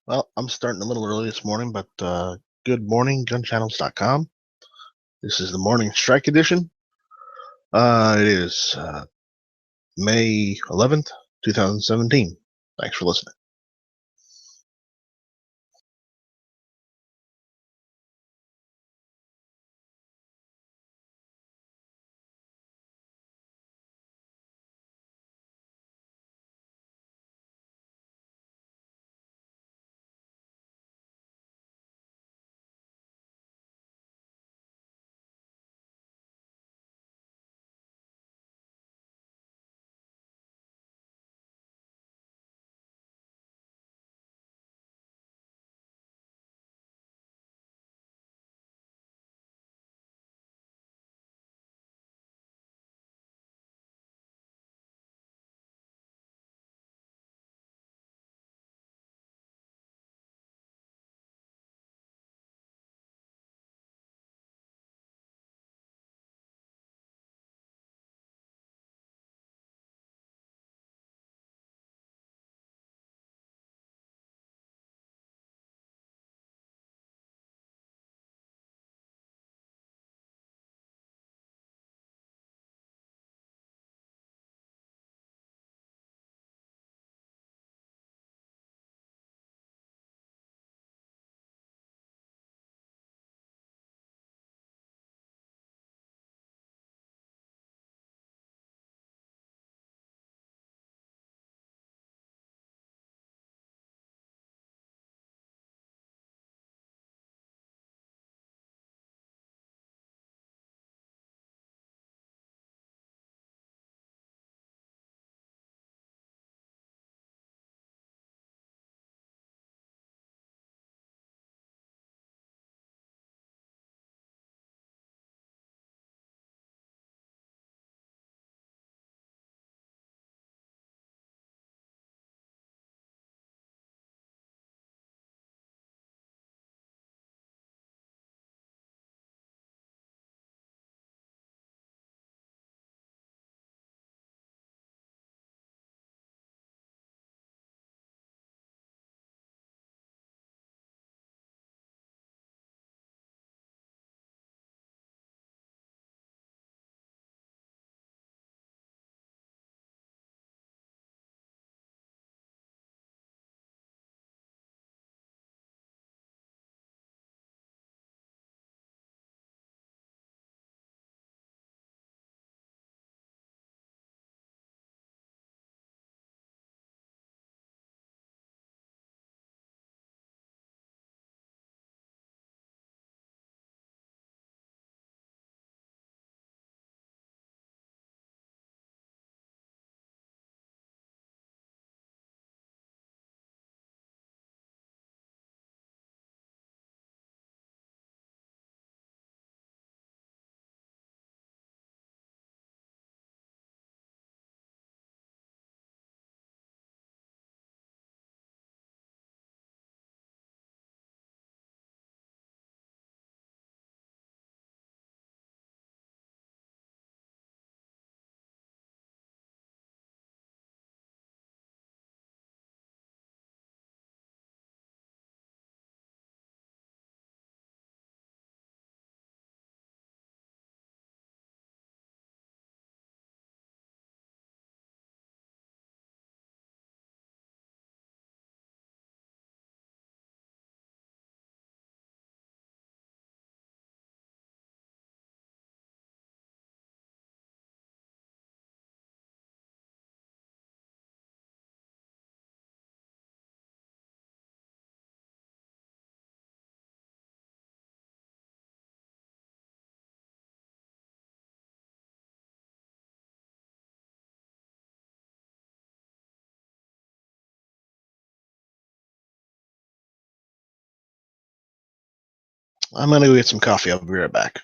Well, I'm starting a little early this morning, but good morning, gunchannels.com. This is the morning strike edition. It is May 11th, 2017. Thanks for listening. I'm going to go get some coffee. I'll be right back.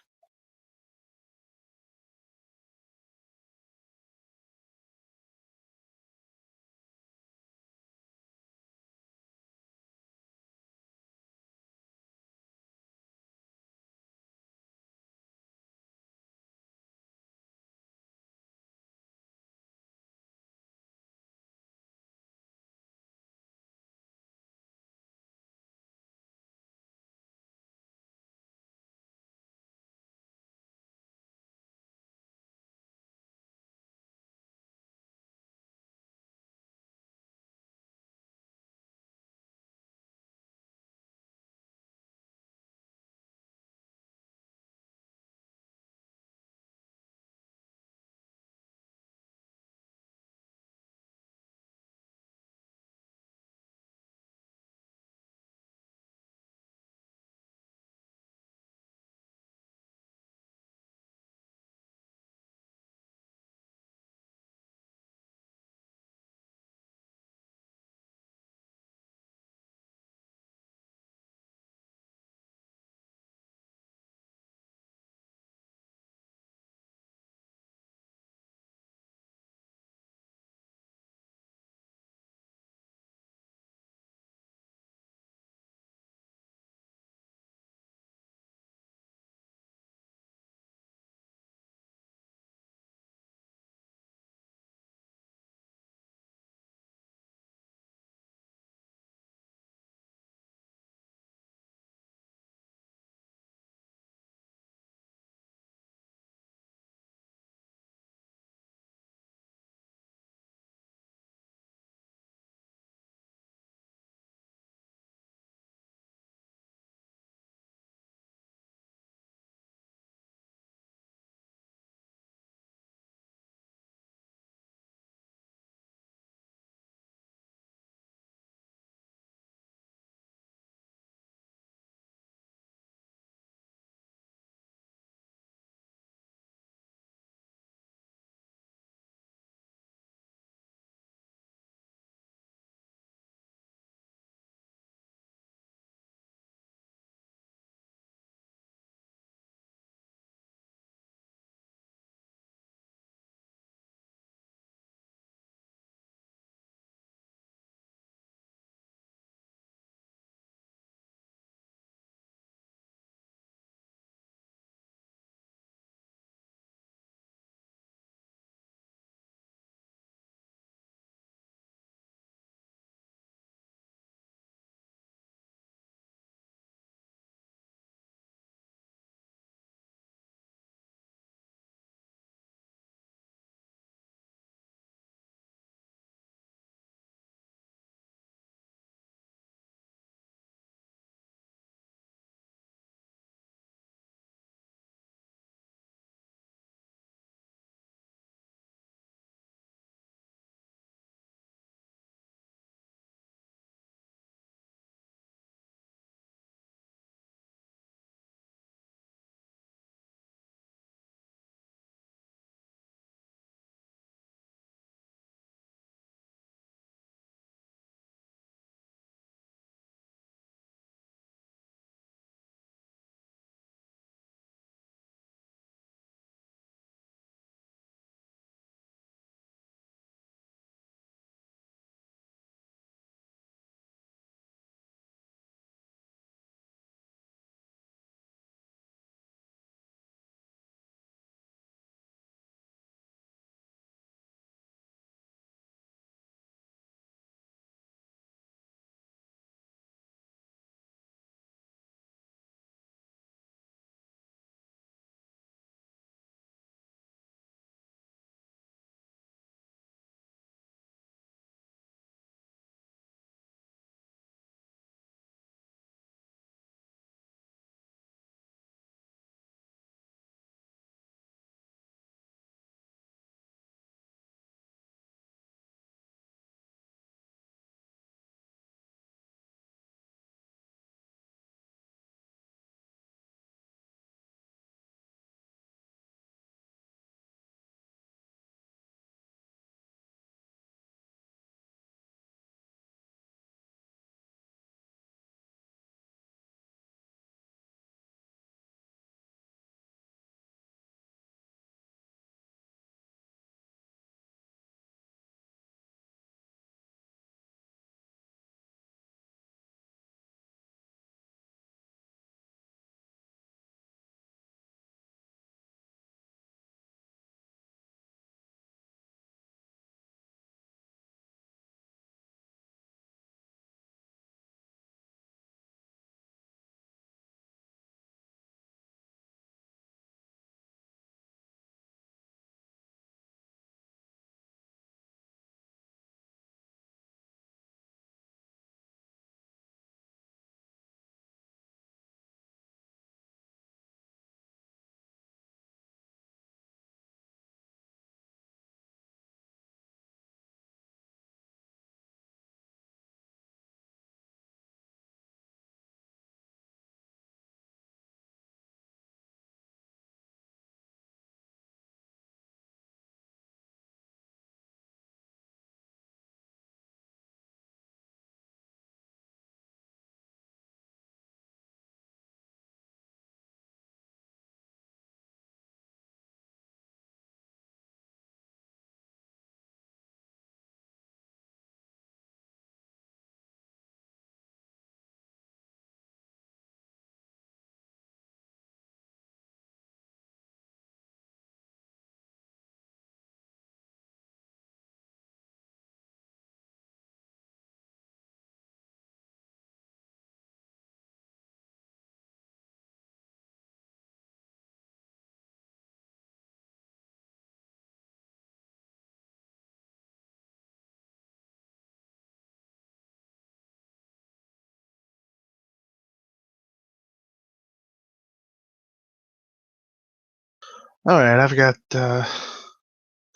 All right, I've got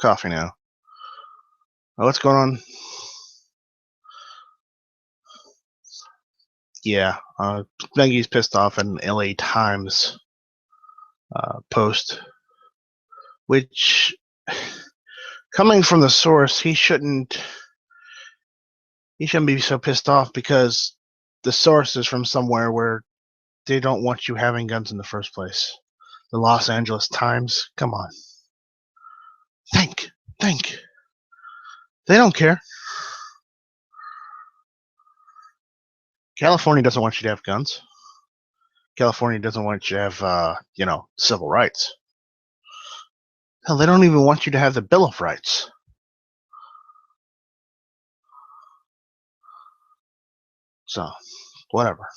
coffee now. Oh, what's going on? Yeah, Maggie's pissed off at an LA Times post, which, coming from the source, he shouldn't be so pissed off because the source is from somewhere where they don't want you having guns in the first place. The Los Angeles Times, come on. Think. They don't care. California doesn't want you to have guns. California doesn't want you to have, civil rights. Hell, they don't even want you to have the Bill of Rights. So, whatever.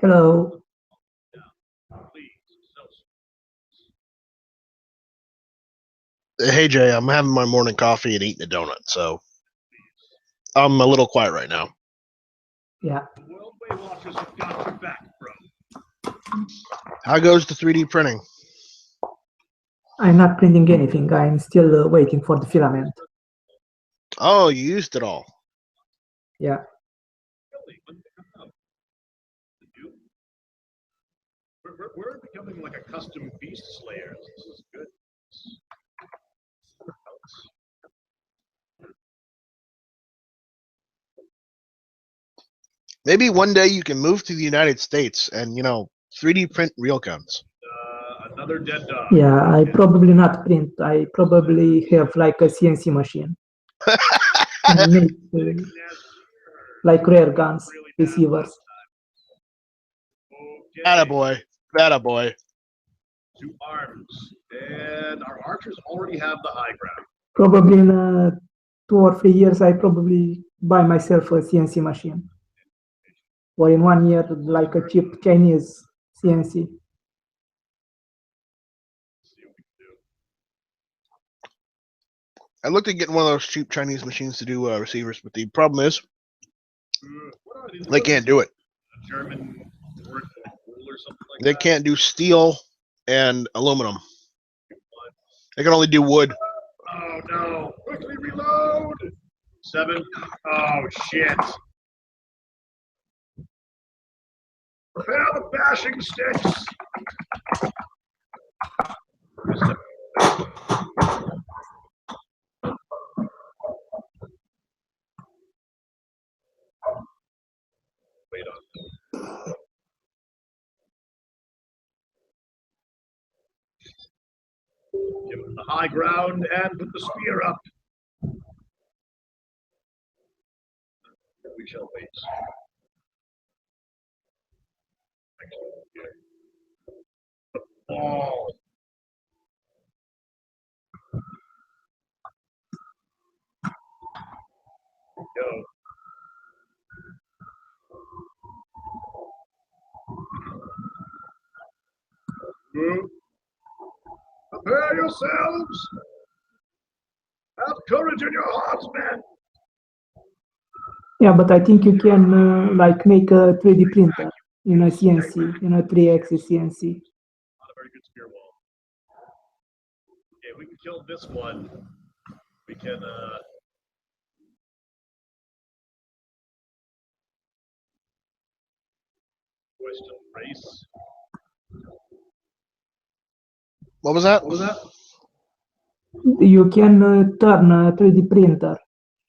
Hello. Hey, Jay, I'm having my morning coffee and eating a donut, so I'm a little quiet right now. Yeah, How goes the 3D printing? I'm not printing anything. I'm still waiting for the filament. Oh, you used it all. Yeah, Maybe one day you can move to the United States and, 3D print real guns. Another dead dog. Yeah, I probably not print. I probably have like a CNC machine. And make like rare guns, receivers. Okay. Attaboy. Attaboy. 2 arms. And our archers already have the high ground. Probably in 2 or 3 years, I probably buy myself a CNC machine. Or in 1 year, like a cheap Chinese CNC. See what we can do. I looked at getting one of those cheap Chinese machines to do receivers, but the problem is What are these? they can't do it. A German word wool or something like They that? can't do steel and aluminum. They can only do wood. Oh no! Quickly reload! 7. Oh shit! Prepare the bashing sticks! Wait on them. Give him the high ground and put the spear up. We shall wait. Ball. Go. Move. Prepare yourselves. Have courage in your hearts, men. Yeah, but I think you can like make a 3D printer in a CNC, in a 3-axis CNC. Not a very good spear wall. Okay, we can kill this one. We can question race. What was that? You can turn a 3D printer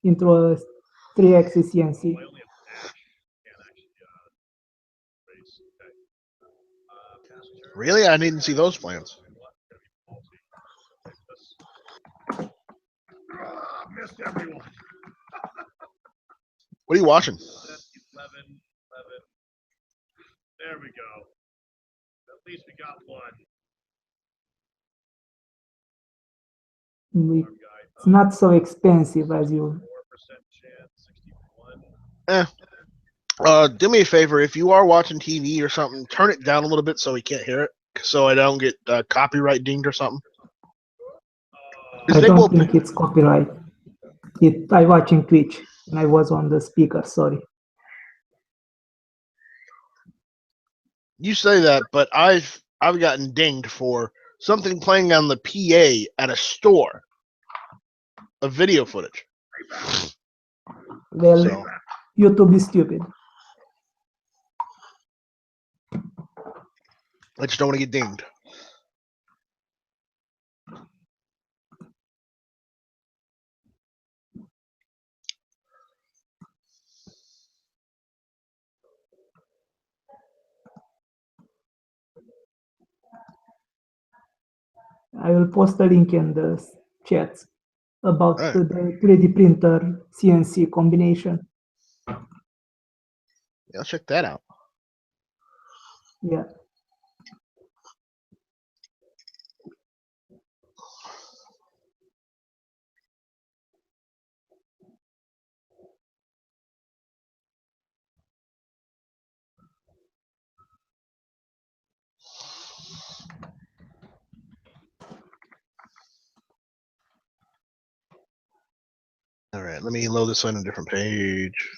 into a 3-axis CNC. I only have dash. Can't actually race. Okay. Passenger. Really? I didn't see those plans. Missed everyone. What are you watching? 11. There we go. At least we got one. It's not so expensive as you. 4% chance, 61. Do me a favor. If you are watching TV or something, turn it down a little bit so we can't hear it, so I don't get copyright dinged or something. I don't think it's copyright. I watching Twitch and I was on the speaker. Sorry. You say that, but I've gotten dinged for something playing on the PA at a store of video footage. Well, So, YouTube is stupid. I just don't want to get dinged. I will post a link in the chat about Right. the 3D printer CNC combination. Yeah, I'll check that out. Yeah. All right, let me load this on a different page.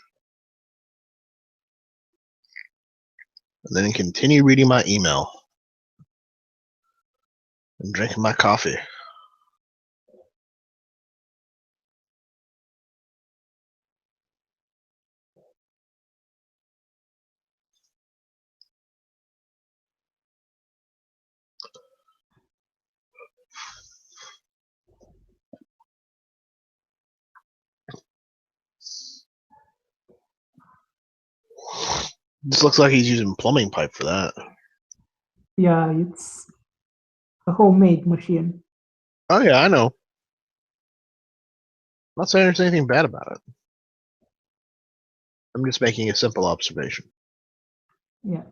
And then continue reading my email and drinking my coffee. This looks like he's using plumbing pipe for that. Yeah, it's a homemade machine. Oh yeah, I know. I'm not saying there's anything bad about it. I'm just making a simple observation. Yeah.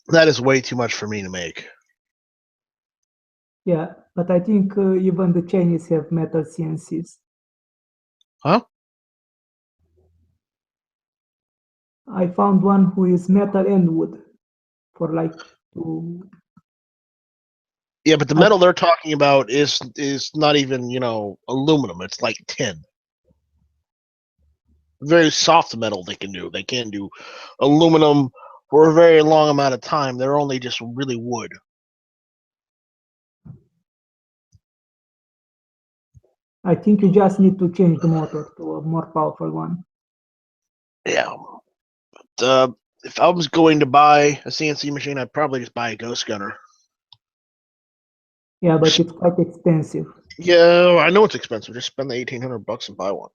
That is way too much for me to make. Yeah, but I think even the Chinese have metal CNCs. Huh? I found one who is metal and wood for like two. Yeah, but the I, metal they're talking about is not even, aluminum. It's like tin. Very soft metal they can do. They can't do aluminum for a very long amount of time. They're only just really wood. I think you just need to change the motor to a more powerful one. Yeah. If I was going to buy a CNC machine, I'd probably just buy a Ghost Gunner. Yeah, but it's quite expensive. Yeah, I know it's expensive. Just spend the $1,800 and buy one.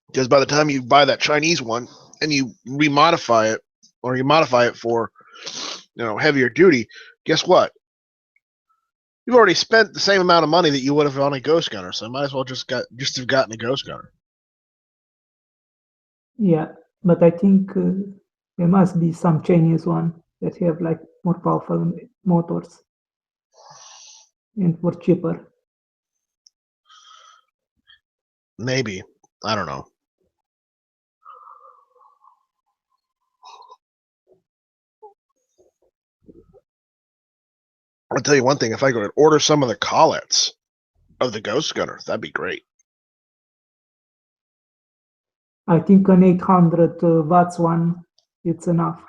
Because by the time you buy that Chinese one and you remodify it, or you modify it for, heavier duty, guess what? You've already spent the same amount of money that you would have on a Ghost Gunner, so might as well just have gotten a Ghost Gunner. Yeah, but I think there must be some Chinese one that have like more powerful motors and for cheaper. Maybe. I don't know. I'll tell you one thing, if I could order some of the collets of the Ghost Gunner, that'd be great. I think an 800 watts one, it's enough.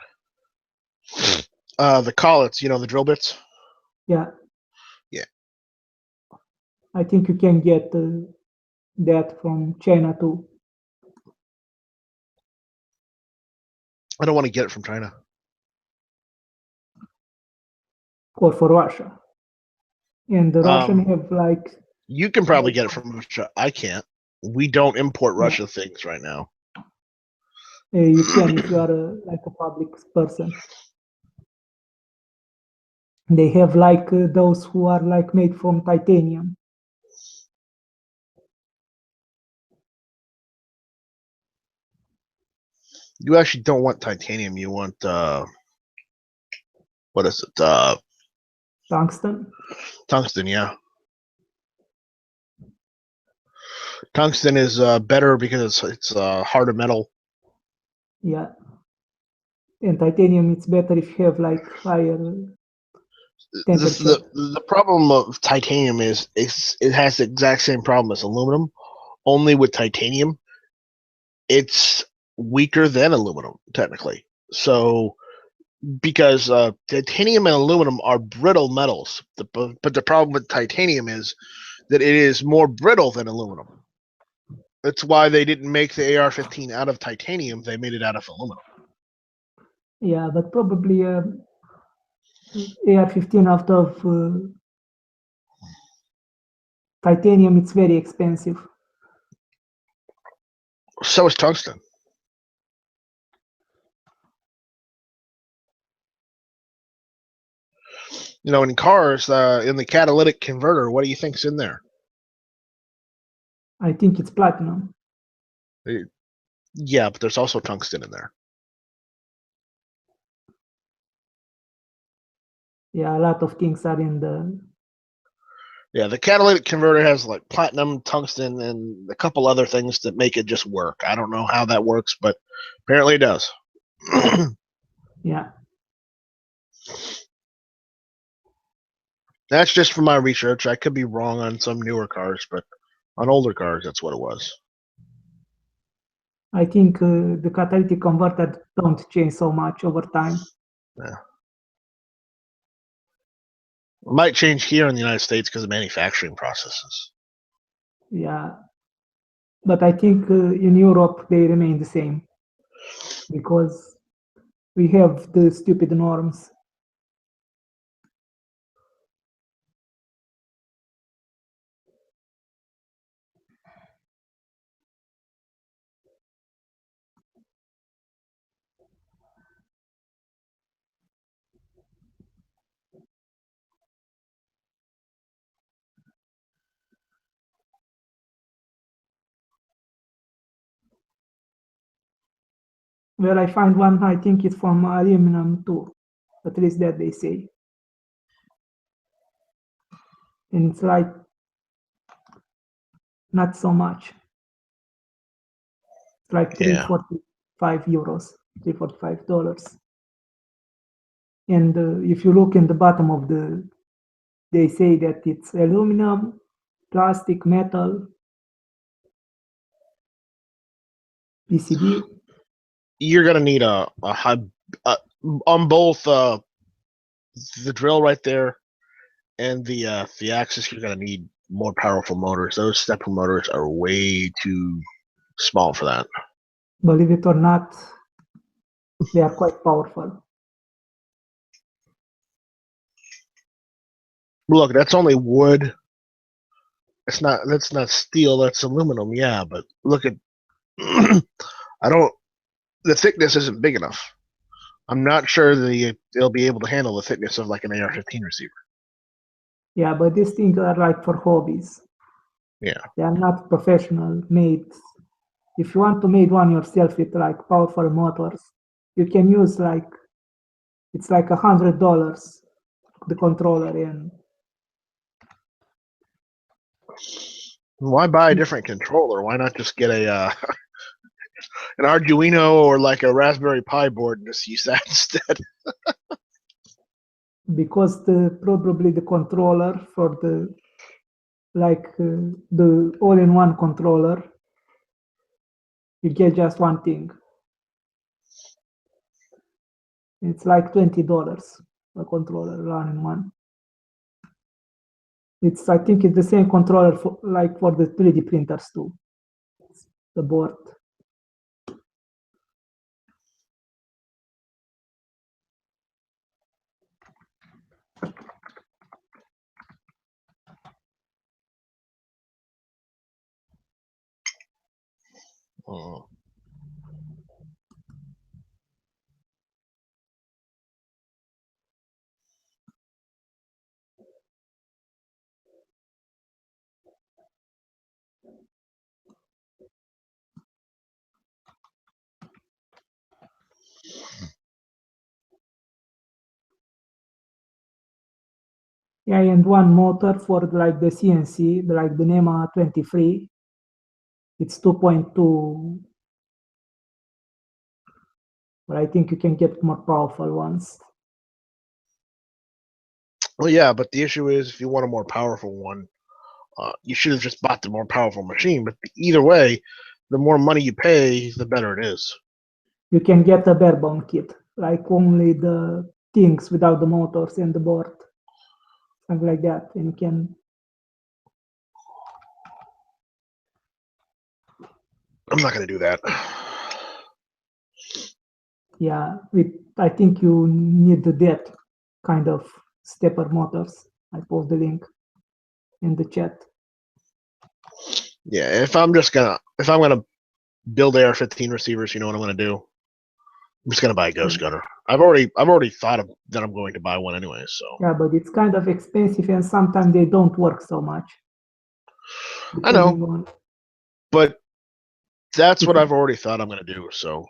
The collets, the drill bits? Yeah. Yeah. I think you can get that from China too. I don't want to get it from China. Or for Russia. And the Russian have like. You can probably get it from Russia. I can't. We don't import Russia things right now. You can if you are like a public person. They have like those who are like made from titanium. You actually don't want titanium. You want what is it? Tungsten. Tungsten. Yeah. Tungsten is better because it's harder metal. Yeah. And titanium, it's better if you have like higher temperature. The problem of titanium is it has the exact same problem as aluminum. Only with titanium, it's weaker than aluminum technically. So because titanium and aluminum are brittle metals, but the problem with titanium is that it is more brittle than aluminum. That's why they didn't make the AR-15 out of titanium; they made it out of aluminum. Yeah, but probably AR-15 out of titanium, it's very expensive. So is tungsten. In cars, in the catalytic converter, what do you think's in there? I think it's platinum. Yeah, but there's also tungsten in there. Yeah, a lot of things are in the. Yeah, the catalytic converter has like platinum, tungsten, and a couple other things that make it just work. I don't know how that works, but apparently it does. Yeah, That's just from my research. I could be wrong on some newer cars, but on older cars, that's what it was. I think the catalytic converter don't change so much over time. Yeah. It might change here in the United States because of manufacturing processes. Yeah, but I think in Europe they remain the same because we have the stupid norms. Well, I find one, I think it's from aluminum too, at least that they say. And it's like not so much. It's like Yeah. 345 euros, $345. And if you look in the bottom of they say that it's aluminum, plastic, metal, PCB. You're gonna need a high on both the drill right there and the axis. You're gonna need more powerful motors. Those stepper motors are way too small for that. Believe it or not, they are quite powerful. Look, that's only wood. That's not steel. That's aluminum. Yeah, but look at I don't. The thickness isn't big enough. I'm not sure they'll be able to handle the thickness of like an AR-15 receiver. Yeah, but these things are like for hobbies. Yeah. They are not professional made. If you want to make one yourself with like powerful motors, you can use like it's like $100 the controller and Why buy a different controller? Why not just get a an Arduino or like a Raspberry Pi board and just use that instead? because probably the controller for the like the all-in-one controller, you get just one thing. It's like $20 a controller all-in-one. I think it's the same controller for like for the 3D printers too. The board. Oh. Yeah, and one motor for like the CNC, like the NEMA 23, it's 2.2, but I think you can get more powerful ones. Well, yeah, but the issue is if you want a more powerful one, you should have just bought the more powerful machine. But either way, the more money you pay, the better it is. You can get a bare bone kit, like only the things without the motors and the board, something like that, and you can. I'm not going to do that. Yeah, I think you need that kind of stepper motors. I post the link in the chat. Yeah, if I'm gonna build AR-15 receivers, you know what I'm gonna do? I'm just gonna buy a ghost gunner. I've already thought of that I'm going to buy one anyway. So yeah, but it's kind of expensive, and sometimes they don't work so much. I know, but that's what I've already thought I'm gonna do. So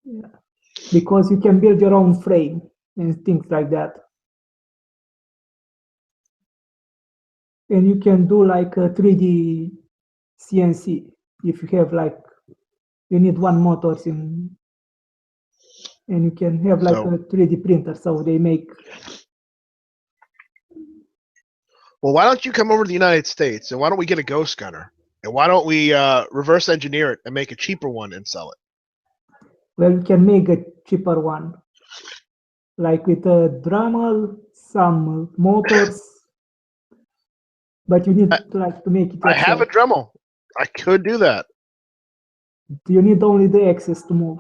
yeah, because you can build your own frame and things like that, and you can do like a 3D CNC if you have like You need one motor and you can have like So- a 3D printer. So they make. Well, why don't you come over to the United States and why don't we get a ghost gunner? And why don't we reverse engineer it and make a cheaper one and sell it? Well, you can make a cheaper one, like with a Dremel, some motors, but you need to make it I have a yourself. Dremel. I could do that. You need only the access to move.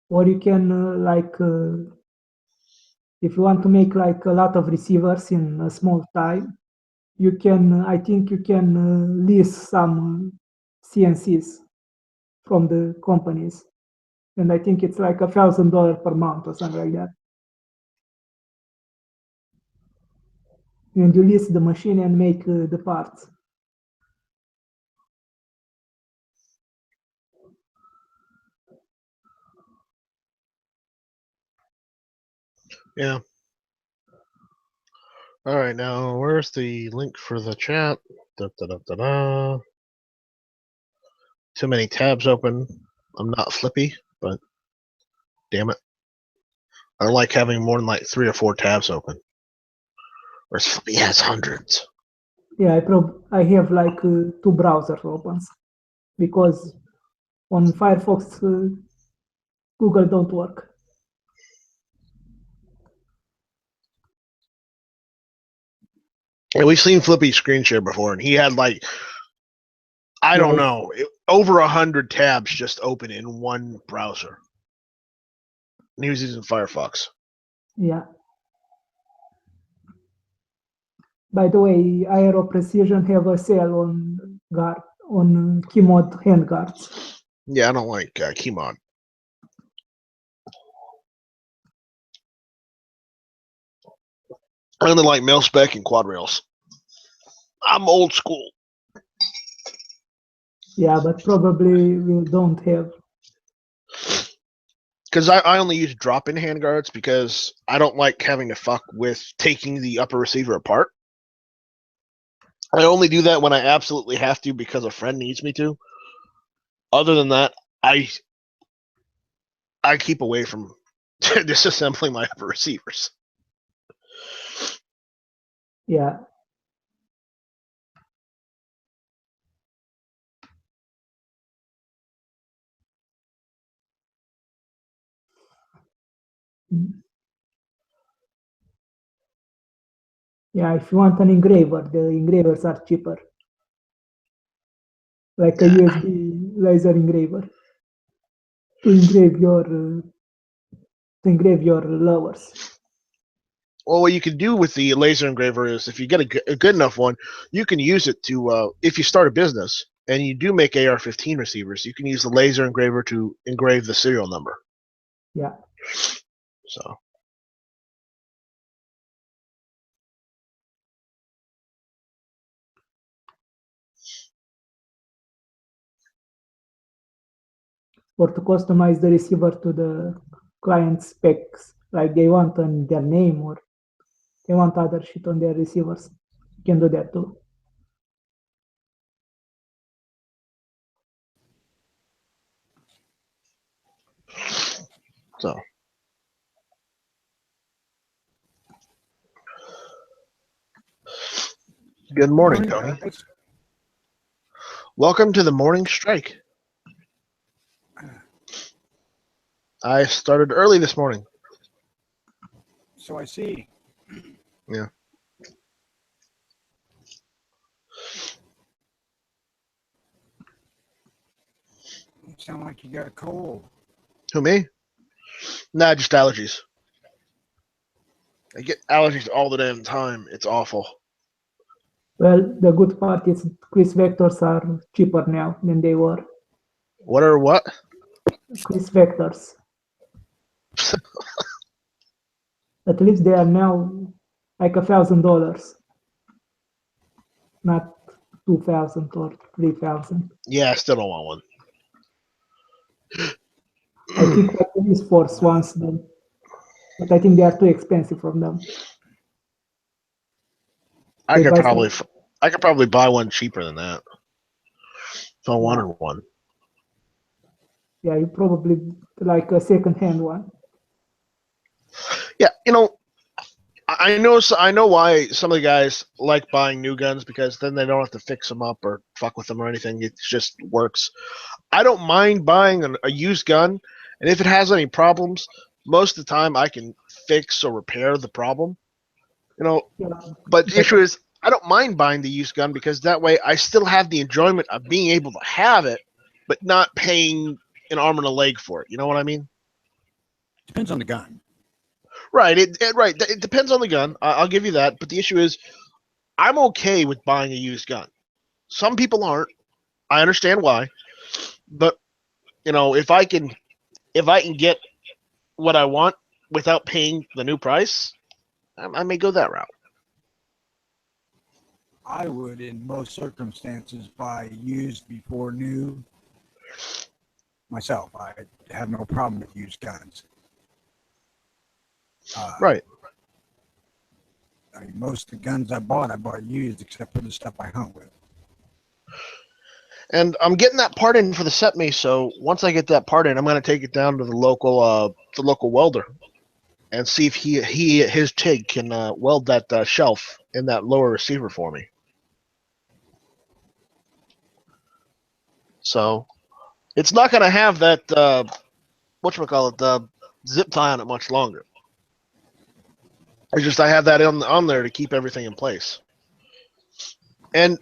Or you can if you want to make like a lot of receivers in a small time, you can I think you can lease some CNCs from the companies, and I think it's like $1,000 per month or something like that. And you lease the machine and make the parts. Yeah. All right, now where's the link for the chat? Da, da, da, da, da. Too many tabs open. I'm not flippy, but damn it. I don't like having more than like 3 or 4 tabs open. Whereas Flippy has hundreds. Yeah, I have like 2 browser opens because on Firefox Google don't work. And we've seen Flippy screen share before, and he had like, I don't know, over 100 tabs just open in one browser. And he was using Firefox. Yeah. By the way, Aero Precision have a sale on Keymod handguards. Yeah, I don't like Keymon. I only like mil spec and quad rails. I'm old school. Yeah, but probably we don't have. Because I only use drop-in handguards because I don't like having to fuck with taking the upper receiver apart. I only do that when I absolutely have to because a friend needs me to. Other than that, I keep away from disassembling my upper receivers. Yeah. Yeah, if you want an engraver, the engravers are cheaper. Like a USB laser engraver to engrave your lowers. Well, what you can do with the laser engraver is if you get a good enough one, you can use it to, if you start a business and you do make AR-15 receivers, you can use the laser engraver to engrave the serial number. Yeah. So. Or to customize the receiver to the client specs, like they want on their name or they want other shit on their receivers. You can do that too. So. Good morning, Tony. Welcome to the morning strike. I started early this morning. So I see. Yeah. You sound like you got a cold. Who, me? Nah, just allergies. I get allergies all the damn time. It's awful. Well, the good part is quiz vectors are cheaper now than they were. What are what? Quiz vectors. At least they are now like $1,000, not 2,000 or 3,000. Yeah, I still don't want I think one. like police force wants them, but I think they are too expensive from them. I They could buy probably some, I could probably buy one cheaper than that if I wanted one. yeah, you probably like a second-hand one. Yeah, I know why some of the guys like buying new guns because then they don't have to fix them up or fuck with them or anything. It just works. I don't mind buying a used gun, and if it has any problems, most of the time I can fix or repair the problem. Yeah, But the but issue is I don't mind buying the used gun because that way I still have the enjoyment of being able to have it, but not paying an arm and a leg for it. You know what I mean? Depends on the gun. Right. It depends on the gun. I'll give you that. But the issue is I'm okay with buying a used gun. Some people aren't. I understand why. But if I can get what I want without paying the new price, I may go that route. I would, in most circumstances, buy used before new. Myself, I have no problem with used guns. Right. I mean, most of the guns I bought used, except for the stuff I hunt with. And I'm getting that part in for the set me, so once I get that part in, I'm gonna take it down to the local welder and see if his TIG can weld that shelf in that lower receiver for me. So it's not gonna have that whatchamacallit, zip tie on it much longer. It's just I have that on there to keep everything in place. And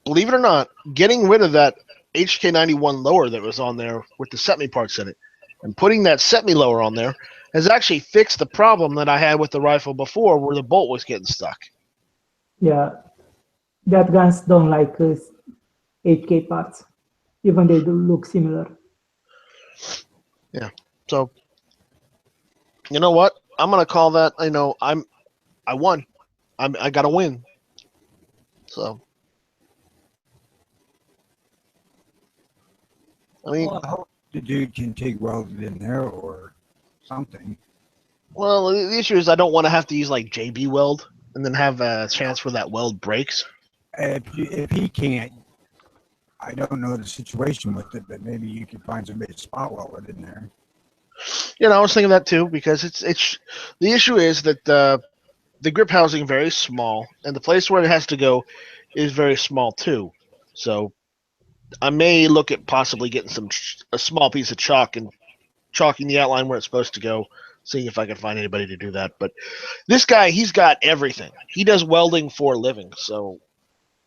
believe it or not, getting rid of that HK91 lower that was on there with the set me parts in it and putting that set me lower on there has actually fixed the problem that I had with the rifle before where the bolt was getting stuck. yeah, that guns don't like 8K parts, even they do look similar. Yeah. So you know what? I'm gonna call that. I won. I got to win. So I mean, Well, I hope the dude can take welded in there or something. well, the issue is I don't want to have to use like JB weld and then have a chance where that weld breaks. If he can't, I don't know the situation with it, but maybe you can find somebody to spot weld it in there. I was thinking that too because it's the issue is that the grip housing very small and the place where it has to go is very small too. So I may look at possibly getting a small piece of chalk and chalking the outline where it's supposed to go, seeing if I can find anybody to do that. But this guy, he's got everything. He does welding for a living, so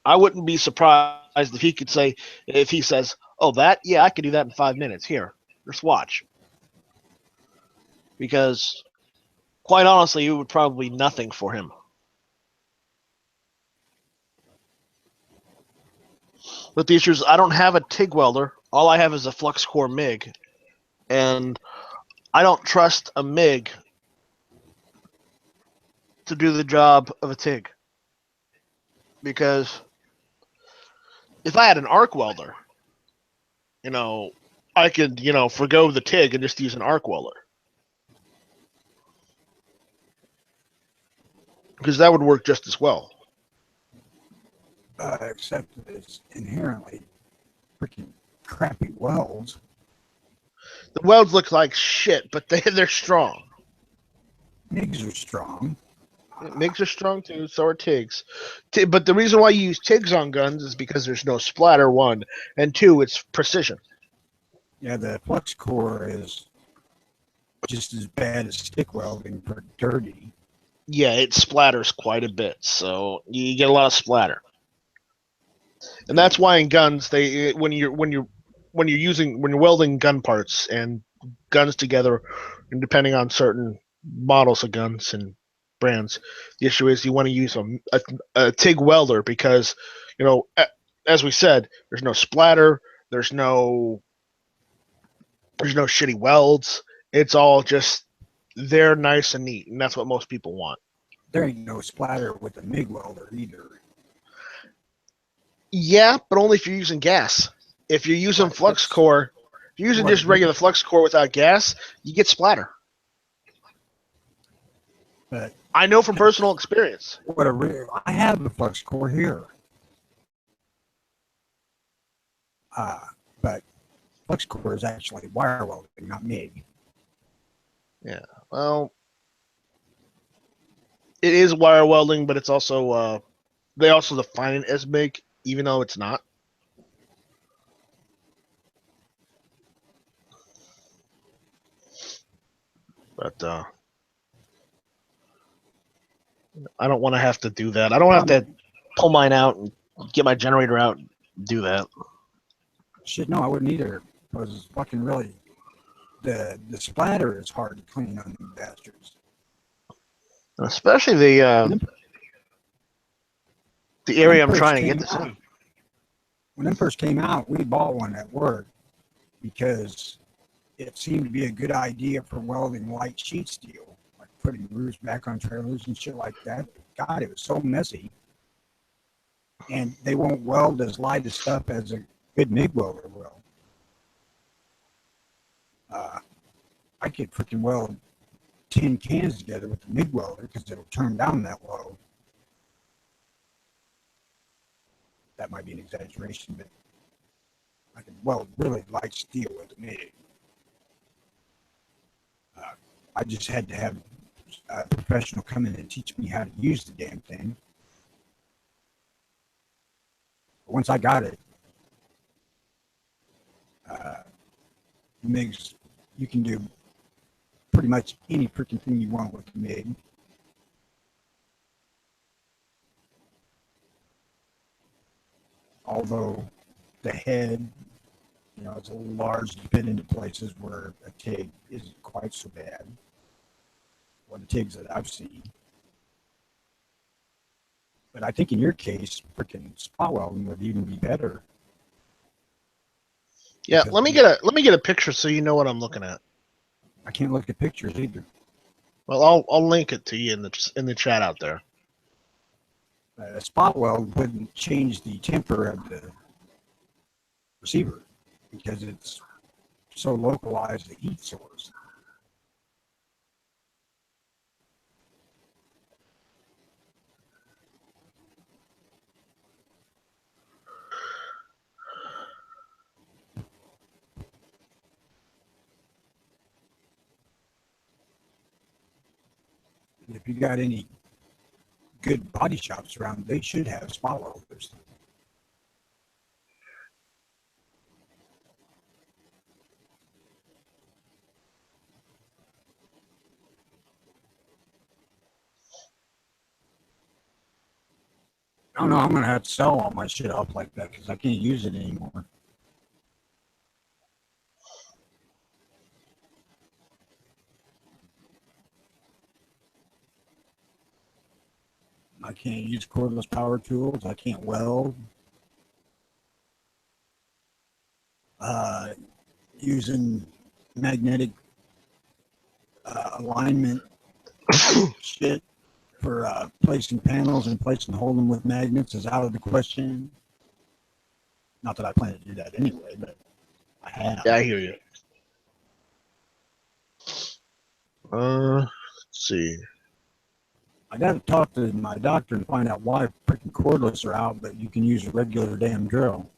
I wouldn't be surprised if he could say, if he says, "Oh, that, yeah, I could do that in 5 minutes. Here, just watch." Because quite honestly, it would probably be nothing for him. But the issue is, I don't have a TIG welder. All I have is a flux core MIG, and I don't trust a MIG to do the job of a TIG. Because if I had an arc welder, I could, forgo the TIG and just use an arc welder. Because that would work just as well. Except that it's inherently freaking crappy welds. The welds look like shit, but they're strong. MIGs are strong. MIGs are strong too, so are TIGs. But the reason why you use TIGs on guns is because there's no splatter, one, and two, it's precision. Yeah, the flux core is just as bad as stick welding for dirty. Yeah, it splatters quite a bit, so you get a lot of splatter. And that's why in guns, when you're welding gun parts and guns together, and depending on certain models of guns and brands, the issue is you want to use a TIG welder because, as we said, there's no splatter, there's no shitty welds. It's all just they're nice and neat, and that's what most people want. there ain't no splatter with the MIG welder either. Yeah, but only if you're using gas. If you're using Right, flux that's core, if you're using what just it regular is. flux core without gas, you get splatter. But I know from personal experience. I have the flux core here. But flux core is actually wire welding, not MIG. Yeah. Well, it is wire welding, but it's also they also define it as MIG, even though it's not. But I don't want to have to do that. I don't have to pull mine out and get my generator out and do that. Shit, no, I wouldn't either. Because fucking really, the splatter is hard to clean on them bastards. Especially the area I'm trying to get this in. When them first came out, we bought one at work because it seemed to be a good idea for welding light sheet steel, like putting roofs back on trailers and shit like that. God, it was so messy. And they won't weld as light as stuff as a good MIG welder will. I could freaking weld 10 cans together with the MIG welder because it'll turn down that low. That might be an exaggeration, but I could weld really light steel with the MIG. I just had to have a professional come in and teach me how to use the damn thing. But once I got it, MIGs, you can do pretty much any freaking thing you want with the MIG. Although the head, it's a little large to fit into places where a TIG isn't quite so bad. Or the TIGs that I've seen. But I think in your case, freaking spot welding would even be better. Yeah, let me get a picture so you know what I'm looking at. I can't look at pictures either. Well, I'll link it to you in the chat out there. A spot weld wouldn't change the temper of the receiver because it's so localized the heat source. And if you got any good body shops around, they should have spot welders. I don't know. I'm gonna have to sell all my shit off like that because I can't use it anymore. I can't use cordless power tools. I can't weld. Using magnetic alignment shit for placing panels and holding them with magnets is out of the question. Not that I plan to do that anyway, but I have. Yeah, I hear you. Let's see. I got to talk to my doctor and find out why freaking cordless are out, but you can use a regular damn drill.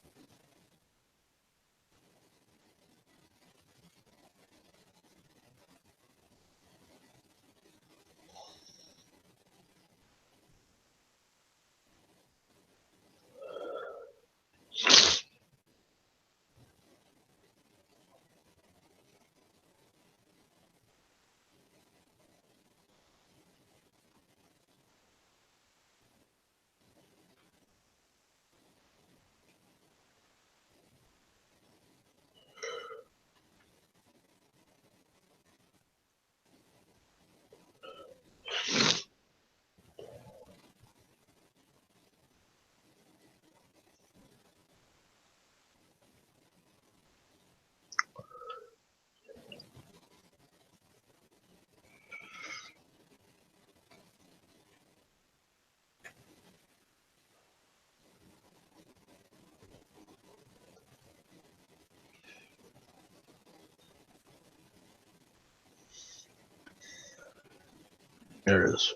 There it is.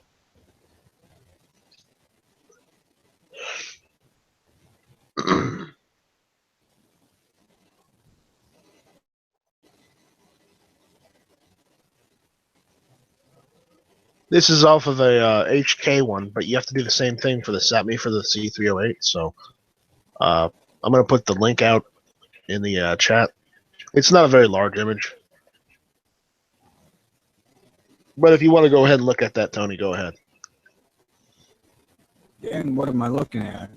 This is off of a HK one, but you have to do the same thing for the SATME for the C308. So I'm going to put the link out in the chat. It's not a very large image. But if you want to go ahead and look at that, Tony, go ahead. And what am I looking at?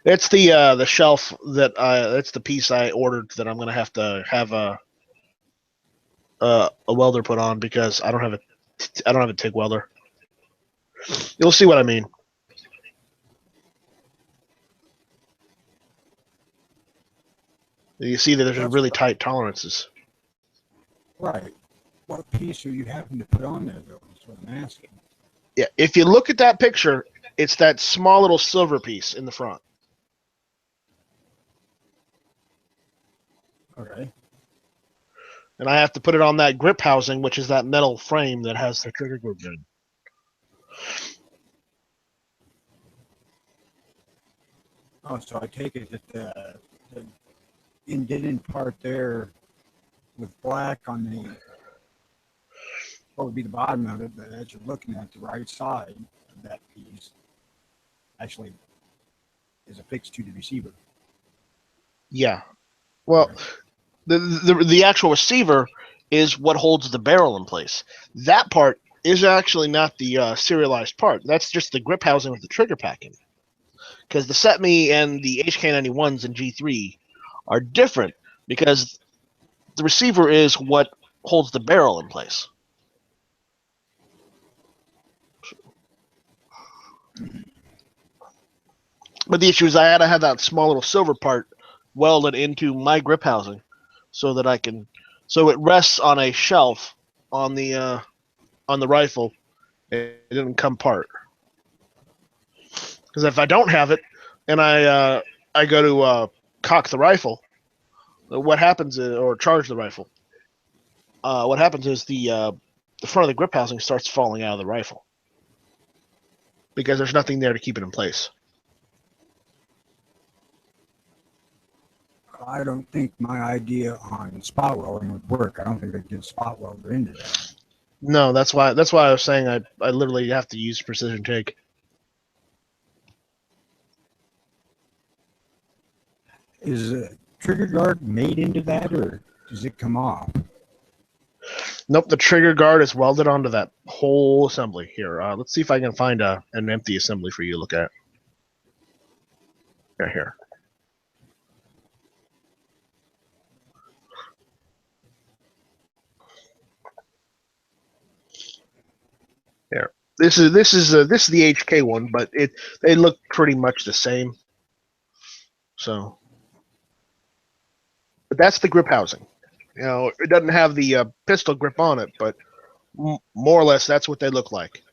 It's the shelf that's the piece I ordered that I'm going to have a welder put on because I don't have a TIG welder. You'll see what I mean. You see that there's really tight tolerances. Right. What piece are you having to put on there, though? That's what I'm asking. Yeah, if you look at that picture, it's that small little silver piece in the front. Okay. And I have to put it on that grip housing, which is that metal frame that has the trigger group in. Oh, so I take it that the indented part there with black on the what would be the bottom of it, but as you're looking at the right side of that piece, actually is affixed to the receiver. Yeah. Well, the actual receiver is what holds the barrel in place. That part is actually not the serialized part. That's just the grip housing with the trigger packing. Because the SETME and the HK91s and G3 are different because the receiver is what holds the barrel in place. But the issue is I had to have that small little silver part welded into my grip housing so that so it rests on a shelf on the rifle. It didn't come apart. Because if I don't have it and I go to cock the rifle, what happens is, or charge the rifle, what happens is the front of the grip housing starts falling out of the rifle because there's nothing there to keep it in place. I don't think my idea on spot welding would work. I don't think they could get a spot welder into that. No, that's why I was saying I literally have to use precision TIG. Is a trigger guard made into that, or does it come off? Nope, the trigger guard is welded onto that whole assembly. Here, let's see if I can find an empty assembly for you to look at. Right here. Here. This is the HK one, but they look pretty much the same. So, but that's the grip housing. You know, it doesn't have the pistol grip on it, but more or less that's what they look like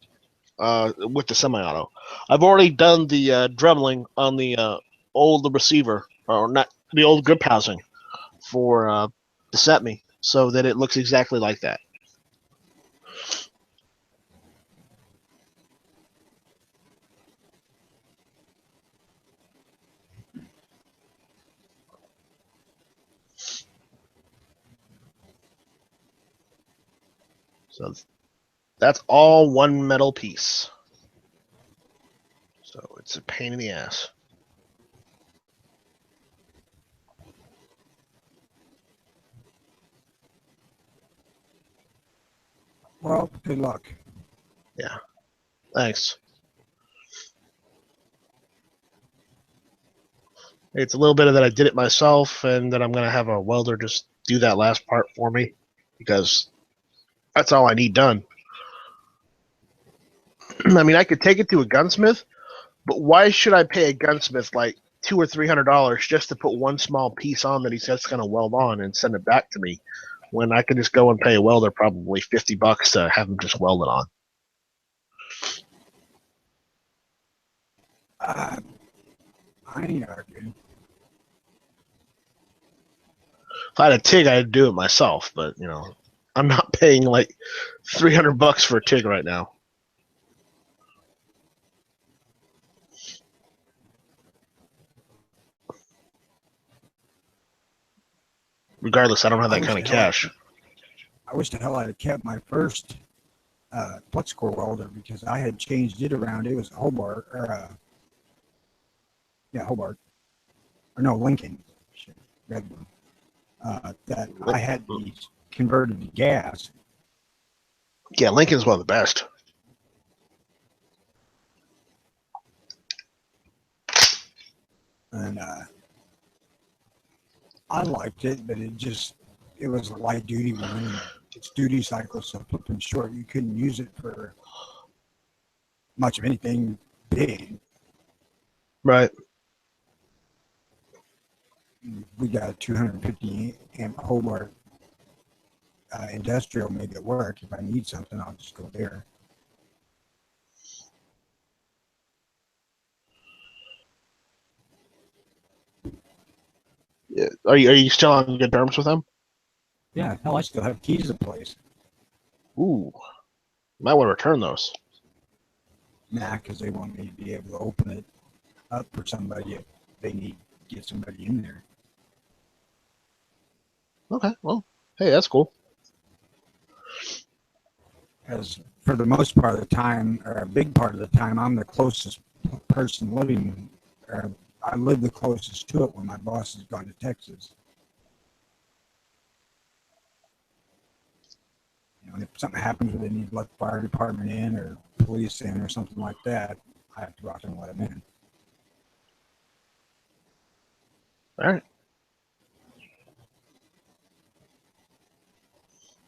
with the semi-auto. I've already done the dremeling on the old receiver, or not the old grip housing for the SETME, so that it looks exactly like that. So that's all one metal piece. So it's a pain in the ass. Well, good luck. Yeah. Thanks. It's a little bit of that I did it myself, and then I'm going to have a welder just do that last part for me because that's all I need done. I mean, I could take it to a gunsmith, but why should I pay a gunsmith like $200 or $300 just to put one small piece on that he says going to weld on and send it back to me, when I could just go and pay a welder probably $50 to have him just weld it on? I ain't arguing. If I had a TIG, I'd do it myself, but you know, I'm not paying like $300 for a TIG right now. Regardless, I don't have that kind of cash. I wish the hell I'd have kept my first flux core welder because I had changed it around. It was Hobart Hobart or no Lincoln, shit, red one. That I had these converted to gas. Yeah, Lincoln's one of the best. And I liked it, but it was a light duty one. And its duty cycle was so flipping short, you couldn't use it for much of anything big. Right. We got a 250 amp Hobart industrial made it work. If I need something, I'll just go there. Yeah. Are you still on good terms with them? Yeah, hell, I still have keys to the place. Ooh, might want to return those. Nah, because they want me to be able to open it up for somebody if they need to get somebody in there. Okay, well, hey, that's cool. Because for the most part of the time, or a big part of the time, I'm the closest person living, or I live the closest to it when my boss has gone to Texas. You know, if something happens where they need to let the fire department in or police in or something like that, I have to go out there and let them in. All right.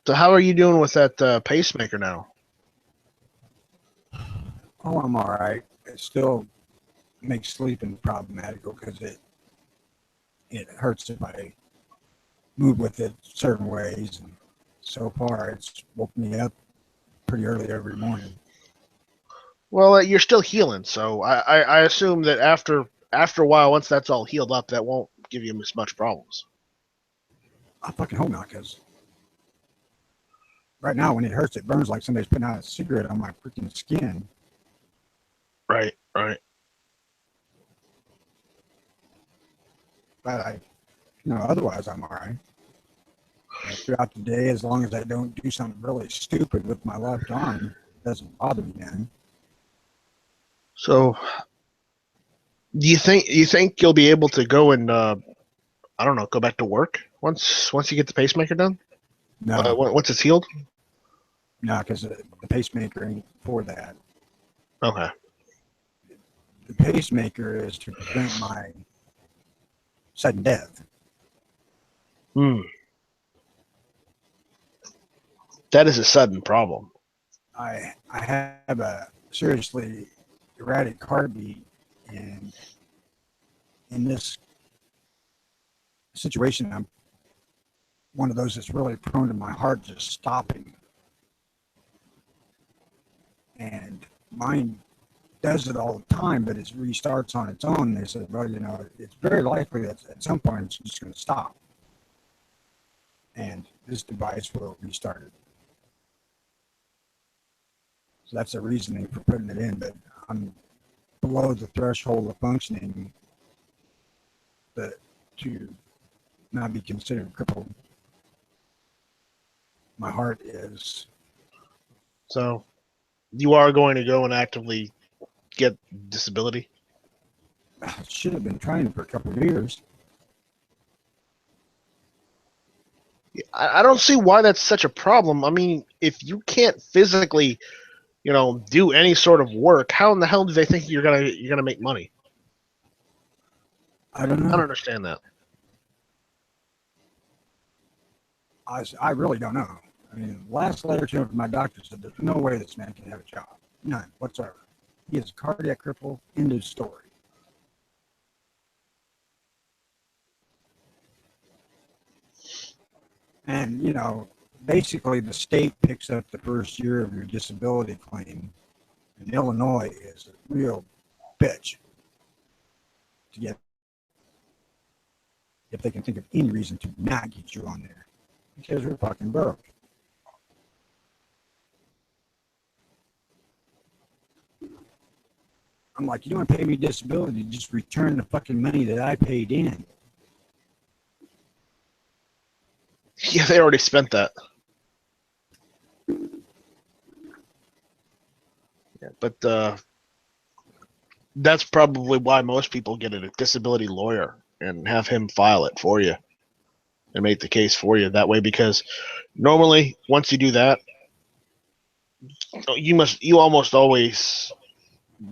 So how are you doing with that pacemaker now? Oh, I'm all right. It still makes sleeping problematical because it hurts if I move with it certain ways. And so far, it's woke me up pretty early every morning. Well, you're still healing, so I assume that after a while, once that's all healed up, that won't give you as much problems. I fucking hope not, because right now when it hurts, it burns like somebody's putting out a cigarette on my freaking skin. Right, right. But otherwise I'm all right. Throughout the day, as long as I don't do something really stupid with my left arm, it doesn't bother me then. So, do you think you'll be able to go and I don't know, go back to work once you get the pacemaker done? No, Once it's healed? no, because the pacemaker ain't for that. Okay. The pacemaker is to prevent my sudden death. Hmm. That is a sudden problem. I have a seriously erratic heartbeat, and in this situation, I'm one of those that's really prone to my heart just stopping. And mine does it all the time, but it restarts on its own. They said, well, it's very likely that at some point it's just going to stop. And this device will restart it. So that's the reasoning for putting it in, but I'm below the threshold of functioning to not be considered crippled. My heart is. So, you are going to go and actively get disability? I should have been trying for a couple of years. I don't see why that's such a problem. I mean, if you can't physically, do any sort of work, how in the hell do they think you're gonna make money? I don't I know. don't understand that. I really don't know. I mean, the last letter to him from my doctor said there's no way this man can have a job. None whatsoever. He is a cardiac cripple. End of story. And, basically the state picks up the first year of your disability claim. And Illinois is a real bitch to get, if they can think of any reason to not get you on there. Because we're fucking broke. I'm like, you don't want to pay me disability, just return the fucking money that I paid in. Yeah, they already spent that. Yeah, but that's probably why most people get a disability lawyer and have him file it for you and make the case for you that way, because normally once you do that, you almost always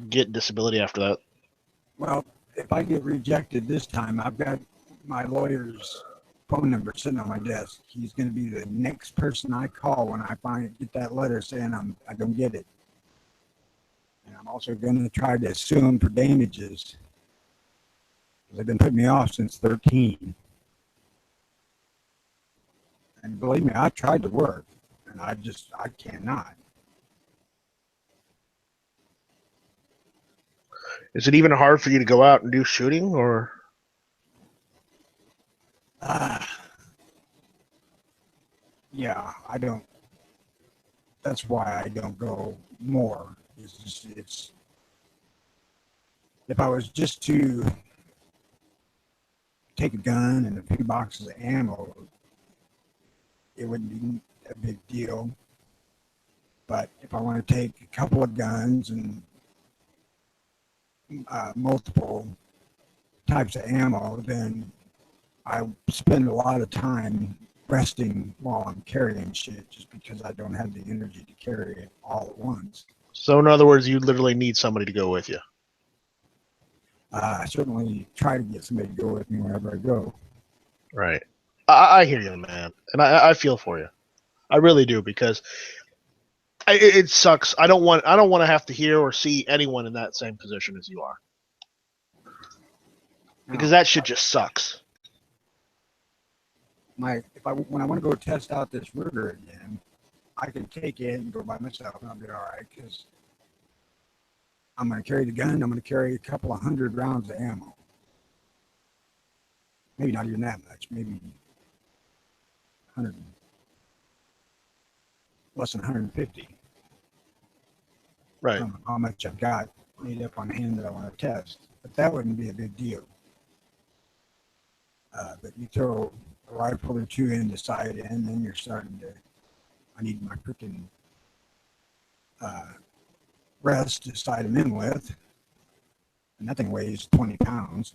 get disability after that. Well, if I get rejected this time, I've got my lawyer's phone number sitting on my desk. He's going to be the next person I call when I get that letter saying I don't get it. And I'm also going to try to sue him for damages. They've been putting me off since 13. And believe me, I've tried to work, and I cannot. Is it even hard for you to go out and do shooting, or? Yeah, I don't. That's why I don't go more. It's if I was just to take a gun and a few boxes of ammo, it wouldn't be a big deal. But if I want to take a couple of guns and multiple types of ammo, then I spend a lot of time resting while I'm carrying shit, just because I don't have the energy to carry it all at once. So in other words, you literally need somebody to go with you. I certainly try to get somebody to go with me wherever I go. Right. I hear you, man, and I feel for you. I really do, because it sucks. I don't want to have to hear or see anyone in that same position as you are, because that shit just sucks. When I want to go test out this Ruger again, I can take it and go by myself, and I'll be all right, because I'm going to carry the gun. I'm going to carry a couple of 100 rounds of ammo. Maybe not even that much. Maybe 100, less than 150. Right. I don't know how much I've got made up on hand that I want to test, but that wouldn't be a big deal. But you throw a rifle or two in the side end, then you're starting to, I need my freaking rest to side them in with. And that thing weighs 20 pounds.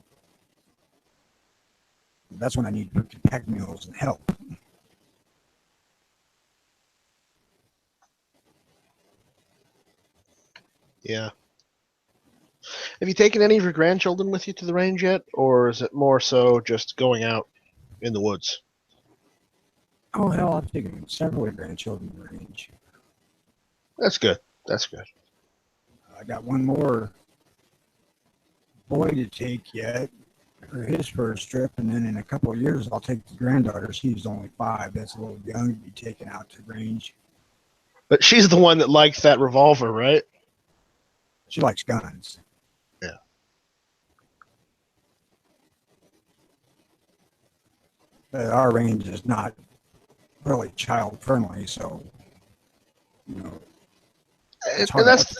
That's when I need freaking pack mules and help. Yeah. Have you taken any of your grandchildren with you to the range yet, or is it more so just going out in the woods? Oh, hell, I've taken several grandchildren to the range. That's good. That's good. I got one more boy to take yet for his first trip, and then in a couple of years I'll take the granddaughter. She's only 5. That's a little young to be taken out to the range. But she's the one that likes that revolver, right? She likes guns. Yeah. But our range is not really child friendly, so you know it's hard And that's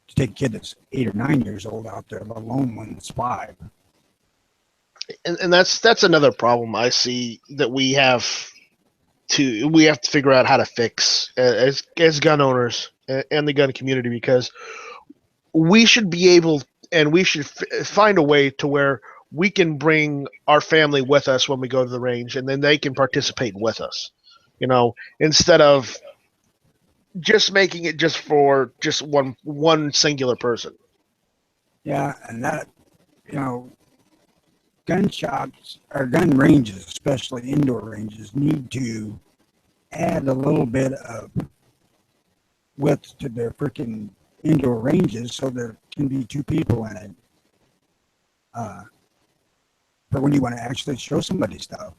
to take a kid that's 8 or 9 years old out there, let alone one that's 5. and that's another problem I see that we have to figure out how to fix as gun owners and the gun community, because we should be able, and we should find a way to where we can bring our family with us when we go to the range, and then they can participate with us, instead of just making it just for just one singular person. Yeah, and that, gun shops or gun ranges, especially indoor ranges, need to add a little bit of width to their freaking indoor ranges so there can be 2 people in it. For when you want to actually show somebody stuff.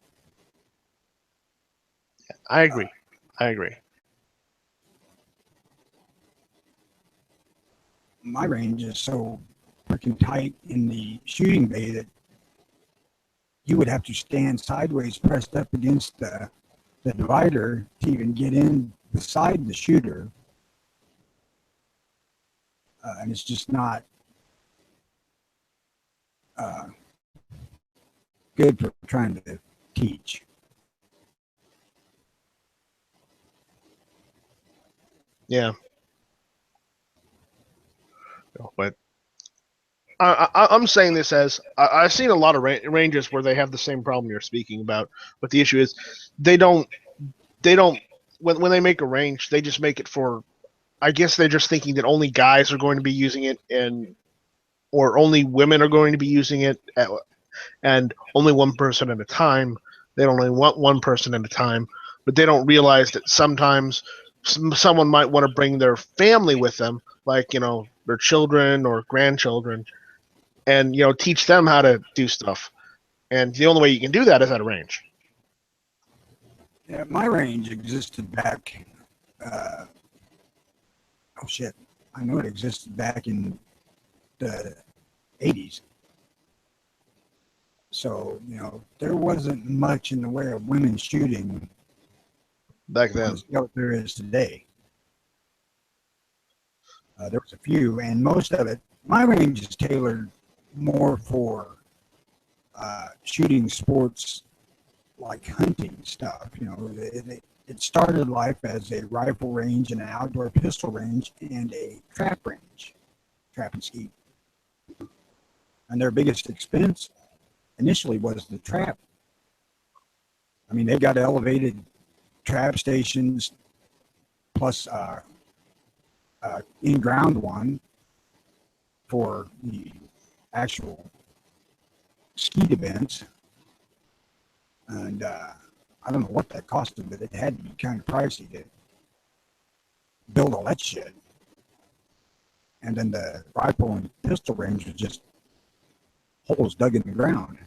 I agree. I agree. My range is so freaking tight in the shooting bay that you would have to stand sideways pressed up against the divider to even get in beside the shooter. And it's just not good for trying to teach. Yeah. But I'm saying this as I've seen a lot of ranges where they have the same problem you're speaking about, but the issue is they don't when they make a range, they just make it for, I guess they're just thinking that only guys are going to be using it, or only women are going to be using it, and only one person at a time. They only want one person at a time, but they don't realize that sometimes someone might want to bring their family with them, like their children or grandchildren, and teach them how to do stuff. And the only way you can do that is at a range. Yeah, my range existed back. Oh shit! I know it existed back in the '80s. So there wasn't much in the way of women shooting Back then, what there is today. There was a few, and most of it, my range is tailored more for shooting sports like hunting stuff. It started life as a rifle range and an outdoor pistol range and a trap range, trap and skeet. And their biggest expense initially was the trap. I mean, they've got elevated trap stations plus in-ground one for the actual skeet events. And I don't know what that cost them, but it had to be kind of pricey to build all that shit. And then the rifle and pistol range was just holes dug in the ground.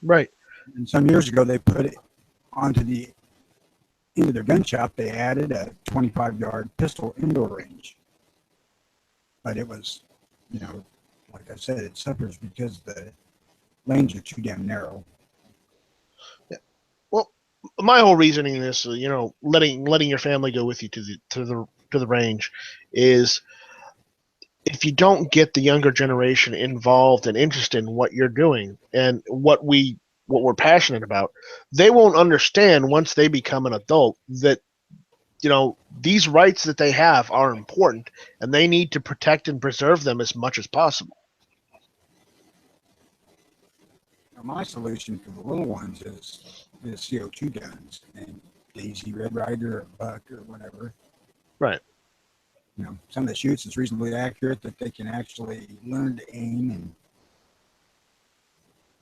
right? And some years ago, they put it onto the into their gun shop. They added a 25-yard pistol indoor range. But it was, like I said, it suffers because the lanes are too damn narrow. Yeah. Well, my whole reasoning in this, letting your family go with you to the range, is if you don't get the younger generation involved and interested in what you're doing and what we're passionate about, they won't understand once they become an adult that these rights that they have are important and they need to protect and preserve them as much as possible. Now, my solution for the little ones is the CO2 guns and Daisy, Red Ryder, or Buck, or whatever. Right. Some that shoots is reasonably accurate, that they can actually learn to aim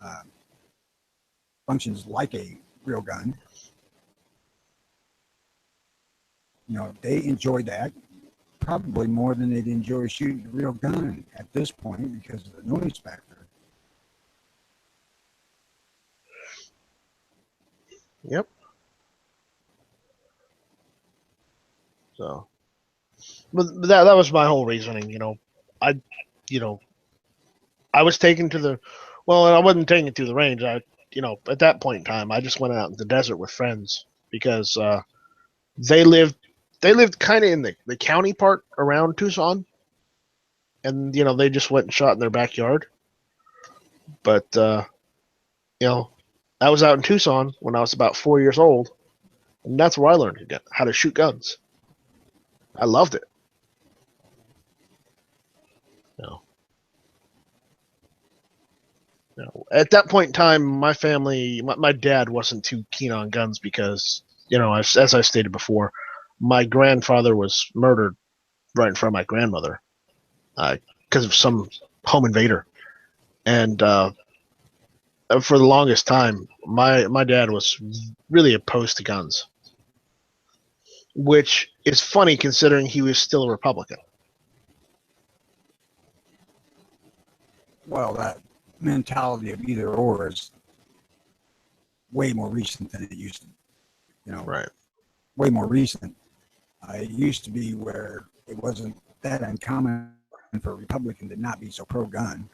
and functions like a real gun. They enjoy that probably more than they'd enjoy shooting a real gun at this point because of the noise factor. Yep. So, but that was my whole reasoning. I, I was taken to the, well, I wasn't taken to the range. At that point in time, I just went out in the desert with friends because they lived kind of in the county part around Tucson, and they just went and shot in their backyard. But I was out in Tucson when I was about 4 years old, and that's where I learned how to shoot guns. I loved it. At that point in time, my family, my dad wasn't too keen on guns because, as I stated before, my grandfather was murdered right in front of my grandmother because of some home invader. And for the longest time, my dad was really opposed to guns, which is funny considering he was still a Republican. Well, that mentality of either or is way more recent than it used to. Right. Way more recent. It used to be where it wasn't that uncommon for a Republican to not be so pro-gun.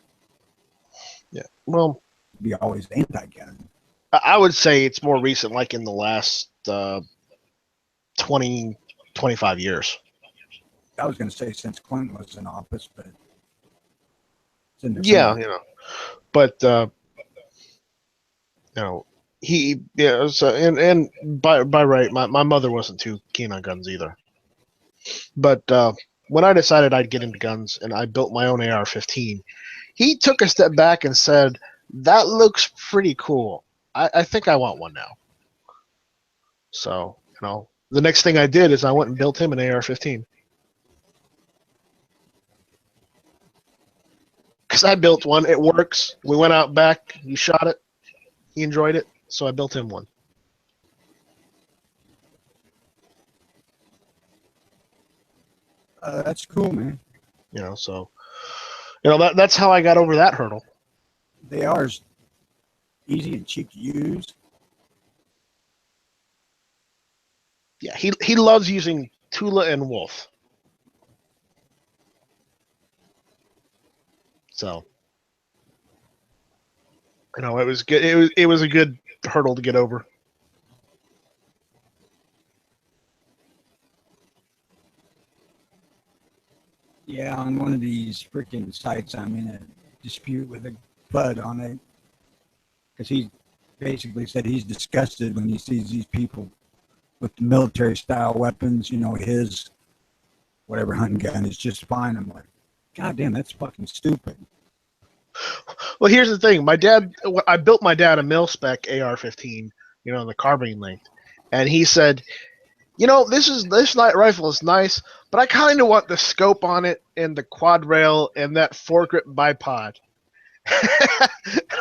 Yeah. Well, be always anti-gun. I would say it's more recent, like in the last 20, 25 years. I was going to say since Clinton was in office, but It's in there Yeah, somewhere. you know, but you know, yeah. So and by right, my mother wasn't too keen on guns either. But when I decided I'd get into guns and I built my own AR-15, he took a step back and said, "That looks pretty cool. I think I want one now." So, you know, the next thing I did is I went and built him an AR-15. Because I built one. It works. We went out back. He shot it. He enjoyed it. So I built him one. That's cool, man. You know, so that's how I got over that hurdle. They are easy and cheap to use. Yeah, he loves using Tula and Wolf. So, you know, it was good. It was a good hurdle to get over. Yeah, on one of these freaking sites, I'm in a dispute with a bud on it because he basically said he's disgusted when he sees these people with the military style weapons. You know, his whatever hunting gun is just fine. I'm like, God damn, that's fucking stupid. Well, here's the thing. I built my dad a mil spec AR-15, you know, the carbine length, and he said, you know, this light rifle is nice, but I kind of want the scope on it and the quad rail and that foregrip bipod.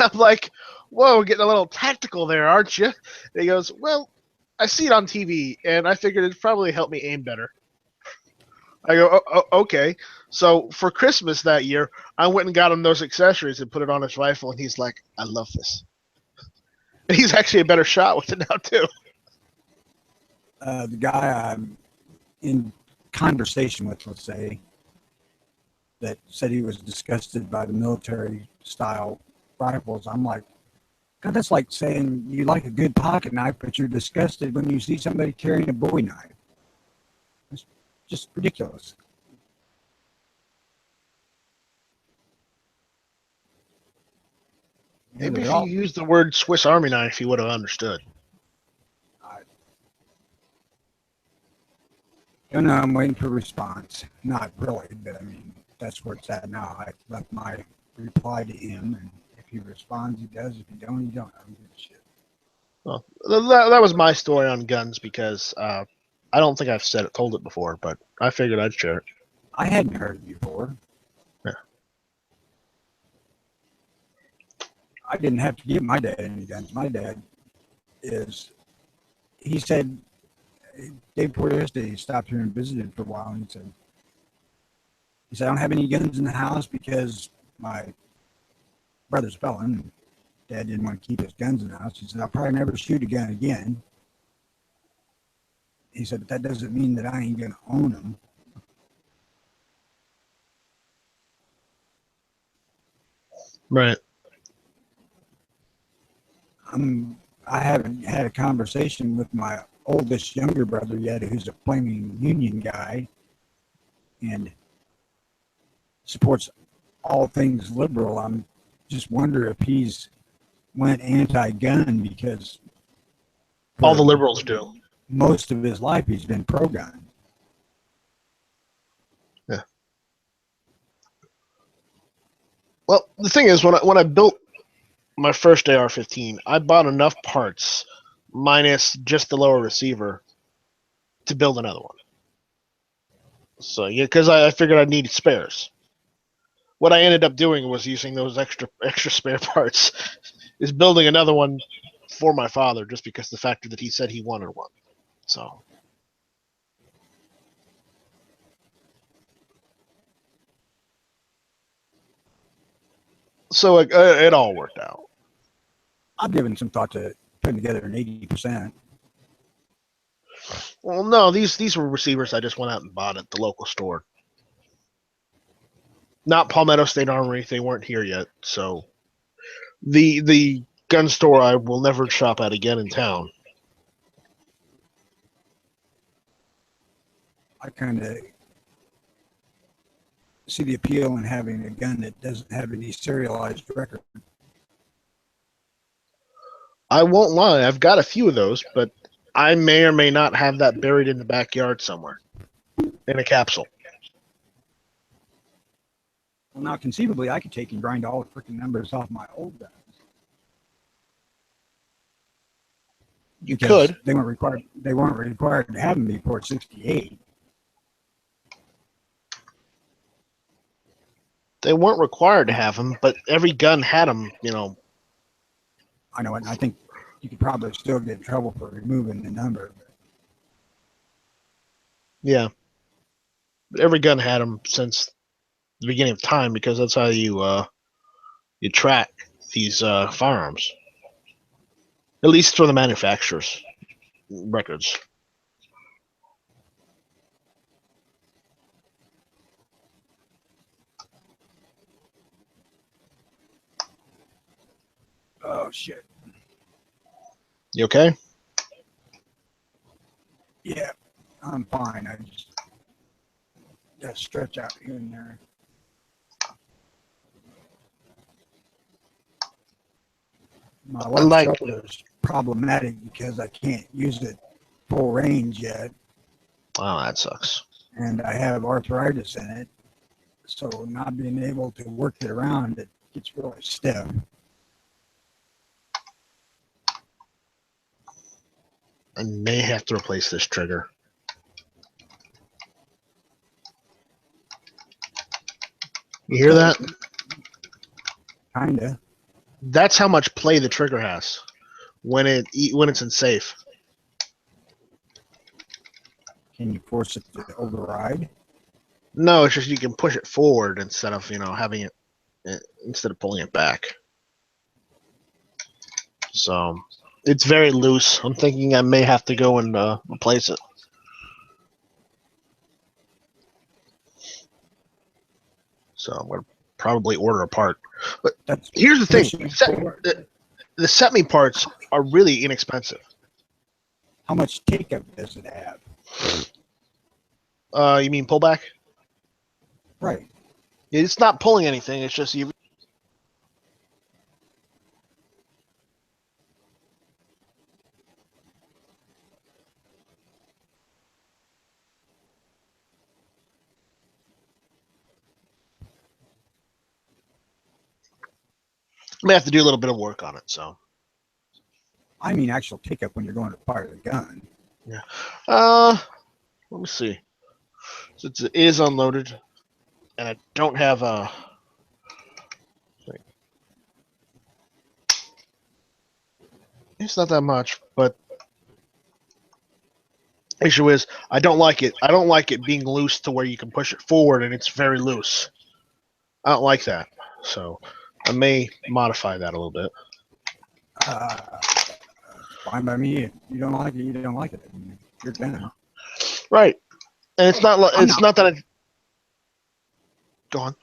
I'm like, whoa, getting a little tactical there, aren't you? And he goes, well, I see it on TV, and I figured it'd probably help me aim better. I go, okay. So for Christmas that year, I went and got him those accessories and put it on his rifle, and he's like, I love this. And he's actually a better shot with it now, too. The guy I'm in conversation with, let's say, that said he was disgusted by the military style rifles. I'm like, God, that's like saying you like a good pocket knife, but you're disgusted when you see somebody carrying a Bowie knife. It's just ridiculous. Maybe if you used the word Swiss Army knife, he would have understood. don't know. I'm waiting for a response. Not really, but I mean, that's where it's at now. I left my reply to him, and if he responds, he does. If he don't, he don't. I don't give a shit. Well, that was my story on guns because I don't think I've told it before, but I figured I'd share it. I hadn't heard it before. Yeah. I didn't have to give my dad any guns. My dad he said, day before yesterday, he stopped here and visited for a while, and he said, I don't have any guns in the house because my brother's a felon, and Dad didn't want to keep his guns in the house. He said, I'll probably never shoot a gun again. He said, but that doesn't mean that I ain't going to own them. Right. I haven't had a conversation with my oldest younger brother yet, who's a flaming Union guy and supports all things liberal. I'm just wonder if he's went anti-gun because all the liberals do. Most of his life he's been pro-gun. Yeah. Well, the thing is, when I built my first AR-15, I bought enough parts, minus just the lower receiver, to build another one. So yeah, because I figured I'd need spares. What I ended up doing was using those extra spare parts, is building another one for my father, just because the fact that he said he wanted one. So. So it all worked out. I've given some thought to putting together an 80%. Well, no, these were receivers I just went out and bought at the local store. Not Palmetto State Armory. They weren't here yet. So the gun store I will never shop at again in town. I kind of see the appeal in having a gun that doesn't have any serialized record. I won't lie, I've got a few of those, but I may or may not have that buried in the backyard somewhere in a capsule. Well, now conceivably, I could take and grind all the freaking numbers off my old guns. You Because could. They weren't required. They weren't required to have them before '68. They weren't required to have them, but every gun had them, you know. I know it. And I think you could probably still get in trouble for removing the number. Yeah. But every gun had them since the beginning of time because that's how you track these firearms. At least for the manufacturers' records. Oh shit! You okay? Yeah, I'm fine. I just got to stretch out here and there. My left Like- shoulder is problematic because I can't use it full range yet, Oh, that sucks. and I have arthritis in it. So not being able to work it around, it gets really stiff. I may have to replace this trigger. You hear that? Kinda. That's how much play the trigger has when it's in safe. Can you force it to override? No, it's just you can push it forward instead of having it instead of pulling it back. So it's very loose. I'm thinking I may have to go and replace it. So I'm gonna probably order a part. But That's here's the thing: pushing forward. the set me parts are really inexpensive. How much take-up does it have? You mean pullback? Right. It's not pulling anything. It's just you. May have to do a little bit of work on it. So. I mean actual take-up when you're going to fire the gun. Let me see. Since it is unloaded, and I don't have a. It's not that much, but issue is I don't like it. I don't like it being loose to where you can push it forward and it's very loose. I don't like that, so I may modify that a little bit. Fine by me. If you don't like it, you don't like it. I mean, you're gonna. Right, and it's not. It's not that I. Go on.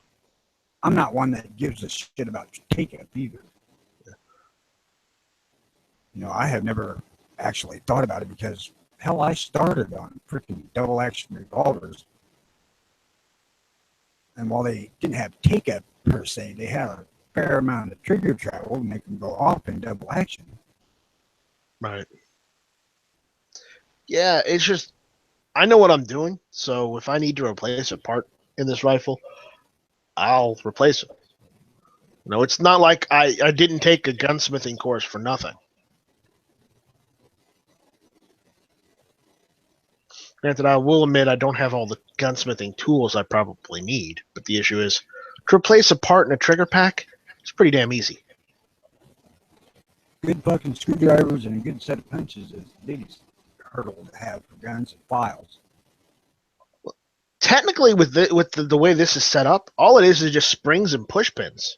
I'm not one that gives a shit about take-up either. You know, I have never actually thought about it because, hell, I started on freaking double-action revolvers. And while they didn't have take-up per se, they had a fair amount of trigger travel to make them go off in double action. Right. Yeah, it's just I know what I'm doing, so if I need to replace a part in this rifle, I'll replace it. You know, it's not like I didn't take a gunsmithing course for nothing. Granted, I will admit I don't have all the gunsmithing tools I probably need, but the issue is to replace a part in a trigger pack, it's pretty damn easy. Good fucking screwdrivers and a good set of punches is the biggest hurdle to have for guns and files. Technically, with the way this is set up, all it is just springs and push pins.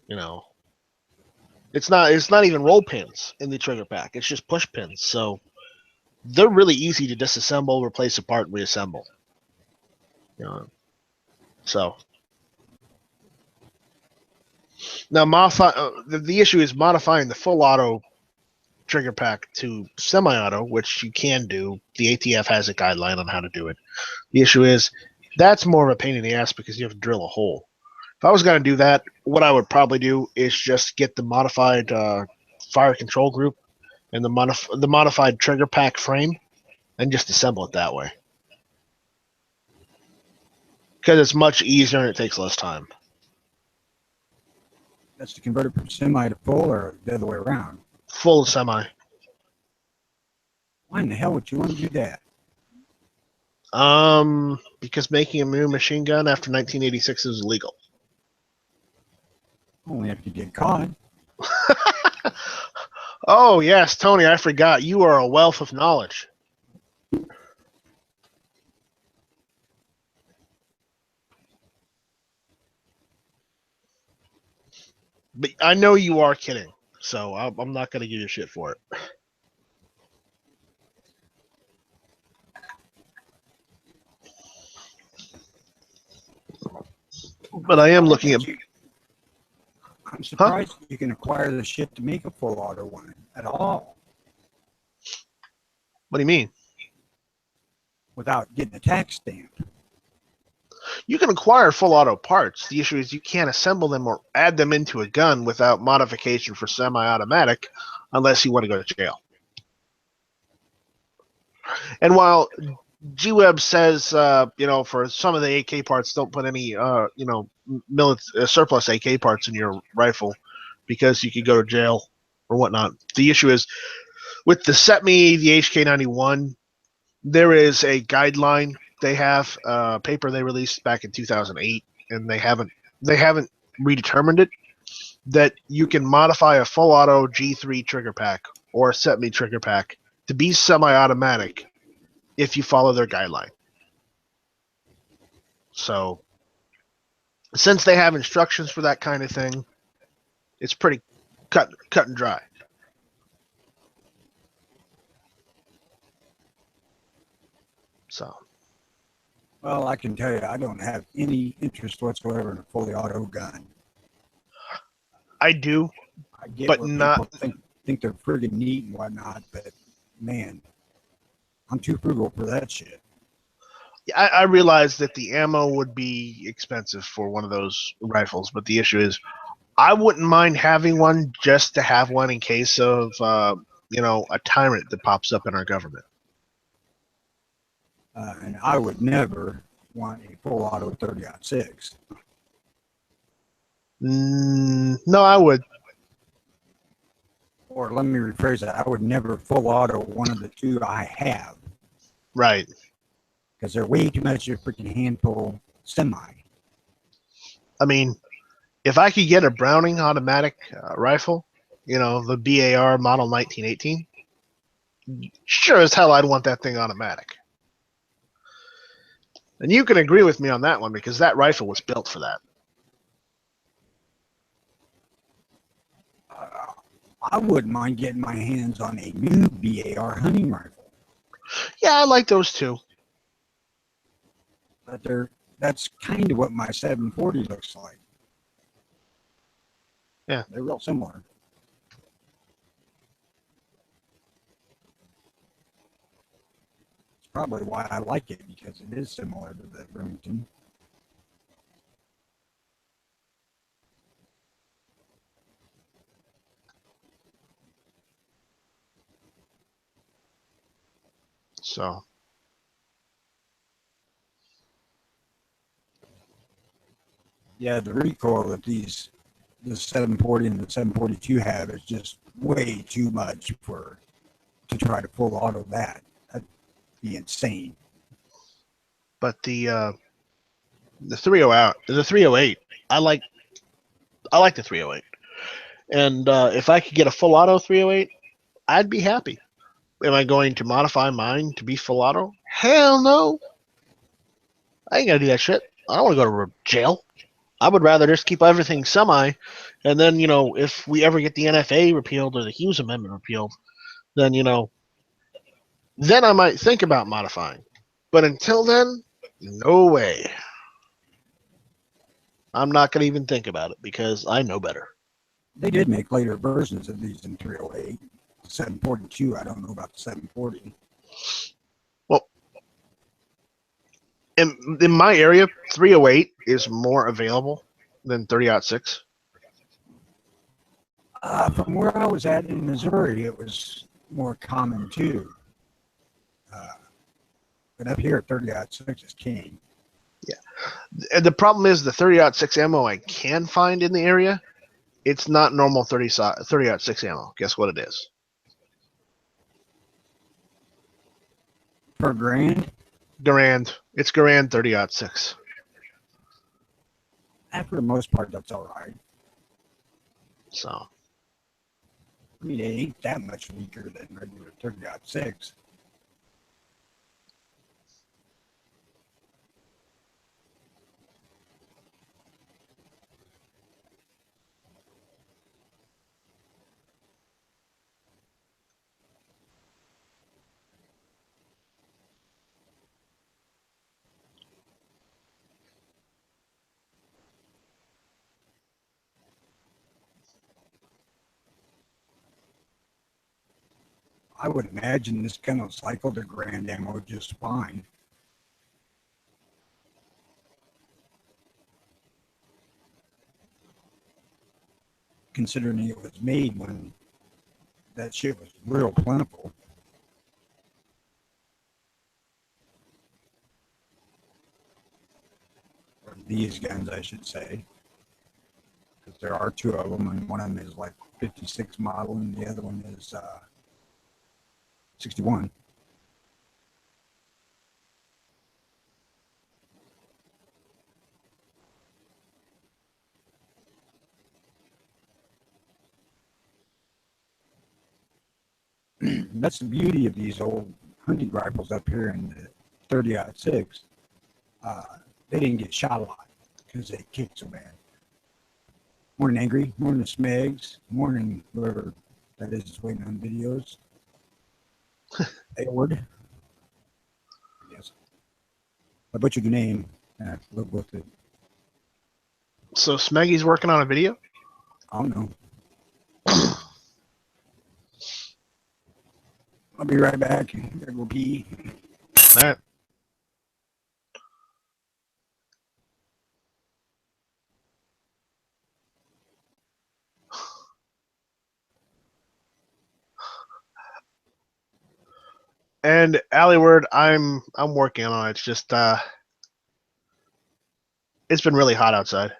You know, it's not even roll pins in the trigger pack. It's just push pins. So they're really easy to disassemble, replace a part, reassemble. You know, so now the issue is modifying the full auto trigger pack to semi-auto, which you can do. The ATF has a guideline on how to do it. The issue is that's more of a pain in the ass because you have to drill a hole. If I was going to do that, what I would probably do is just get the modified fire control group and the modified trigger pack frame and just assemble it that way. Because it's much easier and it takes less time. That's to convert it from semi to full, or the other way around. Full semi. Why in the hell would you want to do that? Because making a new machine gun after 1986 is illegal. Only if you get caught. Oh, yes, Tony, I forgot. You are a wealth of knowledge. But I know you are kidding, so I'm not going to give you shit for it. But I am looking at... I'm surprised you can acquire the shit to make a full auto one at all What do you mean? without getting a tax stamp. You can acquire full auto parts. The issue is you can't assemble them or add them into a gun without modification for semi-automatic unless you want to go to jail. And while G-Web says, for some of the AK parts, don't put any, surplus AK parts in your rifle because you could go to jail or whatnot. The issue is with the SETME, the HK91, there is a guideline. They have a paper they released back in 2008, and they haven't redetermined it, that you can modify a full auto G3 trigger pack or a SETME trigger pack to be semi-automatic if you follow their guideline. So, since they have instructions for that kind of thing, it's pretty cut and dry. So, Well, I can tell you, I don't have any interest whatsoever in a fully auto gun. I do, I get but where not. people think they're friggin' neat and whatnot, but man, I'm too frugal for that shit. I realize that the ammo would be expensive for one of those rifles, but the issue is, I wouldn't mind having one just to have one in case of, a tyrant that pops up in our government. And I would never want a full auto 30-06. No, I would. Or let me rephrase that. I would never full auto one of the two I have. Right. Because they're way too much of a freaking handful semi. I mean, if I could get a Browning automatic rifle, the BAR model 1918, sure as hell I'd want that thing automatic. And you can agree with me on that one because that rifle was built for that. I wouldn't mind getting my hands on a new BAR hunting rifle. Yeah, I like those too. But that's kind of what my 740 looks like. Yeah. They're real similar. It's probably why I like it, because it is similar to the Remington. So. Yeah, the recoil that the 740 and the 742 have is just way too much to try to full auto that. That'd be insane. But the 308, I like the 308. And if I could get a full auto 308, I'd be happy. Am I going to modify mine to be full auto? Hell no. I ain't gonna do that shit. I don't want to go to jail. I would rather just keep everything semi, and then, if we ever get the NFA repealed or the Hughes Amendment repealed, then, then I might think about modifying. But until then, no way. I'm not going to even think about it because I know better. They did make later versions of these in 308. 742. I don't know about the 740. Well, in my area, 308 is more available than 30-06. From where I was at in Missouri, it was more common too. But up here, 30-06 is king. And the problem is the 30-06 ammo I can find in the area, it's not normal 30-06 ammo. Guess what it is? Per grand? Garand. It's Garand 30-06. And for the most part, that's all right. So, I mean, it ain't that much weaker than regular 30-06. I would imagine this gun will cycle the grand ammo just fine. Considering it was made when that shit was real plentiful. Or these guns, I should say. Because there are two of them, and one of them is like 56 model, and the other one is 61. That's the beauty of these old hunting rifles up here in the 30-06. They didn't get shot a lot because they kicked so bad. Morning, Angry. Morning, Smegs. Morning, whoever that is waiting on videos. Aylward. Yes. I butchered your name. Live with it. so Smeggy's working on a video? I don't know. I'll be right back. Gotta go pee. All right. And Alleyward, I'm working on it. It's just it's been really hot outside.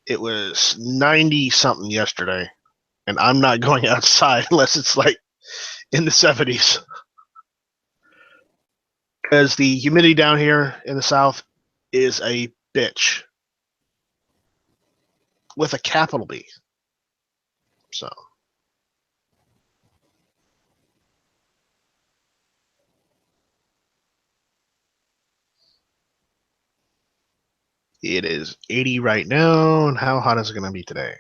It was 90 something yesterday, and I'm not going outside unless it's like in the 70s. Because the humidity down here in the south is a bitch with a capital B. So it is 80 right now, and how hot is it going to be today?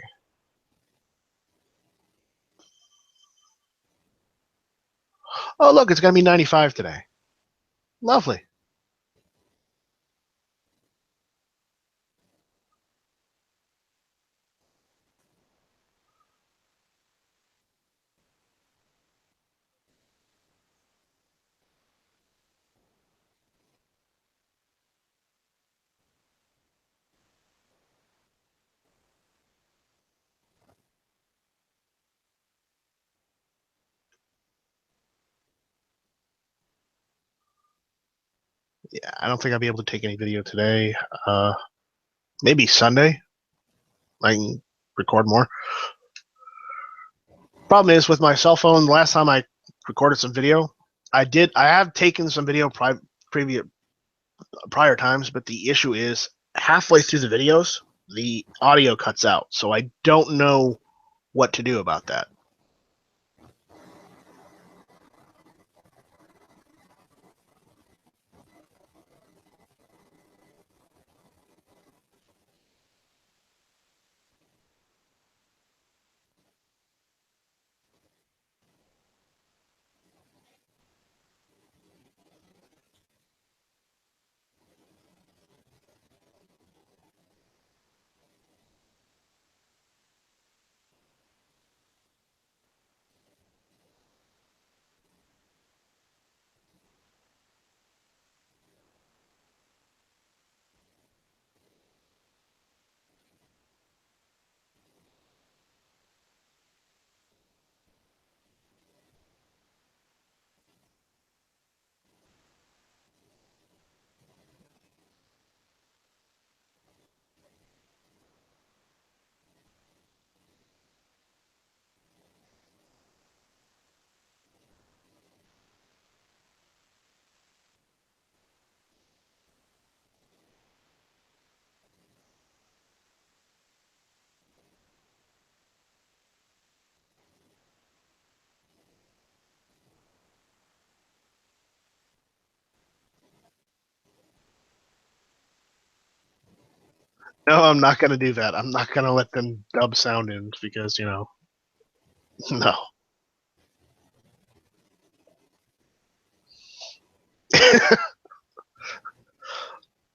Oh, look, it's going to be 95 today. Lovely. Yeah, I don't think I'll be able to take any video today. Maybe Sunday. I can record more. Problem is with my cell phone. The last time I recorded some video, I have taken some video prior times, but the issue is halfway through the videos, the audio cuts out. So I don't know what to do about that. No, I'm not gonna do that. I'm not gonna let them dub sound in because no.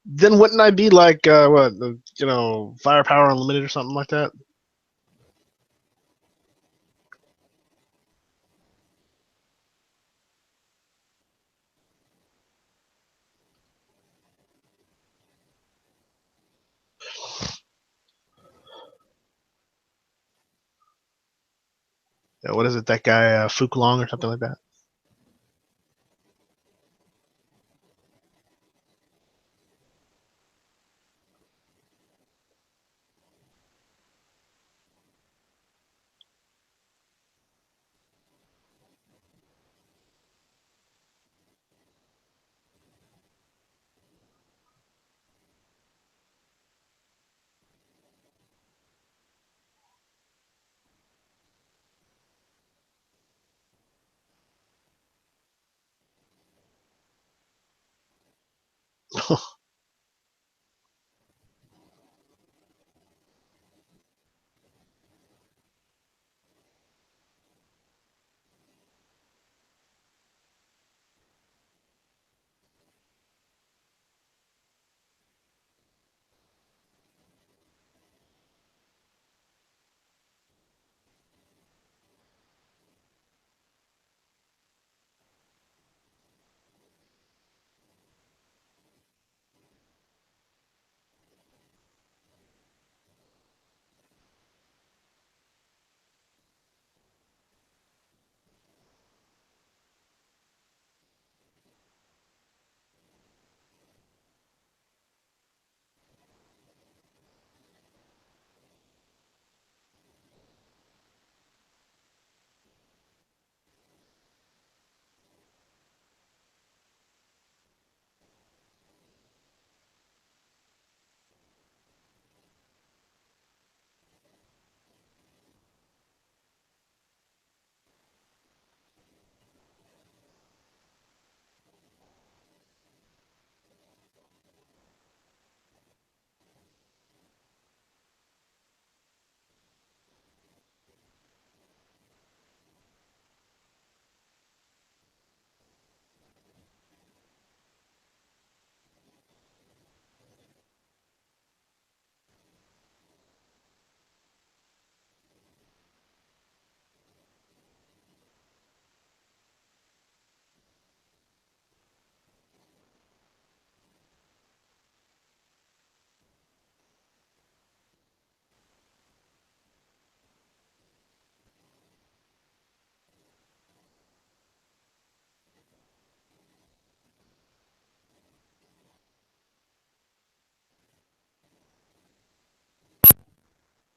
Then wouldn't I be like Firepower Unlimited or something like that? Yeah, what is it? That guy Fukulong or something like that?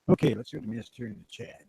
Okay, let's go to Mister in the chat.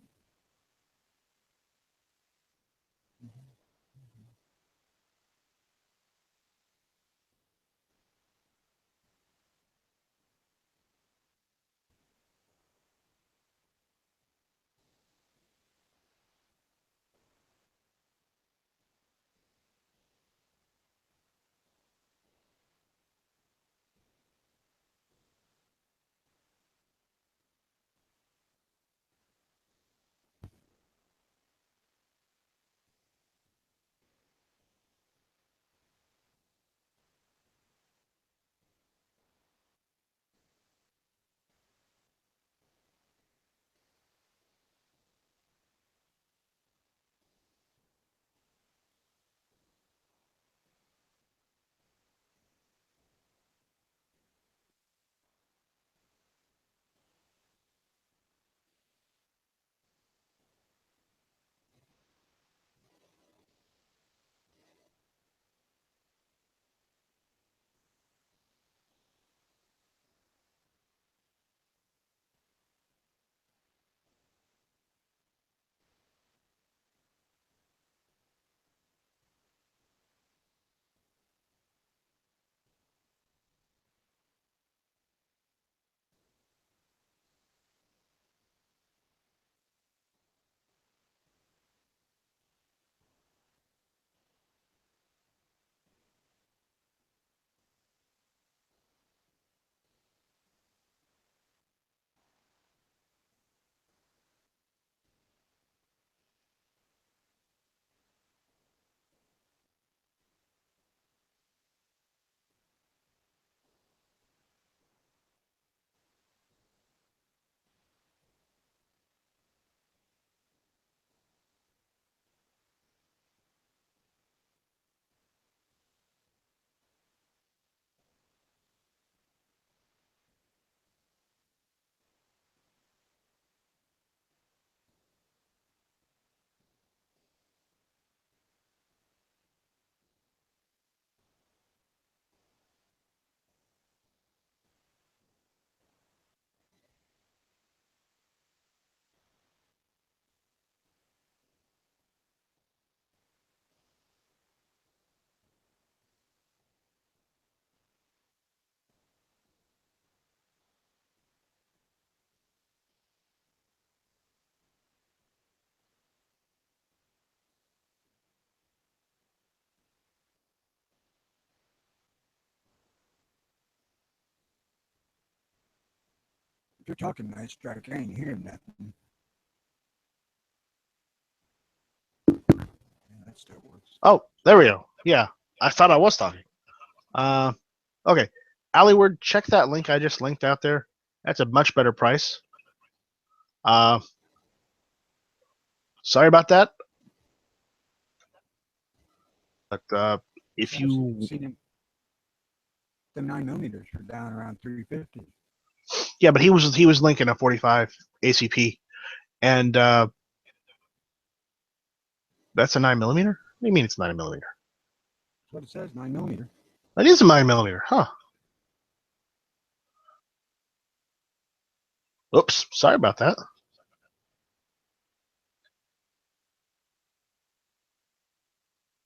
You're talking nice, Strike. I ain't hearing nothing. Yeah, that still works. Oh, there we go. Yeah, I thought I was talking. Okay. Alleyward, check that link I just linked out there. That's a much better price. Sorry about that. But if you seen him, the 9mm are down around 350. yeah, but he was linking a 45 ACP, and that's a 9mm. What do you mean it's 9mm? That's what it says, 9mm. That is a 9mm, huh? Oops, sorry about that.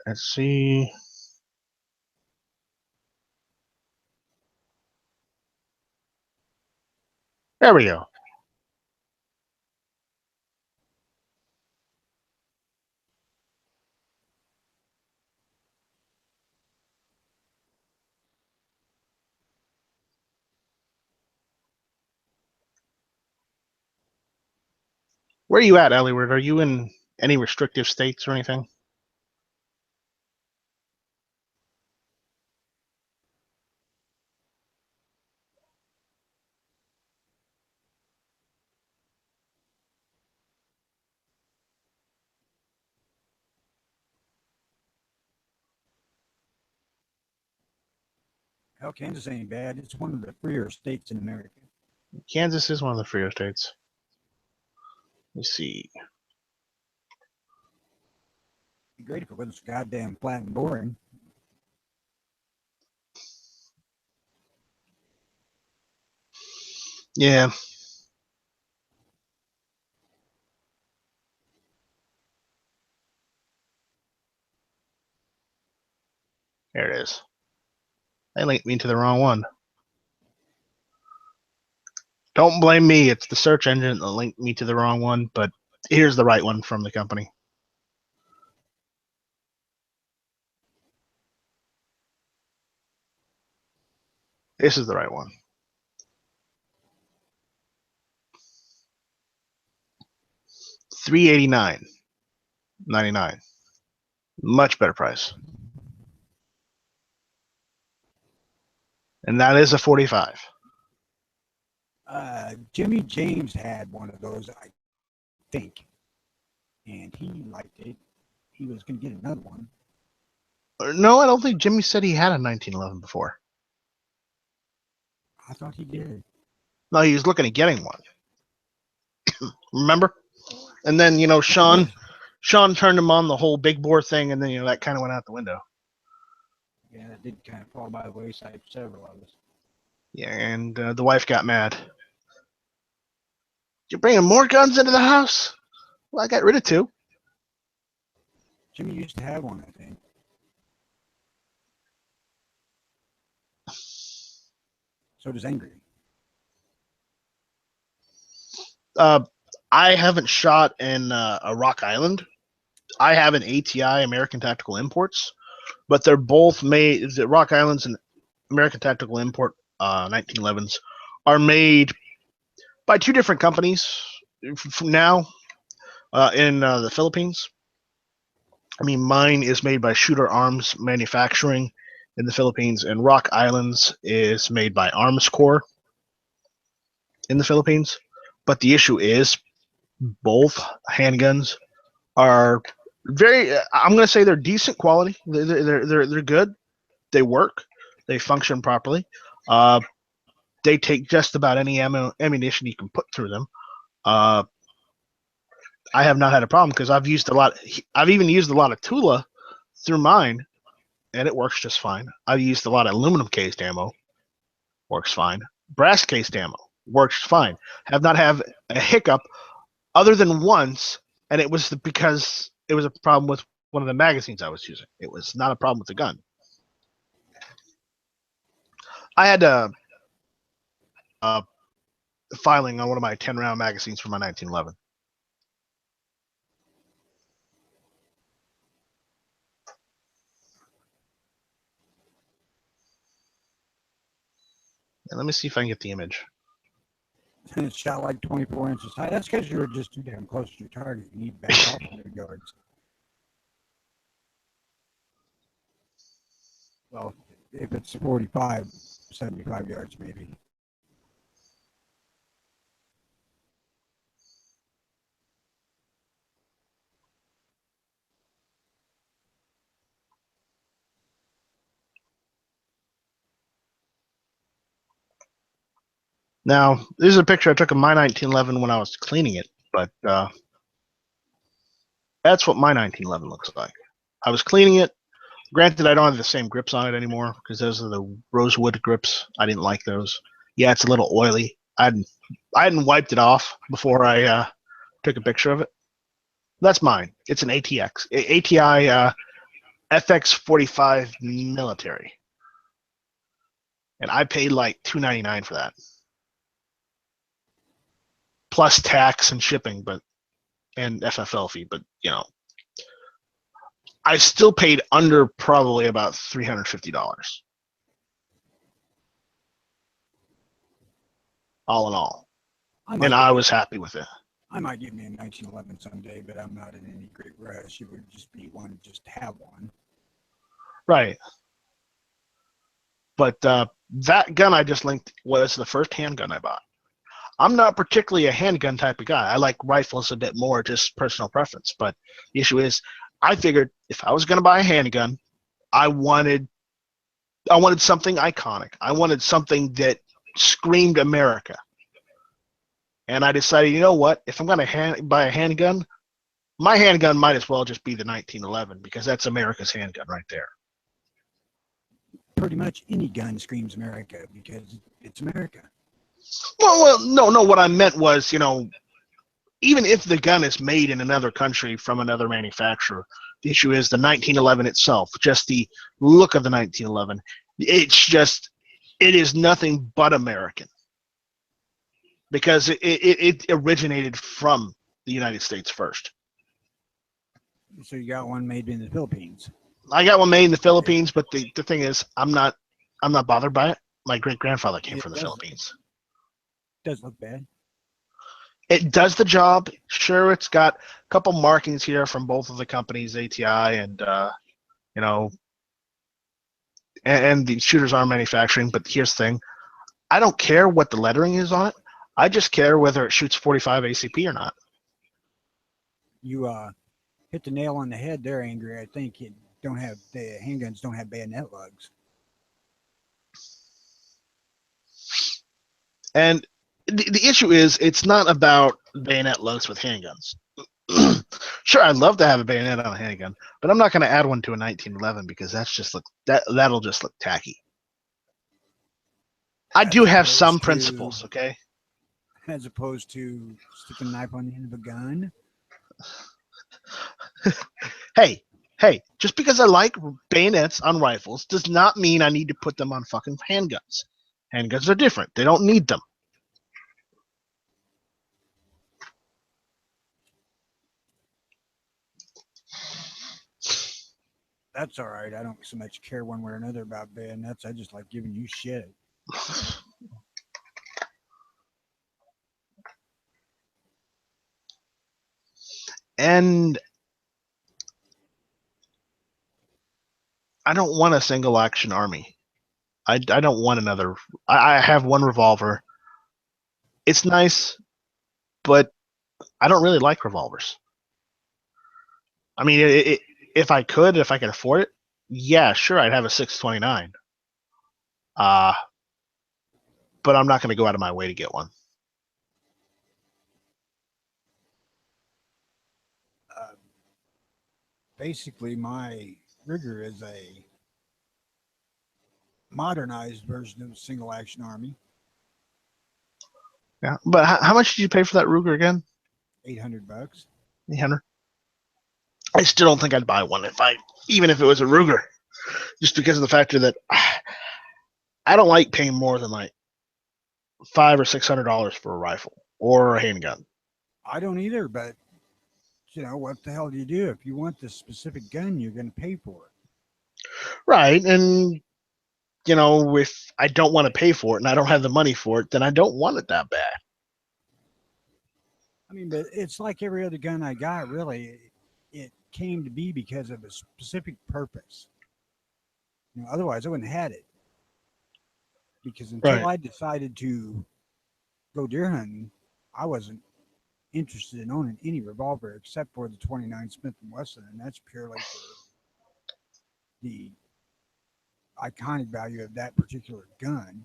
Let's see. There we go. Where are you at, Ellyward? Are you in any restrictive states or anything? Hell, Kansas ain't bad. It's one of the freer states in America. Kansas is one of the freer states. Let me see. It'd be great if it wasn't so goddamn flat and boring. Yeah. There it is. They linked me to the wrong one. Don't blame me. It's the search engine that linked me to the wrong one, but here's the right one from the company. This is the right one. $389.99. Much better price. And that is a 45. Jimmy James had one of those, I think, and he liked it. He was going to get another one. No, I don't think Jimmy said he had a 1911 before. I thought he did. No, he was looking at getting one. Remember? And then, you know, Sean turned him on the whole big bore thing, and then, you know, that kind of went out the window. Yeah, that did kind of fall by the wayside for several of us. Yeah, and the wife got mad. You're bringing more guns into the house? Well, I got rid of 2. Jimmy used to have one, I think. So does Angry. I haven't shot in a Rock Island. I have an ATI, American Tactical Imports, but they're both made. The Rock Islands and American Tactical Import 1911s are made by 2 different companies now in the Philippines. I mean, mine is made by Shooter Arms Manufacturing in the Philippines, and Rock Islands is made by Arms Corps in the Philippines. But the issue is both handguns are very. I'm going to say they're decent quality. They're good. They work. They function properly. They take just about any ammunition you can put through them. I have not had a problem because I've used a lot. I've even used a lot of Tula through mine, and it works just fine. I've used a lot of aluminum cased ammo. Works fine. Brass cased ammo works fine. Have not had a hiccup other than once, and it was because it was a problem with one of the magazines I was using. It was not a problem with the gun. I had a filing on one of my 10-round magazines for my 1911. And let me see if I can get the image. And it shot like 24 inches high. That's because you were just too damn close to your target. You need to back off 100 yards. Well, if it's 45, 75 yards maybe. Now, this is a picture I took of my 1911 when I was cleaning it, but that's what my 1911 looks like. I was cleaning it. Granted, I don't have the same grips on it anymore because those are the rosewood grips. I didn't like those. Yeah, it's a little oily. I hadn't wiped it off before I took a picture of it. That's mine. It's an ATI FX45 military, and I paid like $2.99 for that, plus tax and shipping, and FFL fee. But I still paid under probably about $350, all in all, and I was happy with it. I might give me a 1911 someday, but I'm not in any great rush. It would just be one just to have one. Right. But that gun I just linked was the first handgun I bought. I'm not particularly a handgun type of guy. I like rifles a bit more, just personal preference. But the issue is, I figured if I was going to buy a handgun, I wanted something iconic. I wanted something that screamed America. And I decided, you know what? If I'm going to buy a handgun, my handgun might as well just be the 1911 because that's America's handgun right there. Pretty much any gun screams America because it's America. Well, no. What I meant was, even if the gun is made in another country from another manufacturer, the issue is the 1911 itself, just the look of the 1911. It is nothing but American because it originated from the United States first. So you got one made in the Philippines. I got one made in the Philippines, but the thing is, I'm not bothered by it. My great grandfather came from the Philippines. Does look bad. It does the job. Sure, it's got a couple markings here from both of the companies, ATI and and the Shooters Arm Manufacturing. But here's the thing: I don't care what the lettering is on it. I just care whether it shoots 45 ACP or not. You hit the nail on the head there, Angry. I think the handguns don't have bayonet lugs. And the issue is, it's not about bayonet lugs with handguns. Sure, I'd love to have a bayonet on a handgun, but I'm not going to add one to a 1911 because that'll just look tacky. I do have some principles, okay? As opposed to sticking a knife on the end of a gun. Hey, just because I like bayonets on rifles does not mean I need to put them on fucking handguns. Handguns are different. They don't need them. That's all right. I don't so much care one way or another about bayonets. I just like giving you shit. And I don't want a single action army. I don't want another. I have one revolver. It's nice, but I don't really like revolvers. I mean, if I could afford it, yeah, sure, I'd have a 629. But I'm not going to go out of my way to get one. Basically, my Rigger is a modernized version of a single action army. Yeah, but how much did you pay for that Ruger again? $800. 800. I still don't think I'd buy one even if it was a Ruger, just because of the factor that I don't like paying more than like $500 or $600 for a rifle or a handgun. I don't either, but what the hell do you do? If you want this specific gun, you're going to pay for it. Right, and if I don't want to pay for it and I don't have the money for it, then I don't want it that bad. I mean, but it's like every other gun I got, really. It came to be because of a specific purpose. Otherwise, I wouldn't have had it. Because until Right. I decided to go deer hunting, I wasn't interested in owning any revolver except for the 29 Smith & Wesson, and that's purely for the iconic value of that particular gun.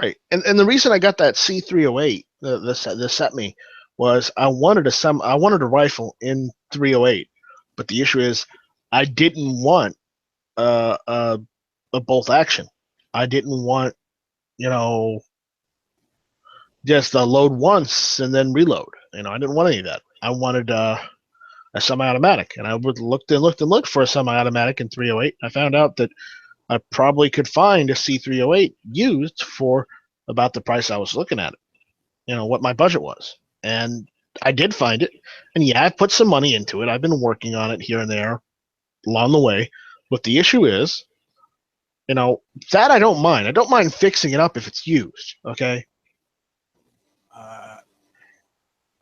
Right. And the reason I got that C308, the set me, was I wanted a rifle in 308, but the issue is I didn't want uh, a a bolt action. I didn't want, you know, just load once and then reload. I didn't want any of that. I wanted a semi-automatic, and I would looked and looked and looked for a semi-automatic in 308. I found out that I probably could find a C308 used for about the price I was looking at it. What my budget was, and I did find it. And yeah, I put some money into it. I've been working on it here and there along the way. But the issue is, that I don't mind. I don't mind fixing it up if it's used. Okay. Uh,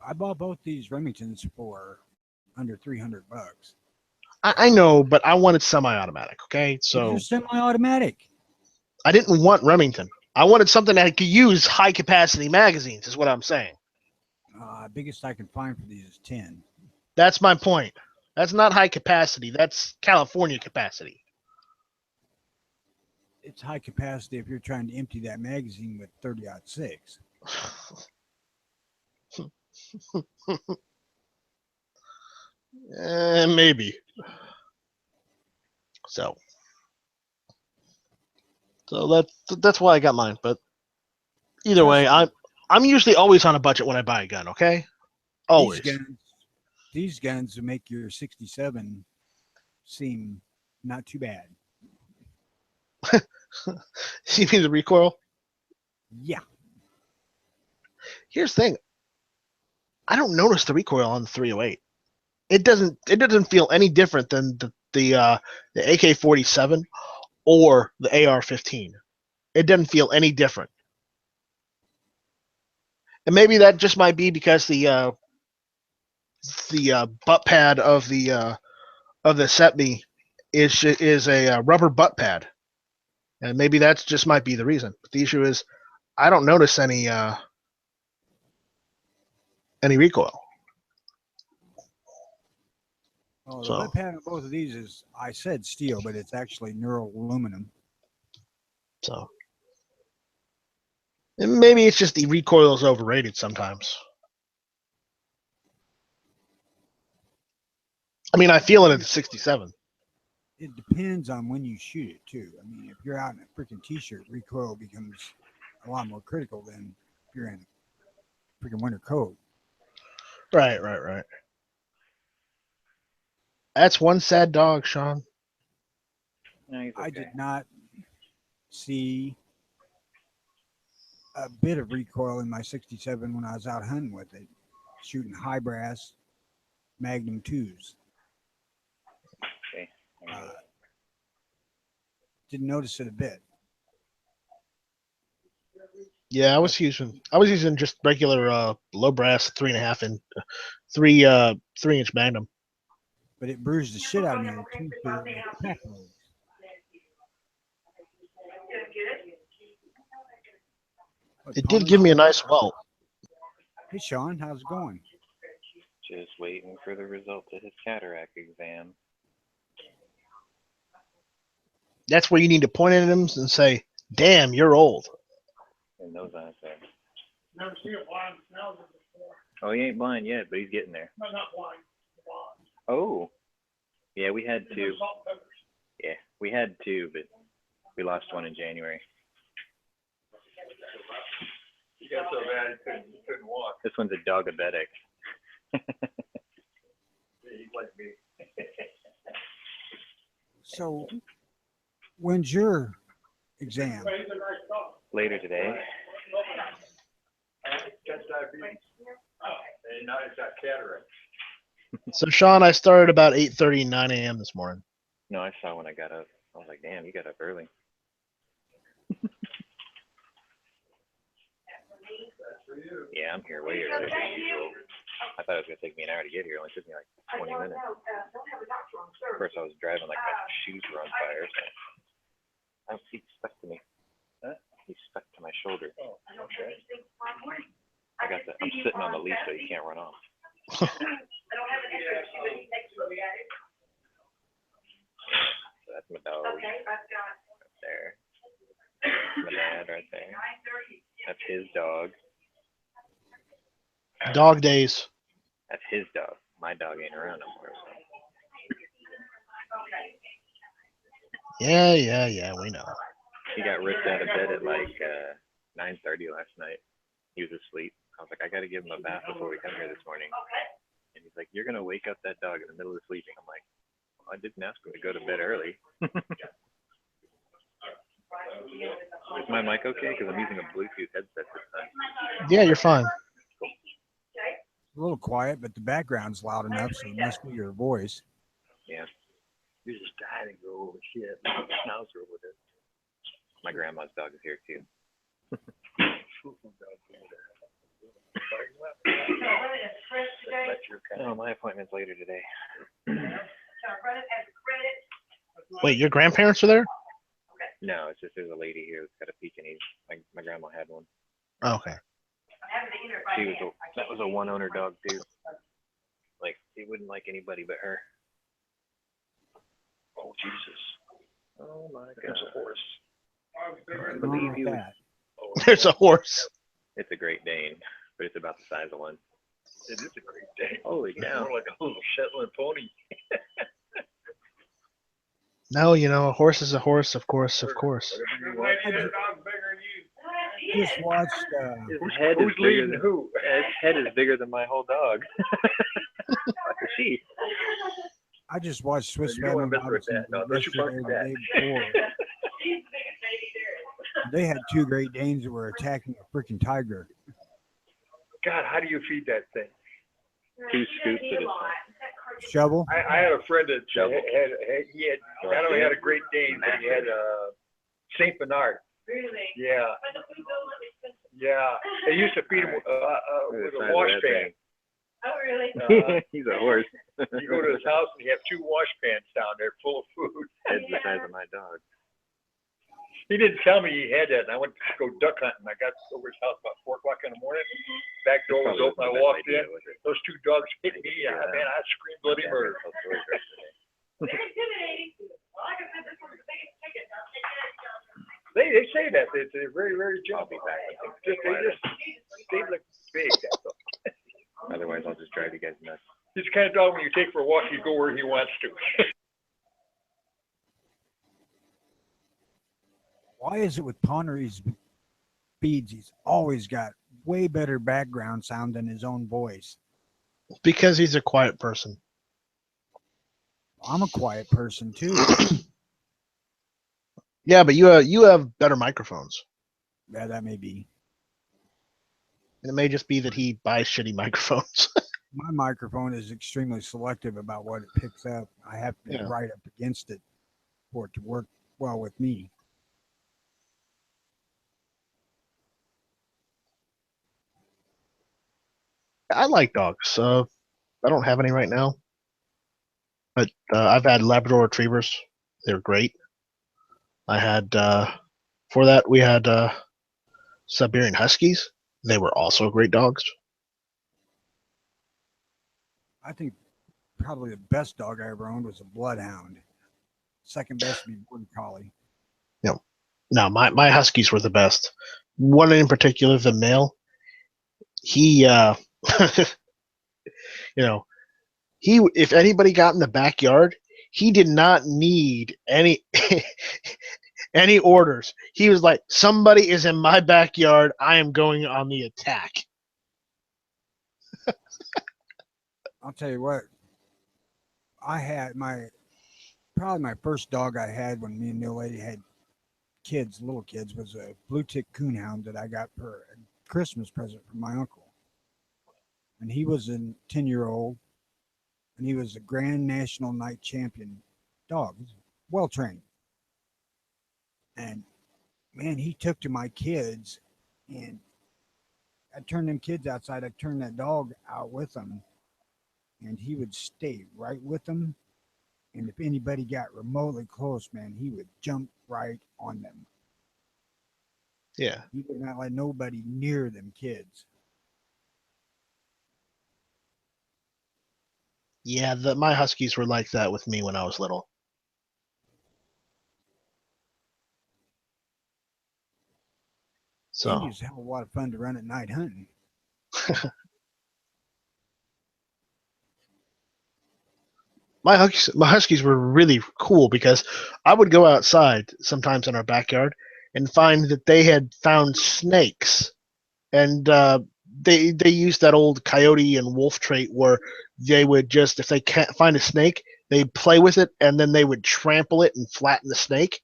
I bought both these Remingtons for under $300. I know, but I wanted semi-automatic. Okay, But they're so semi-automatic. I didn't want Remington. I wanted something that could use high-capacity magazines. Is what I'm saying. Biggest I can find for these is 10. That's my point. That's not high capacity. That's California capacity. It's high capacity if you're trying to empty that magazine with 30-06. Maybe. So that's why I got mine. But either way, I'm usually always on a budget when I buy a gun. Okay, always. These guns will make your 67 seem not too bad. You mean the recoil? Yeah. Here's the thing. I don't notice the recoil on the 308. It doesn't feel any different than the AK-47 or the AR-15. It doesn't feel any different. And maybe that just might be because the butt pad of the SETB is a rubber butt pad, and maybe that's just might be the reason. But the issue is, I don't notice any recoil. Oh, the So butt pad on both of these is, I said steel, but it's actually neural aluminum. and maybe it's just the recoil is overrated sometimes. I mean, I feel it at the 67. It depends on when you shoot it too. I mean, if you're out in a freaking t-shirt, recoil becomes a lot more critical than if you're in a freaking winter coat. Right. That's one sad dog, Sean. No, he's okay. I did not see a bit of recoil in my 67 when I was out hunting with it, shooting high brass Magnum 2s. Okay. Didn't notice it a bit. Yeah, I was using just regular low brass 3.5 and 3-inch Magnum. But it bruised the shit out of me with two pack loads. It did give me a nice welt. Hey, Sean, how's it going? Just waiting for the result of his cataract exam. That's where you need to point at him and say, "Damn, you're old." And those eyes there. Never seen a blind schnauzer before. Oh, he ain't blind yet, but he's getting there. No, not blind. Blind. Oh. Yeah, we had And two. there's salt and peppers. Yeah, we had two, but we lost one in January. You got so bad you couldn't walk. This one's a dogabetic. He's like me. So, when's your exam? But he's a nice dog. Later today. Got diabetes. And now he's got cataract. So, Sean, I started about 8:30, 9 a.m. this morning. No, I saw when I got up. I was like, damn, you got up early. Yeah, I'm here way earlier than usual. I thought it was going to take me an hour to get here. It only took me like 20 minutes. First, I was driving like my shoes were on fire. So he's stuck to me. Huh? He's stuck to my shoulder. Oh, okay. I'm sitting on the leash so he can't run off. So that's my dog right there. My dad right there. That's his dog. Dog days. That's his dog. My dog ain't around no more. So. Yeah, we know. He got ripped out of bed at like 9:30 last night. He was asleep. I was like, I got to give him a bath before we come here this morning. And he's like, you're going to wake up that dog in the middle of sleeping. I'm like, well, I didn't ask him to go to bed early. Is my mic okay? Because I'm using a Bluetooth headset this time. Yeah, you're fine. A little quiet, but the background's loud enough, so it must be your voice. Yeah. You just died and go over shit. Schnauzer with it. My grandma's dog is here too. Oh, my appointment's later today. Wait, your grandparents are there? No, it's just there's a lady here who's got a Pekingese. My grandma had one. Oh, okay. That was a one owner dog too. Like he wouldn't like anybody but her. Oh, Jesus. Oh my God. There's a horse. I believe he was. Oh, There's a horse. It's a Great Dane, but it's about the size of one. it is a great day. Holy It's cow. more like a little Shetland pony. No, a horse is a horse, of course, of course. Just watched. His head Who's is bigger leading than, who? his head is bigger than my whole dog. Like a sheep. I just watched Swiss You don't wanna Family mess with Robinson that. No, don't you fuck yesterday with or that. the day before. They had two Great Danes that were attacking a freaking tiger. God, how do you feed that thing? 2 scoops at a time. Shovel? I had a friend that Shovel. he had not only had a Great Dane, but he had a Saint Bernard. Really? Yeah, yeah. They used to feed him with a wash pan. Oh, really? He's a horse. You go to his house and you have 2 wash pans down there full of food. Head's the size of my dog. He didn't tell me he had that, and I went to go duck hunting. I got over his house about 4 o'clock in the morning. Back door was open. I walked in. Those 2 dogs hit me. Man, I screamed bloody murder. They're intimidating. Well, like I said, this one's the biggest chicken. I'll take that. They say that they're very, very jumpy. They just look big. That's all. Otherwise, I'll just drive you guys nuts. He's the kind of dog when you take for a walk, you go where he wants to. Why is it with Pondery's feeds, he's always got way better background sound than his own voice? Because he's a quiet person. I'm a quiet person too. Yeah, but you have better microphones. Yeah, that may be. And it may just be that he buys shitty microphones. My microphone is extremely selective about what it picks up. I have to be Yeah. right up against it for it to work well with me. I like dogs. I don't have any right now. But I've had Labrador Retrievers. They're great. I had, for that, we had Siberian Huskies. They were also great dogs. I think probably the best dog I ever owned was a bloodhound. Second best would be border collie. No, my Huskies were the best. One in particular, the male, he, if anybody got in the backyard, he did not need any any orders. He was like, somebody is in my backyard. I am going on the attack. I'll tell you what, I had probably my first dog I had when me and the old lady had kids, little kids, was a blue tick coonhound that I got for a Christmas present from my uncle. And he was a 10-year-old, and he was a Grand National Night Champion dog. He's well trained. And man, he took to my kids, and I'd turn them kids outside. I'd turn that dog out with them, and he would stay right with them. And if anybody got remotely close, man, he would jump right on them. Yeah. He would not let nobody near them kids. Yeah, my Huskies were like that with me when I was little. So And it's a hell of a lot of fun to run at night hunting. my Huskies were really cool because I would go outside sometimes in our backyard and find that they had found snakes, and they used that old coyote and wolf trait where they would just, if they can't find a snake, they'd play with it and then they would trample it and flatten the snake.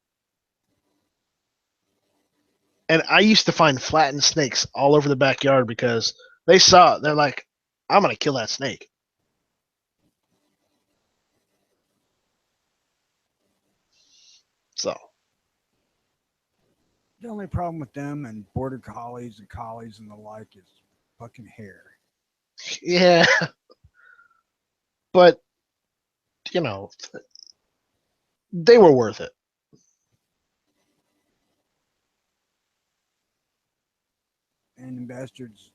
And I used to find flattened snakes all over the backyard because they saw it. They're like, I'm gonna kill that snake. So The only problem with them and border collies and the like is fucking hair. yeah, but you know, they were worth it. And the bastards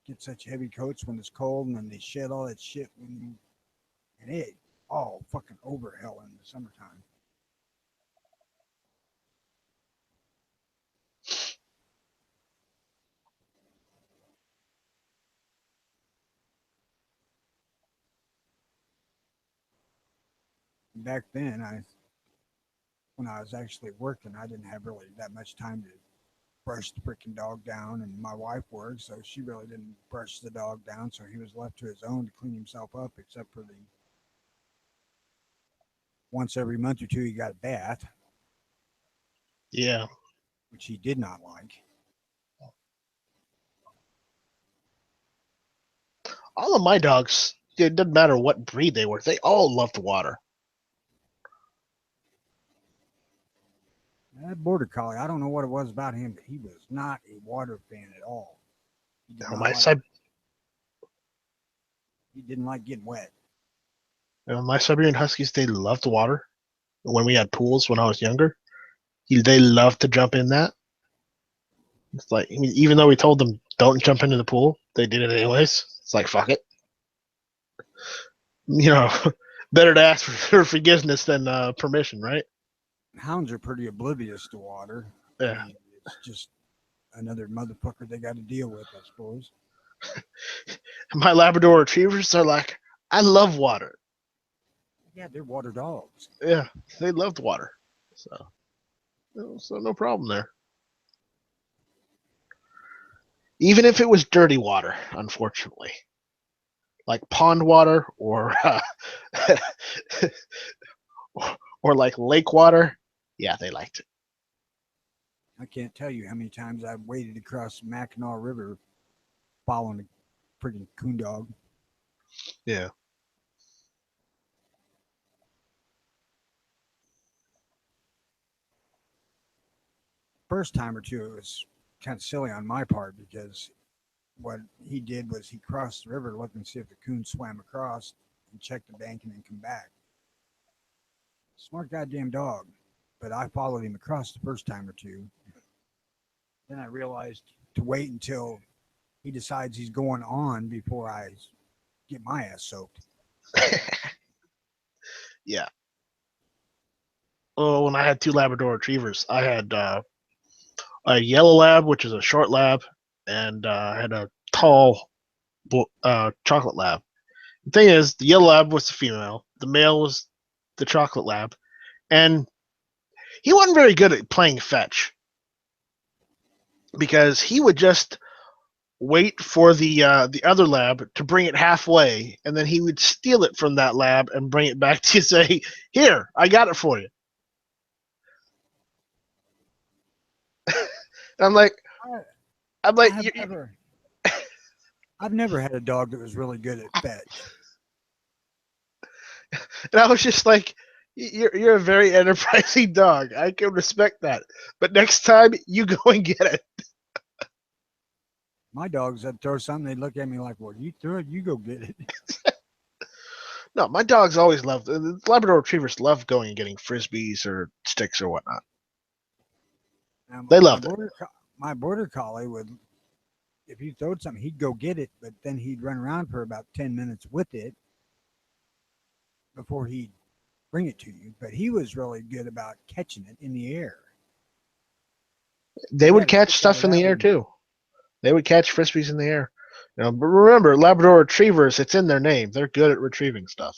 get such heavy coats when it's cold, and then they shed all that shit when you, and it all fucking over hell in the summertime. Back then, when I was actually working, I didn't have really that much time to brush the freaking dog down, and my wife worked, so she really didn't brush the dog down, so he was left to his own to clean himself up, except for the once every month or two he got a bath, Yeah, which he did not like. all of my dogs, it doesn't matter what breed they were, they all loved water. That border collie, I don't know what it was about him, but he was not a water fan at all. He did Now, not my like, he didn't like getting wet. my Siberian Huskies, they loved water. When we had pools when I was younger, they loved to jump in that. It's like, I mean, even though we told them don't jump into the pool, they did it anyways. It's like, fuck it. You know, better to ask for forgiveness than permission, right? Hounds are pretty oblivious to water. Yeah. I mean, it's just another motherfucker they got to deal with, I suppose. My Labrador retrievers are like, I love water. Yeah, they're water dogs. Yeah, they loved water. So no problem there. Even if it was dirty water, unfortunately. Like pond water or or like lake water. Yeah, they liked it. I can't tell you how many times I've waded across the Mackinac River following a freaking coon dog. Yeah. First time or two, it was kind of silly on my part because what he did was he crossed the river looking to see if the coon swam across and checked the bank and then come back. Smart goddamn dog. But I followed him across the first time or two. Then I realized to wait until he decides he's going on before I get my ass soaked. Yeah. Oh, when I had two Labrador retrievers, I had a yellow lab, which is a short lab, and I had a tall chocolate lab. The thing is, the yellow lab was the female, the male was the chocolate lab, and he wasn't very good at playing fetch because he would just wait for the other lab to bring it halfway, and then he would steal it from that lab and bring it back to say, "Here, I got it for you." I'm like, I've never had a dog that was really good at fetch. and I was just like, you're a very enterprising dog. I can respect that, but next time you go and get it. My dogs that throw something, they look at me like, "Well, you threw it, you go get it." No, my dogs always love Labrador Retrievers love going and getting frisbees or sticks or whatnot. Now, They loved it. My border collie would, if you throwed something, he'd go get it, but then he'd run around for about 10 minutes with it before he'd bring it to you. But he was really good about catching it in the air. They He would had a catch kick out stuff of in that the air one. too. They would catch frisbees in the air. But remember, Labrador Retrievers, it's in their name. They're good at retrieving stuff.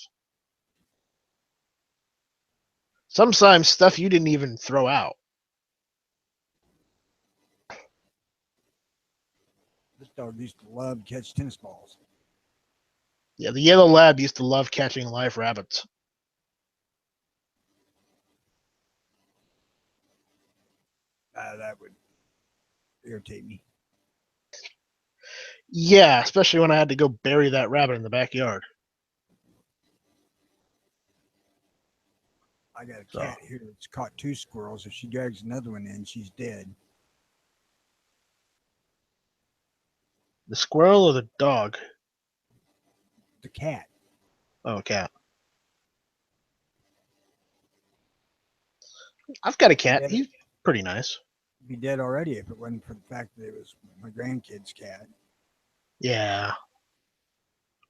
Sometimes stuff you didn't even throw out. This dog used to love to catch tennis balls. Yeah, the yellow lab used to love catching live rabbits. That would irritate me. Yeah, especially when I had to go bury that rabbit in the backyard. I got a So. cat here that's caught 2 squirrels. If she drags another one in, she's dead. The squirrel or the dog? The cat. Oh, cat. I've got a cat. Yeah. He's pretty nice. Be dead already if it wasn't for the fact that it was my grandkid's cat. Yeah.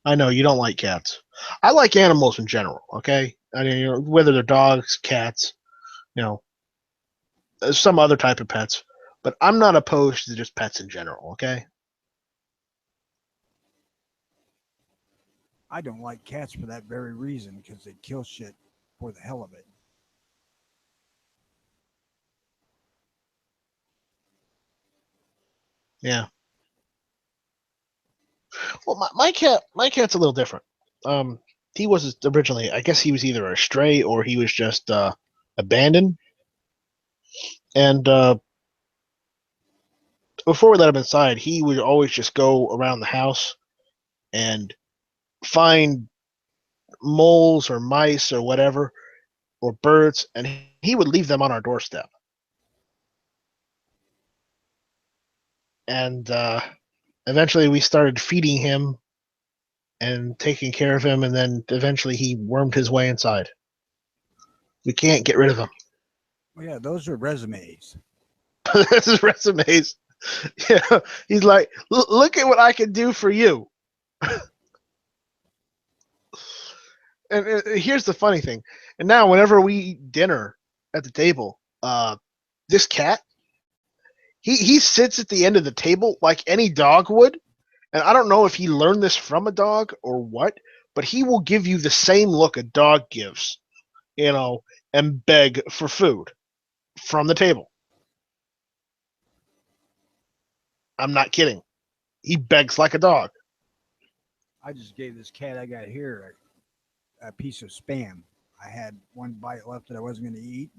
I know you don't like cats. I like animals in general, okay? I mean, whether they're dogs, cats, some other type of pets. But I'm not opposed to just pets in general, okay? I don't like cats for that very reason because they kill shit for the hell of it. Yeah. Well, my cat's a little different. He was originally, I guess he was either a stray or he was just abandoned. And before we let him inside, he would always just go around the house and find moles or mice or whatever or birds, and he would leave them on our doorstep. And eventually, we started feeding him and taking care of him, and then eventually he wormed his way inside. We can't get rid of him. Well, yeah, those are resumes. That's his resumes. Yeah, he's like, look at what I can do for you. And here's the funny thing. And now, whenever we eat dinner at the table, this cat, he sits at the end of the table like any dog would. And I don't know if he learned this from a dog or what, but he will give you the same look a dog gives, and beg for food from the table. I'm not kidding. He begs like a dog. I just gave this cat I got here a piece of spam. I had one bite left that I wasn't going to eat.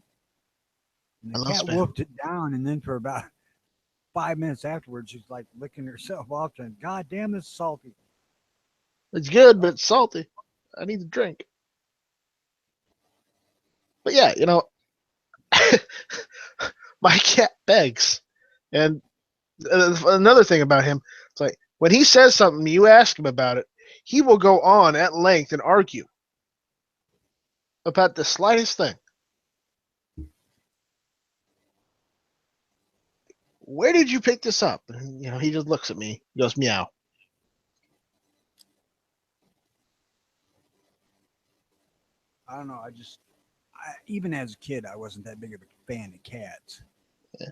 And I the love cat spam. wolfed it down, and then for about 5 minutes afterwards, she's like licking herself off, and God damn, this is salty. It's good, but it's salty. I need to drink. But yeah, my cat begs. And another thing about him, it's like when he says something, you ask him about it, he will go on at length and argue about the slightest thing. Where did you pick this up? And, he just looks at me, goes meow. I don't know. Even as a kid, I wasn't that big of a fan of cats. Yeah.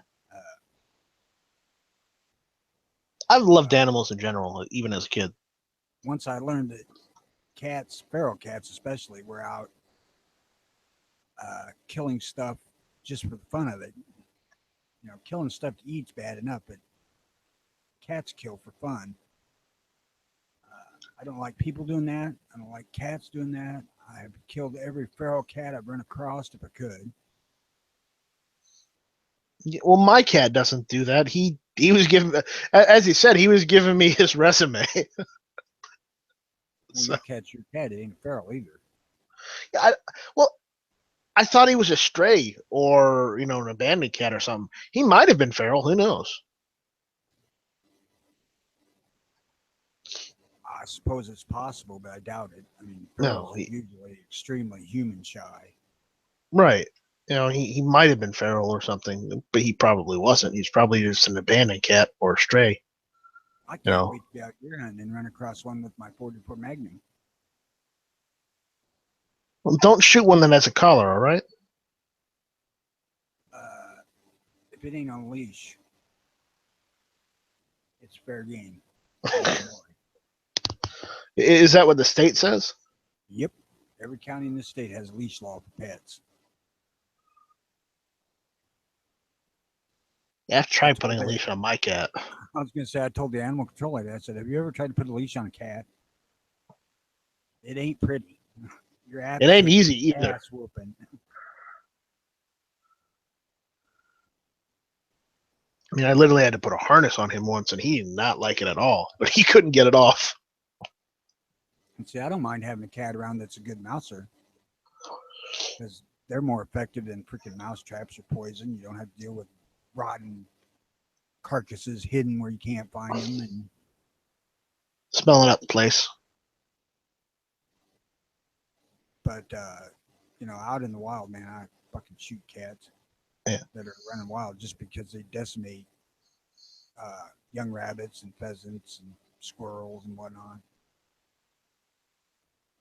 I've loved animals in general, even as a kid. Once I learned that cats, feral cats especially, were out killing stuff just for the fun of it. Killing stuff to eat's bad enough, but cats kill for fun. I don't like people doing that. I don't like cats doing that. I've killed every feral cat I've run across if I could. Well, my cat doesn't do that. He was giving, as he said, he was giving me his resume. Well, your cat's your cat. It ain't a feral either. I thought he was a stray or an abandoned cat or something. He might have been feral. Who knows? suppose it's possible, but I doubt it. I mean, No, ferals are usually extremely human shy. right. He might have been feral or something, but he probably wasn't. He's probably just an abandoned cat or a stray. I can't No. wait to be out here hunting and run across one with my 44 Magnum. Well, don't shoot one that has a collar, all right? If it ain't on leash, it's fair game. Is that what the state says? Yep. Every county in the state has leash law for pets. Yeah, I've tried putting a leash on my cat. I was going to say, I told the animal control lady, I said, have you ever tried to put a leash on a cat? It ain't pretty. You're It ain't easy either. ass whooping. I mean, I literally had to put a harness on him once, and he did not like it at all. But he couldn't get it off. And see, I don't mind having a cat around that's a good mouser, because they're more effective than freaking mouse traps or poison. You don't have to deal with rotten carcasses hidden where you can't find them. And Smelling out the place. but out in the wild, man, I fucking shoot cats Yeah. that are running wild just because they decimate young rabbits and pheasants and squirrels and whatnot.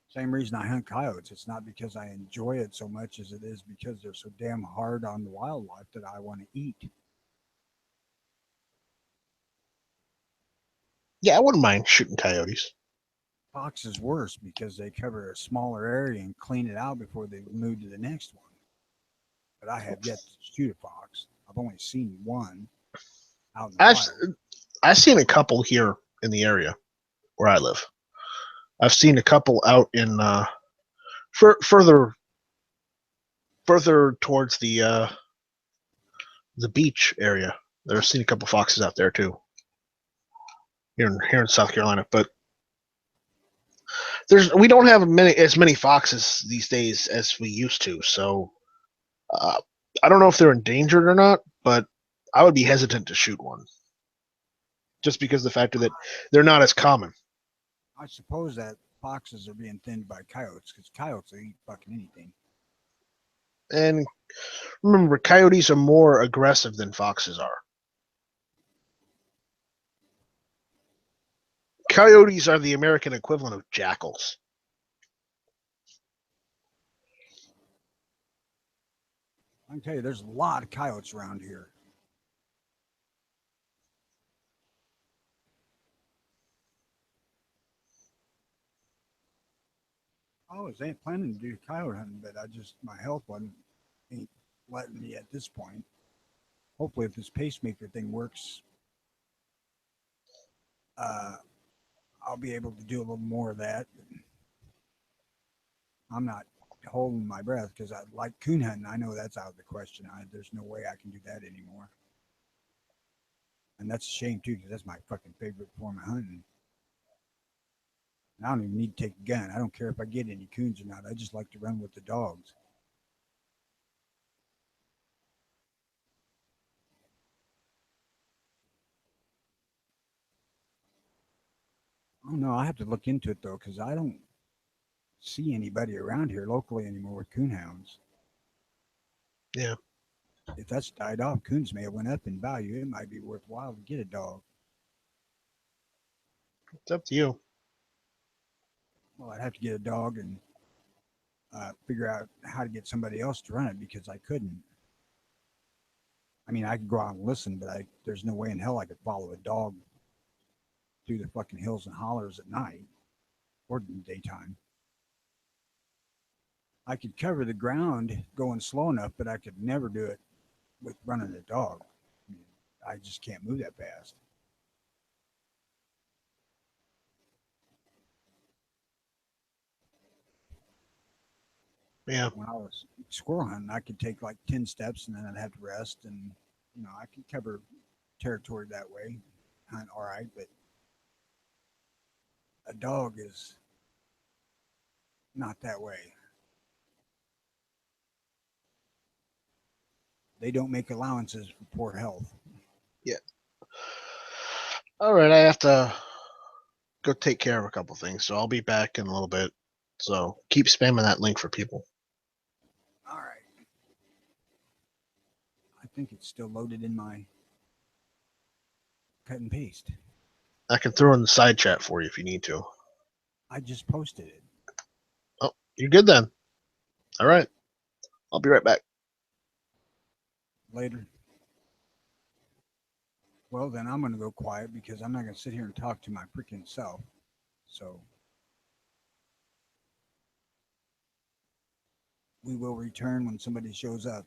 Same reason I hunt coyotes. It's not because I enjoy it so much as it is because they're so damn hard on the wildlife that I want to eat. Yeah, I wouldn't mind shooting coyotes. Fox is worse because they cover a smaller area and clean it out before they move to the next one. But I have yet to shoot a fox. I've only seen one out in the wild. I've seen a couple here in the area where I live. I've seen a couple out in further towards the beach area. I've seen a couple foxes out there too. Here in South Carolina, but we don't have as many foxes these days as we used to. So I don't know if they're endangered or not, but I would be hesitant to shoot one, just because of the factor that they're not as common. I suppose that foxes are being thinned by coyotes because coyotes will eat fucking anything. And remember, coyotes are more aggressive than foxes are. Coyotes are the American equivalent of jackals. I can tell you, there's a lot of coyotes around here. I was planning to do coyote hunting, but my health ain't letting me at this point. Hopefully, if this pacemaker thing works, I'll be able to do a little more of that. I'm not holding my breath because I like coon hunting. I know that's out of the question. There's no way I can do that anymore. And that's a shame too, because that's my fucking favorite form of hunting. And I don't even need to take a gun. I don't care if I get any coons or not. I just like to run with the dogs. Oh no, I have to look into it though, because I don't see anybody around here locally anymore with coonhounds. Yeah. If that's died off, coons may have went up in value. It might be worthwhile to get a dog. It's up to you. Well, I'd have to get a dog and figure out how to get somebody else to run it because I couldn't. I mean, I could go out and listen, but there's no way in hell I could follow a dog through the fucking hills and hollers at night or in the daytime. I could cover the ground going slow enough, but I could never do it with running a dog. I just can't move that fast. Yeah. When I was squirrel hunting, I could take like 10 steps and then I'd have to rest. And, I could cover territory that way. Hunt all right, but a dog is not that way. They don't make allowances for poor health. Yeah. All right, I have to go take care of a couple things, so I'll be back in a little bit. So keep spamming that link for people. All right. I think it's still loaded in my cut and paste. I can throw in the side chat for you if you need to. I just posted it. Oh, you're good then. All right. I'll be right back. Later. Well, then I'm going to go quiet because I'm not going to sit here and talk to my freaking self. So we will return when somebody shows up.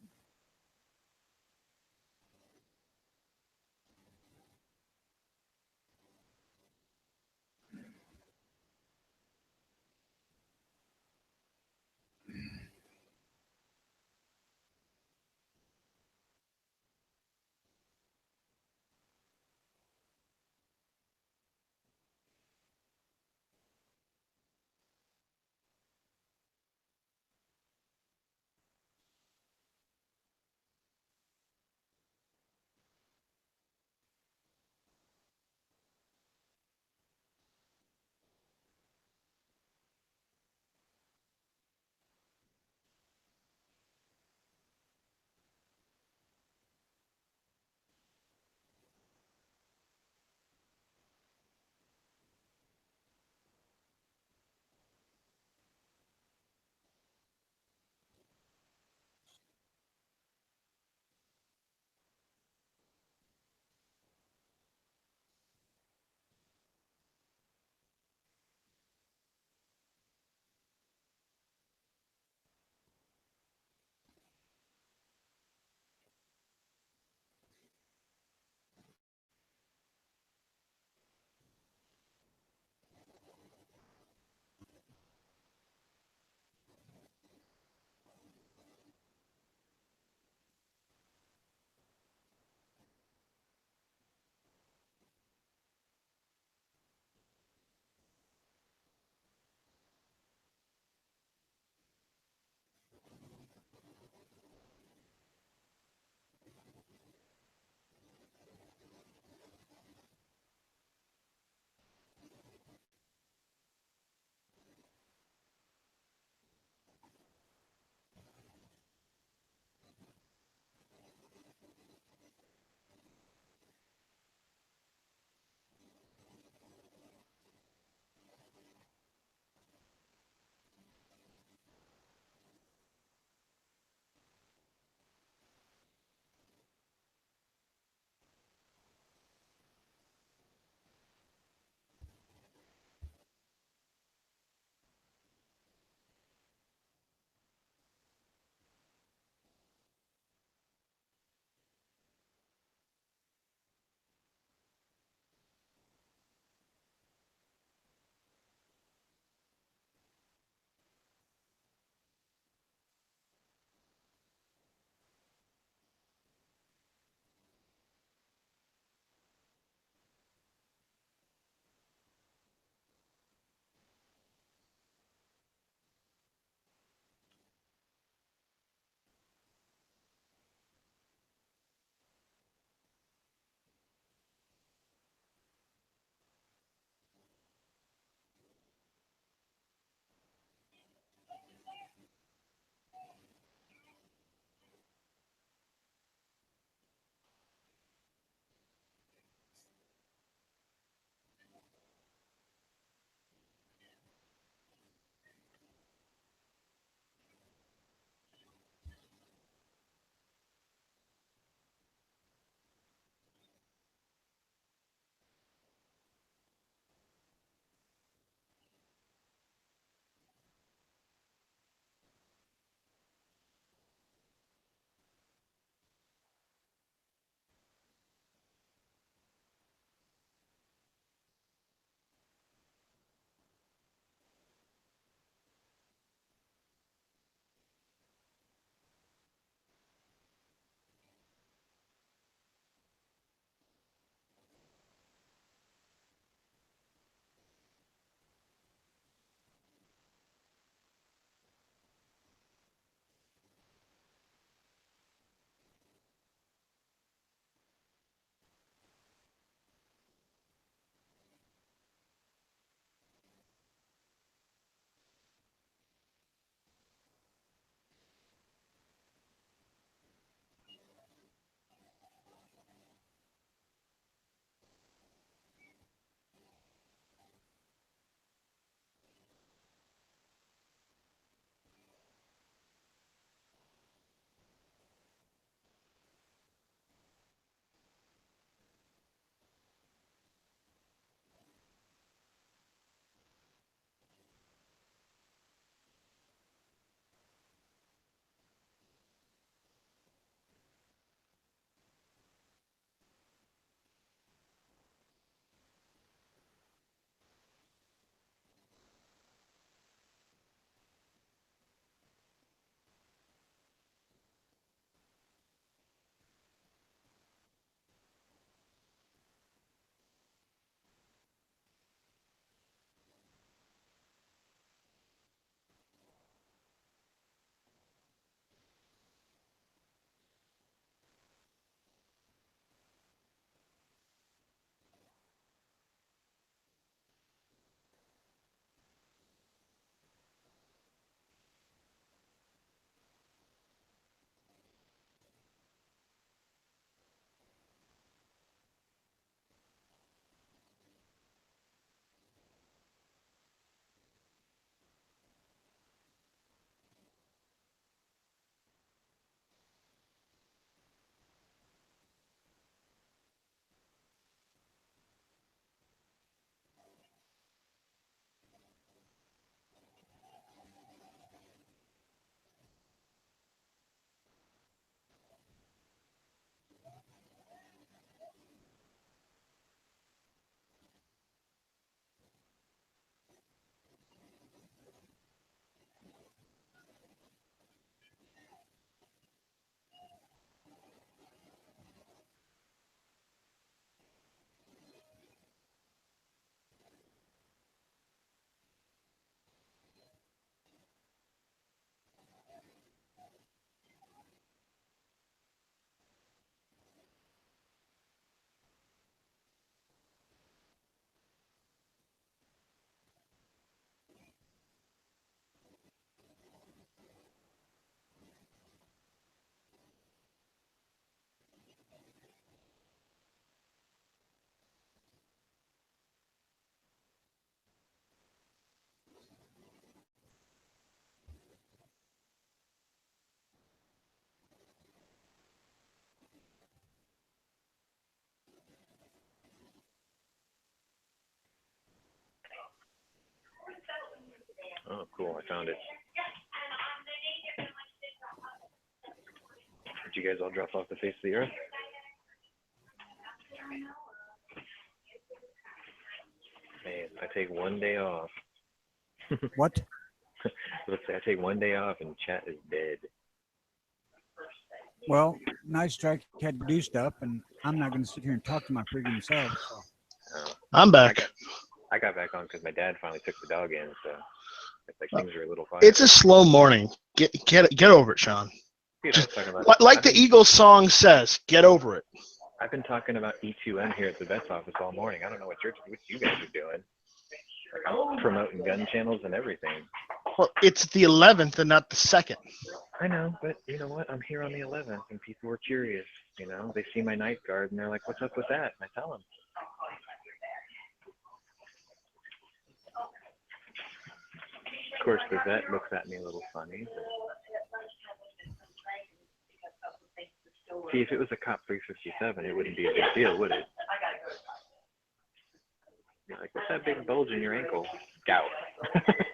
Cool, I found it. Did you guys all drop off the face of the earth? Man, I take one day off. What? Let's say I take one day off and chat is dead. Well, Night Strike had to do stuff, and I'm not going to sit here and talk to my freaking self. So. I'm back. I got back on because my dad finally took the dog in, so it's like things are a little quiet. It's a slow morning. Get over it, Sean. Dude, Just I was talking about, like the Eagles song says, get over it. I've been talking about E2M here at the vet's office all morning. I don't know what you guys are doing. Like, I'm promoting gun channels and everything. Well, it's the 11th and not the 2nd. I know, but you know what? I'm here on the 11th, and people are curious. You know, they see my night guard, and they're like, "What's up with that?" And I tell them. Of course, the vet looks at me a little funny. See, if it was a Cop 357, it wouldn't be a big deal, would it? You're like, what's that big bulge in your ankle? Gout.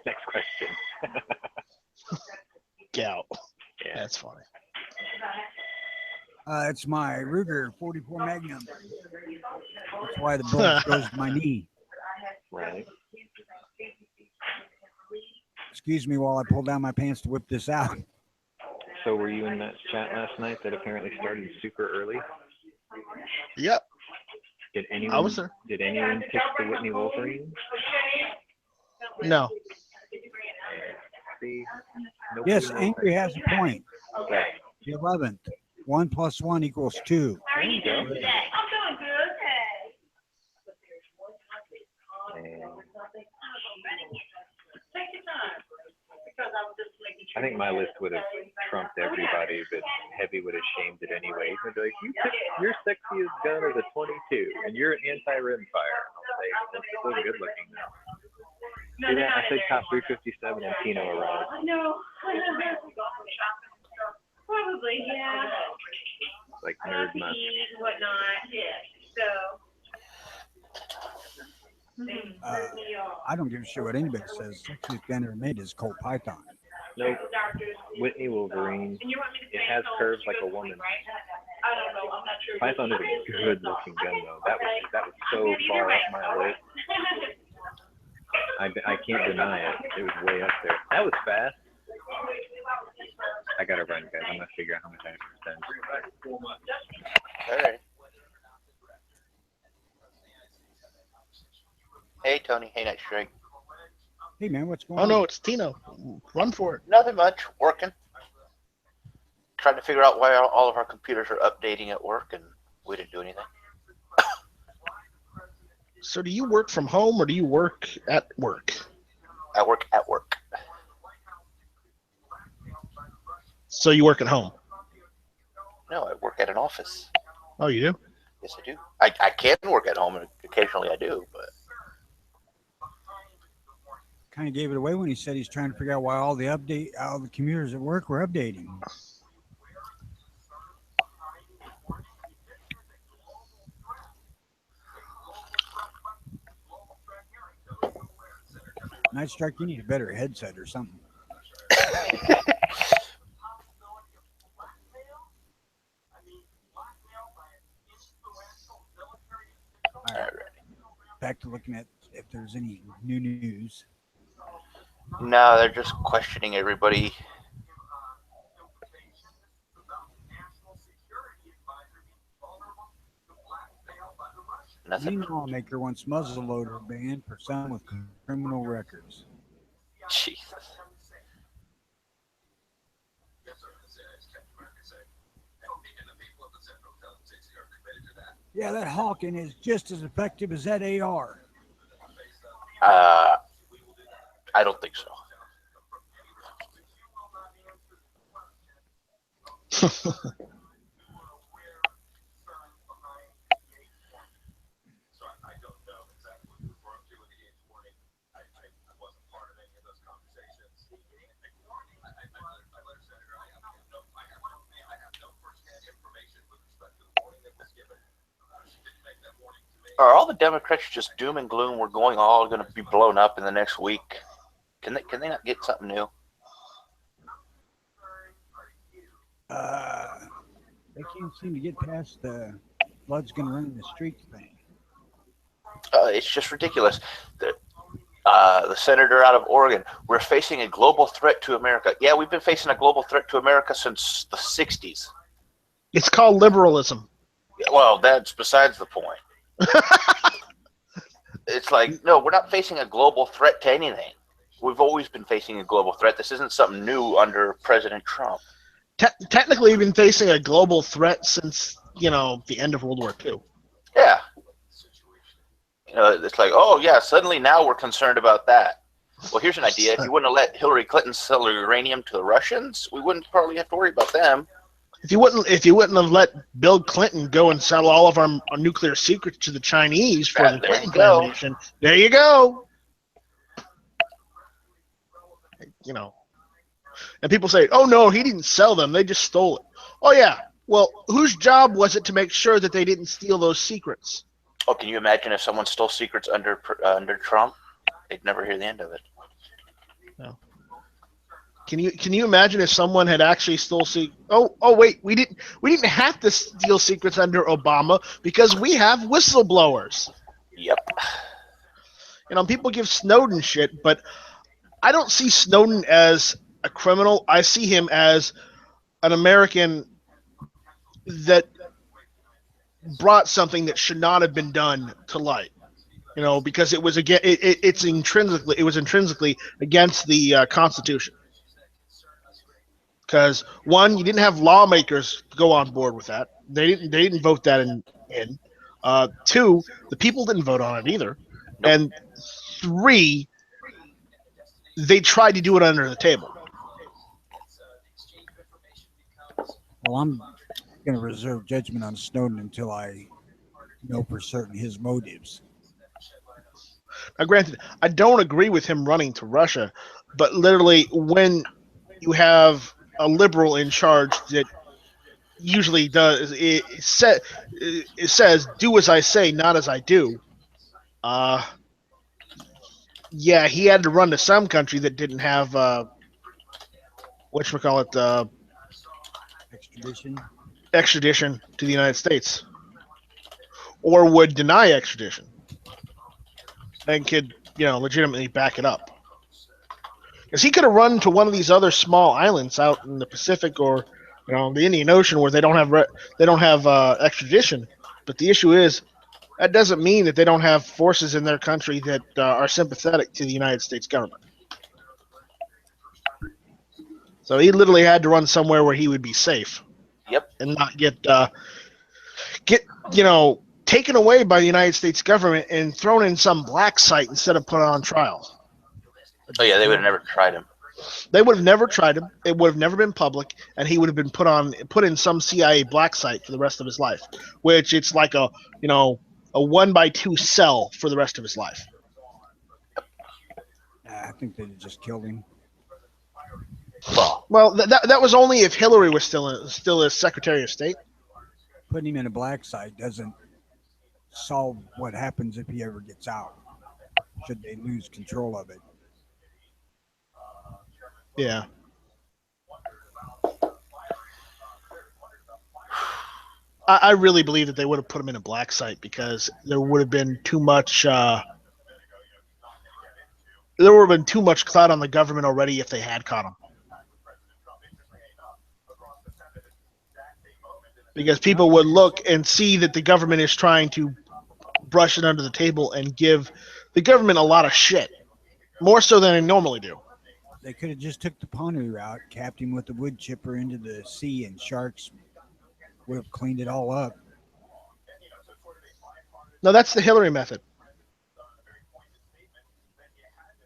Next question. Gout. Yeah. That's funny. It's my Ruger 44 Magnum. That's why the bulge goes to my knee. Right. Excuse me while I pull down my pants to whip this out. So were you in that chat last night that apparently started super early? Yep. Did anyone? I was there. Did anyone pick the Whitney Wolverine? No. See, Yes, Angry has a point. Okay. The 11th. 1 + 1 = 2. There you go. I'm doing good. And Take your time. Because I was just making sure. I think my list would have trumped everybody, but Heavy would have shamed it anyway. He'd be like, "You picked your sexiest gun is a 22, and you're an anti-rimfire." I'll say, "That's so good looking now." No, See they're that? I not said in Cop 357 and Tino arrived. I know. Probably, yeah. Like nerd To month. eat and whatnot, yeah, so. I don't give a shit what anybody says. Sexiest gun ever made is Colt Python. Nope. Whitney Wolverine. It has curves like a woman. I don't know, I'm not sure. Python is a good looking gun though. That was so far up my list. I can't deny it. It was way up there. That was fast. I gotta run, guys. I'm gonna figure out how much I have to spend. All right. Hey, Tony. Hey, Night Strike. Hey, man, what's going Oh on? no, it's Tino. Run for it. Nothing much. Working. Trying to figure out why all of our computers are updating at work, and we didn't do anything. So do you work from home or do you work at work? I work at work. So you work at home? No, I work at an office. Oh, you do? Yes, I do. I can work at home, and occasionally I do, but Kind of gave it away when he said he's trying to figure out why all the computers at work were updating. Night Strike, you need a better headset or something. All right. Back to looking at if there's any new news. no, they're just questioning everybody. Nothing. New lawmaker wants muzzleloader ban for some with criminal records. Jesus. Yeah, that Hawking is just as effective as that AR. I don't think so. Are all the Democrats just doom and gloom? We're all going to be blown up in the next week Can they not get something new? They can't seem to get past the blood's gonna run in the streets thing. It's just ridiculous. The senator out of Oregon, we're facing a global threat to America. Yeah, we've been facing a global threat to America since the 60s. It's called liberalism. Well, that's besides the point. It's like, no, we're not facing a global threat to anything. We've always been facing a global threat. This isn't something new under President Trump. Technically, we've been facing a global threat since, the end of World War II. Yeah. It's like, oh, yeah, suddenly now we're concerned about that. Well, here's an idea. If you wouldn't have let Hillary Clinton sell uranium to the Russians, we wouldn't probably have to worry about them. If you wouldn't have let Bill Clinton go and sell all of our nuclear secrets to the Chinese for the Clinton Foundation, there you go. And people say, oh, no, he didn't sell them. They just stole it. Oh, yeah. Well, whose job was it to make sure that they didn't steal those secrets? Oh, can you imagine if someone stole secrets under Trump? They'd never hear the end of it. No. Can you imagine if someone had actually stole secrets? Oh, wait, we didn't have to steal secrets under Obama because we have whistleblowers. Yep. People give Snowden shit, but I don't see Snowden as a criminal. I see him as an American that brought something that should not have been done to light. Because it was it was intrinsically against the Constitution. Because one, you didn't have lawmakers go on board with that. They didn't vote that in. Two, the people didn't vote on it either. Nope. And three, they tried to do it under the table. Well, I'm going to reserve judgment on Snowden until I know for certain his motives. Now, granted, I don't agree with him running to Russia, but literally when you have a liberal in charge that usually does it says do as I say, not as I do. Yeah, he had to run to some country that didn't have extradition to the United States, or would deny extradition, and could legitimately back it up. Because he could have run to one of these other small islands out in the Pacific or the Indian Ocean where they don't have extradition. But the issue is that doesn't mean that they don't have forces in their country that are sympathetic to the United States government. So he literally had to run somewhere where he would be safe. Yep. And not get taken away by the United States government and thrown in some black site instead of put on trial. Oh yeah, they would have never tried him. They would have never tried him. It would have never been public, and he would have been put in some CIA black site for the rest of his life, which it's like a 1x2 cell for the rest of his life. I think they'd just killed him. Well, that was only if Hillary was still as Secretary of State. Putting him in a black site doesn't solve what happens if he ever gets out, should they lose control of it. Yeah. I really believe that they would have put him in a black site because there would have been too much clout on the government already if they had caught him. Because people would look and see that the government is trying to brush it under the table and give the government a lot of shit, more so than they normally do. They could have just took the Panu route, capped him with the wood chipper into the sea, and sharks would have cleaned it all up. No, that's the Hillary method.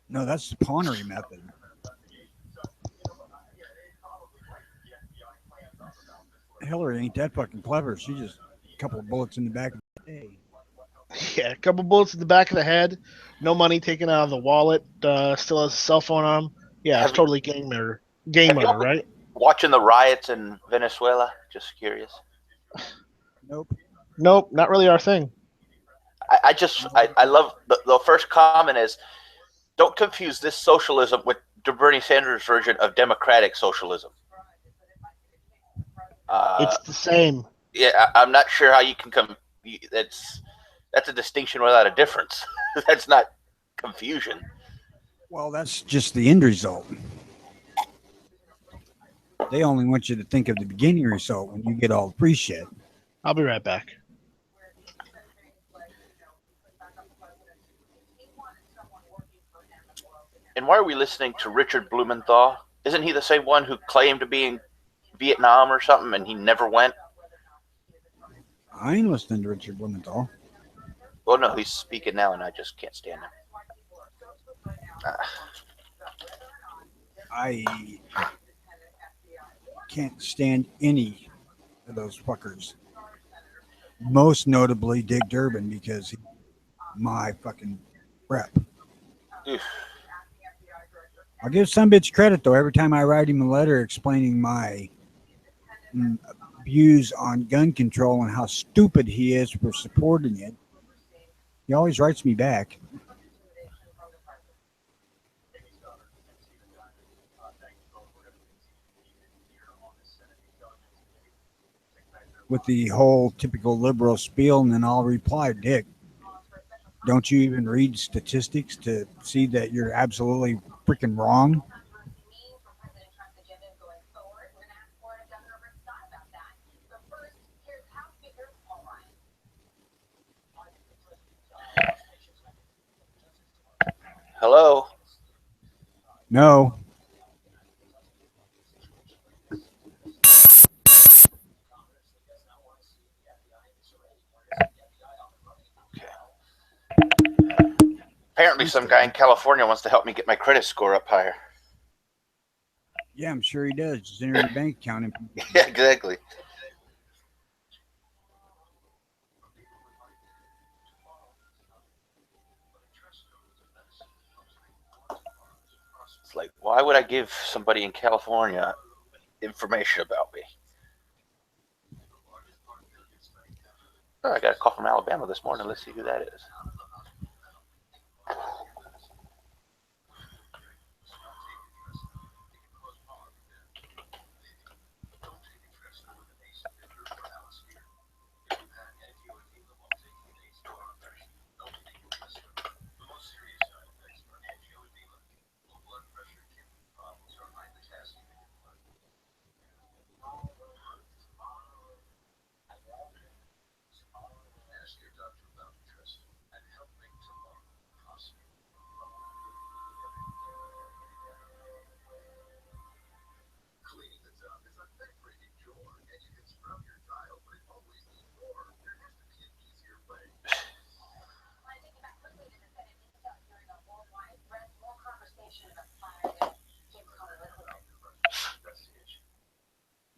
No, that's the Pawnery method. Hillary ain't that fucking clever. She just a couple of bullets in the back of the head. Yeah, a couple bullets in the back of the head, no money taken out of the wallet, still has a cell phone on him. Yeah, it's totally gang murder, right? Watching the riots in Venezuela, just curious. Nope, not really our thing. I love the first comment is Don't confuse this socialism with Bernie Sanders' version of democratic socialism. It's the same. Yeah, I'm not sure how you can come. That's a distinction without a difference. That's not confusion. Well, that's just the end result. They only want you to think of the beginning result when you get all the free shit. I'll be right back. And why are we listening to Richard Blumenthal? Isn't he the same one who claimed to be in Vietnam or something and he never went? I ain't listening to Richard Blumenthal. Well, no, he's speaking now and I just can't stand him. I can't stand any of those fuckers. Most notably Dick Durbin, because he's my fucking rep. Oof. I'll give some bitch credit though. Every time I write him a letter explaining my views on gun control and how stupid he is for supporting it, he always writes me back. With the whole typical liberal spiel, and then I'll reply, Dick, don't you even read statistics to see that you're absolutely freaking wrong? Hello? No. Apparently some guy in California wants to help me get my credit score up higher. Yeah, I'm sure he does. Just enter your bank account. And Yeah, exactly. It's like, why would I give somebody in California information about me? Oh, I got a call from Alabama this morning. Let's see who that is.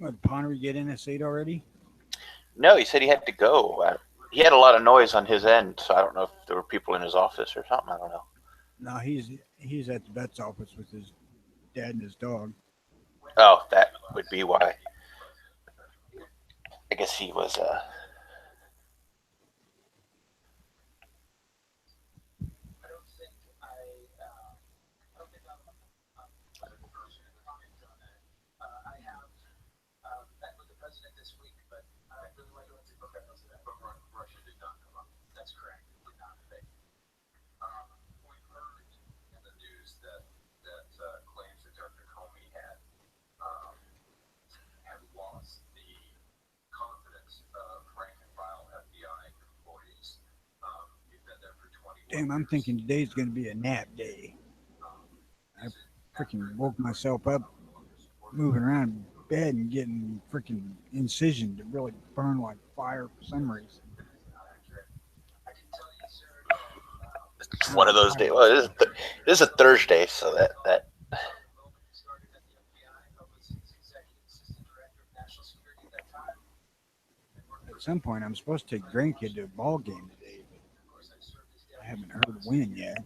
what, Ponnery get in this 8 already? No, he said he had to go. He had a lot of noise on his end, so I don't know if there were people in his office or something. I don't know. No, he's at the vet's office with his dad and his dog. Oh, that would be why. I guess he was. Damn, I'm thinking today's going to be a nap day. I freaking woke myself up moving around in bed and getting freaking incision to really burn like fire for some reason. It's one of those days. Well, it is a Thursday, so that. At some point, I'm supposed to take grandkid to a ball game today, but I haven't heard when yet.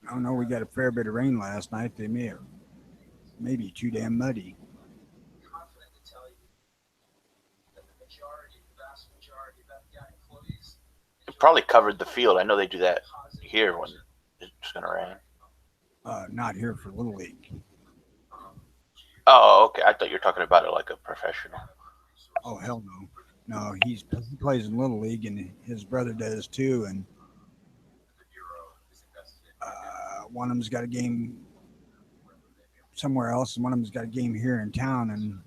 I don't know. We got a fair bit of rain last night. They may have maybe too damn muddy. It probably covered the field. I know they do that here when it's going to rain. Not here for Little League. Oh, okay. I thought you were talking about it like a professional. Oh hell no. No, he plays in Little League, and his brother does too. And one of them's got a game somewhere else, and one of them's got a game here in town. And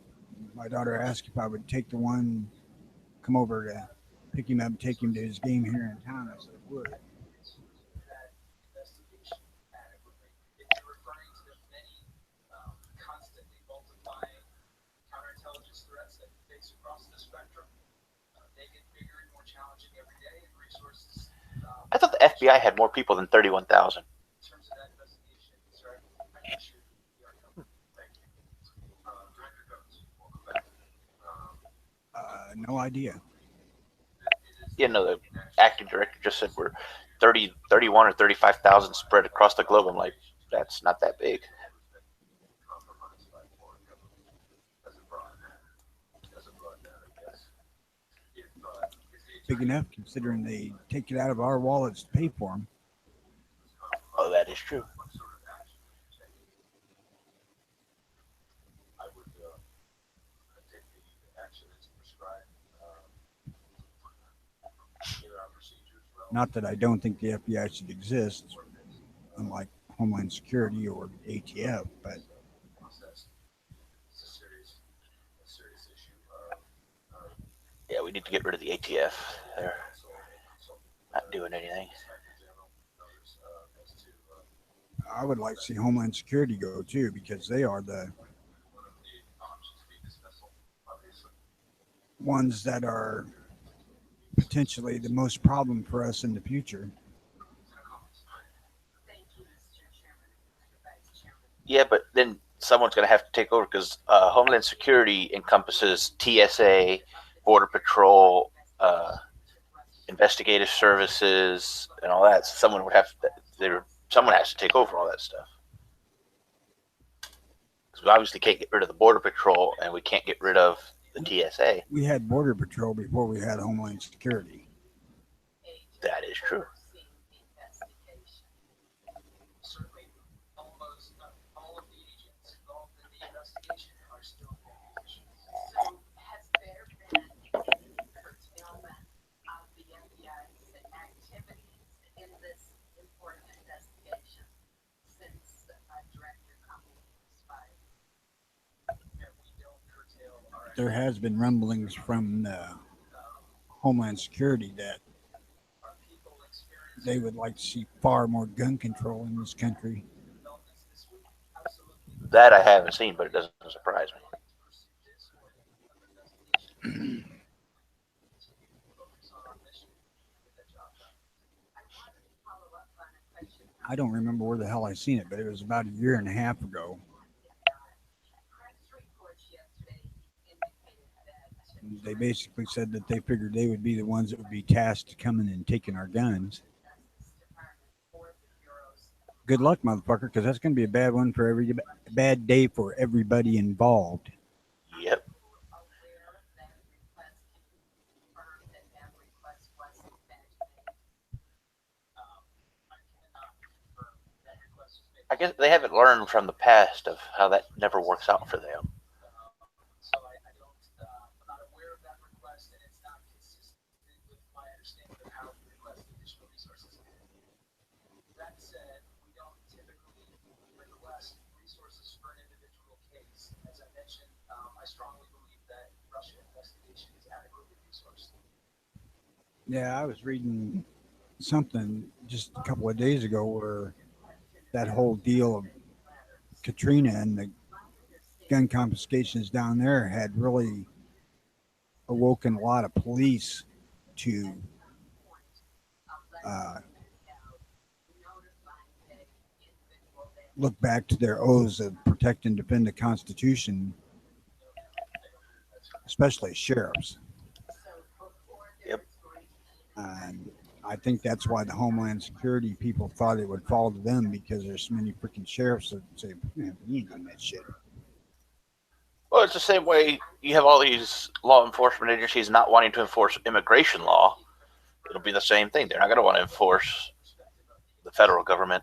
my daughter asked if I would take the one, come over to pick him up, take him to his game here in town. I said I would. I thought the FBI had more people than 31,000. No idea. Yeah, no, the acting director just said we're 30, 31 or 35,000 spread across the globe. I'm like, that's not that big. Big enough considering they take it out of our wallets to pay for them. Oh, that is true. Not that I don't think the FBI should exist, unlike Homeland Security or ATF, but Yeah, we need to get rid of the ATF. They're not doing anything. I would like to see Homeland Security go too, because they are the ones that are potentially the most problem for us in the future. Yeah, but then someone's going to have to take over because Homeland Security encompasses TSA, Border Patrol, investigative services, and all that. So someone would have to, someone has to take over all that stuff. Because we obviously can't get rid of the Border Patrol, and we can't get rid of the TSA. We had Border Patrol before we had Homeland Security. That is true. There has been rumblings from Homeland Security that they would like to see far more gun control in this country. That I haven't seen, but it doesn't surprise me. I don't remember where the hell I seen it, but it was about a year and a half ago. They basically said that they figured they would be the ones that would be tasked to coming and taking our guns. Good luck, motherfucker, because that's going to be a bad one for bad day for everybody involved. Yep. I guess they haven't learned from the past of how that never works out for them. Yeah, I was reading something just a couple of days ago where that whole deal of Katrina and the gun confiscations down there had really awoken a lot of police to look back to their oaths of protect and defend the Constitution, especially sheriffs. Yep. And I think that's why the Homeland Security people thought it would fall to them, because there's so many freaking sheriffs that say, man, we ain't doing that shit. Well, it's the same way you have all these law enforcement agencies not wanting to enforce immigration law. It'll be the same thing. They're not going to want to enforce the federal government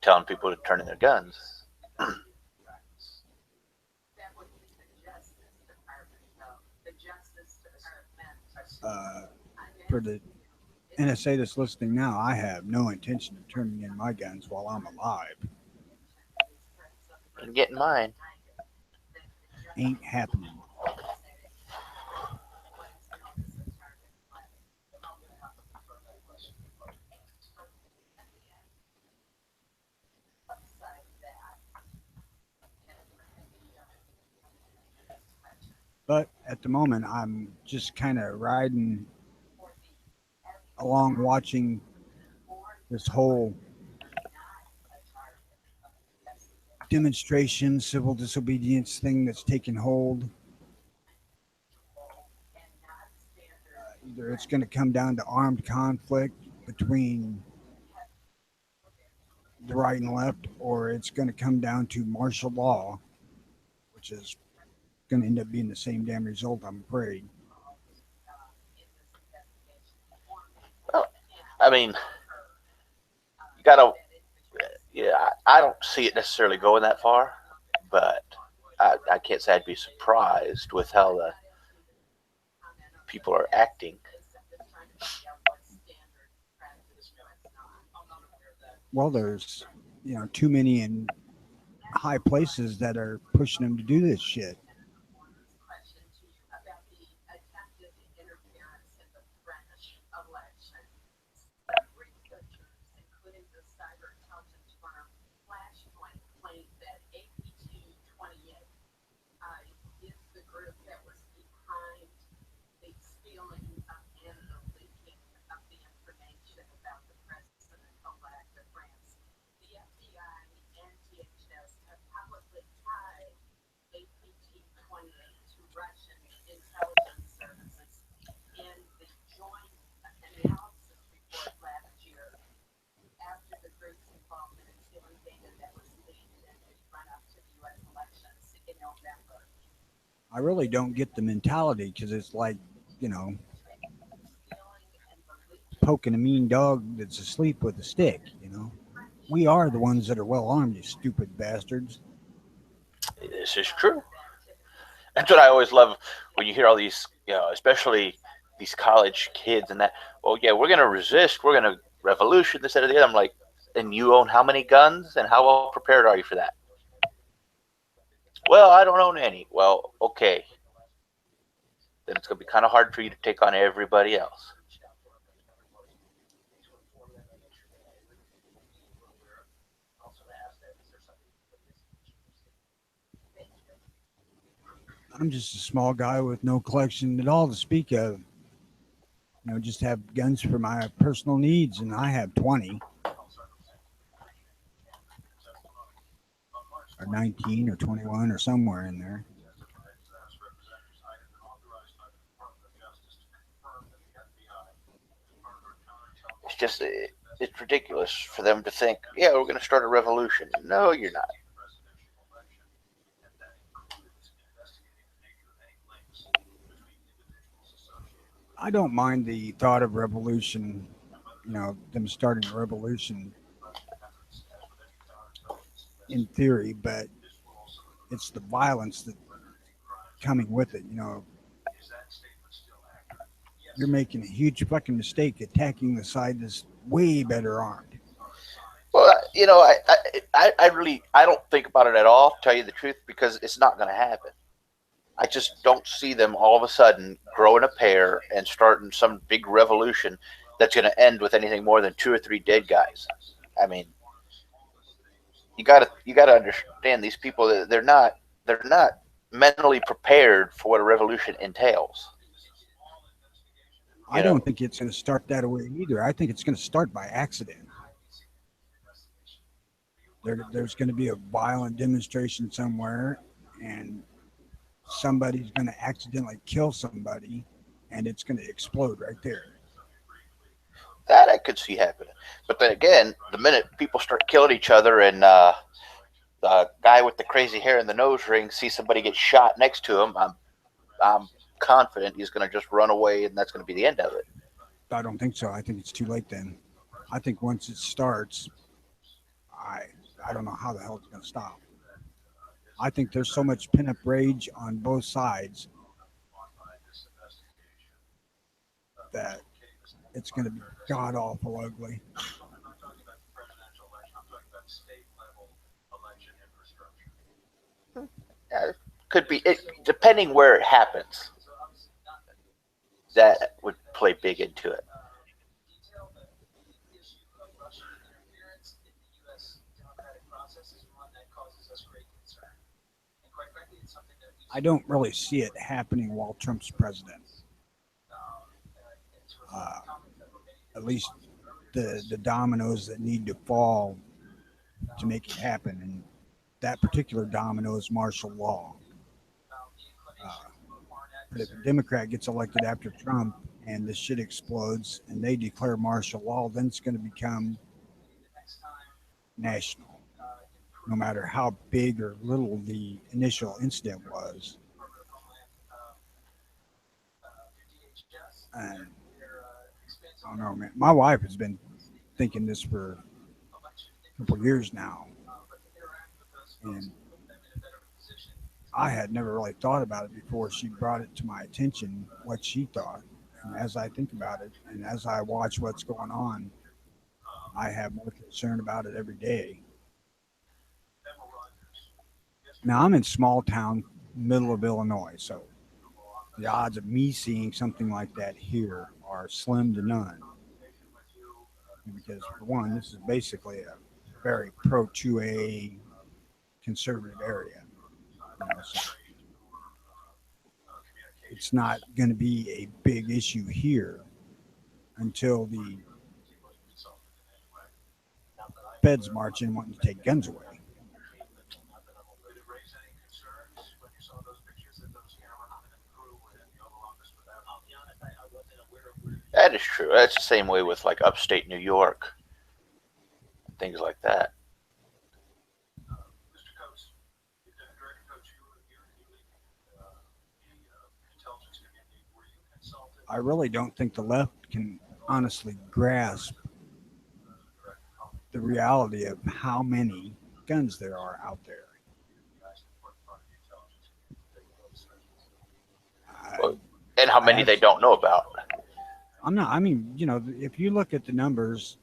telling people to turn in their guns. For the NSA that's listening now, I have no intention of turning in my guns while I'm alive. And getting mine. Ain't happening. But at the moment, I'm just kind of riding along, watching this whole demonstration, civil disobedience thing that's taking hold. Either it's going to come down to armed conflict between the right and left, or it's going to come down to martial law, which is going to end up being the same damn result, I'm afraid. Well, I mean, you gotta. Yeah, I don't see it necessarily going that far, but I can't say I'd be surprised with how the people are acting. Well, there's too many in high places that are pushing them to do this shit. I really don't get the mentality, because it's like, poking a mean dog that's asleep with a stick. We are the ones that are well armed, you stupid bastards. This is true. That's what I always love when you hear all these, especially these college kids and that. Oh yeah, we're gonna resist. We're gonna revolution this and the other. I'm like, and you own how many guns, and how well prepared are you for that? Well, I don't own any. Well, okay. Then it's gonna be kind of hard for you to take on everybody else. I'm just a small guy with no collection at all to speak of. Just have guns for my personal needs, and I have 20 or 19 or 21 or somewhere in there. It's just, it's ridiculous for them to think, yeah, we're going to start a revolution. No, you're not. I don't mind the thought of revolution, them starting a revolution in theory, but it's the violence that coming with it. You're making a huge fucking mistake attacking the side that's way better armed. Well, I don't think about it at all, to tell you the truth, because it's not going to happen. I just don't see them all of a sudden growing a pair and starting some big revolution that's going to end with anything more than 2 or 3 dead guys. I mean, you gotta understand, these people, they're not mentally prepared for what a revolution entails. I don't think it's going to start that way either. I think it's going to start by accident. there's going to be a violent demonstration somewhere, and somebody's going to accidentally kill somebody, and it's going to explode right there. That I could see happening. But then again, the minute people start killing each other and the guy with the crazy hair and the nose ring sees somebody get shot next to him, I'm confident he's going to just run away, and that's going to be the end of it. I don't think so. I think it's too late then. I think once it starts, I I don't know how the hell it's going to stop. I think there's so much pent up rage on both sides that it's going to be god awful ugly. Yeah, it could be it, depending where it happens. That would play big into it. I don't really see it happening while Trump's president. Uh, at least the dominoes that need to fall to make it happen, and that particular domino is martial law. Uh, but if a Democrat gets elected after Trump and this shit explodes and they declare martial law, then it's going to become national, no matter how big or little the initial incident was. And I don't know, man. My wife has been thinking this for a couple of years now, and I had never really thought about it before she brought it to my attention what she thought. And as I think about it, and as I watch what's going on, I have more concern about it every day. Now I'm in small town, middle of Illinois, so the odds of me seeing something like that here are slim to none. Because for one, this is basically a very pro 2A conservative area. So it's not going to be a big issue here until the feds march in wanting to take guns away. That is true. That's the same way with like upstate New York, things like that. I really don't think the left can honestly grasp the reality of how many guns there are out there. Well, and how many they don't know about. I'm not. I mean, if you look at the numbers,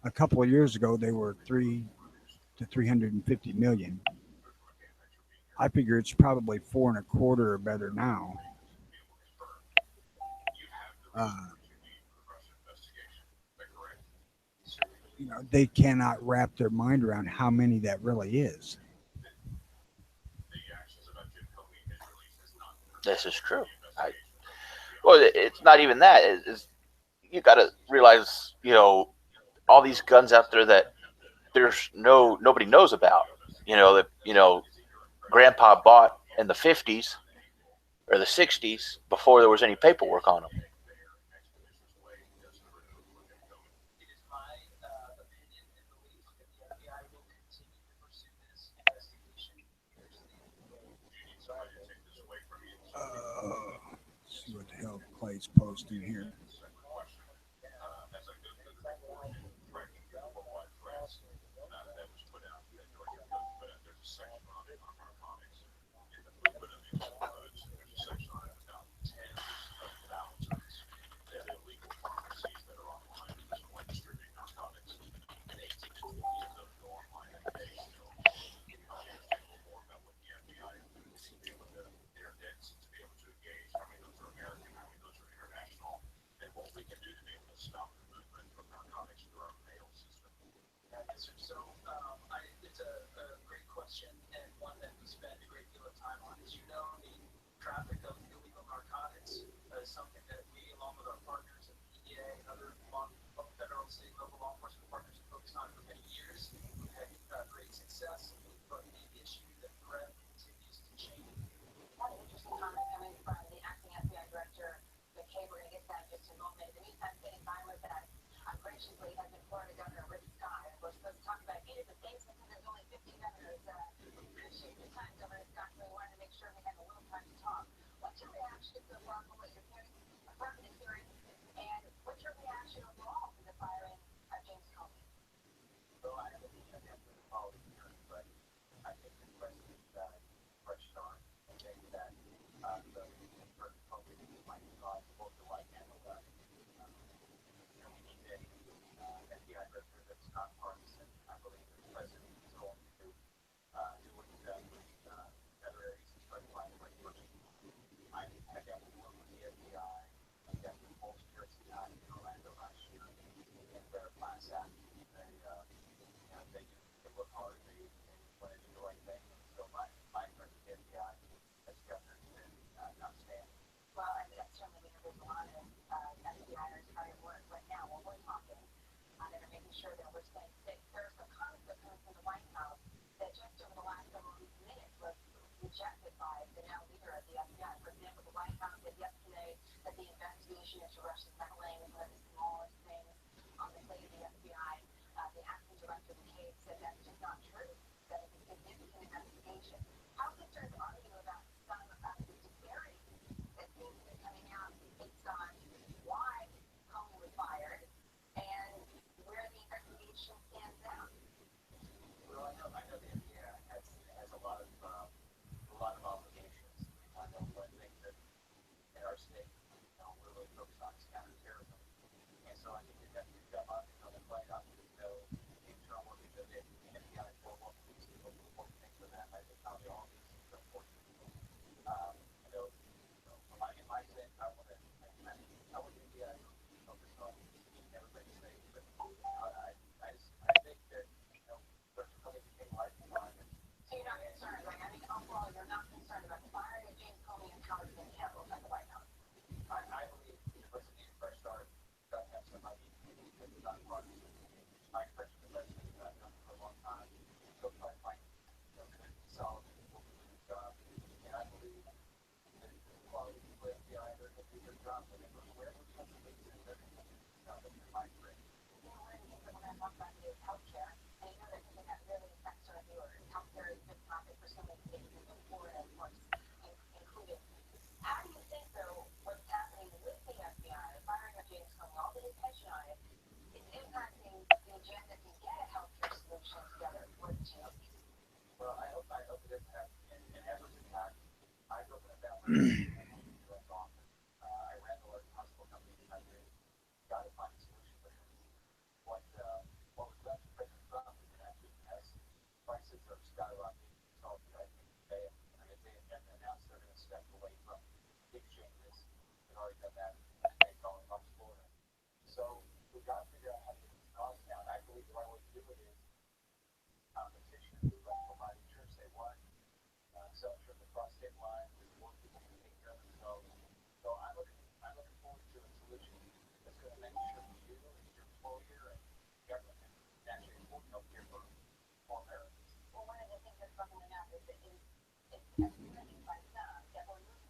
a couple of years ago they were 3 to 350 million. I figure it's probably 4.25 or better now. Uh, they cannot wrap their mind around how many that really is. This is true. Well, it's not even that. You got to realize, all these guns out there that nobody knows about. That Grandpa bought in the 50s or the 60s before there was any paperwork on them. Let's see what the hell Clay's posting here.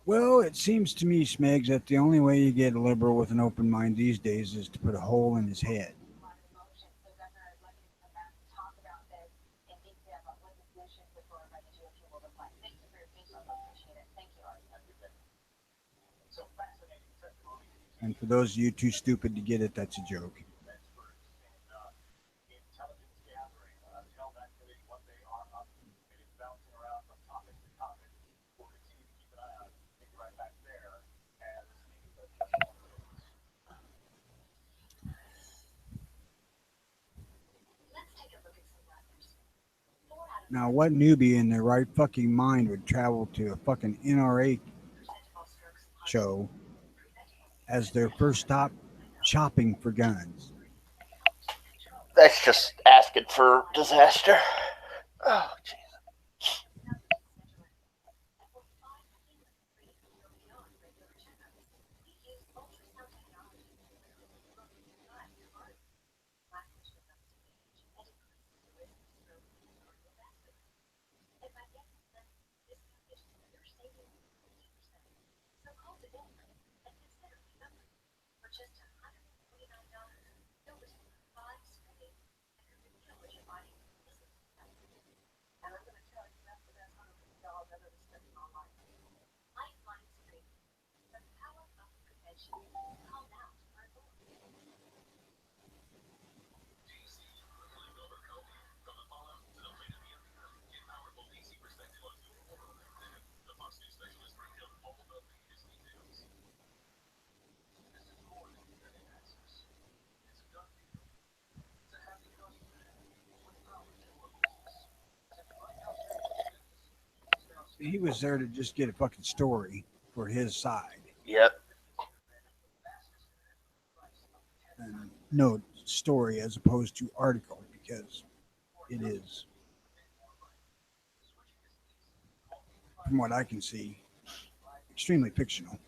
Well, it seems to me, Smegs, that the only way you get a liberal with an open mind these days is to put a hole in his head. And for those of you too stupid to get it, that's a joke. Now, what newbie in their right fucking mind would travel to a fucking NRA show as their first stop shopping for guns? That's just asking for disaster. Oh, geez. He was there to just get a fucking story for his side. Yep. And no story as opposed to article, because it is, from what I can see, extremely fictional.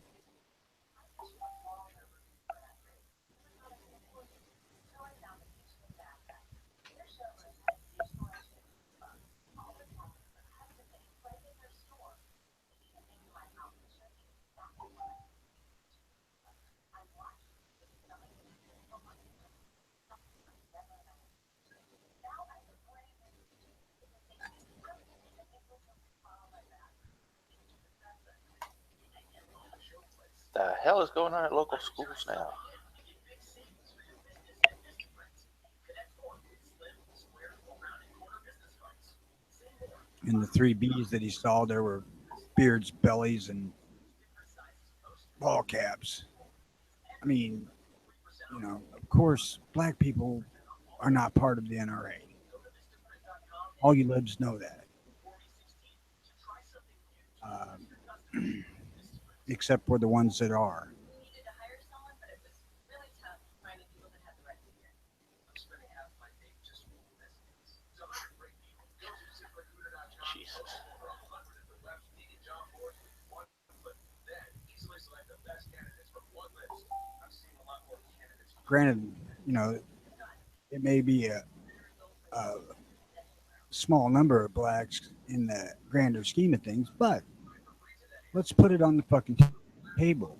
hell is going on at local schools now? In the three B's that he saw, there were beards, bellies, and ball caps. I mean, of course, black people are not part of the NRA. All you libs know that. Except for the ones that are. Jesus. Granted, it may be a small number of blacks in the grander scheme of things, but let's put it on the fucking table.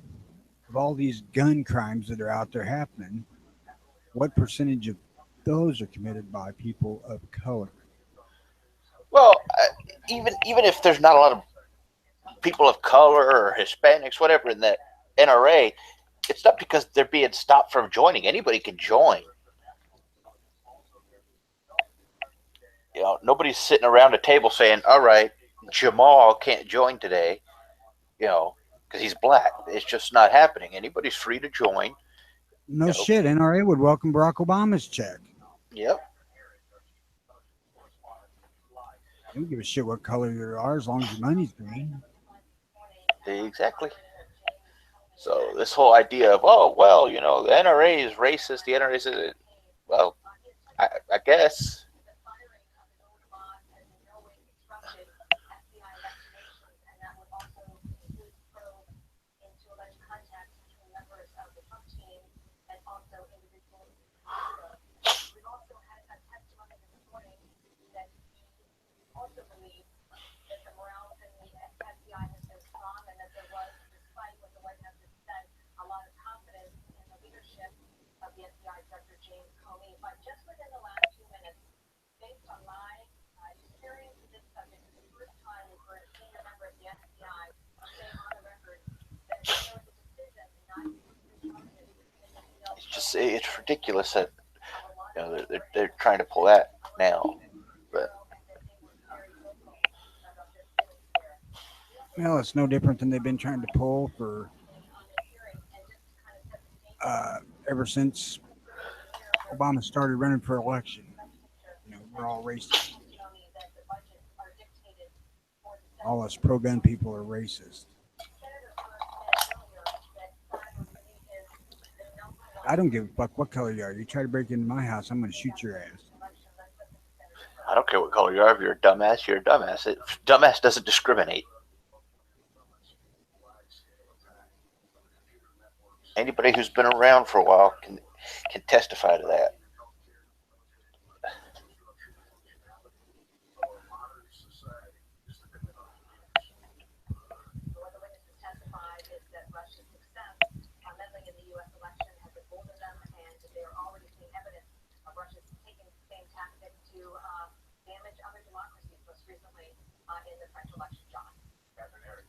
Of all these gun crimes that are out there happening, what percentage of those are committed by people of color? Well, even if there's not a lot of people of color or Hispanics, whatever, in the NRA, it's not because they're being stopped from joining. Anybody can join. Nobody's sitting around a table saying, "All right, Jamal can't join today," because he's black. It's just not happening. Anybody's free to join. No shit, NRA would welcome Barack Obama's check. Yep. They don't give a shit what color you are as long as your money's green. Exactly. So this whole idea of, oh, well, the NRA is racist, the NRA is, well, I guess. It's ridiculous that they're trying to pull that now, but well, it's no different than they've been trying to pull for ever since Obama started running for election. We're all racist. All us pro-gun people are racist. I don't give a fuck what color you are. You try to break into my house, I'm going to shoot your ass. I don't care what color you are. If you're a dumbass, you're a dumbass. Dumbass doesn't discriminate. Anybody who's been around for a while can testify to that.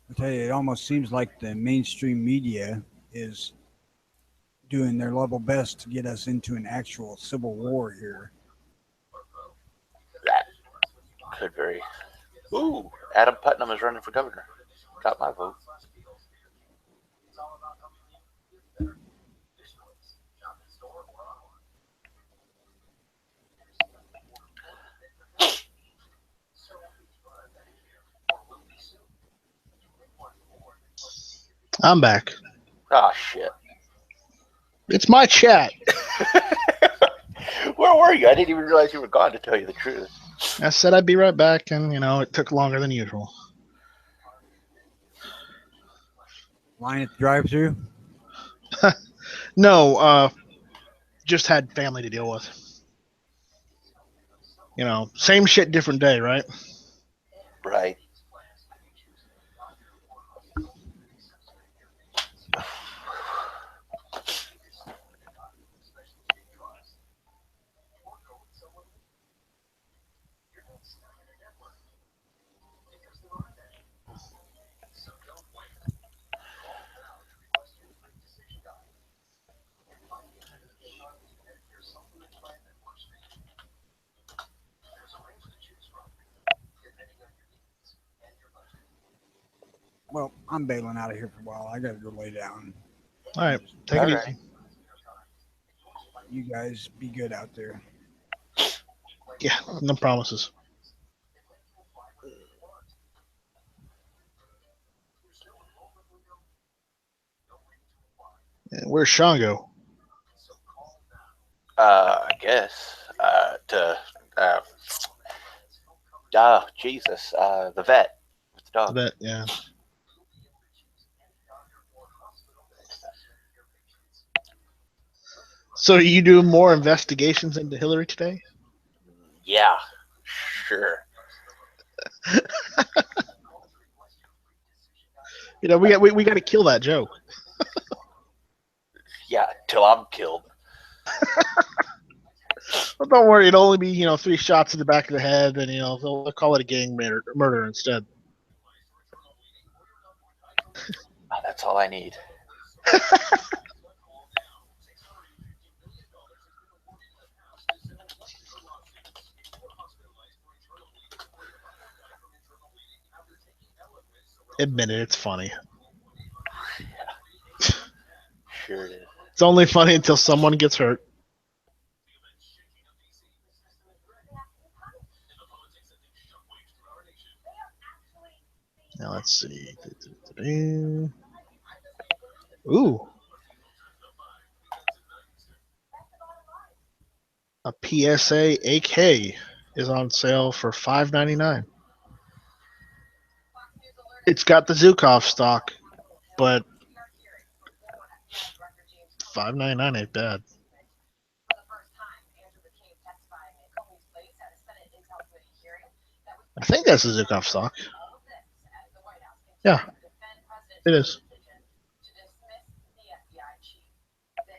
I tell you, it almost seems like the mainstream media is doing their level best to get us into an actual civil war here. That could very. Ooh, Adam Putnam is running for governor. Got my vote. I'm back. Oh, shit. It's my chat. Where were you? I didn't even realize you were gone, to tell you the truth. I said I'd be right back, and, it took longer than usual. Line at the drive-thru? No, just had family to deal with. Same shit, different day, right? Right. Well, I'm bailing out of here for a while. I got to go lay down. All right, take it All right. easy. You guys be good out there. Yeah, no promises. Where's Shango? I guess. Jesus. The vet with the I dog. bet, yeah. So you do more investigations into Hillary today? Yeah, sure. You know, we got to kill that joke. Yeah, till I'm killed. Well, don't worry, it'll only be 3 shots in the back of the head, and they'll call it a gang murder instead. That's all I need. Admit it, it's funny. Sure it is. It's only funny until someone gets hurt. Now let's see. Ooh. A PSA AK is on sale for $5.99. It's got the Zukov stock, but $5.99 ain't bad. I think that's the Zukov stock. Yeah, it is.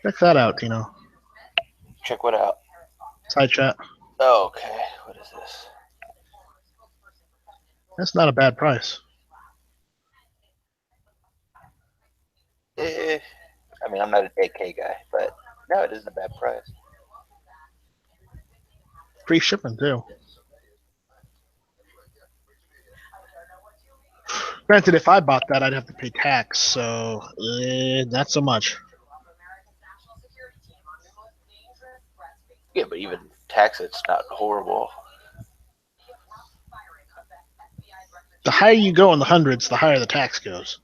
Check that out, Tino. Check what out. Side chat. Okay, what is this? That's not a bad price. I mean, I'm not an AK guy, but no, it isn't a bad price. Free shipping too. Granted, if I bought that, I'd have to pay tax, so not so much. Yeah, but even tax, it's not horrible. The higher you go in the hundreds, the higher the tax goes.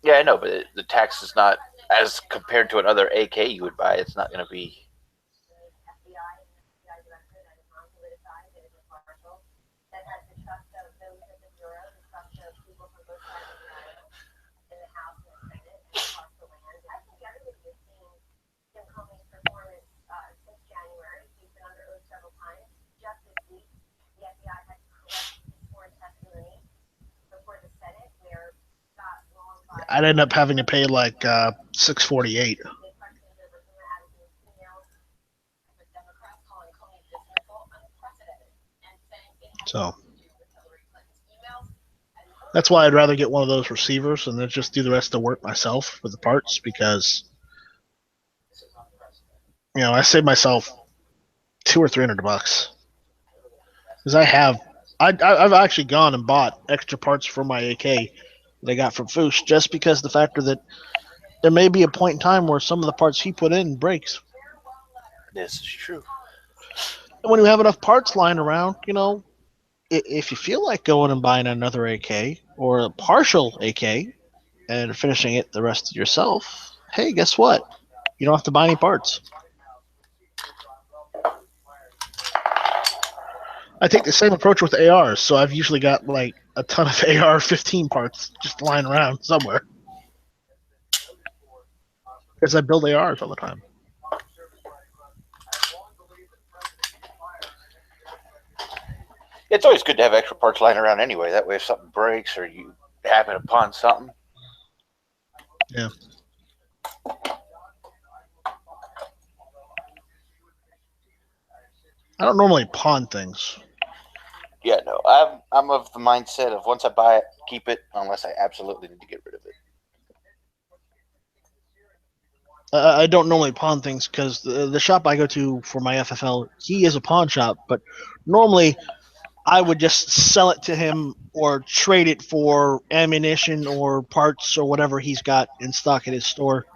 Yeah, I know, but the tax is not as compared to another AK you would buy. It's not going to be. I'd end up having to pay like $648. So that's why I'd rather get one of those receivers and then just do the rest of the work myself with the parts, because I save myself $200 or $300 because I've actually gone and bought extra parts for my AK that I got from Foosh, just because the factor that there may be a point in time where some of the parts he put in breaks. This is true. And when you have enough parts lying around, if you feel like going and buying another AK or a partial AK and finishing it the rest yourself, hey, guess what? You don't have to buy any parts. I take the same approach with ARs, so I've usually got like a ton of AR-15 parts just lying around somewhere, because I build ARs all the time. It's always good to have extra parts lying around anyway. That way, if something breaks or you happen upon something. Yeah. I don't normally pawn things. Yeah, no, I'm of the mindset of once I buy it, keep it, unless I absolutely need to get rid of it. I don't normally pawn things because the shop I go to for my FFL, he is a pawn shop, but normally I would just sell it to him or trade it for ammunition or parts or whatever he's got in stock at his store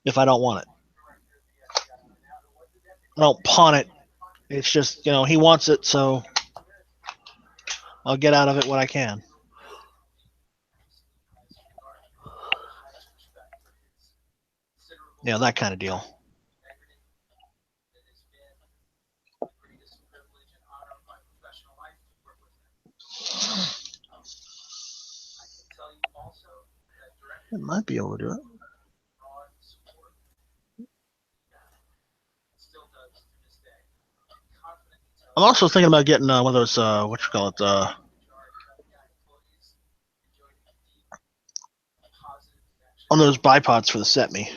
if I don't want it. I don't pawn it. It's just, he wants it, so I'll get out of it what I can. Yeah, that kind of deal. It might be able to do it. I'm also thinking about getting one of those, what you call it, one of those bipods for the set me.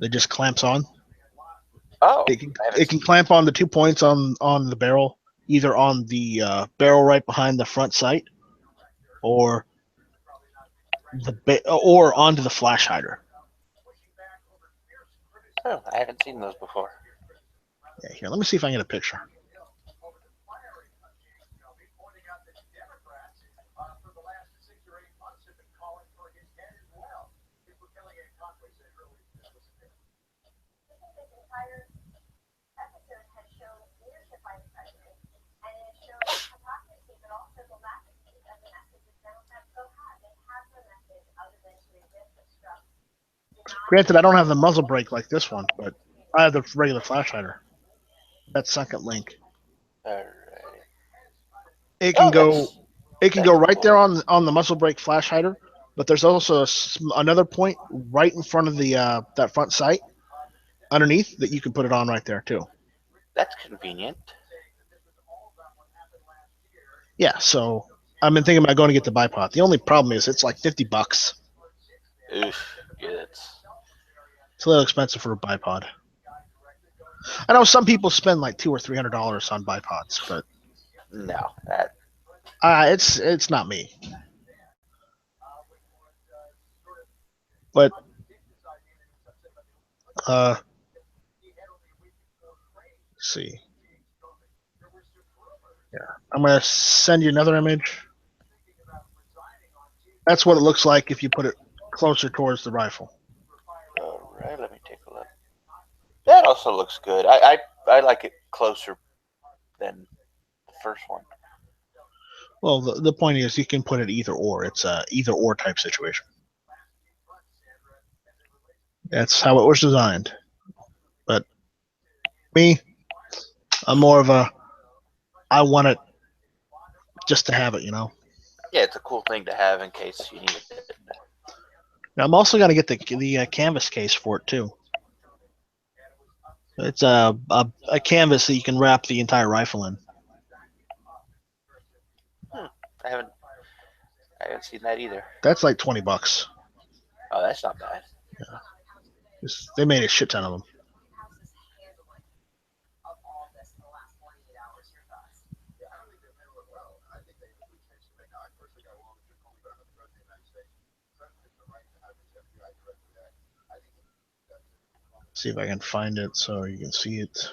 It just clamps on. Oh, It can clamp on the 2 points on the barrel, either on the barrel right behind the front sight, or or onto the flash hider. oh, I haven't seen those before. Yeah, here, let me see if I can get a picture. Granted, I don't have the muzzle brake like this one, but I have the regular flash hider. That second link. All right. It can go. It can go that's right cool. there on the muzzle brake flash hider, but there's also another point right in front of the that front sight underneath that you can put it on right there too. That's convenient. Yeah, so I've been thinking about going to get the bipod. The only problem is it's like $50. Oof, yeah, It's a little expensive for a bipod. I know some people spend like $200 or $300 on bipods, but no, that it's not me. But let's see. Yeah, I'm gonna send you another image. That's what it looks like if you put it closer towards the rifle. all right. Let me take a look. That also looks good. I like it closer than the first one. Well, the point is you can put it either or. It's a either or type situation. That's how it was designed. But me, I'm more of a I want it just to have it, Yeah, it's a cool thing to have in case you need it. Now I'm also gonna get the canvas case for it too. It's a canvas that you can wrap the entire rifle in. I haven't seen that either. That's like $20. Oh, that's not bad. They made a shit ton of them. See if I can find it so you can see it.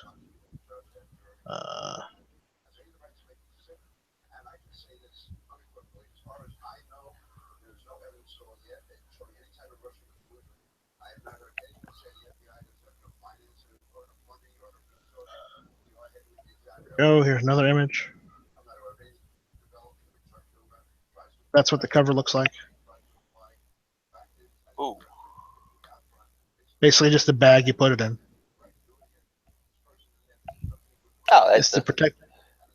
Oh, here's another image. That's what the cover looks like. Ooh. Basically, just the bag you put it in. Oh, It's to protect.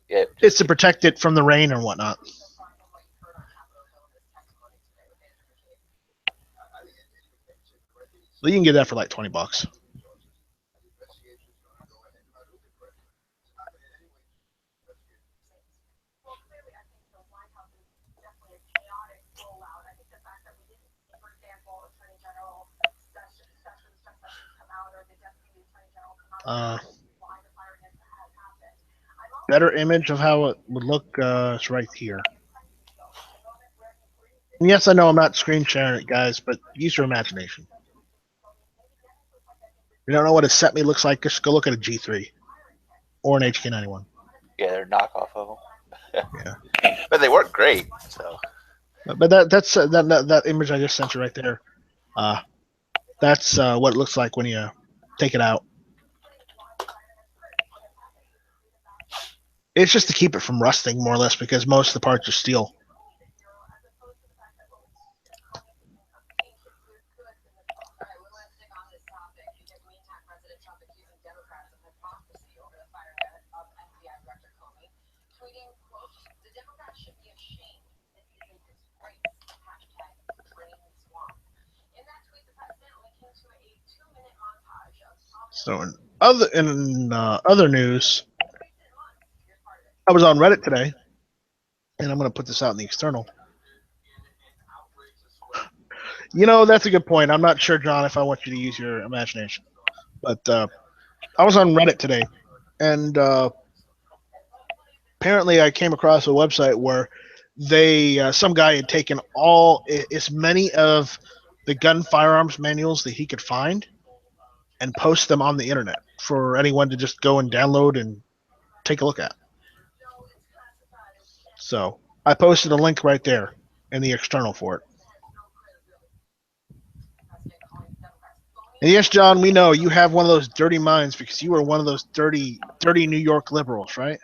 Yeah. It's to protect it from the rain or whatnot. Well, you can get that for like $20. Better image of how it would look is right here. And yes, I know I'm not screen sharing it, guys, but use your imagination. If you don't know what a set me looks like, just go look at a G3 or an HK91. Yeah, they're knockoff of them. Yeah. But they work great. So But that's that image I just sent you right there. That's what it looks like when you take it out. It's just to keep it from rusting, more or less, because most of the parts are steel. So in other news, I was on Reddit today, and I'm going to put this out in the external. That's a good point. I'm not sure, John, if I want you to use your imagination, but I was on Reddit today, and apparently I came across a website where some guy had taken as many of the gun firearms manuals that he could find and post them on the internet for anyone to just go and download and take a look at. So I posted a link right there in the external for it. And yes, John, we know you have one of those dirty minds because you were one of those dirty New York liberals, right?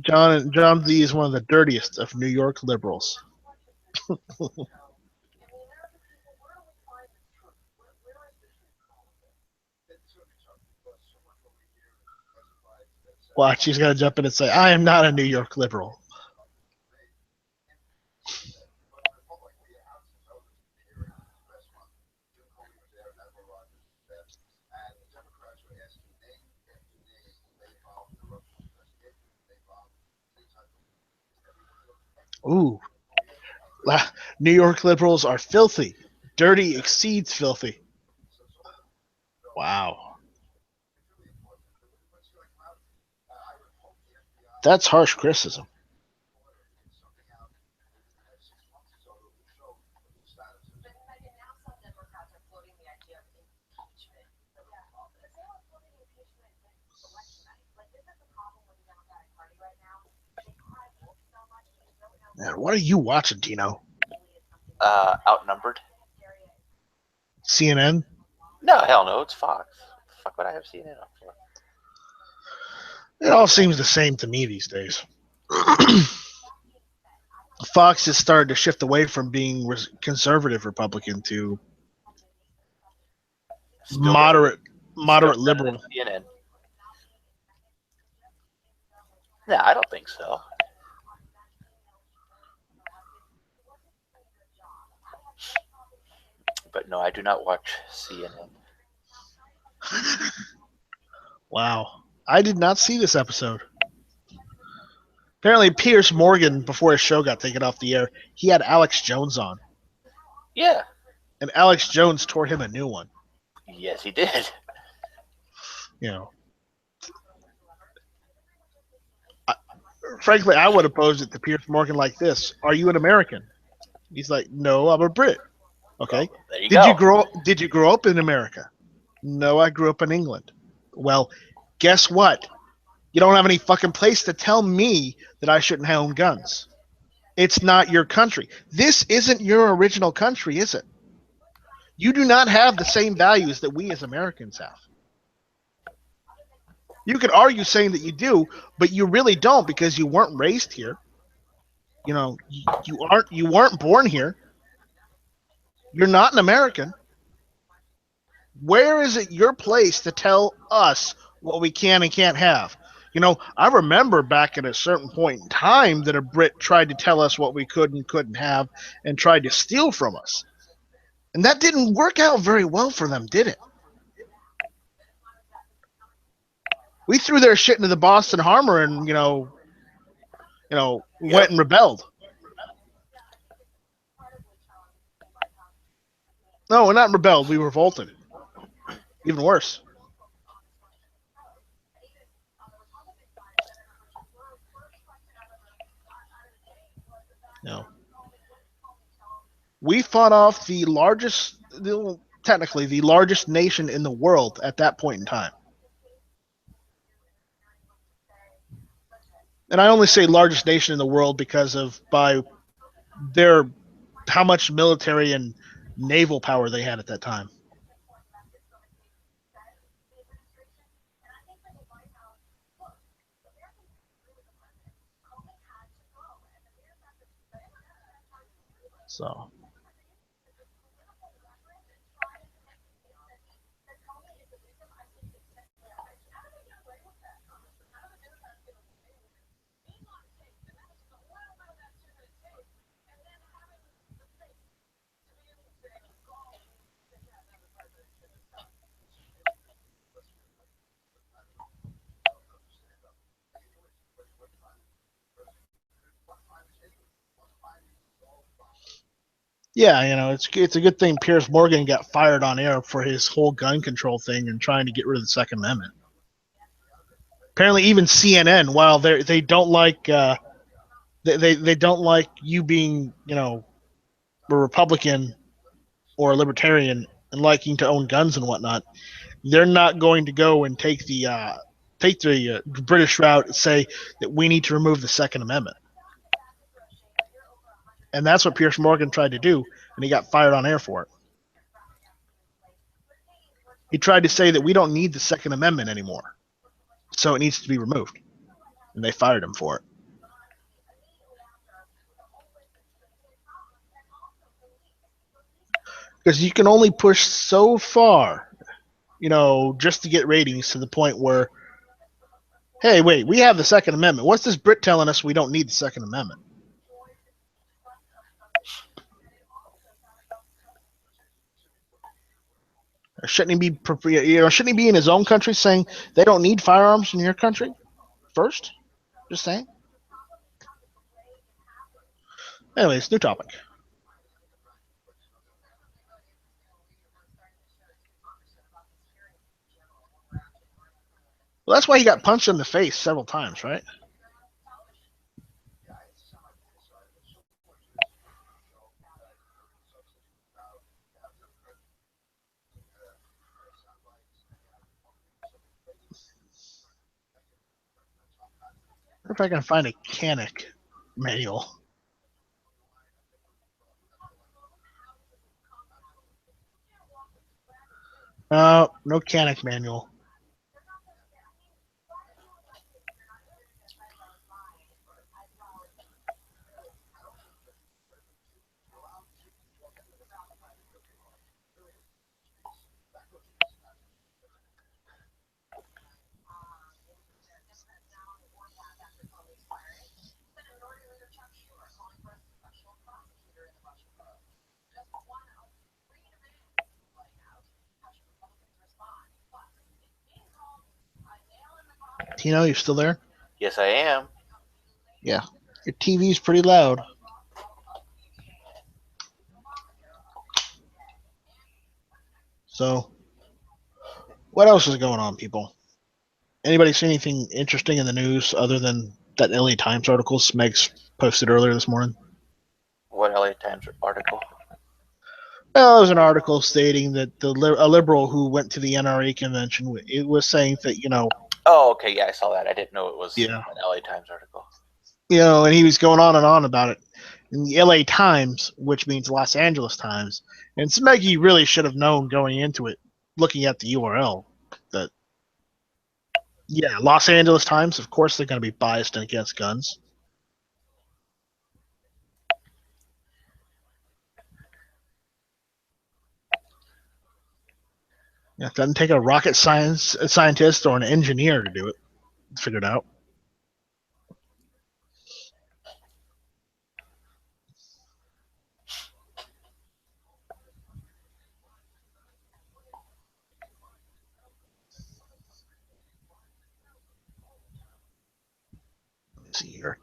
John Z is one of the dirtiest of New York liberals. Watch, he's gonna jump in and say, "I am not a New York liberal." Ooh, New York liberals are filthy. Dirty exceeds filthy. Wow, that's harsh criticism. Man, what are you watching, Tino? Outnumbered. CNN? No, hell no, it's Fox. Fuck would I have CNN up for? It all seems the same to me these days. Fox has started to shift away from being conservative Republican to Still moderate better than liberal. CNN. No, I don't think so. But no, I do not watch CNN. Wow, I did not see this episode. Apparently, Piers Morgan, before his show got taken off the air, he had Alex Jones on, Yeah. and Alex Jones tore him a new one. Yes, he did. Frankly, I would have posed it to Piers Morgan like this: "Are you an American?" He's like, "No, I'm a Brit." Okay. Well, there you Did go. you grow up in America? No, I grew up in England. Well, guess what? You don't have any fucking place to tell me that I shouldn't own guns. It's not your country. This isn't your original country, is it? You do not have the same values that we as Americans have. You could argue saying that you do, but you really don't because you weren't raised here. You weren't born here. You're not an American. Where is it your place to tell us what we can and can't have? I remember back at a certain point in time that a Brit tried to tell us what we could and couldn't have and tried to steal from us. And that didn't work out very well for them, did it? We threw their shit into the Boston Harbor and, went and rebelled. No, we're not rebelled. We revolted. Even worse. You know, we fought off technically the largest nation in the world at that point in time. And I only say largest nation in the world because of by their how much military and naval power they had at that time. So yeah, it's a good thing Piers Morgan got fired on air for his whole gun control thing and trying to get rid of the Second Amendment. Apparently, even CNN, while they don't like they don't like you being a Republican or a libertarian and liking to own guns and whatnot, they're not going to go and take the British route and say that we need to remove the Second Amendment. And that's what Piers Morgan tried to do, and he got fired on air for it. He tried to say that we don't need the Second Amendment anymore, so it needs to be removed, and they fired him for it. Because you can only push so far, just to get ratings to the point where, hey, wait, we have the Second Amendment. What's this Brit telling us we don't need the Second Amendment? Shouldn't he be in his own country saying they don't need firearms in your country first? Just saying. Anyways, new topic. Well, that's why he got punched in the face several times, right? I wonder if I can find a Canic manual. No Canic manual. Tino, you still there? Yes, I am. Yeah. Your TV's pretty loud. So, what else is going on, people? Anybody see anything interesting in the news other than that LA Times article Smegs posted earlier this morning? What LA Times article? Well, there was an article stating that a liberal who went to the NRA convention, it was saying that, Oh, okay, yeah, I saw that. I didn't know it was Yeah. an LA Times article. And he was going on and on about it in the LA Times, which means Los Angeles Times. And Smeggy really should have known going into it, looking at the URL, that, yeah, Los Angeles Times, of course they're going to be biased against guns. Yeah, it doesn't take a rocket scientist or an engineer to do it. Figure it out. Let's see here.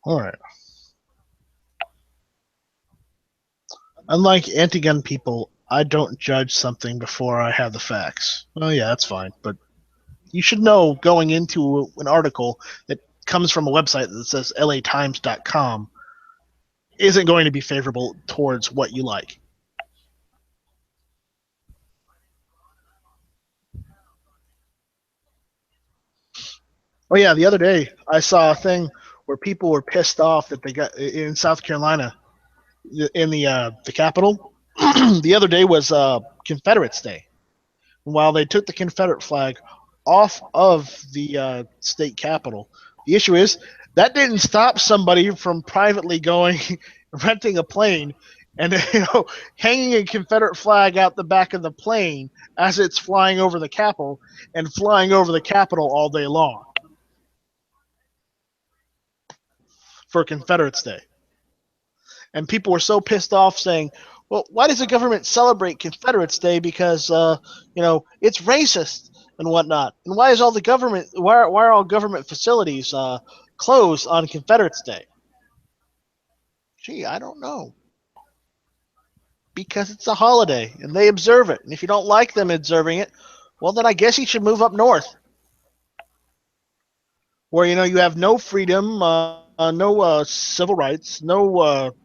All right. Unlike anti-gun people, I don't judge something before I have the facts. Well, yeah, that's fine, but you should know going into an article that comes from a website that says latimes.com isn't going to be favorable towards what you like. Oh yeah, the other day I saw a thing where people were pissed off that they got in South Carolina in the capital. The other day was Confederates Day. While they took the Confederate flag off of the state capitol, the issue is that didn't stop somebody from privately going renting a plane and hanging a Confederate flag out the back of the plane as it's flying over the Capitol and flying over the Capitol all day long for Confederates Day. And people were so pissed off saying, well, why does the government celebrate Confederates Day? Because, it's racist and whatnot. And why is all the government, why are all government facilities closed on Confederates Day? Gee, I don't know. Because it's a holiday and they observe it. And if you don't like them observing it, well, then I guess you should move up north. Where, you have no freedom, no civil rights, no,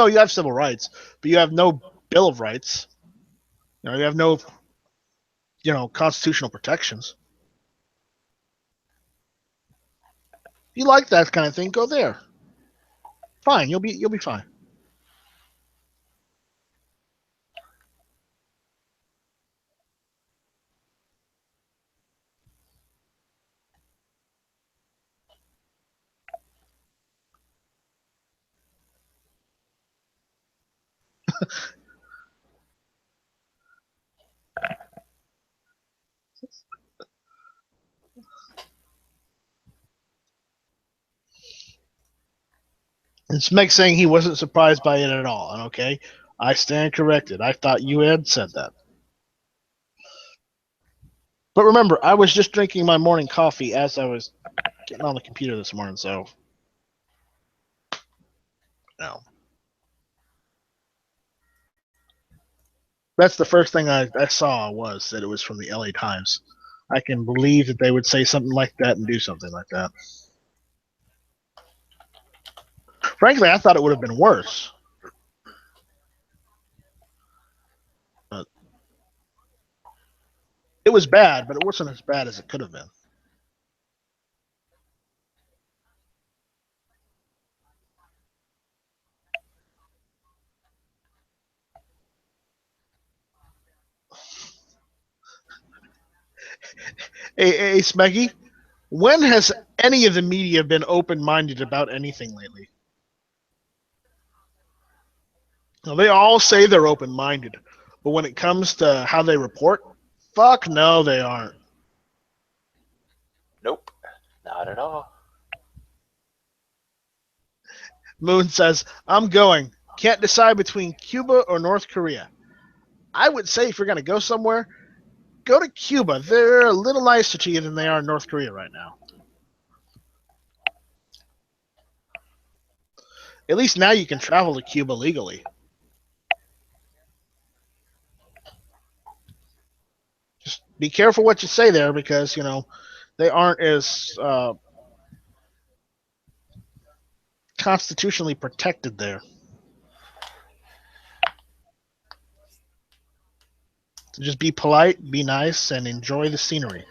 you have civil rights, but you have no Bill of Rights. You have no, constitutional protections. If you like that kind of thing, go there. Fine, you'll be fine. It's Meg saying he wasn't surprised by it at all. And okay, I stand corrected. I thought you had said that. But remember, I was just drinking my morning coffee as I was getting on the computer this morning, so no. That's the first thing I saw was that it was from the LA Times. I can believe that they would say something like that and do something like that. Frankly, I thought it would have been worse. But it was bad, but it wasn't as bad as it could have been. Hey, Smeggy, when has any of the media been open-minded about anything lately? Now, they all say they're open-minded, but when it comes to how they report, fuck no, they aren't. Nope, not at all. Moon says, I'm going. Can't decide between Cuba or North Korea. I would say if you're going to go somewhere, go to Cuba. They're a little nicer to you than they are in North Korea right now. At least now you can travel to Cuba legally. Just be careful what you say there because, they aren't as constitutionally protected there. So just be polite, be nice, and enjoy the scenery.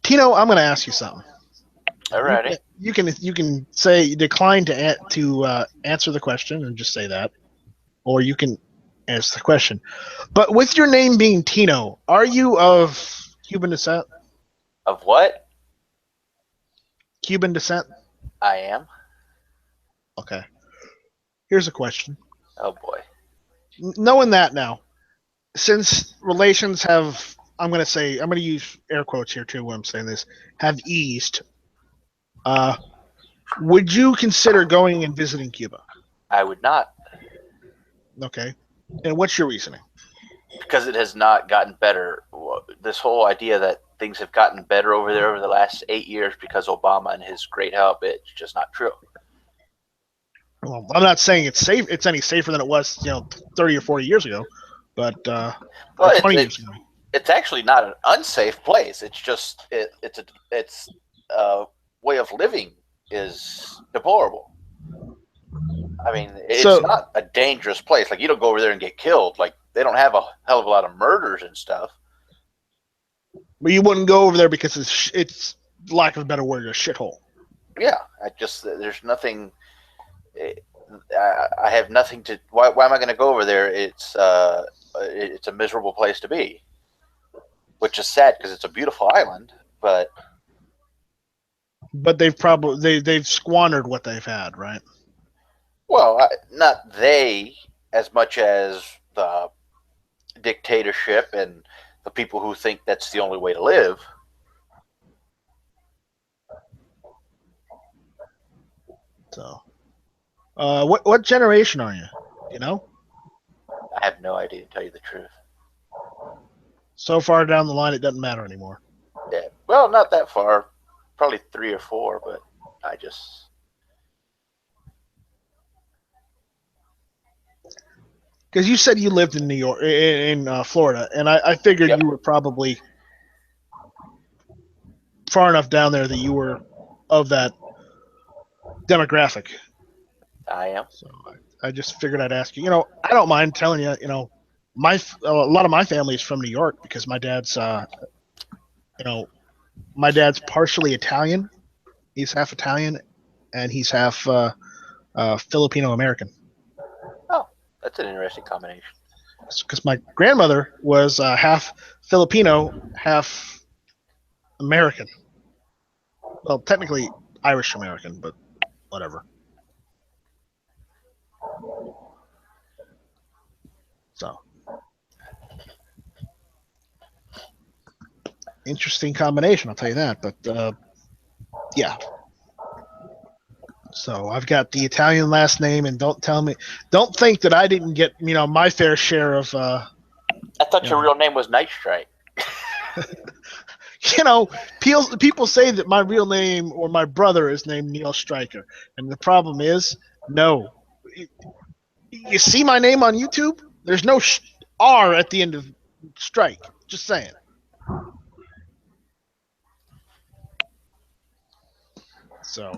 Tino, I'm going to ask you something. Alrighty. You can say decline to answer the question and just say that, or you can answer the question. But with your name being Tino, are you of Cuban descent? Of what? Cuban descent? I am. Okay. Here's a question. Oh boy. Knowing that now, since relations have, I'm going to use air quotes here too when I'm saying this, have eased, would you consider going and visiting Cuba? I would not. Okay. And what's your reasoning? Because it has not gotten better. This whole idea that things have gotten better over there over the last 8 years because Obama and his great help. It's just not true. Well, I'm not saying it's safe. It's any safer than it was, 30 or 40 years ago, but Well, or 20 years ago. It's actually not an unsafe place. It's just its way of living is deplorable. I mean, it's So- not a dangerous place. Like, you don't go over there and get killed. Like, they don't have a hell of a lot of murders and stuff. But you wouldn't go over there because it's lack of a better word, a shithole. Yeah, there's nothing. I have nothing to. Why am I going to go over there? It's a miserable place to be, which is sad because it's a beautiful island. But they've squandered what they've had, right? well, not they as much as the dictatorship and the people who think that's the only way to live. So, what generation are you? You know, I have no idea, to tell you the truth. so far down the line, it doesn't matter anymore. Yeah, well, not that far, probably 3 or 4, but I just. Because you said you lived in New York, in Florida, and I figured Yep. you were probably far enough down there that you were of that demographic. I am. So I just figured I'd ask you. I don't mind telling you. A lot of my family is from New York because my dad's partially Italian. He's half Italian, and he's half Filipino American. Oh, that's an interesting combination. Because my grandmother was half Filipino, half American. Well, technically Irish American, but whatever. So, interesting combination, I'll tell you that. But yeah. So I've got the Italian last name, and don't think that I didn't get my fair share of. I thought your real name was Night Strike. People say that my real name or my brother is named Neil Stryker, and the problem is, no. You see my name on YouTube? There's no R at the end of Strike. Just saying. So,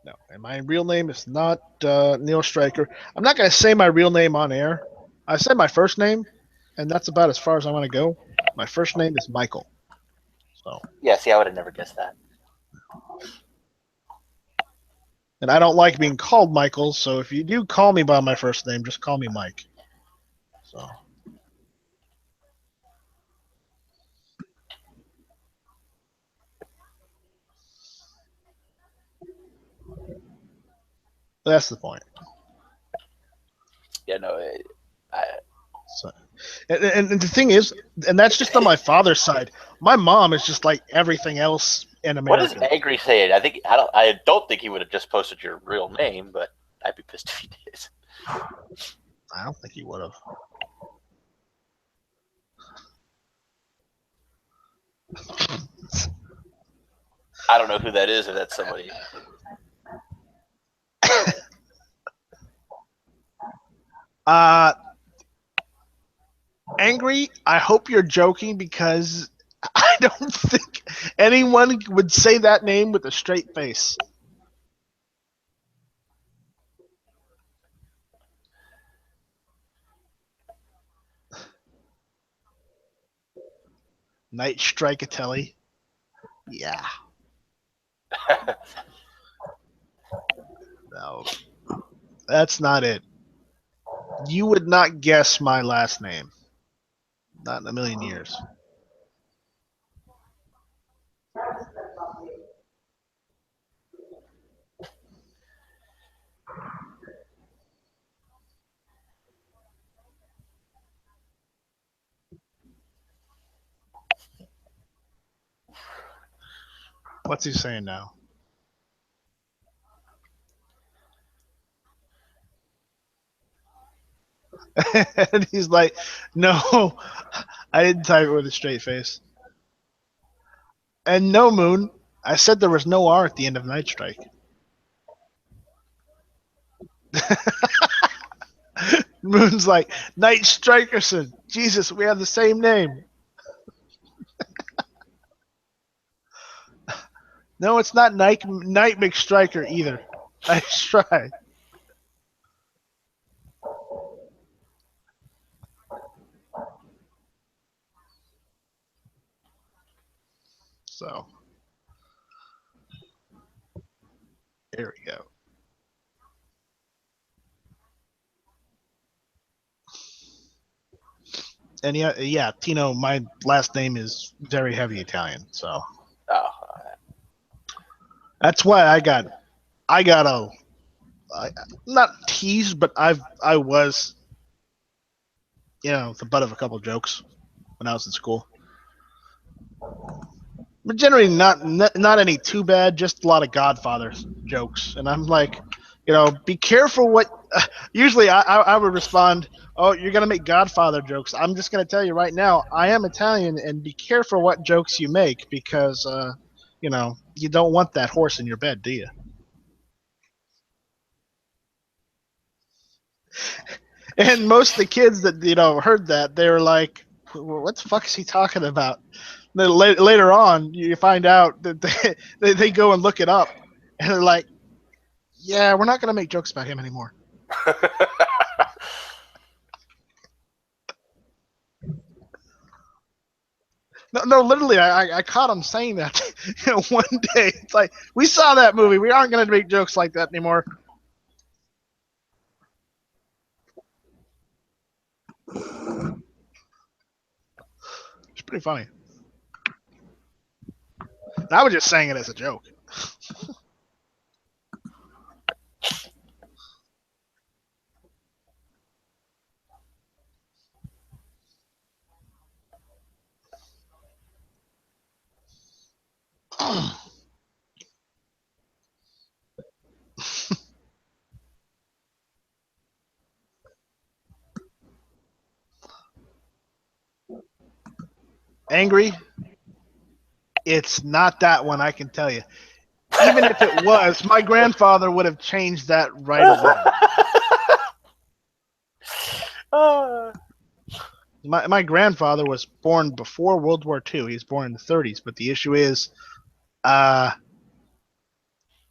no. And my real name is not Neil Stryker. I'm not going to say my real name on air. I said my first name, and that's about as far as I want to go. My first name is Michael. So. Yeah, see, I would have never guessed that. And I don't like being called Michael, so if you do call me by my first name, just call me Mike. So. That's the point. Yeah, no, So, and the thing is, and that's just on my father's side. My mom is just like everything else in what America. does Angry say? I don't think he would have just posted your real name, but I'd be pissed if he did. I don't think he would have. I don't know who that is, if that's somebody. Angry, I hope you're joking because I don't think anyone would say that name with a straight face. Night Strikatelli. Yeah. No. That's not it. You would not guess my last name. Not in a million years. What's he saying now? And he's like, no, I didn't type it with a straight face. And no, Moon, I said there was no R at the end of Night Strike. Moon's like, Night Strikerson. Jesus, we have the same name. No, it's not Night McStriker either. Nice try. So, there we go. And yeah, Tino, my last name is very heavy Italian, so Oh, that's why I got not teased, but I was, the butt of a couple of jokes when I was in school. But generally not any too bad, just a lot of Godfather jokes, and I'm like, be careful what. Usually I would respond, oh, you're gonna make Godfather jokes. I'm just gonna tell you right now, I am Italian, and be careful what jokes you make because you don't want that horse in your bed, do you? And most of the kids that heard that, they were like, "What the fuck is he talking about?" Then later on, you find out that they go and look it up, and they're like, "Yeah, we're not gonna make jokes about him anymore." No, literally, I caught him saying that one day. It's like, we saw that movie. We aren't gonna make jokes like that anymore. It's pretty funny. And I was just saying it as a joke. Angry? It's not that one, I can tell you. Even if it was, my grandfather would have changed that right away. My grandfather was born before World War II. He was born in the 30s, but the issue is,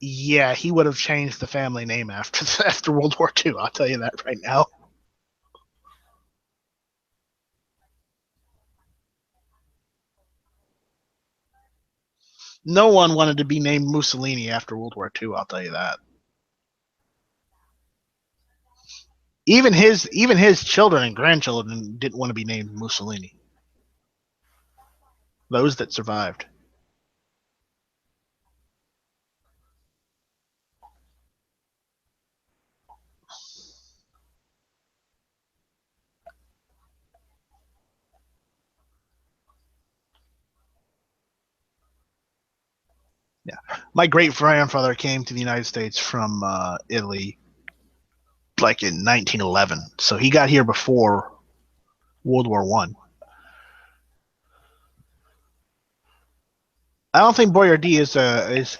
yeah, he would have changed the family name after World War II. I'll tell you that right now. No one wanted to be named Mussolini after World War II. I'll tell you that. Even his children and grandchildren didn't want to be named Mussolini. Those that survived. Yeah, my great grandfather came to the United States from Italy, like in 1911. So he got here before World War One. I don't think Boyardee is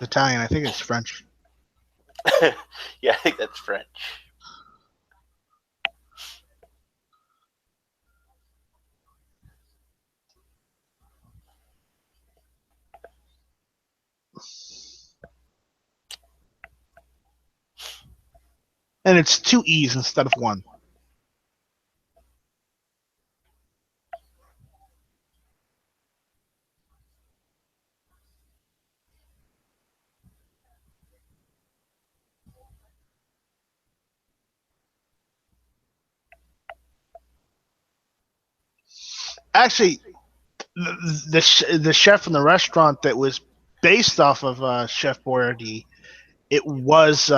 Italian. I think it's French. Yeah, I think that's French. And it's 2 E's instead of 1. Actually, the chef in the restaurant that was based off of Chef Boyardee, it was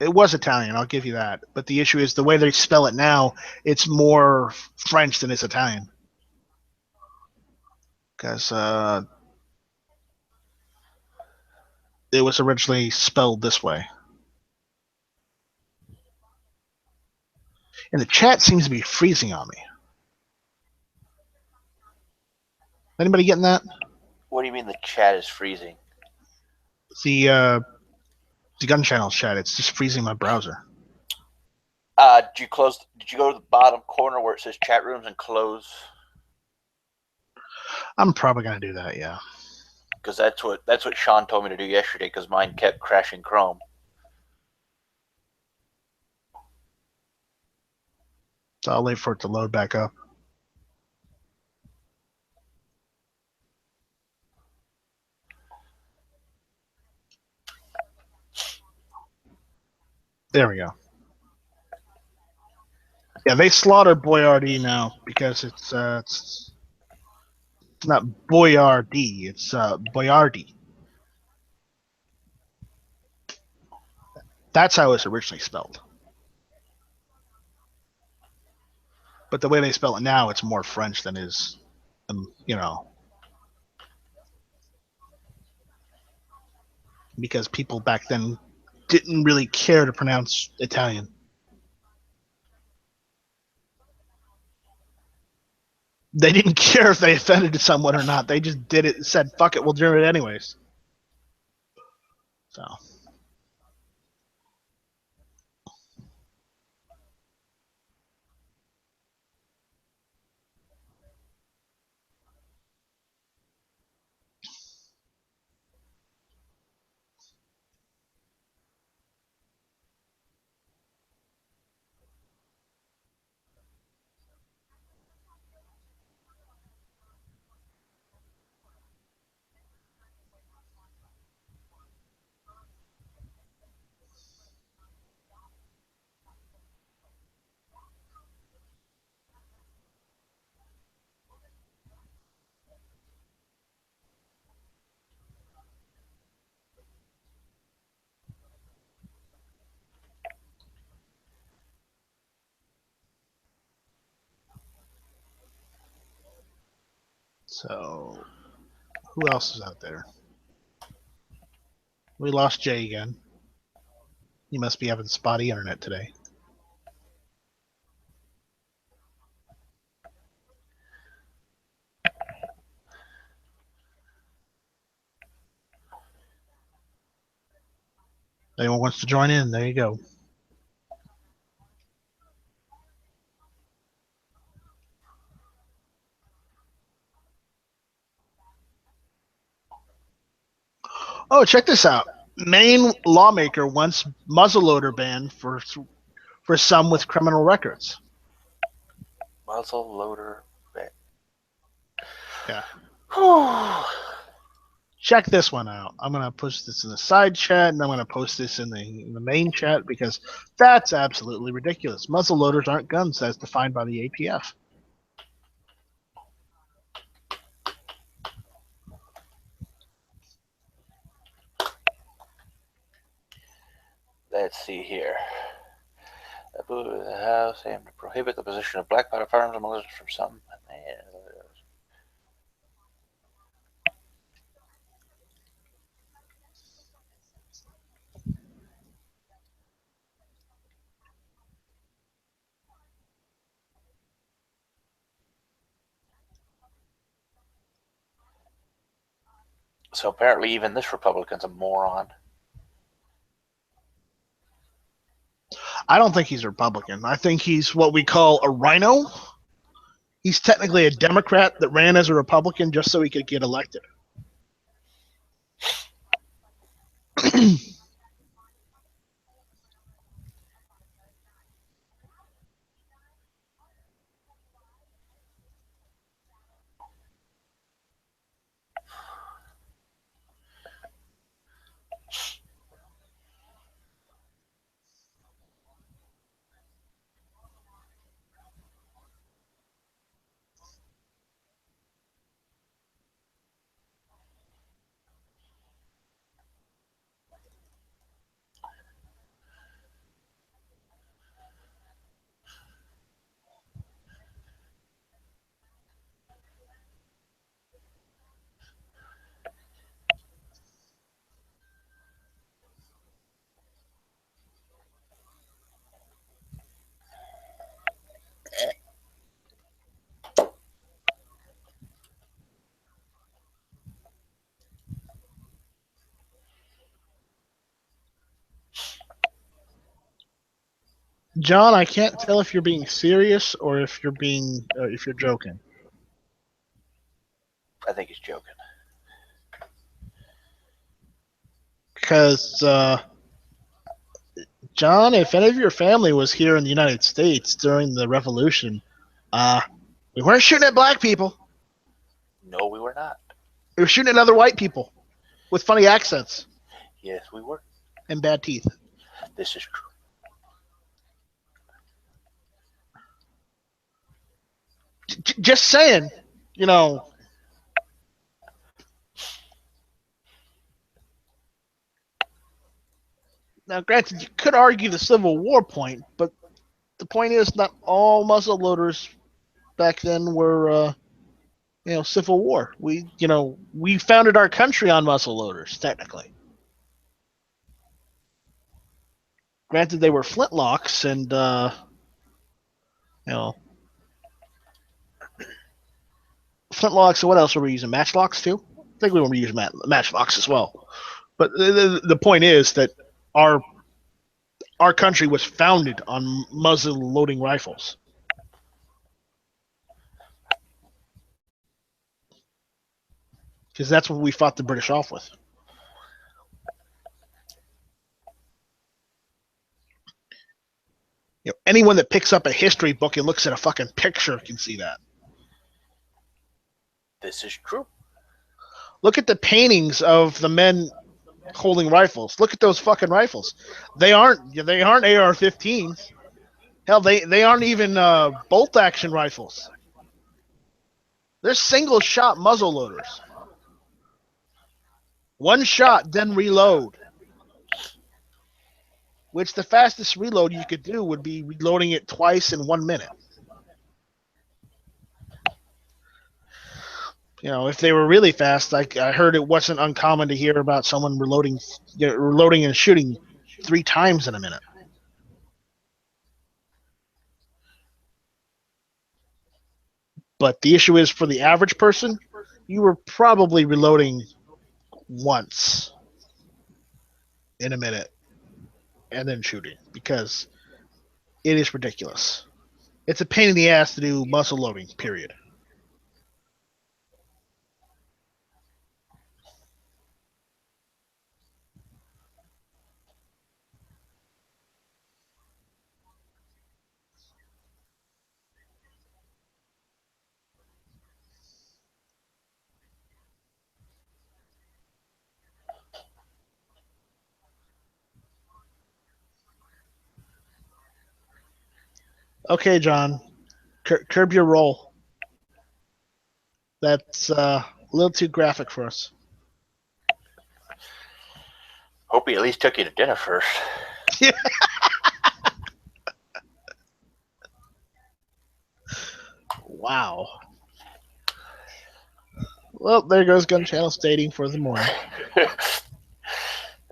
Italian. I'll give you that. But the issue is the way they spell it now. It's more French than it's Italian. Because it was originally spelled this way. And the chat seems to be freezing on me. Anybody getting that? What do you mean the chat is freezing? The gun channel chat. It's just freezing my browser. Did you close? Did you go to the bottom corner where it says chat rooms and close? I'm probably gonna do that. Yeah. Because that's what Sean told me to do yesterday. Because mine kept crashing Chrome. So I'll wait for it to load back up. There we go. Yeah, they slaughtered Boyardee now because it's not Boyardee, it's Boyardee. That's how it's originally spelled. But the way they spell it now, it's more French than is, you know, because people back then didn't really care to pronounce Italian. They didn't care if they offended someone or not. They just did it and said, fuck it, we'll do it anyways. So. So, who else is out there? We lost Jay again. He must be having spotty internet today. Anyone wants to join in? There you go. Oh, check this out. Maine lawmaker wants muzzleloader ban for some with criminal records. Muzzle loader. Yeah. Check this one out. I'm gonna push this in the side chat, and I'm gonna post this in the main chat because that's absolutely ridiculous. Muzzleloaders aren't guns as defined by the ATF. Let's see here. The House aimed to prohibit the possession of black powder firearms and militias from some. So apparently, even this Republican's a moron. I don't think he's a Republican. I think he's what we call a rhino. He's technically a Democrat that ran as a Republican just so he could get elected. John, I can't tell if you're being serious or if you're joking. I think he's joking. Because John, if any of your family was here in the United States during the Revolution, we weren't shooting at black people. No, we were not. We were shooting at other white people with funny accents Yes, we were. and bad teeth. This is true. Just saying, you know. Now, granted, you could argue the Civil War point, but the point is not all muzzle loaders back then were, Civil War. We founded our country on muzzle loaders, technically. Granted, they were flintlocks and, flintlocks. And what else were we using? Matchlocks too. I think we were using matchlocks as well. But the point is that our country was founded on muzzle loading rifles. Because that's what we fought the British off with. Anyone that picks up a history book and looks at a fucking picture can see that. This is true. Look at the paintings of the men holding rifles. Look at those fucking rifles. They aren't AR-15s. Hell, they aren't even bolt action rifles. They're single shot muzzle loaders. One shot, then reload. Which the fastest reload you could do would be reloading it twice in 1 minute. If they were really fast, I heard it wasn't uncommon to hear about someone reloading and shooting 3 times in a minute. But the issue is, for the average person, you were probably reloading once in a minute and then shooting, because it is ridiculous. It's a pain in the ass to do muzzle loading, period. Okay, John, curb your roll. That's a little too graphic for us. Hope he at least took you to dinner first. Wow. Well, there goes Gun Channel stating for the morning.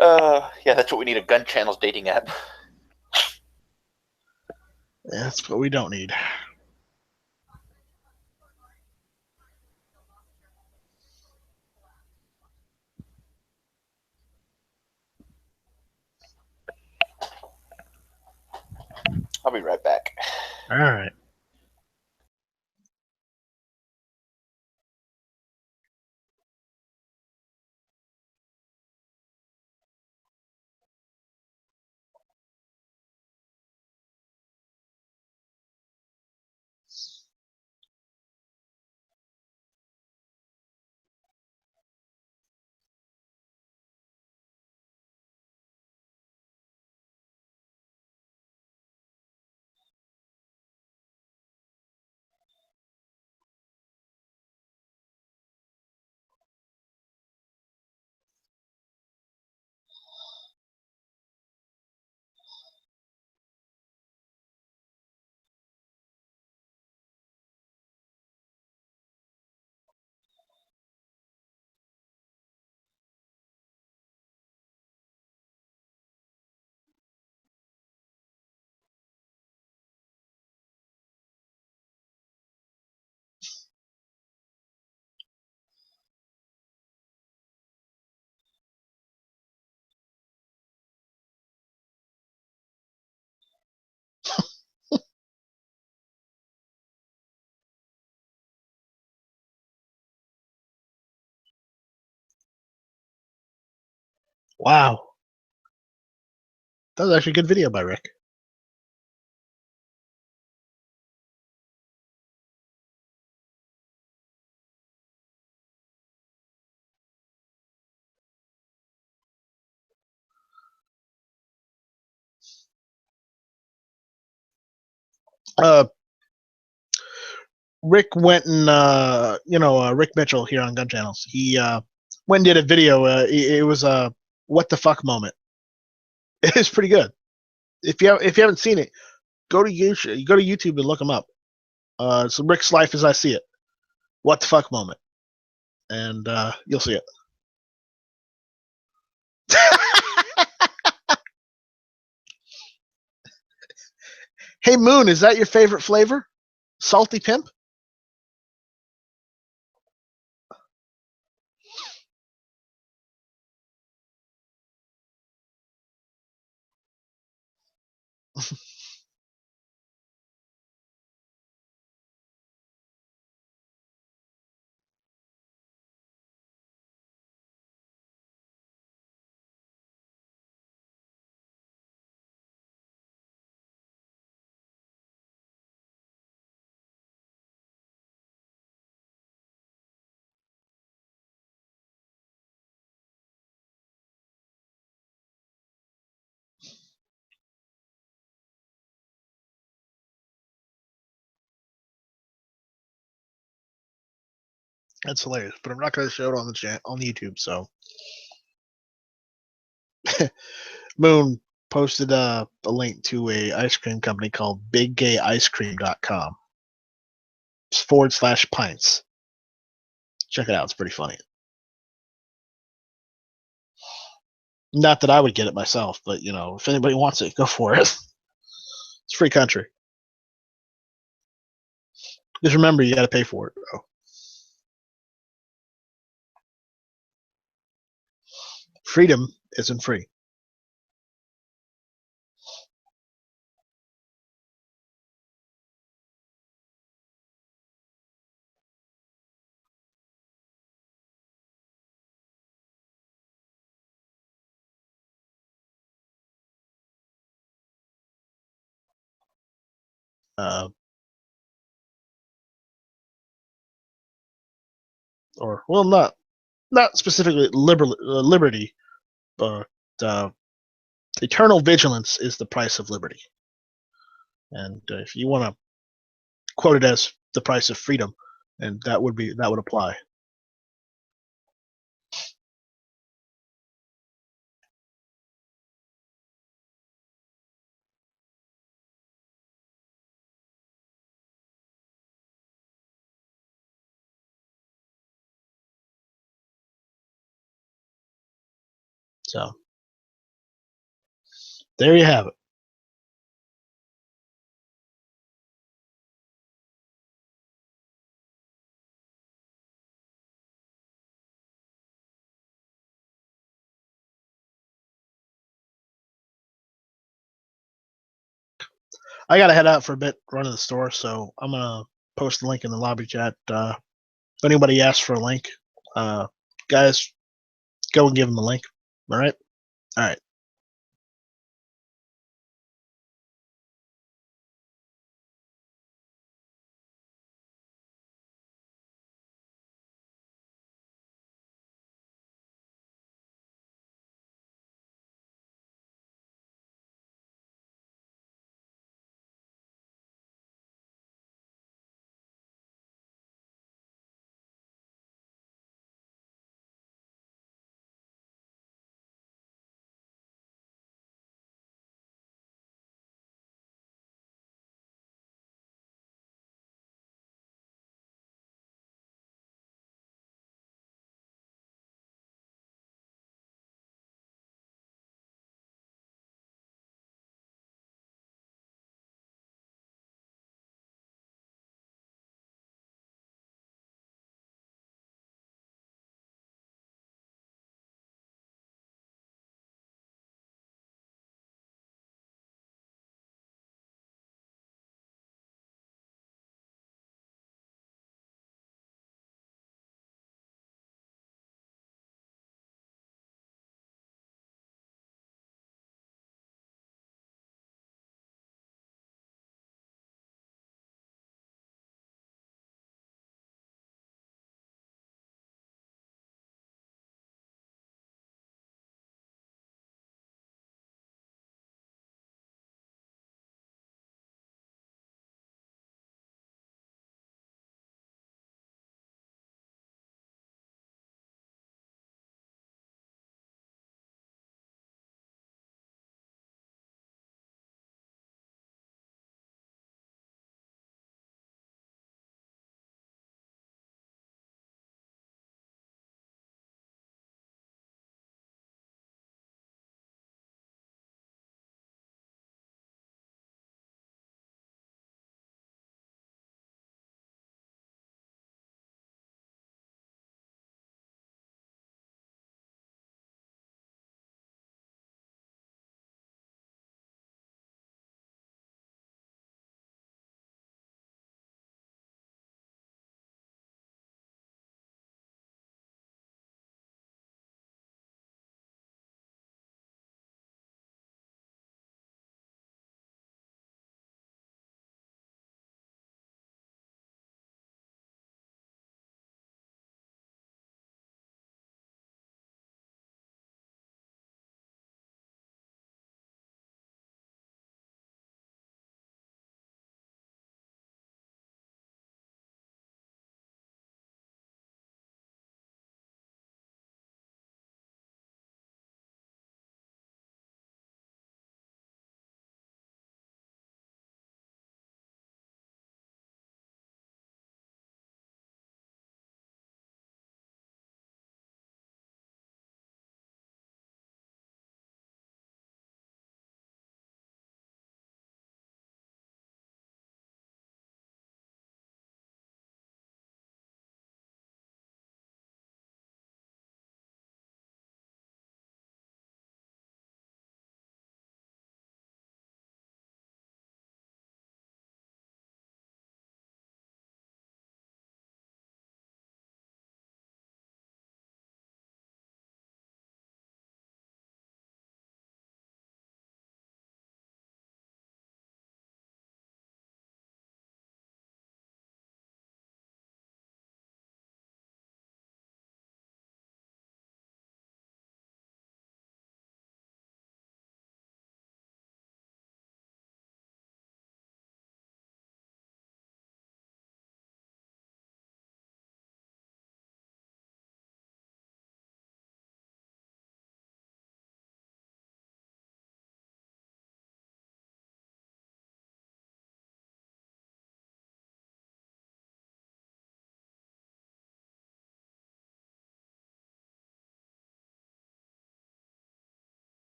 Yeah, that's what we need, a gun channels dating app. That's what we don't need. I'll be right back. All right. Wow. That was actually a good video by Rick. Rick went and Rick Mitchell here on Gun Channels. He went and did a video. It was a what the fuck moment. It is pretty good. If you haven't seen it, go to YouTube. Go to YouTube and look him up. It's Rick's Life as I See It. What the fuck moment, and you'll see it. Hey Moon, is that your favorite flavor? Salty Pimp? That's hilarious, but I'm not going to show it on the on YouTube. So Moon posted a link to a ice cream company called BigGayIceCream.com /pints. Check it out; it's pretty funny. Not that I would get it myself, but if anybody wants it, go for it. It's free country. Just remember, you got to pay for it, though. Freedom isn't free. Or well, not specifically liberty, but eternal vigilance is the price of liberty. And if you want to quote it as the price of freedom, and that would apply. So there you have it. I gotta head out for a bit, run to the store, so I'm gonna post the link in the lobby chat. If anybody asks for a link, guys, go and give them the link. All right. All right.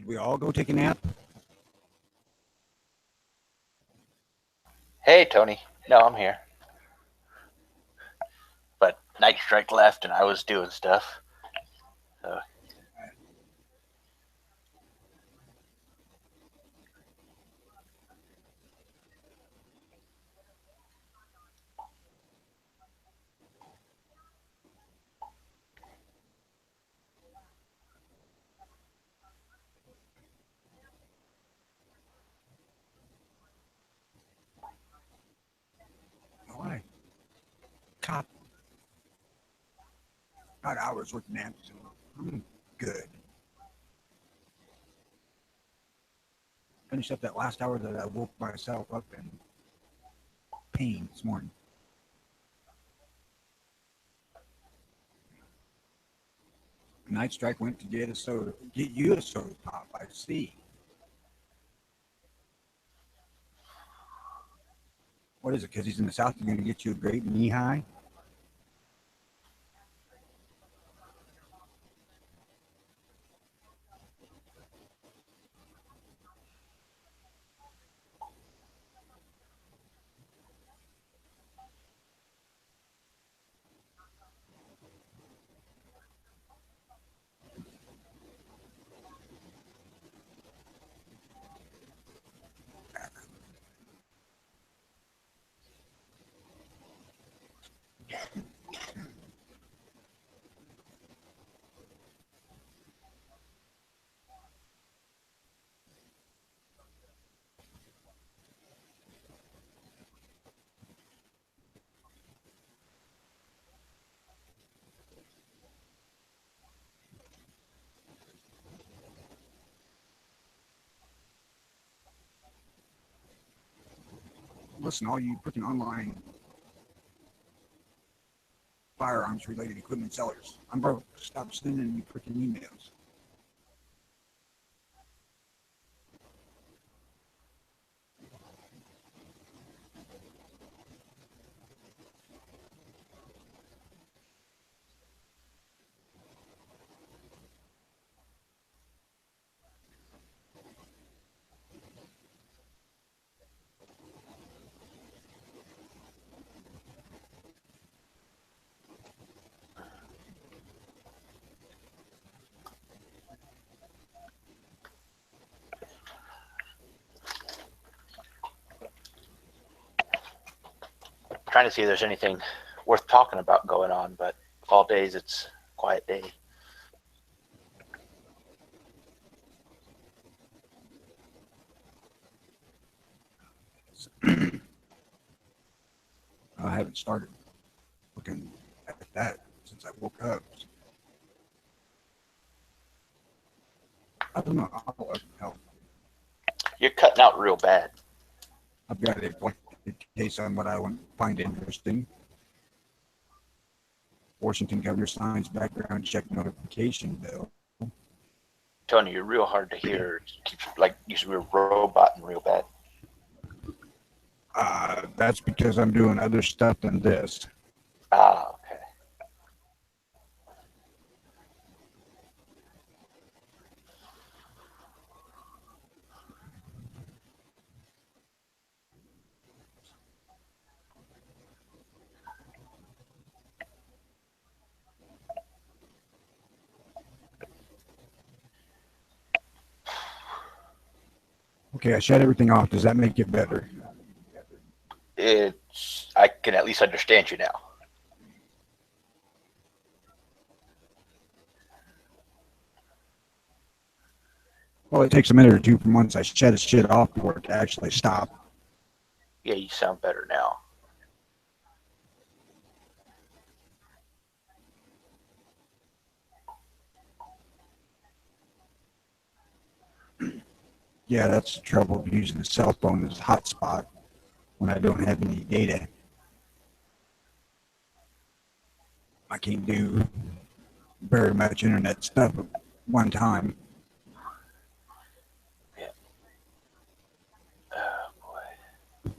we all go take a nap? Hey, Tony. No, I'm here. But Night Strike left, and I was doing stuff. So. Why? Cop. Got hours worth of naps. I'm good. Finished up that last hour that I woke myself up in pain this morning. Night Strike went to get you a soda pop. I see. What is it? Because he's in the South, he's going to get you a great knee high? Listen, all you freaking online firearms related equipment sellers, I'm broke. Stop sending me freaking emails. Trying to see if there's anything worth talking about going on, but all days it's a quiet day. I haven't started looking at that since I woke up. I don't know. I'll help. You're cutting out real bad. I've got a blanket case on what I find interesting. Washington Governor signs background check notification bill. Tony, you're real hard to hear. Keeps like you're roboting real bad. That's because I'm doing other stuff than this. Ah, okay. Okay, I shut everything off. Does that make it better? I can at least understand you now. Well, it takes a minute or two from once I shut his shit off for it to actually stop. Yeah, you sound better now. Yeah, that's the trouble of using a cell phone as a hotspot when I don't have any data. I can't do very much internet stuff at one time. Yeah. Oh boy.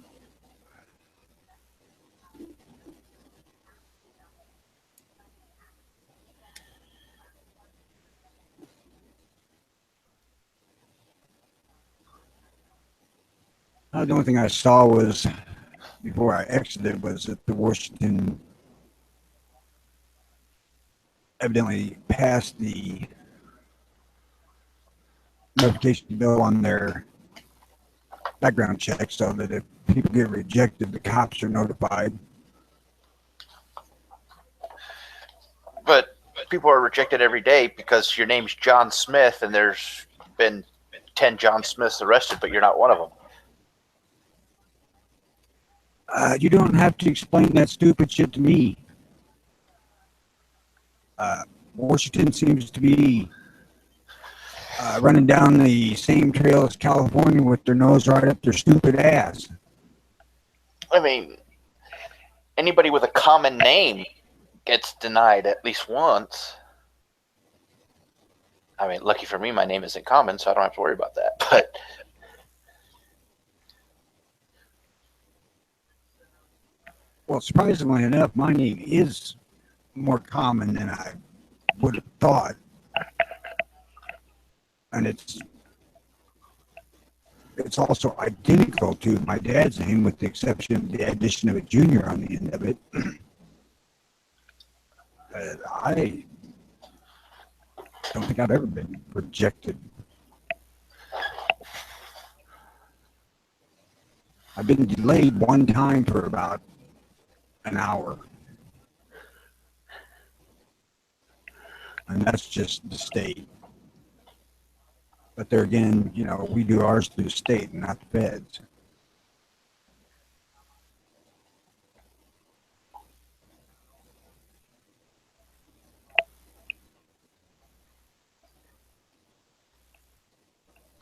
The only thing I saw was before I exited was that the Washington evidently passed the notification bill on their background check so that if people get rejected, the cops are notified. But people are rejected every day because your name's John Smith and there's been 10 John Smiths arrested, but you're not one of them. You don't have to explain that stupid shit to me. Washington seems to be running down the same trail as California with their nose right up their stupid ass. I mean, anybody with a common name gets denied at least once. I mean, lucky for me, my name isn't common, so I don't have to worry about that. But well, surprisingly enough, my name is more common than I would have thought. And it's also identical to my dad's name with the exception of the addition of a junior on the end of it. I don't think I've ever been rejected. I've been delayed one time for about an hour. And that's just the state. But there again, you know, we do ours through the state and not the feds.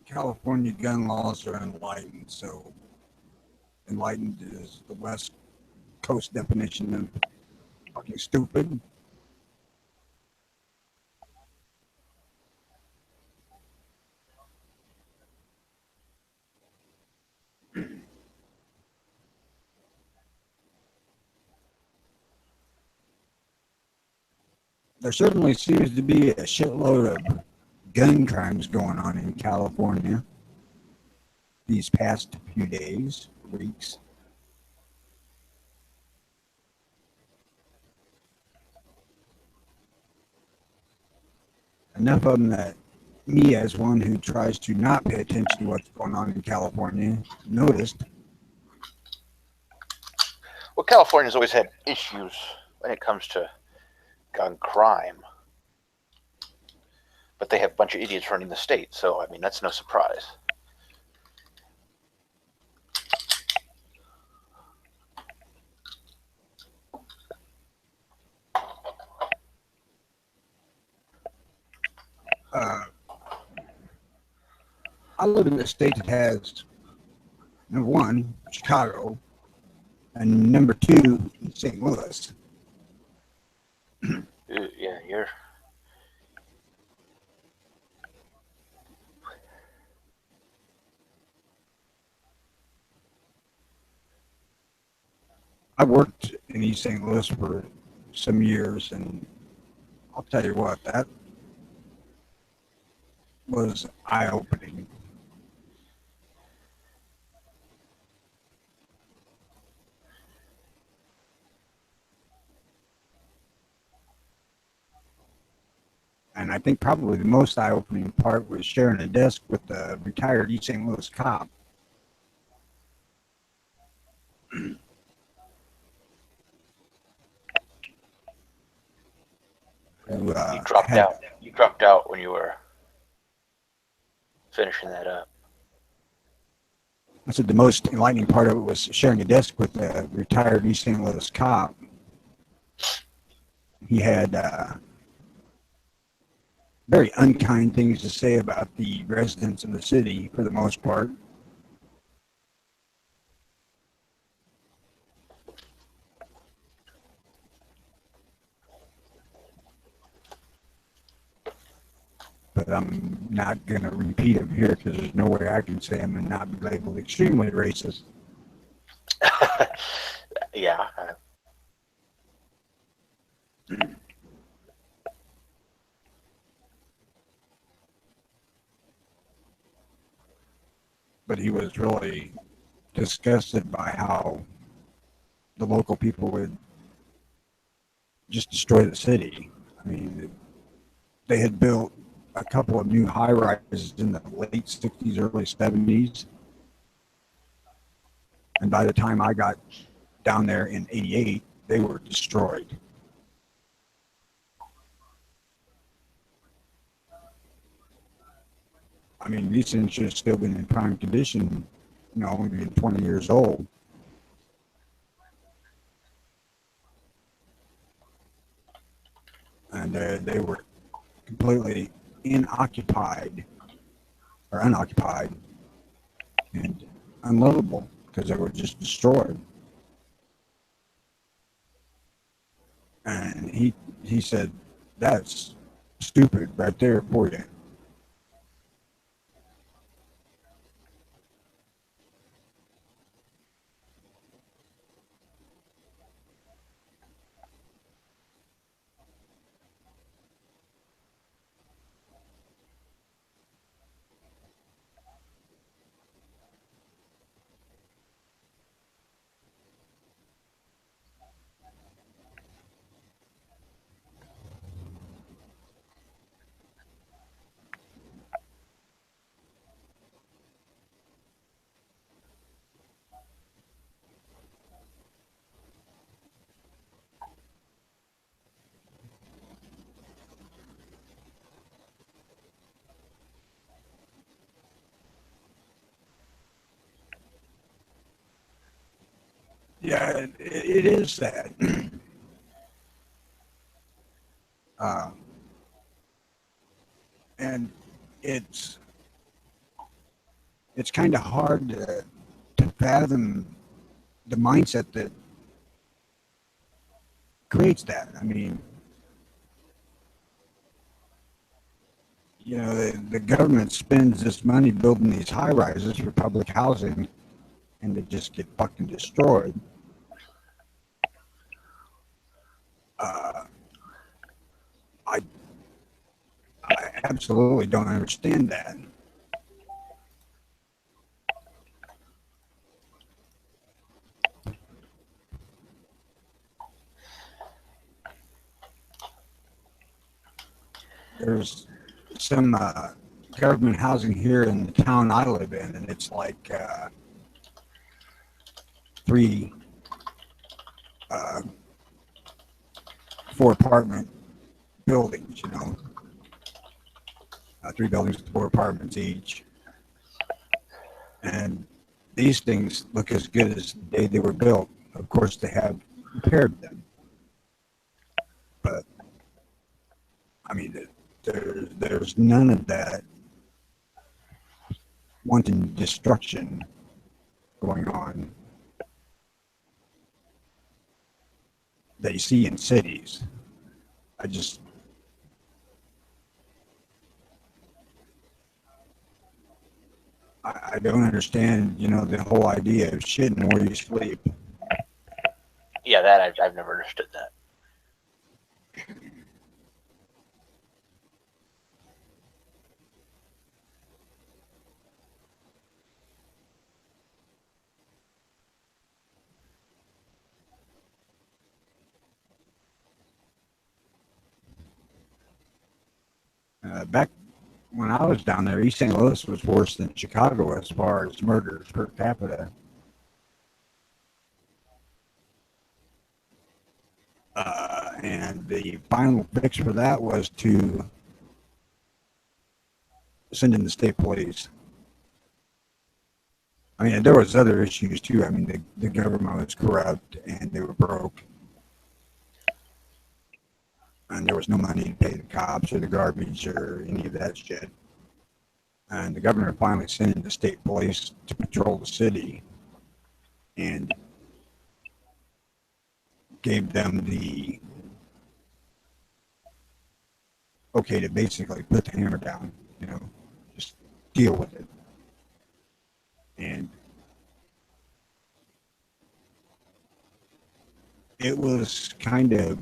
California gun laws are enlightened, so enlightened is the West Coast definition of fucking stupid. There certainly seems to be a shitload of gun crimes going on in California these past few days, weeks. Enough of them that me, as one who tries to not pay attention to what's going on in California, noticed. well, California's always had issues when it comes to gun crime. But they have a bunch of idiots running the state, so I mean, that's no surprise. I live in a state that has, number one, Chicago, and number two, St. Louis. Yeah, you're. I worked in East St. Louis for some years, and I'll tell you what, that was eye-opening. And I think probably the most eye-opening part was sharing a desk with a retired East St. Louis cop. Who, You dropped out. You dropped out when you were finishing that up. I said the most enlightening part of it was sharing a desk with a retired East St. Louis cop. He had very unkind things to say about the residents in the city for the most part. But I'm not going to repeat them here because there's no way I can say them and not be labeled extremely racist. Yeah. But he was really disgusted by how the local people would just destroy the city. I mean, they had built a couple of new high rises in the late 60s, early 70s. And by the time I got down there in 88, they were destroyed. I mean, these things should have still been in prime condition, only being 20 years old. And they were completely unoccupied and unlivable because they were just destroyed. And he said, that's stupid right there for you. Yeah, it is sad. And it's kind of hard to fathom the mindset that creates that. I mean, the government spends this money building these high rises for public housing, and they just get fucking destroyed. I absolutely don't understand that. There's some government housing here in the town I live in, and it's like 3 4 apartment buildings, 3 buildings with 4 apartments each. And these things look as good as the day they were built. Of course, they have repaired them. But, I mean, there's none of that wanton destruction going on that you see in cities. I don't understand, the whole idea of shitting where you sleep. Yeah, that I've never understood that. Back when I was down there, East St. Louis was worse than Chicago as far as murders per capita. And the final fix for that was to send in the state police. I mean, there was other issues too. I mean, the government was corrupt and they were broke. And there was no money to pay the cops or the garbage or any of that shit. And the governor finally sent in the state police to patrol the city and gave them the okay to basically put the hammer down, just deal with it. And it was kind of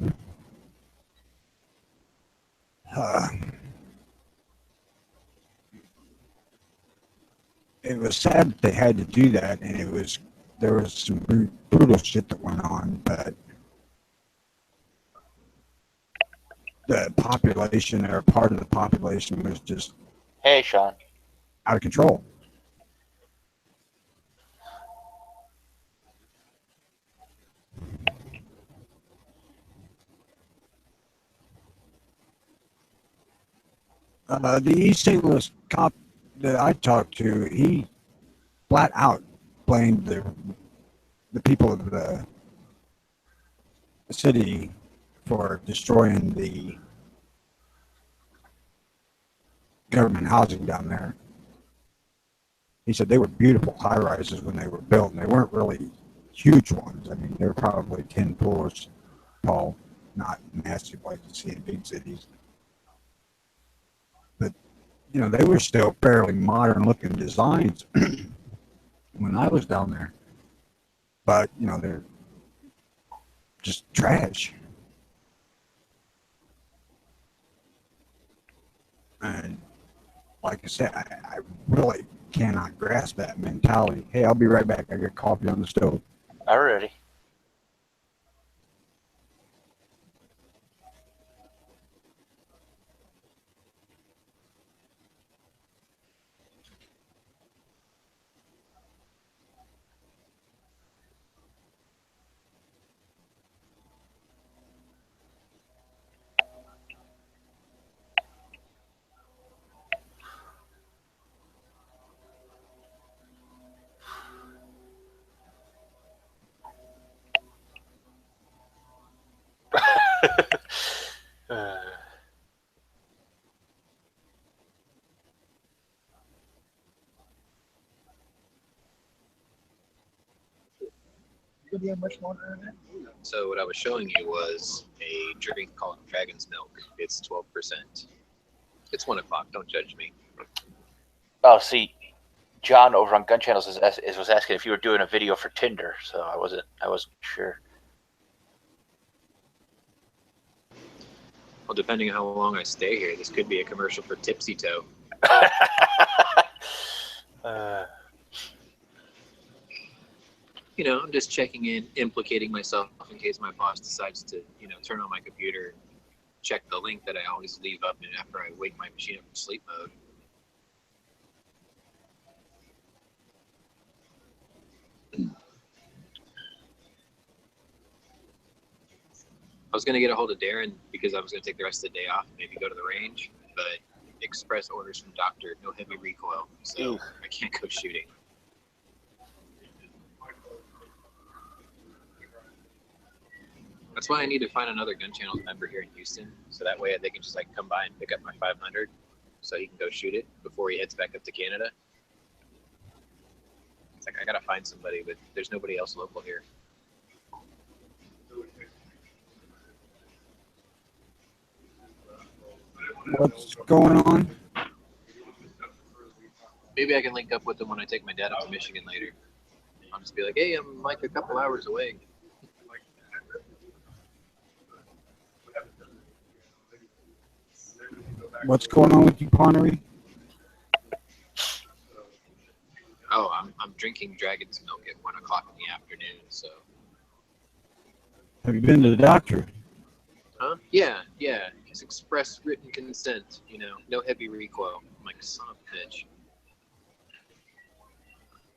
was sad that they had to do that, and there was some brutal shit that went on, but the population, or part of the population, was just Hey, Sean. out of control. The East St. Louis cop that I talked to, he flat out blamed the people of the city for destroying the government housing down there. He said they were beautiful high rises when they were built, and they weren't really huge ones. I mean, they were probably 10 floors tall, not massive like you see in big cities. But, you know, they were still fairly modern looking designs when I was down there. But, you know, they're just trash. And like I said, I really cannot grasp that mentality. Hey, I'll be right back. I got coffee on the stove. Alrighty. So what I was showing you was a drink called Dragon's Milk. It's 12%. It's 1 o'clock. Don't judge me. Oh, see, John over on Gun Channels was asking if you were doing a video for Tinder, so I wasn't sure. Well, depending on how long I stay here, this could be a commercial for Tipsy Toe. You know, I'm just checking in, implicating myself in case my boss decides to, you know, turn on my computer, check the link that I always leave up after I wake my machine up from sleep mode. I was going to get a hold of Darren because I was going to take the rest of the day off and maybe go to the range, but express orders from doctor, no heavy recoil, so I can't go shooting. That's why I need to find another Gun Channels member here in Houston, so that way they can just like come by and pick up my 500 so he can go shoot it before he heads back up to Canada. It's like I gotta find somebody, but there's nobody else local here. What's going on? Maybe I can link up with him when I take my dad up to Michigan later. I'll just be like, hey, I'm like a couple hours away. What's going on with you, Connery? Oh, I'm drinking Dragon's Milk at 1 o'clock in the afternoon, so. Have you been to the doctor? Huh? Yeah. It's express written consent, you know, no heavy recoil. I'm like, son of a bitch.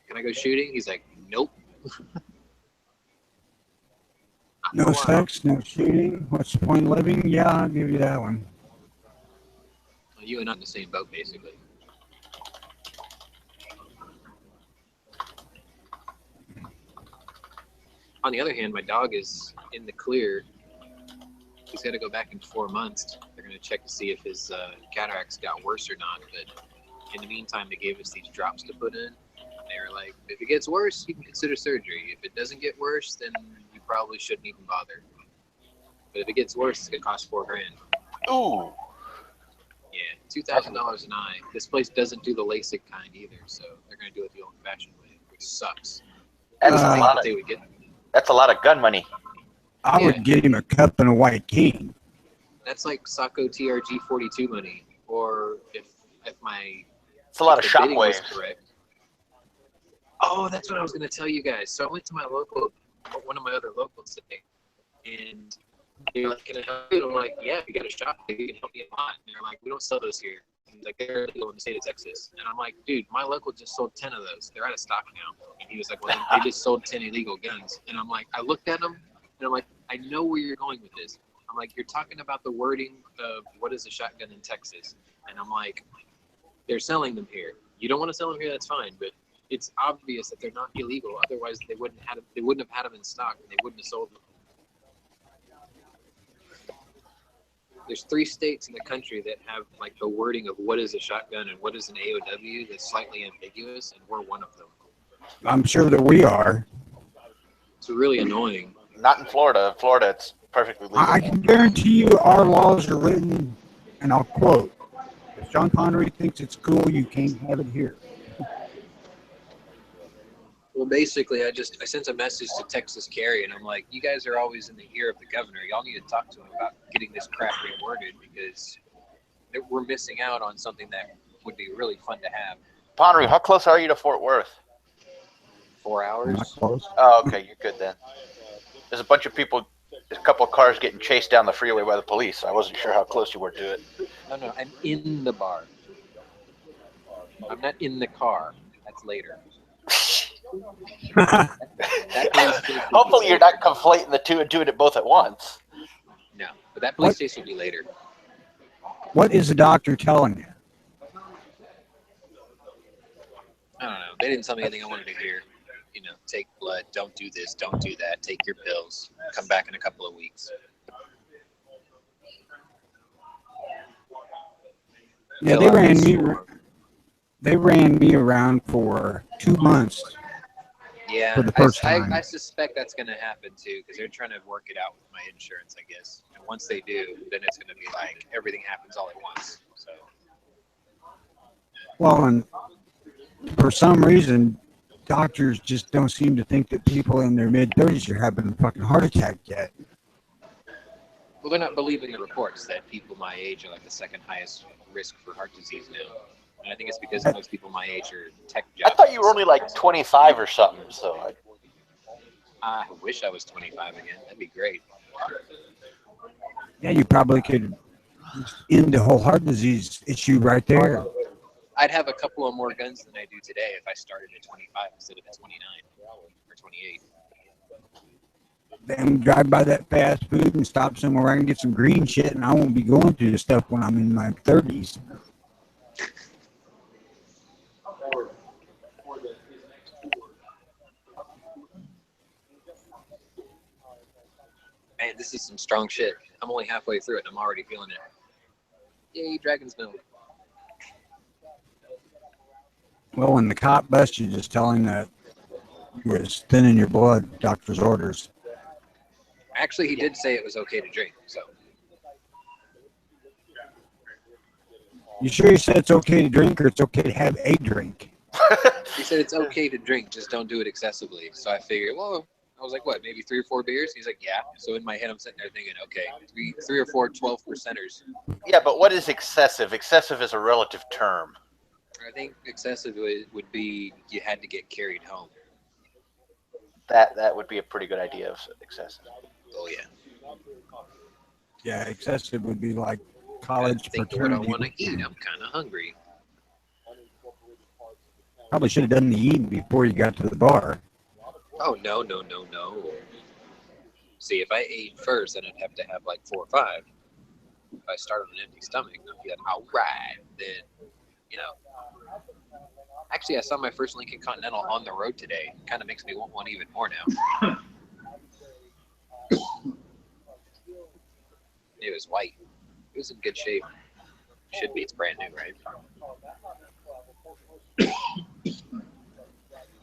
Can I go shooting? He's like, nope. No sex, no shooting. What's the point of living? Yeah, I'll give you that one. Well, you and I in the same boat, basically. On the other hand, my dog is in the clear. He's got to go back in 4 months. They're going to check to see if his cataracts got worse or not. But in the meantime, they gave us these drops to put in. They were like, if it gets worse, you can consider surgery. If it doesn't get worse, then you probably shouldn't even bother. But if it gets worse, it's going to cost $4,000. Ooh. Yeah, $2,000 an eye. This place doesn't do the LASIK kind either, so they're going to do it the old-fashioned way, which sucks. That's a lot of gun money. I would get him a cup and a white king. That's like Sacco TRG 42 money, or if my it's a lot of shockwaves. Oh, that's what I was going to tell you guys. So I went to my local, one of my other locals today, and they're like, "Can I help you?" And I'm like, "Yeah, if you got a shot, you can help me a lot." And they're like, "We don't sell those here." He's like, "They're illegal in the state of Texas." And I'm like, "Dude, my local just sold 10 of those. They're out of stock now." And he was like, "Well, they just sold 10 illegal guns." And I'm like, I looked at him, and I'm like, I know where you're going with this. I'm like, you're talking about the wording of what is a shotgun in Texas. And I'm like, they're selling them here. You don't want to sell them here, that's fine. But it's obvious that they're not illegal. Otherwise, they wouldn't have had them in stock, and they wouldn't have sold them. There's 3 states in the country that have like the wording of what is a shotgun and what is an AOW that's slightly ambiguous, and we're one of them. I'm sure that we are. It's really annoying. Not in Florida. In Florida, it's perfectly legal. I can guarantee you our laws are written, and I'll quote, if John Connery thinks it's cool, you can't have it here. Well, basically, I sent a message to Texas Carry, and I'm like, you guys are always in the ear of the governor. Y'all need to talk to him about getting this crap reworded, because we're missing out on something that would be really fun to have. Connery, how close are you to Fort Worth? 4 Not hours. close. Oh, okay, you're good then. There's a bunch of people, there's a couple of cars getting chased down the freeway by the police. I wasn't sure how close you were to it. No, I'm in the bar. I'm not in the car. That's later. That police station will be Hopefully you're later. not conflating the two and doing it both at once. No, but that police What? station will be later. What is the doctor telling you? I don't know. They didn't tell me anything I wanted to hear. You know, take blood, don't do this, don't do that, take your pills, come back in a couple of weeks. Yeah, they ran me around for 2 months. Yeah, For the first time. I suspect that's going to happen too, because they're trying to work it out with my insurance, I guess. And once they do, then it's going to be like everything happens all at once. So Well, and for some reason, doctors just don't seem to think that people in their mid-30s are having a fucking heart attack yet. well, they're not believing the reports that people my age are like the second highest risk for heart disease now. And I think it's because most people my age are tech jobs. I thought you were only like 25 or something, so I wish I was 25 again. That'd be great. Yeah, you probably could end the whole heart disease issue right there. I'd have a couple of more guns than I do today if I started at 25 instead of at 29 or 28. Then drive by that fast food and stop somewhere where I can get some green shit, and I won't be going through this stuff when I'm in my 30s. Man, this is some strong shit. I'm only halfway through it and I'm already feeling it. Yay, Dragon's Milk. Well, when the cop busts you, just tell him that you was thinning your blood, doctor's orders. Actually, he did say it was okay to drink, so. You sure he said it's okay to drink, or it's okay to have a drink? He said it's okay to drink, just don't do it excessively. So I figured, well, I was like, what, maybe 3 or 4 beers? He's like, yeah. So in my head, I'm sitting there thinking, okay, three or four 12%ers. yeah, but what is excessive? Excessive is a relative term. I think excessive would be you had to get carried home. That would be a pretty good idea of excessive. Oh, yeah. Yeah, excessive would be like college Think of what I fraternity. want to eat. I'm kind of hungry. Probably should have done the eating before you got to the bar. Oh, no. See, if I ate first, then I'd have to have like 4 or 5. If I start on an empty stomach, I'd be like, all right, then, you know. Actually, I saw my first Lincoln Continental on the road today. It kind of makes me want one even more now. It was white. It was in good shape. Should be. It's brand new, right?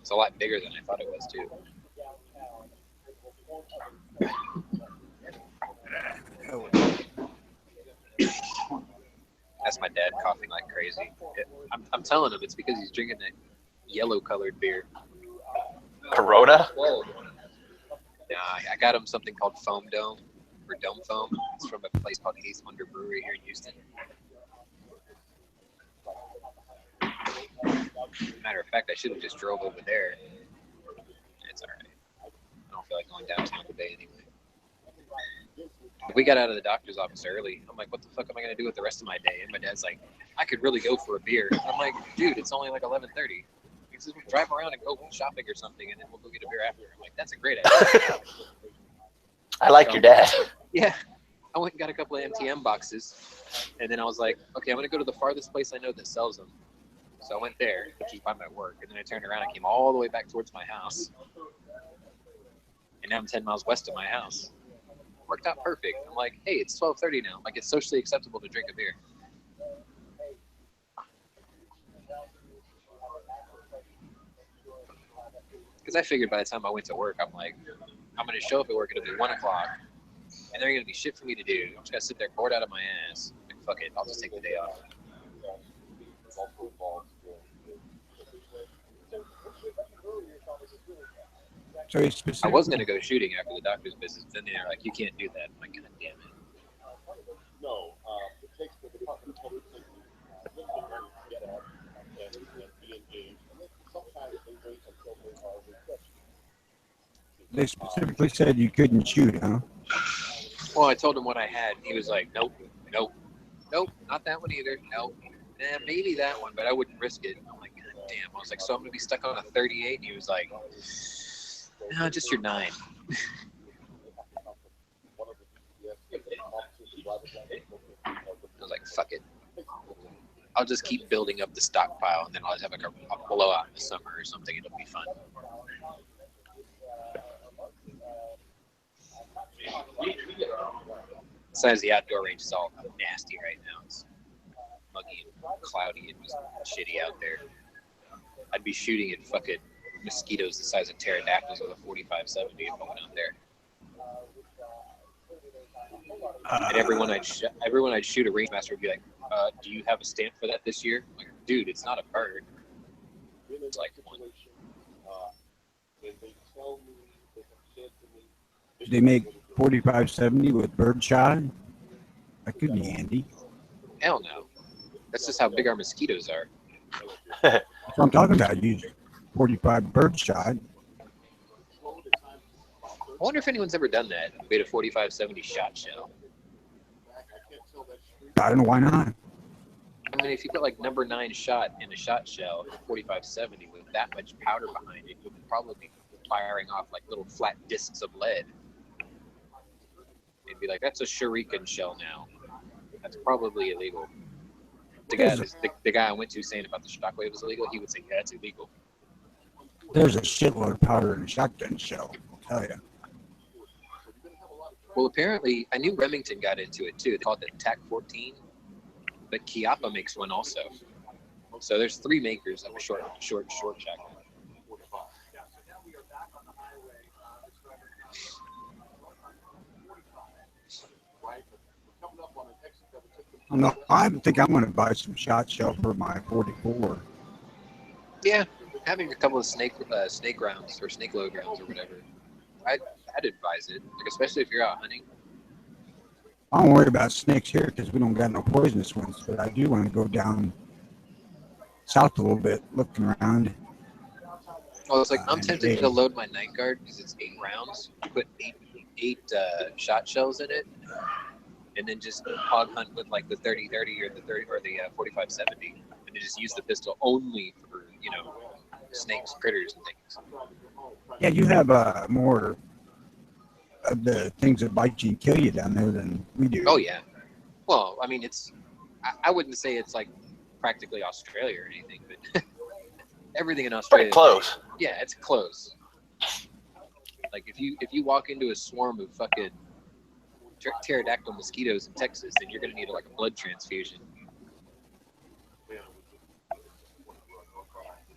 It's a lot bigger than I thought it was, too. That's my dad coughing like crazy. I'm telling him it's because he's drinking that yellow-colored beer. Corona? Whoa. Nah, I got him something called Foam Dome, or Dome Foam. It's from a place called Eighth Wonder Brewery here in Houston. Matter of fact, I should have just drove over there. It's all right. I don't feel like going downtown today anyway. We got out of the doctor's office early. I'm like, what the fuck am I gonna do with the rest of my day? And my dad's like, I could really go for a beer. I'm like, dude, it's only like 11:30. He says, we'll drive around and go shopping or something, and then we'll go get a beer after. I'm like, that's a great idea. I like your dad. Yeah. I went and got a couple of MTM boxes, and then I was like, okay, I'm gonna go to the farthest place I know that sells them. So I went there, which is by my work, and then I turned around and came all the way back towards my house. And now I'm 10 miles west of my house. Worked out perfect. I'm like, hey, it's 12:30 now. Like, it's socially acceptable to drink a beer. Because I figured by the time I went to work, I'm like, I'm going to show up at work, it'll be 1 o'clock, and there's going to be shit for me to do. I'm just going to sit there bored out of my ass. Like, fuck it, I'll just take the day off. So you I specifically, was going to go shooting after the doctor's visit. Then they're like, you can't do that. I'm like, God damn it. they specifically said you couldn't shoot, huh? Well, I told him what I had. He was like, nope, nope, nope, not that one either. Nope. Maybe that one, but I wouldn't risk it. I'm like, God damn. I was like, so I'm going to be stuck on a 38? And he was like, no, just your 9. I was like, fuck it. I'll just keep building up the stockpile, and then I'll just have like a blowout in the summer or something. It'll be fun. Besides, the outdoor range is all nasty right now. It's muggy and cloudy and just shitty out there. I'd be shooting at fucking mosquitoes the size of pterodactyls with a 45-70 if I went out there. And everyone I'd shoot a range master would be like, do you have a stamp for that this year? I'm like, dude, it's not a bird. It's like one. They make 45-70 with bird shot. That could be handy. Hell no. That's just how big our mosquitoes are. That's what I'm talking about. Use 45 bird shot. I wonder if anyone's ever done that. Made a 45-70 shot shell. I don't know why not. I mean, if you put like number 9 shot in a shot shell, 45-70 with that much powder behind it, you would probably be firing off like little flat discs of lead. It'd be like, that's a shuriken shell now. That's probably illegal. The guy I went to saying about the shockwave was illegal, he would say, yeah, it's illegal. There's a shitload of powder in a shotgun shell, I'll tell you. Well, apparently, I knew Remington got into it too. They call it the TAC 14, but Chiappa makes one also. So there's 3 makers of a short shotgun. No, I think I'm going to buy some shot shell for my 44. Yeah, having a couple of snake rounds or snake load rounds or whatever, I'd advise it. Like, especially if you're out hunting. I don't worry about snakes here because we don't got no poisonous ones, but I do want to go down south a little bit, looking around. Well, it's like I'm tempted to load my night guard because it's 8 rounds. Put eight shot shells in it, and then just hog hunt with like the 30-30 or the 45-70, and then just use the pistol only for snakes, critters, and things. Yeah, you have more of the things that bite you and kill you down there than we do. Oh yeah. Well, I mean, I wouldn't say it's like practically Australia or anything, but everything in Australia. Pretty close. Yeah, it's close. Like if you walk into a swarm of fucking pterodactyl mosquitoes in Texas, then you're gonna need like a blood transfusion.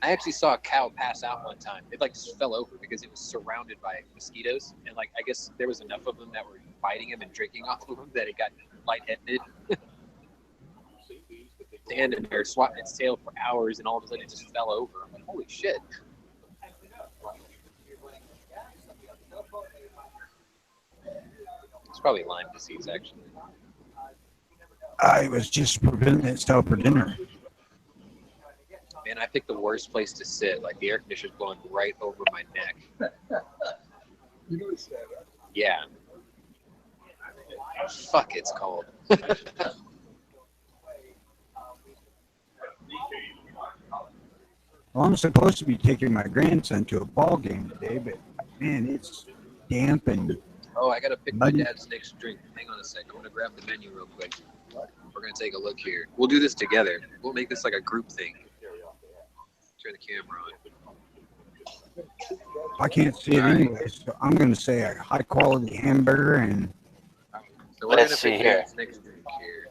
I actually saw a cow pass out one time. It like just fell over because it was surrounded by mosquitoes, and like I guess there was enough of them that were biting him and drinking off of him that it got lightheaded. Stand in there swatting its tail for hours, and all of a sudden it just fell over. I'm like, holy shit. It's probably Lyme disease, actually. I was just preventing itself for dinner. Man, I picked the worst place to sit. Like the air conditioner's blowing right over my neck. You noticed that, right? Yeah. Fuck, it's cold. Well, I'm supposed to be taking my grandson to a ball game today, but man, it's damp and Oh, I gotta pick muddy. my dad's next drink. Hang on a sec. I'm gonna grab the menu real quick. We're gonna take a look here. We'll do this together. We'll make this like a group thing. Turn the camera on. I can't see it All right. anyway, so I'm going to say a high quality hamburger and So we're Let's gonna see pick here. dad's next drink here.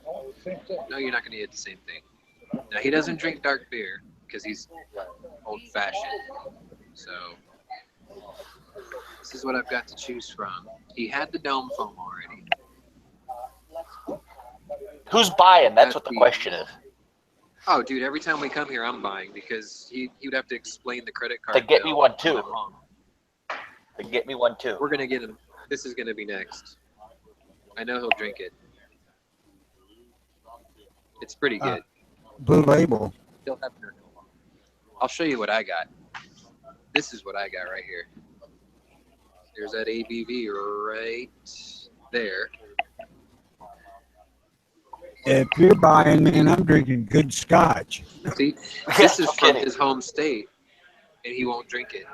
No, you're not gonna get the same thing. Now he doesn't drink dark beer because he's old-fashioned. So this is what I've got to choose from. He had the dome foam already. Who's buying? That's what the question is. Oh, dude! Every time we come here, I'm buying because he would have to explain the credit card. To get me bill one, all too. night long. Get me one too. We're gonna get him. This is gonna be next. I know he'll drink it. It's pretty good. Blue Label. He'll have no. I'll show you what I got. This is what I got right here. There's that ABV right there. If you're buying, man, I'm drinking good scotch. See, this is No from kidding. his home state, and he won't drink it.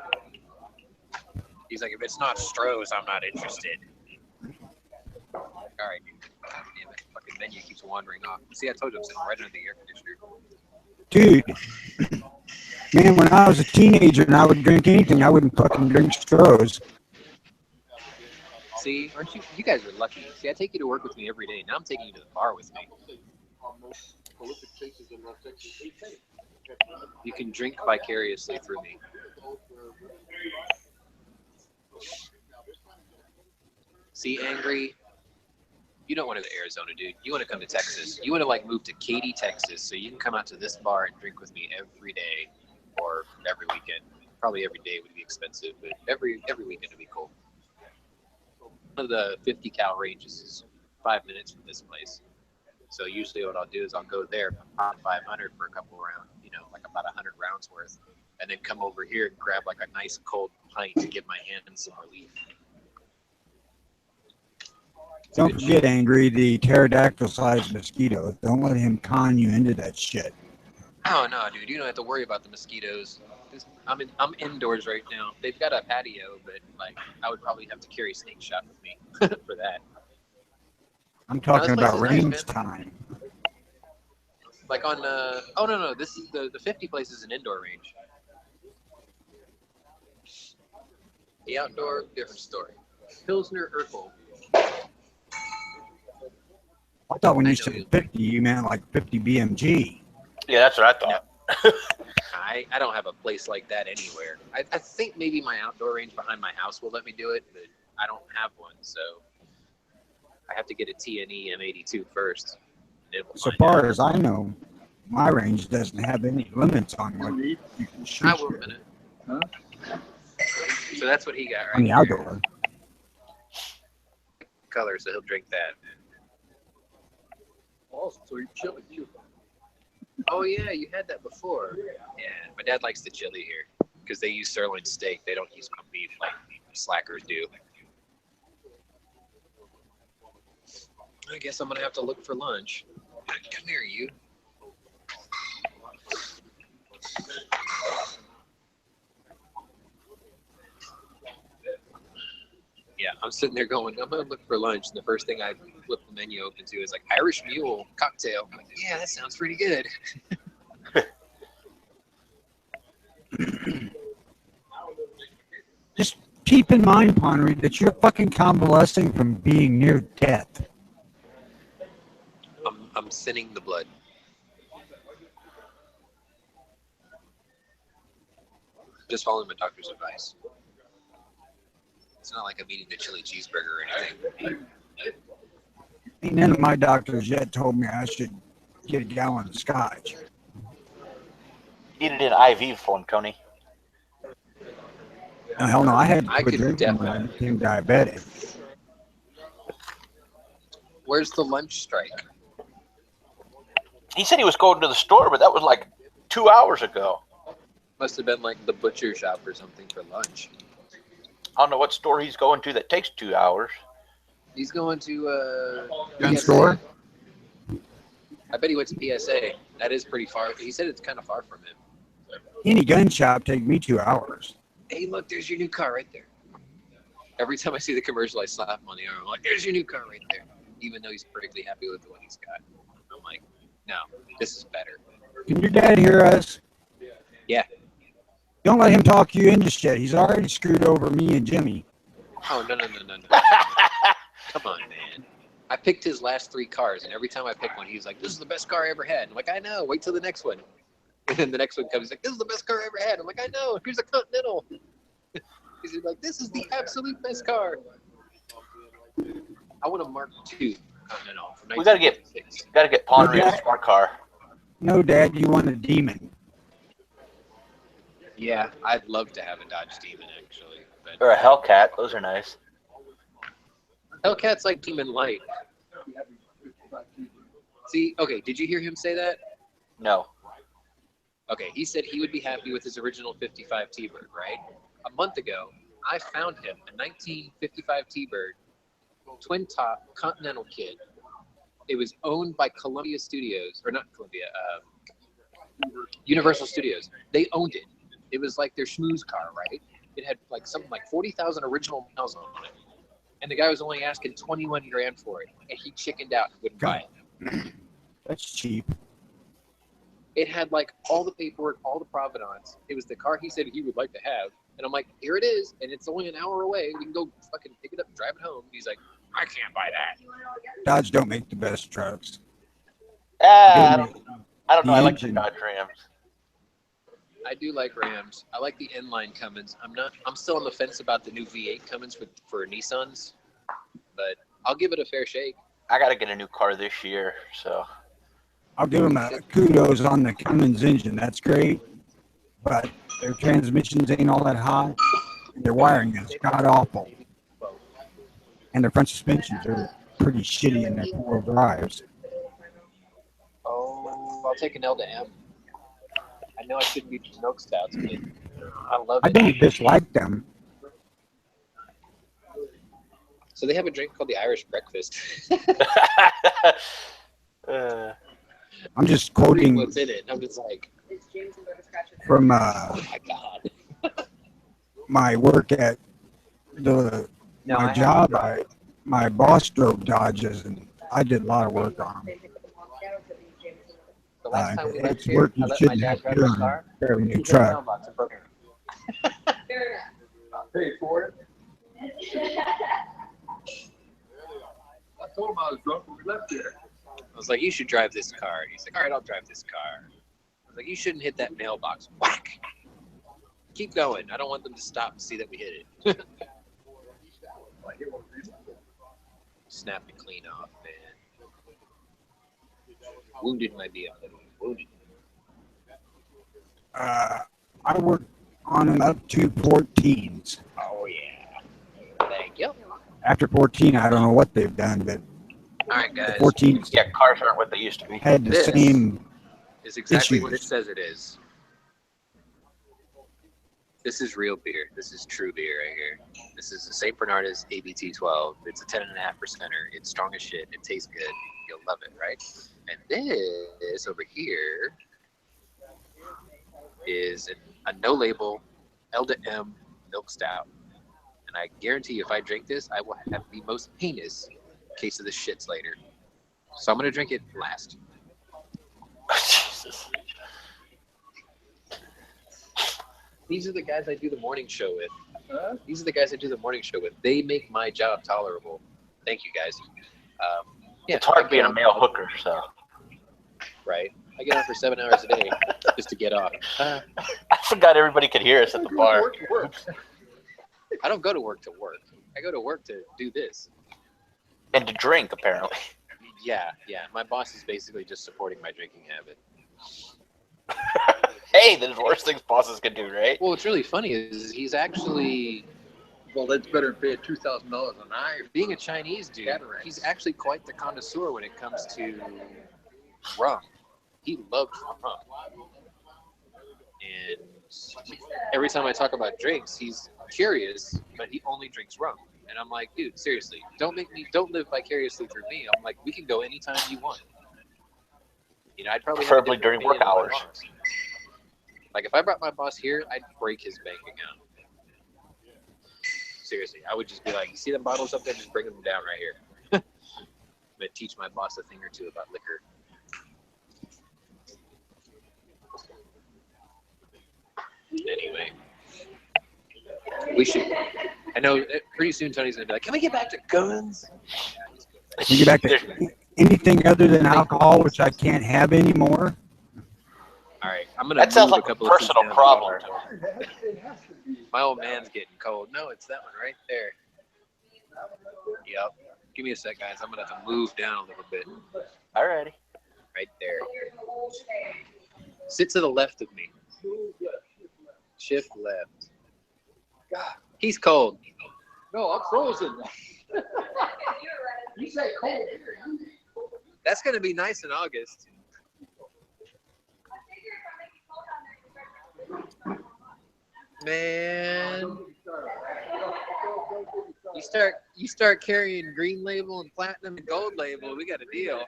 He's like, if it's not Stroh's, I'm not interested. All right, dude. God damn it. Fucking menu keeps wandering off. See, I told you I'm sitting right under the air conditioner. Dude, man, when I was a teenager and I would drink anything, I wouldn't fucking drink Stroh's. See, aren't you? You guys are lucky. See, I take you to work with me every day. Now I'm taking you to the bar with me. You can drink vicariously through me. See, Angry, you don't want to go to Arizona, dude. You want to come to Texas. You want to like move to Katy, Texas, so you can come out to this bar and drink with me every day or every weekend. Probably every day would be expensive, but every weekend would be cool. One of the 50 cal ranges is 5 minutes from this place. So usually what I'll do is I'll go there, pop 500 for a couple rounds, you know, like about 100 rounds worth, and then come over here and grab like a nice cold pint to give my hands some relief. Don't get angry, the pterodactyl-sized mosquito. Don't let him con you into that shit. Oh no, dude, you don't have to worry about the mosquitoes. I'm indoors right now. They've got a patio, but like I would probably have to carry snake shot with me for that. I'm talking this place about is nice, range man. time. Like on oh no, this is the 50 place is an indoor range. The outdoor, different story. Pilsner Urkel. I thought when I you know said you. 50, you meant like 50 BMG. Yeah, that's what I thought. I don't have a place like that anywhere. I think maybe my outdoor range behind my house will let me do it, but I don't have one, so I have to get a TNE M82 first. So far as I know, my range doesn't have any limits on what you can shoot I will a minute. Huh? So that's what he got right on the here. outdoor. Color, so he'll drink that. Also, you're chili too. Oh yeah, you had that before. Yeah, my dad likes the chili here because they use sirloin steak. They don't use ground beef like slackers do. I guess I'm gonna have to look for lunch. Come here, you. Yeah, I'm sitting there going, I'm gonna look for lunch, and the first thing I flip the menu open to is like Irish Mule cocktail. I'm like, yeah, that sounds pretty good. Just keep in mind, Ponnery, that you're fucking convalescing from being near death. I'm sinning the blood. Just following my doctor's advice. It's not like I'm eating a chili cheeseburger or anything. Ain't none of my doctors yet told me I should get a gallon of scotch. Eat it in IV form, Tony. Oh, hell no, I had to I quit could drinking when I became diabetic. Where's the lunch strike? He said he was going to the store, but that was like 2 hours ago. Must have been like the butcher shop or something for lunch. I don't know what store he's going to that takes 2 hours. He's going to Gun PSA. store? I bet he went to PSA. That is pretty far. He said it's kind of far from him. Any gun shop take me 2 hours. Hey, look, there's your new car right there. Every time I see the commercial, I slap him on the arm. I'm like, there's your new car right there. Even though he's perfectly happy with the one he's got. I'm like, no, this is better. Can your dad hear us? Yeah. Don't let him talk you into shit. He's already screwed over me and Jimmy. Oh, no. Come on, man. I picked his last 3 cars, and every time I pick one, he's like, this is the best car I ever had. I'm like, I know. Wait till the next one. And then the next one comes, he's like, this is the best car I ever had. I'm like, I know. Here's a Continental. He's like, this is the absolute best car. I want a Mark II Continental. From We gotta get 1956. Pondry a smart car. No, Dad, you want a Demon. Yeah, I'd love to have a Dodge Demon, actually. But Or a Hellcat. Those are nice. Hellcat's like Demon Light. See, okay, did you hear him say that? No. Okay, he said he would be happy with his original 55 T-Bird, right? A month ago, I found him a 1955 T-Bird, twin top Continental kit. It was owned by Columbia Studios, or not Columbia, Universal Studios. They owned it. It was like their schmooze car, right? It had like something like 40,000 original miles on it. And the guy was only asking 21 grand for it. And he chickened out and wouldn't buy it. That's cheap. It had like all the paperwork, all the provenance. It was the car he said he would like to have. And I'm like, here it is. And it's only an hour away. We can go fucking pick it up and drive it home. He's like, I can't buy that. Dodge don't make the best trucks. I don't know. I like the engine. Dodge Rams. I do like Rams. I like the inline Cummins. I'm still on the fence about the new V8 Cummins for Nissans, but I'll give it a fair shake. I gotta get a new car this year, so. I'll give them a kudos on the Cummins engine. That's great. But their transmissions ain't all that hot. Their wiring is god awful. And their front suspensions are pretty shitty in their four-wheel drives. Oh, I'll take an L to M. I know I shouldn't be milk stouts, but I love I it. don't dislike them. So they have a drink called the Irish Breakfast. I'm just Reading quoting what's in it. I'm just like, from oh my god. my work at my job. My boss drove Dodges, and I did a lot of work on them. The last time we left It's here, work I you let my shouldn't dad have to drive do his on car. a fairly He new hit the truck. mailbox and broke it. Paid for it. I told him I was drunk when we left here. I was like, you should drive this car. He's like, all right, I'll drive this car. I was like, you shouldn't hit that mailbox. Whack! Keep going. I don't want them to stop and see that we hit it. Snap it clean off, man. Wounded might be on it. Wounded. I worked on them up to 14s. Oh, yeah. Thank you. After 14, I don't know what they've done, but All right, the guys. 14s Yeah, cars aren't what they used to be. had the This same. Is exactly what it issues. says it is. This is real beer. This is true beer right here. This is the St. Bernardus ABT 12. It's a 10.5%. It's strong as shit. It tastes good. You'll love it, right? And this over here is a no-label L to M milk stout. And I guarantee you, if I drink this, I will have the most heinous case of the shits later. So I'm going to drink it last. Jesus. These are the guys I do the morning show with. These are the guys I do the morning show with. They make my job tolerable. Thank you, guys. Yeah, It's hard I being get a male hooker, so. Right. I get on for 7 hours a day just to get off. I forgot everybody could hear us at the bar. I don't go to work. I go to work to do this. And to drink, apparently. Yeah. My boss is basically just supporting my drinking habit. Hey, there's worse things bosses can do, right? Well, what's really funny is he's actually, Well, that's better than paying $2,000 an hour. being a Chinese dude, Cataracts. he's actually quite the connoisseur when it comes to rum. He loves rum. And every time I talk about drinks, he's curious, but he only drinks rum. And I'm like, dude, seriously, don't live vicariously through me. I'm like, we can go anytime you want. You know, I'd probably have a Preferably different during work opinion than my hours. boss. Like, if I brought my boss here, I'd break his bank account. Seriously, I would just be like, you see them bottles up there? Just bring them down right here. I'm going to teach my boss a thing or two about liquor. Anyway, we should. I know pretty soon Tony's going to be like, can we get back to guns? We get back to anything other than alcohol, which I can't have anymore. All right, I'm going to That sounds move like a couple a of seats personal down the problem. bar. My old man's getting cold. No, it's that one right there. Yep. Give me a sec, guys. I'm going to have to move down a little bit. Alrighty. Right there. Sit to the left of me. Shift left. God, he's cold. No, I'm frozen. You say cold. That's going to be nice in August. Man. You start carrying green label and platinum and gold label, we got a deal.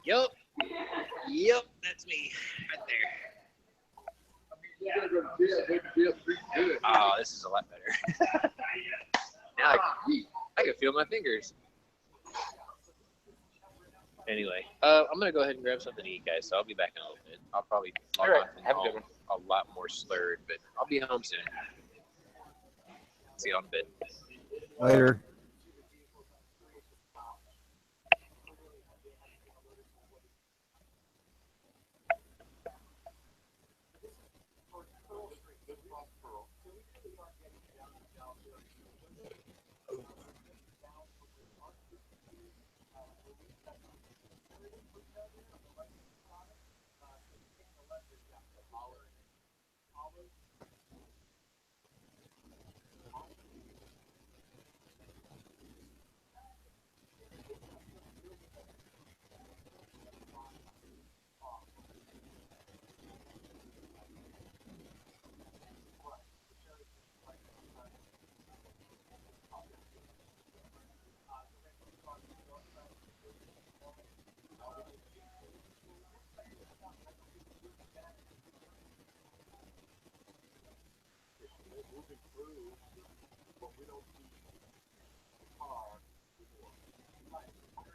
Yup. Yep, that's me right there. Oh, this is a lot better. Now I can feel my fingers. Anyway, I'm gonna go ahead and grab something to eat, guys. So I'll be back in a little bit. I'll probably log on from Have a home good one. a lot more slurred, but I'll be home soon. See you on a bit. Later.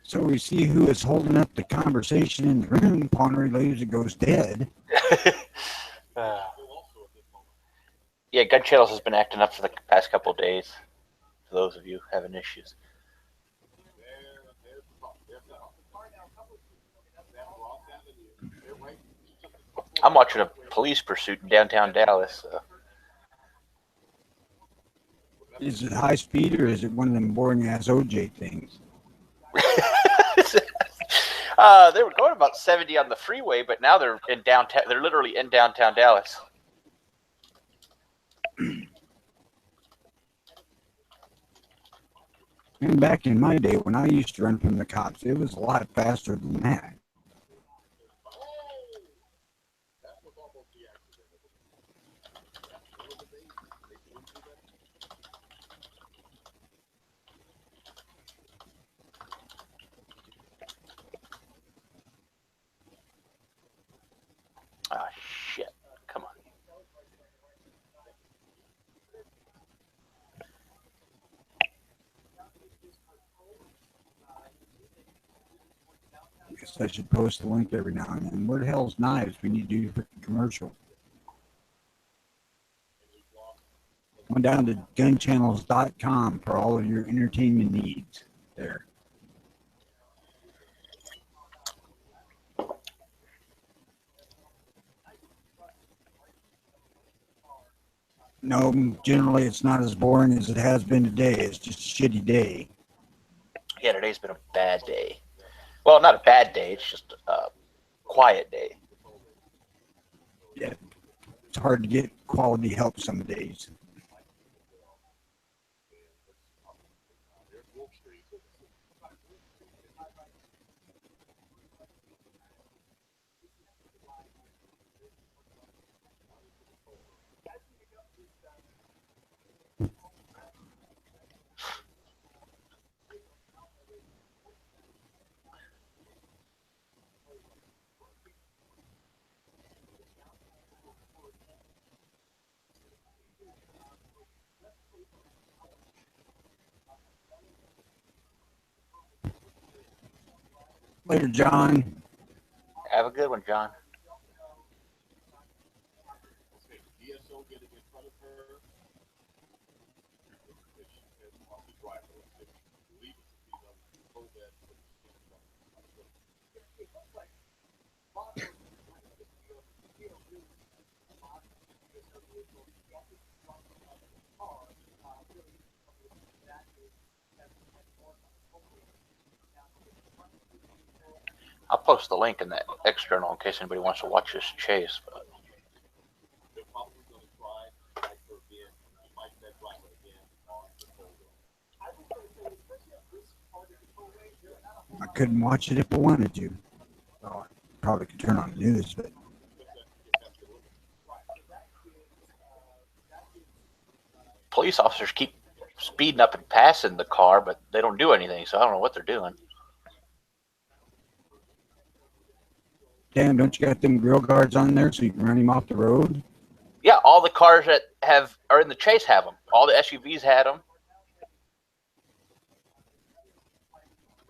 So we see who is holding up the conversation in the room. Pawn leaves, it goes dead. Yeah, Gun Channels has been acting up for the past couple of days. For those of you having issues. I'm watching a police pursuit in downtown Dallas. Is it high speed or is it one of them boring ass OJ things? They were going about 70 on the freeway, but now they're in downtown. They're literally in downtown Dallas. And back in my day when I used to run from the cops, it was a lot faster than that. Ah, shit. Come on. I guess I should post the link every now and then. Where the hell's Knives? We need to do a commercial. Go down to gunchannels.com for all of your entertainment needs there. No, generally it's not as boring as it has been today. It's just a shitty day. Yeah, today's been a bad day. Well, not a bad day. It's just a quiet day. Yeah, it's hard to get quality help some days. Later, John. Have a good one, John. I'll post the link in that external in case anybody wants to watch this chase. But I couldn't watch it if I wanted to. Well, I probably could turn on the news, but police officers keep speeding up and passing the car, but they don't do anything, so I don't know what they're doing. damn, don't you got them grill guards on there so you can run him off the road? Yeah, all the cars that are in the chase have them. All the SUVs had them.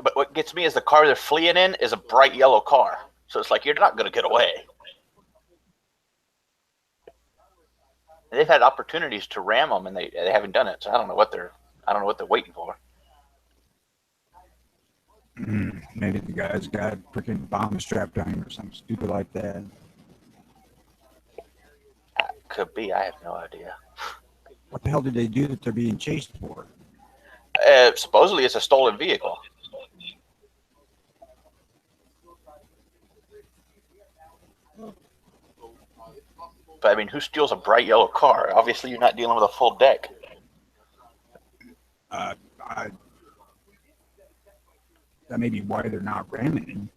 But what gets me is the car they're fleeing in is a bright yellow car. So it's like, you're not going to get away. And they've had opportunities to ram them, and they haven't done it. So I don't know what they're waiting for. Maybe the guy's got a freaking bomb strapped on him or something stupid like that. Could be. I have no idea. What the hell did they do that they're being chased for? Supposedly it's a stolen vehicle. But I mean, who steals a bright yellow car? Obviously, you're not dealing with a full deck. That may be why they're not ramming him.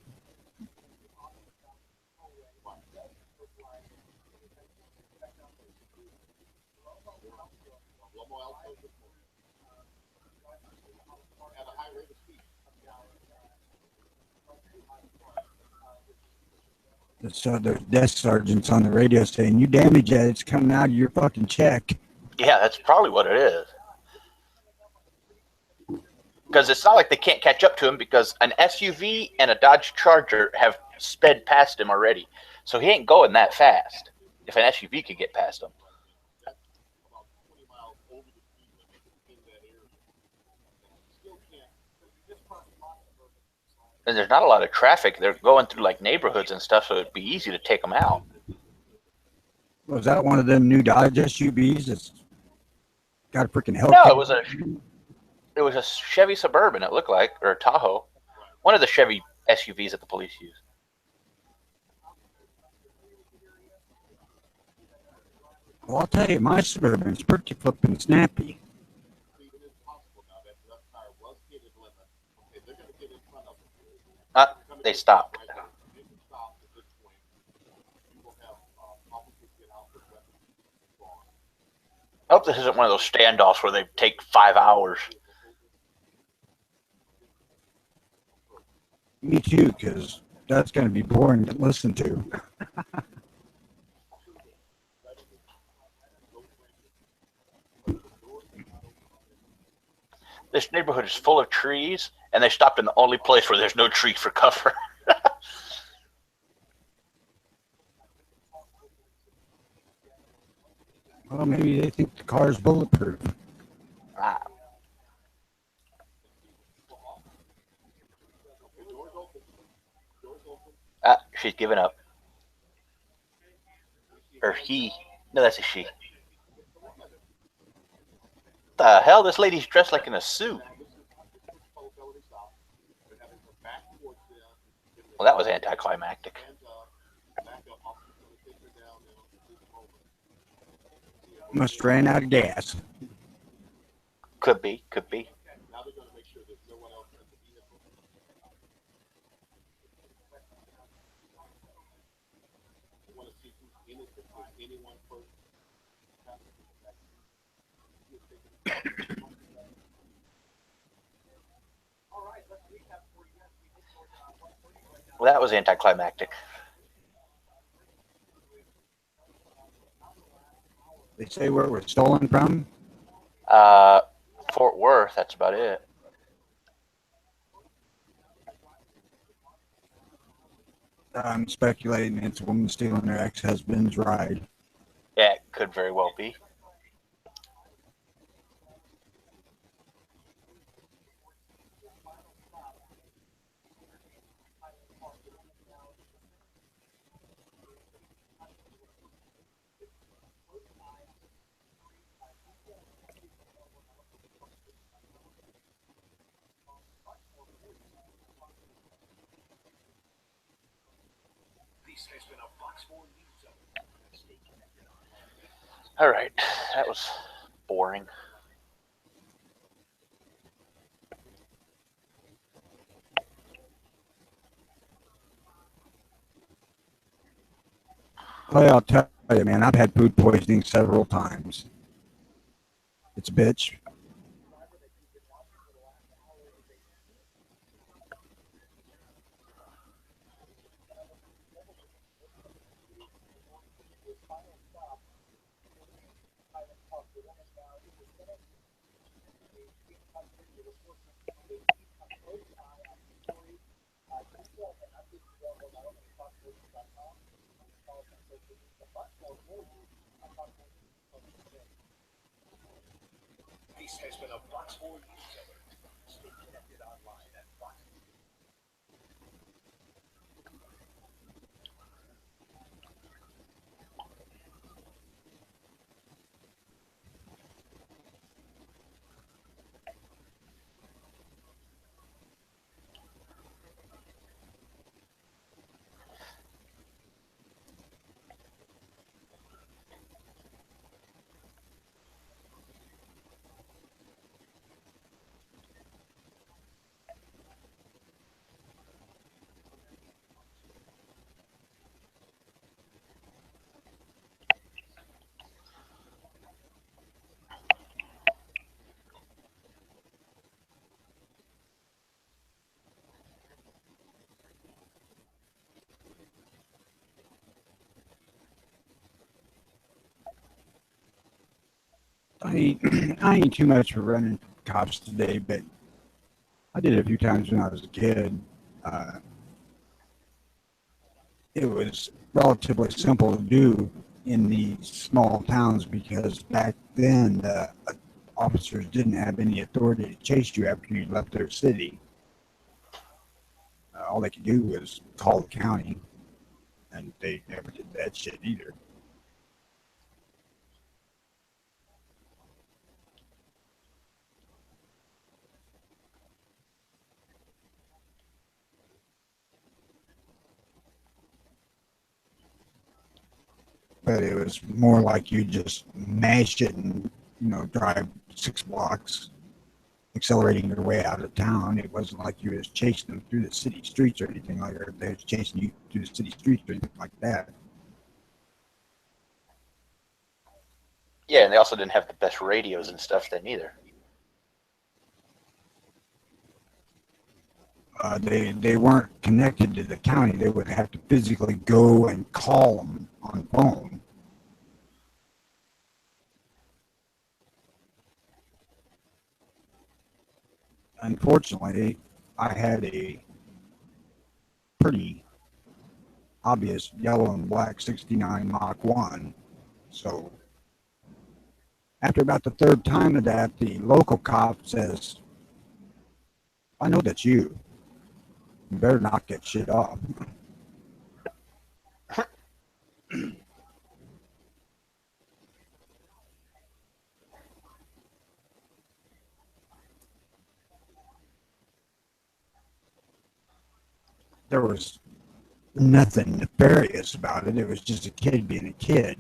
So there's desk sergeants on the radio saying, "You damage that, it's coming out of your fucking check." Yeah, that's probably what it is. Because it's not like they can't catch up to him, because an SUV and a Dodge Charger have sped past him already. So he ain't going that fast if an SUV could get past him. And there's not a lot of traffic. They're going through like neighborhoods and stuff, so it'd be easy to take them out. Was that one of them new Dodge SUVs that's got a freaking hell? No, it was a Chevy Suburban, it looked like, or a Tahoe. One of the Chevy SUVs that the police use. Well, I'll tell you, my Suburban's pretty flippin' snappy. They stopped. I hope this isn't one of those standoffs where they take 5 hours. Me too, because that's going to be boring to listen to. This neighborhood is full of trees, and they stopped in the only place where there's no tree for cover. Well, maybe they think the car's bulletproof. She's giving up. Or he. No, that's a she. What the hell? This lady's dressed like in a suit. Well, that was anticlimactic. Must ran out of gas. Could be, could be. Well, that was anticlimactic. They say where it was stolen from? Fort Worth, that's about it. I'm speculating it's a woman stealing her ex-husband's ride. Yeah, it could very well be. All right, that was boring. Well, I'll tell you, man, I've had food poisoning several times. It's a bitch. I ain't too much for running cops today, but I did it a few times when I was a kid. Uh, it was relatively simple to do in these small towns because back then officers didn't have any authority to chase you after you left their city. All they could do was call the county, and they never did that shit either. But it was more like you just mash it and drive 6 blocks, accelerating your way out of town. It wasn't like you was chasing them through the city streets or anything like that. They was chasing you through the city streets or anything like that. Yeah, and they also didn't have the best radios and stuff then either. They weren't connected to the county. They would have to physically go and call them on phone. Unfortunately, I had a pretty obvious yellow and black 69 Mach 1. So after about the third time of that, the local cop says, I know that's you. You better knock that shit off. There was nothing nefarious about it. It was just a kid being a kid.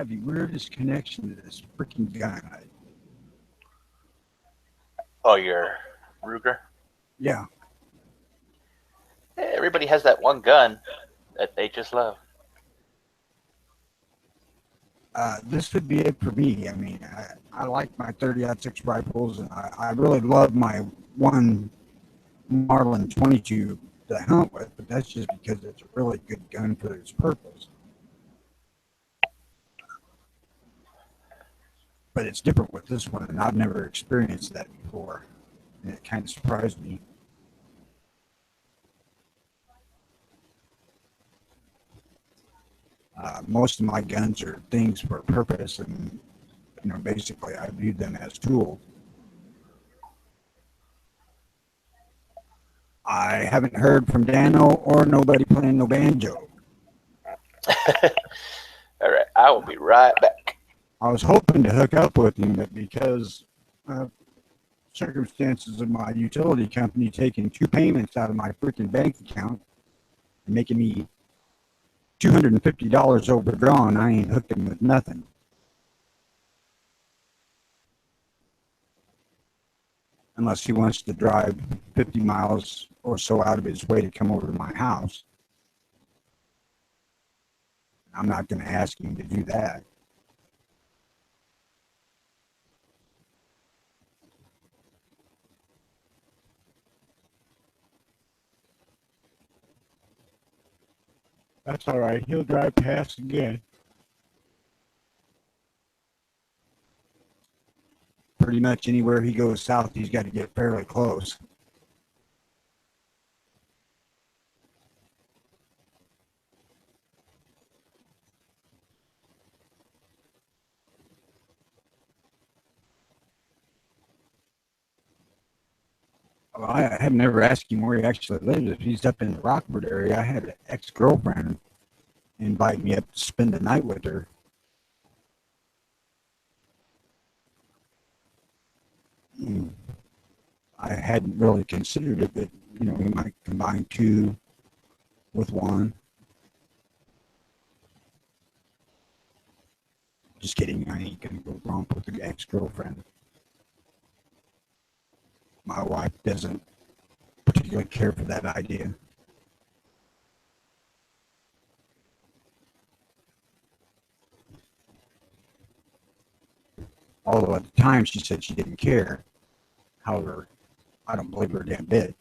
have the weirdest connection to this freaking gun. Oh, your Ruger. Yeah, Everybody has that one gun that they just love. this would be it for me. I mean, I like my 30-06 rifles, and I really love my one Marlin 22 to hunt with, but that's just because it's a really good gun for its purpose. But it's different with this one, and I've never experienced that before, and it kind of surprised me. Most of my guns are things for a purpose, and basically I view them as tools. I haven't heard from Dano or nobody playing no banjo. All right, I will be right back. I was hoping to hook up with him, but because of circumstances of my utility company taking 2 payments out of my freaking bank account and making me $250 overdrawn, I ain't hooking with nothing. Unless he wants to drive 50 miles or so out of his way to come over to my house. I'm not going to ask him to do that. That's all right. He'll drive past again. Pretty much anywhere he goes south, he's got to get fairly close. Well, I have never asked him where he actually lives. If he's up in the Rockford area, I had an ex-girlfriend invite me up to spend the night with her. I hadn't really considered it, but we might combine 2 with 1. Just kidding. I ain't gonna go romp with the ex-girlfriend. My wife doesn't particularly care for that idea. Although at the time she said she didn't care. However, I don't believe her a damn bit.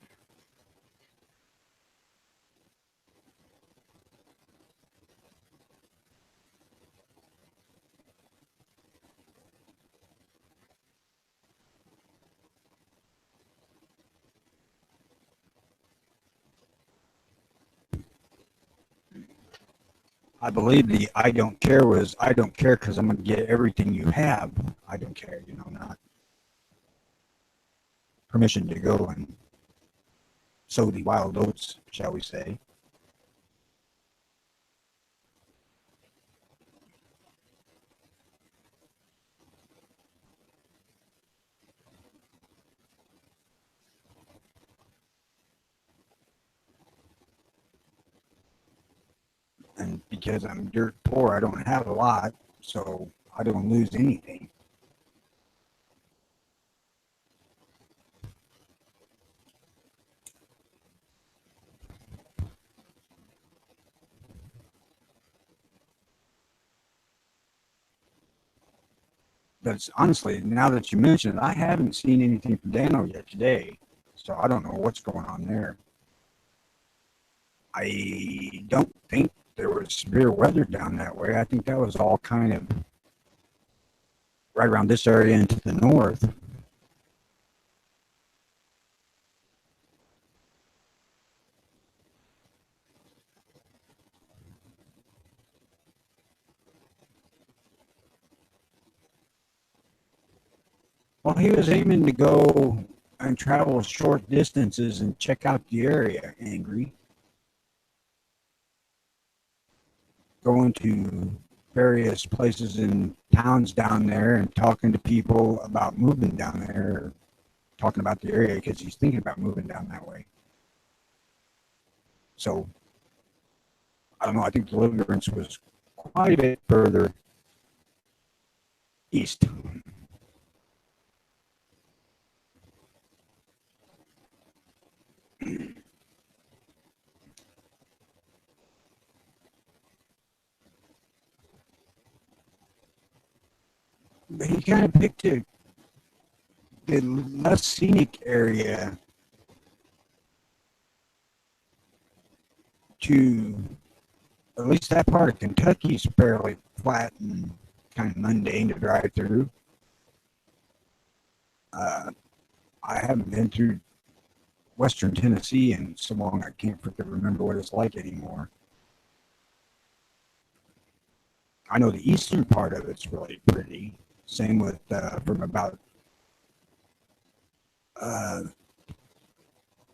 I believe the I don't care was I don't care because I'm going to get everything you have. I don't care, not permission to go and sow the wild oats, shall we say. And because I'm dirt poor, I don't have a lot, so I don't lose anything. But it's, honestly, now that you mention it, I haven't seen anything from Dano yet today, so I don't know what's going on there. I don't think there was severe weather down that way. I think that was all kind of right around this area and to the north. Well, he was aiming to go and travel short distances and check out the area, Angry. Going to various places in towns down there and talking to people about moving down there, or talking about the area because he's thinking about moving down that way. So, I don't know, I think Deliverance was quite a bit further East. But he kind of picked the less scenic area to, at least that part of Kentucky is fairly flat and kind of mundane to drive through. I haven't been through Western Tennessee in so long I can't freaking remember what it's like anymore. I know the eastern part of it's really pretty. Same with from about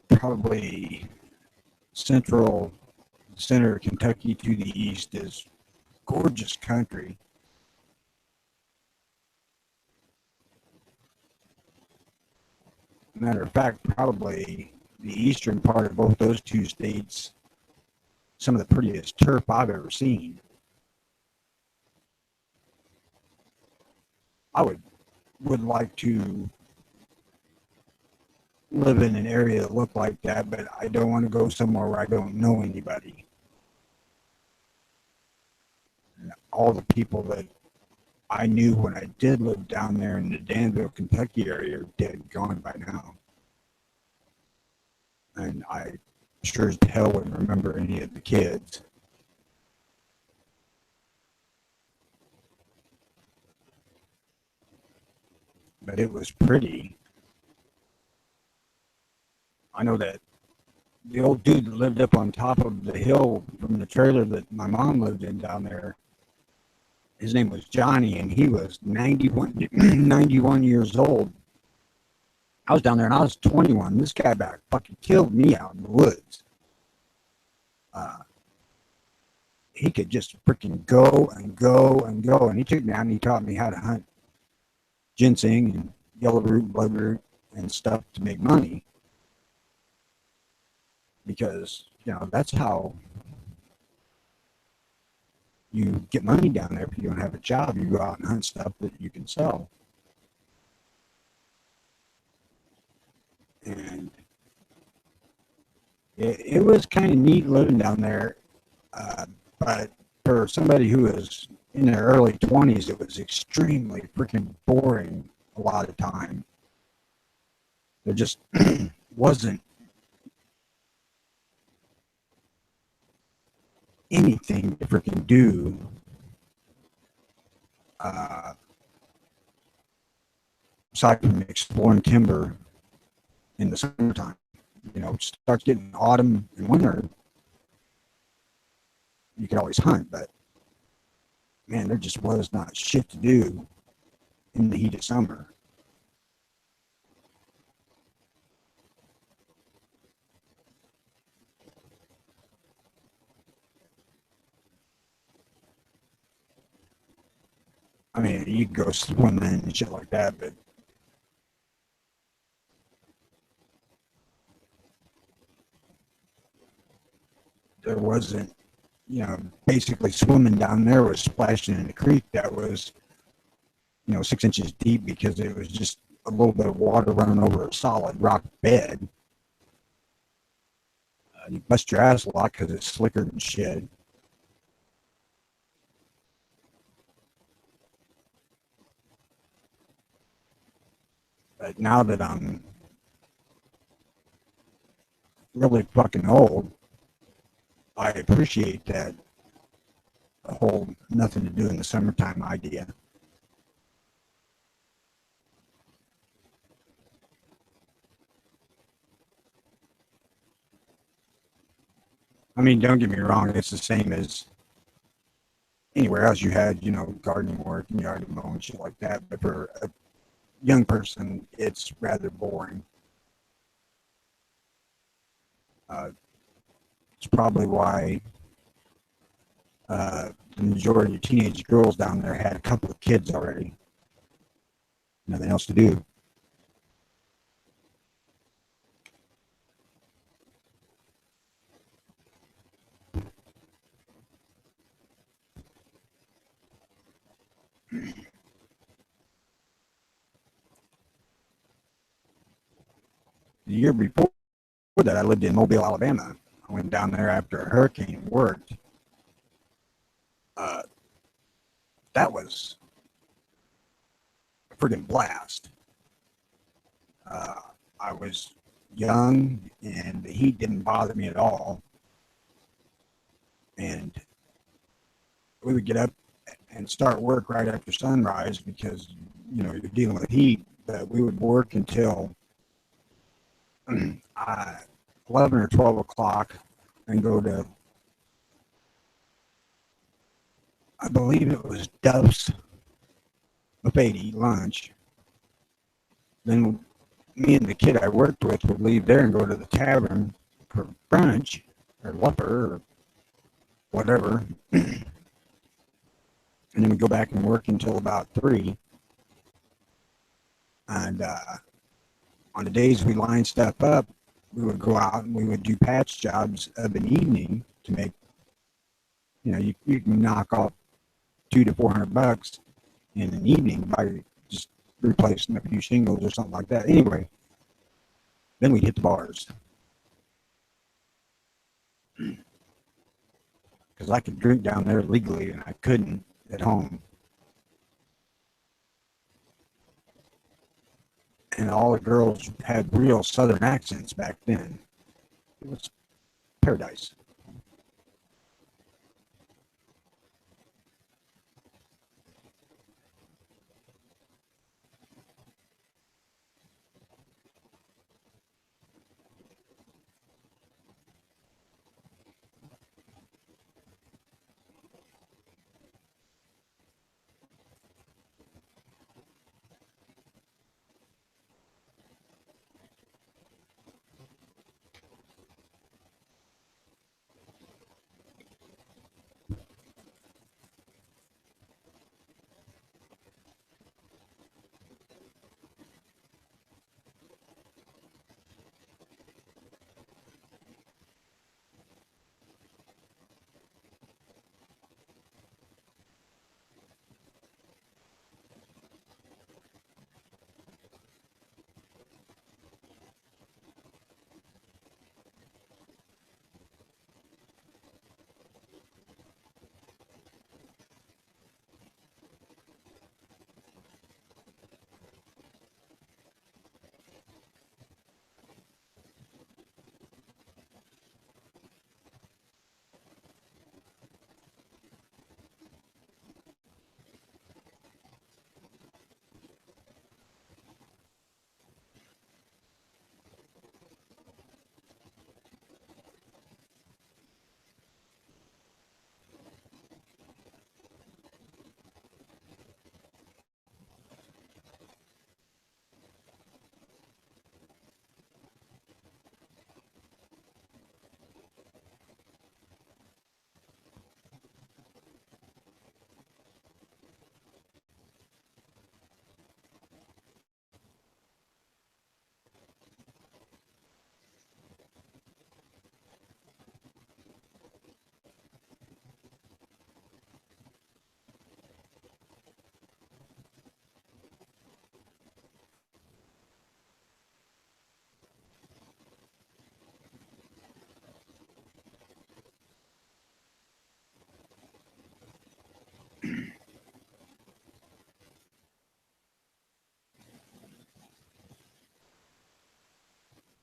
probably center of Kentucky to the east is gorgeous country. Matter of fact, probably the eastern part of both those two states, some of the prettiest turf I've ever seen. I would like to live in an area that looked like that, but I don't want to go somewhere where I don't know anybody. All the people that I knew when I did live down there in the Danville, Kentucky area are dead and gone by now. And I sure as hell wouldn't remember any of the kids. But it was pretty. I know that the old dude that lived up on top of the hill from the trailer that my mom lived in down there, his name was Johnny, and he was 91 years old. I was down there and I was 21. This guy back fucking killed me out in the woods. He could just freaking go and go and go. And he took me out and he taught me how to hunt ginseng and yellow root, bloodroot, and stuff to make money. Because, you know, that's how you get money down there. If you don't have a job, you go out and hunt stuff that you can sell. And it was kind of neat living down there. But for somebody who was in their early 20s, it was extremely freaking boring a lot of time. There just wasn't anything to freaking do. Aside from exploring timber in the summertime. You know, it starts getting autumn and winter. You could always hunt, but man, there just was not shit to do in the heat of summer. I mean, you could go swimming and shit like that, but there wasn't, you know, basically swimming down there was splashing in a creek that was, you know, 6 inches deep because it was just a little bit of water running over a solid rock bed. You bust your ass a lot because it's slicker than shit. But now that I'm really fucking old, I appreciate that whole nothing to do in the summertime idea. I mean, don't get me wrong, it's the same as anywhere else you had, you know, gardening work and yard mowing and shit like that. But for a young person, it's rather boring. It's probably why the majority of teenage girls down there had a couple of kids already. Nothing else to do. The year before that, I lived in Mobile, Alabama. I went down there after a hurricane and worked. That was a friggin' blast. I was young and the heat didn't bother me at all. And we would get up and start work right after sunrise because, you know, you're dealing with heat. But we would work until 11 or 12 o'clock and go to, I believe it was Dove's buffet to eat lunch. Then me and the kid I worked with would leave there and go to the tavern for brunch or supper or whatever. And then we'd go back and work until about 3. And on the days we lined stuff up, we would go out and we would do patch jobs of an evening to make, you know, you can knock off $200 to $400 in an evening by just replacing a few shingles or something like that. Anyway, then we'd hit the bars. Because I could drink down there legally and I couldn't at home. And all the girls had real southern accents back then. It was paradise.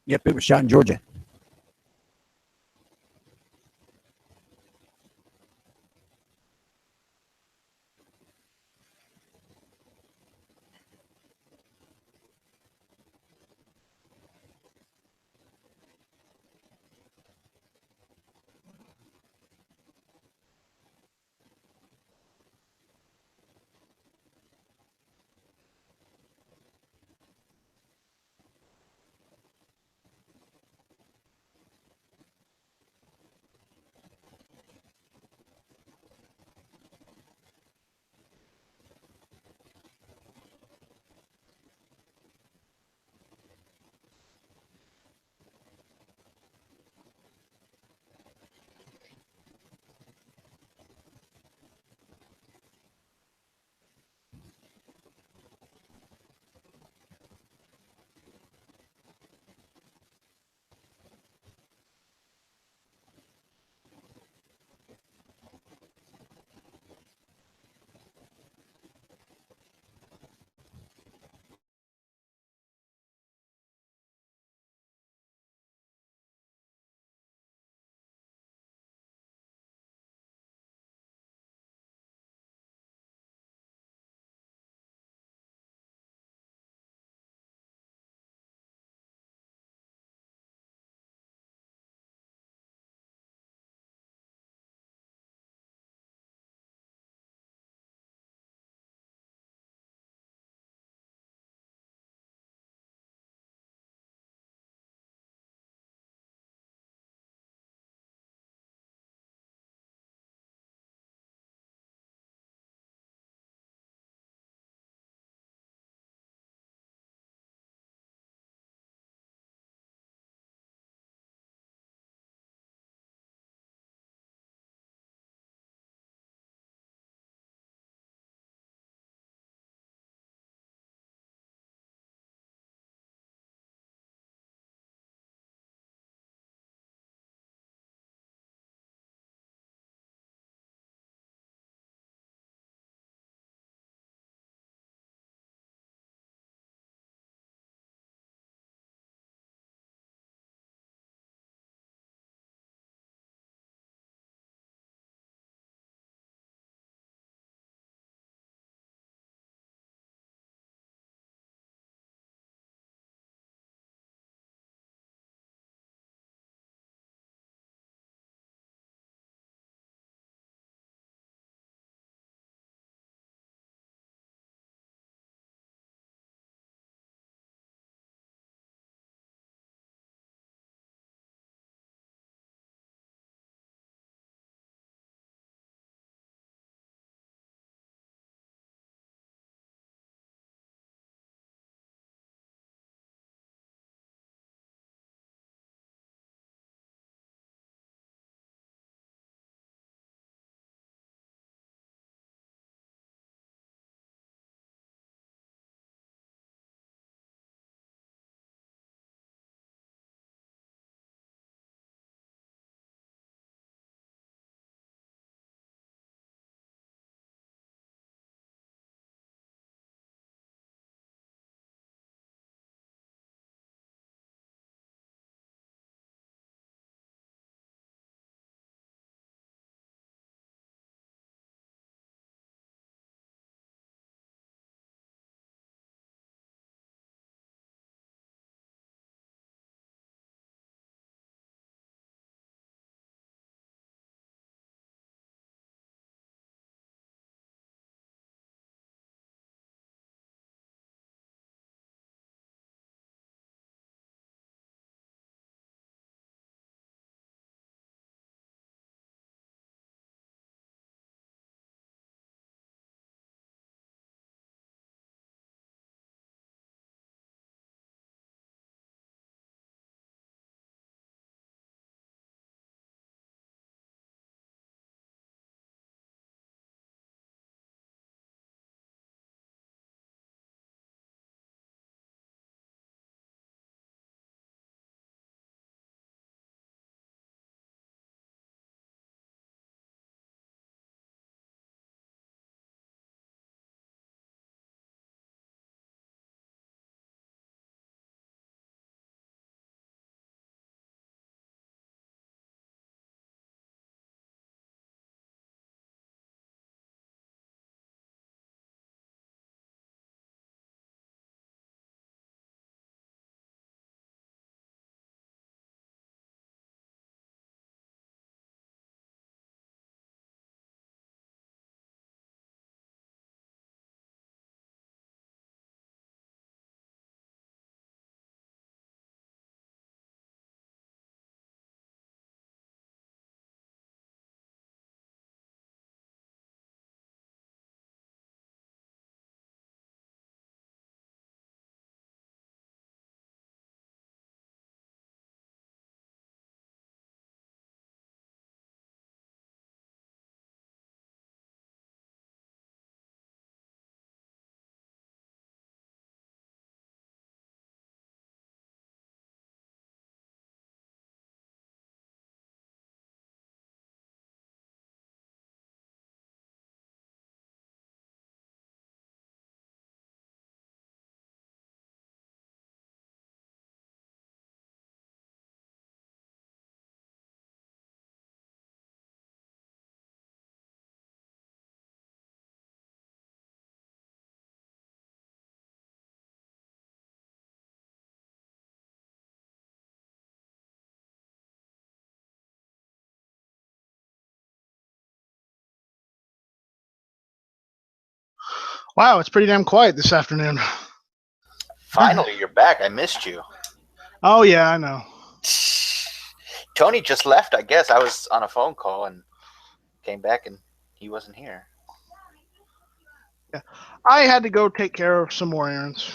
Yep, it was shot in Georgia. Wow, it's pretty damn quiet this afternoon. Finally, you're back. I missed you. Oh yeah, I know. Tony just left, I guess. I was on a phone call and came back and he wasn't here. I had to go take care of some more errands.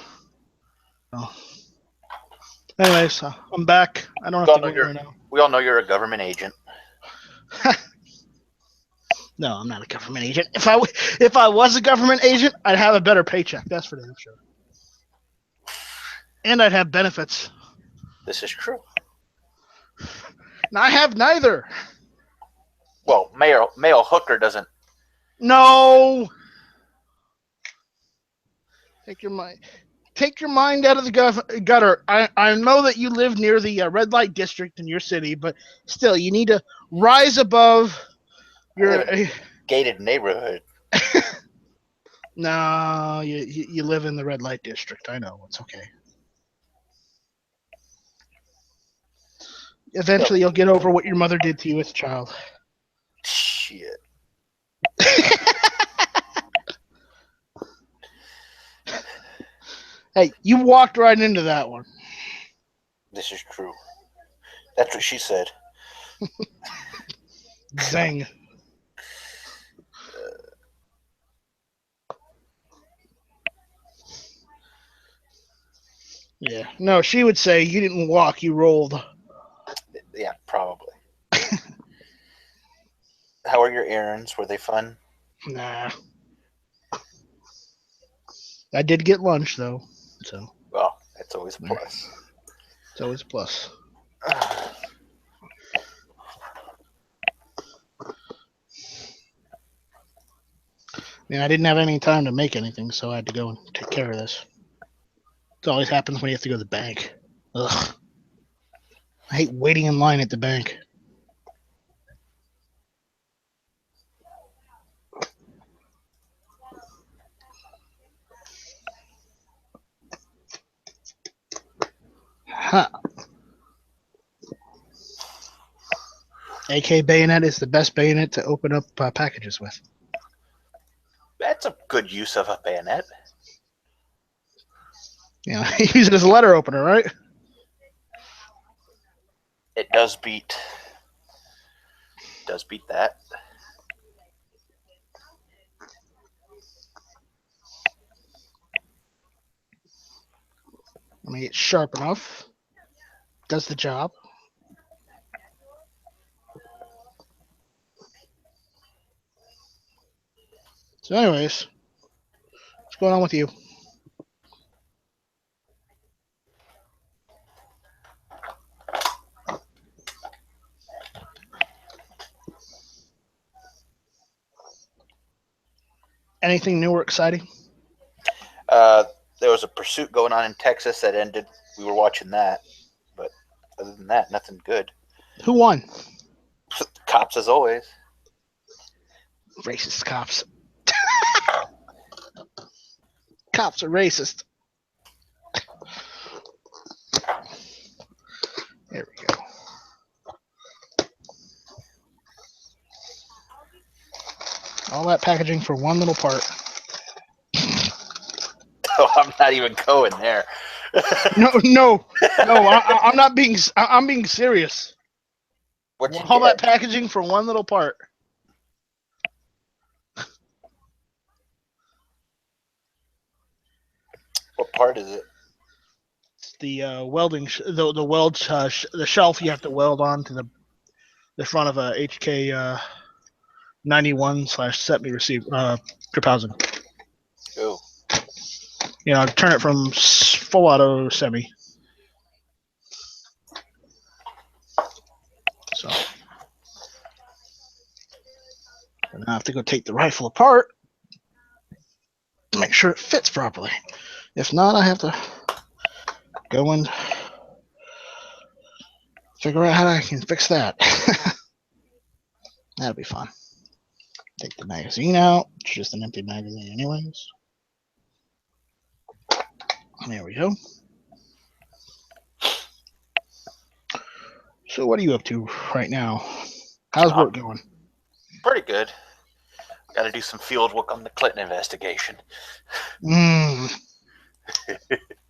So. Anyways, I'm back. I don't have to go there now. We all know you're a government agent. No, I'm not a government agent. If I was a government agent, I'd have a better paycheck. That's for damn sure. And I'd have benefits. This is true. And I have neither. Well, male hooker doesn't. No. Take your mind out of the gutter. I know that you live near the red light district in your city, but still, you need to rise above your gated neighborhood. No, you live in the red light district. I know. It's okay. Eventually, you'll get over what your mother did to you as a child. Shit. Hey, you walked right into that one. This is true. That's what she said. Zing. Yeah. No, she would say you didn't walk, you rolled. Yeah, probably. How are your errands? Were they fun? Nah. I did get lunch, though. So. Well, that's always a plus. It's always a plus. I didn't have any time to make anything, so I had to go and take care of this. It always happens when you have to go to the bank. Ugh. I hate waiting in line at the bank. Huh. AK bayonet is the best bayonet to open up packages with. That's a good use of a bayonet. Yeah, use it as a letter opener, right? It does beat that. I mean, it's sharp enough. Does the job. So anyways, what's going on with you? Anything new or exciting? There was a pursuit going on in Texas that ended. We were watching that. But other than that, nothing good. Who won? Cops as always. Racist cops. Cops are racist. There we go. All that packaging for one little part. Oh, I'm not even going there. No. I'm not being. I'm being serious. All that packaging for one little part. What part is it? It's the welding. The shelf you have to weld onto the front of a HK 91/semi receiver trip housing. Oh. Turn it from full auto semi. So and I have to go take the rifle apart to make sure it fits properly. If not, I have to go and figure out how I can fix that. That'll be fun. Take the magazine out. It's just an empty magazine anyways. There we go. So what are you up to right now? How's work going? Pretty good. Got to do some field work on the Clinton investigation.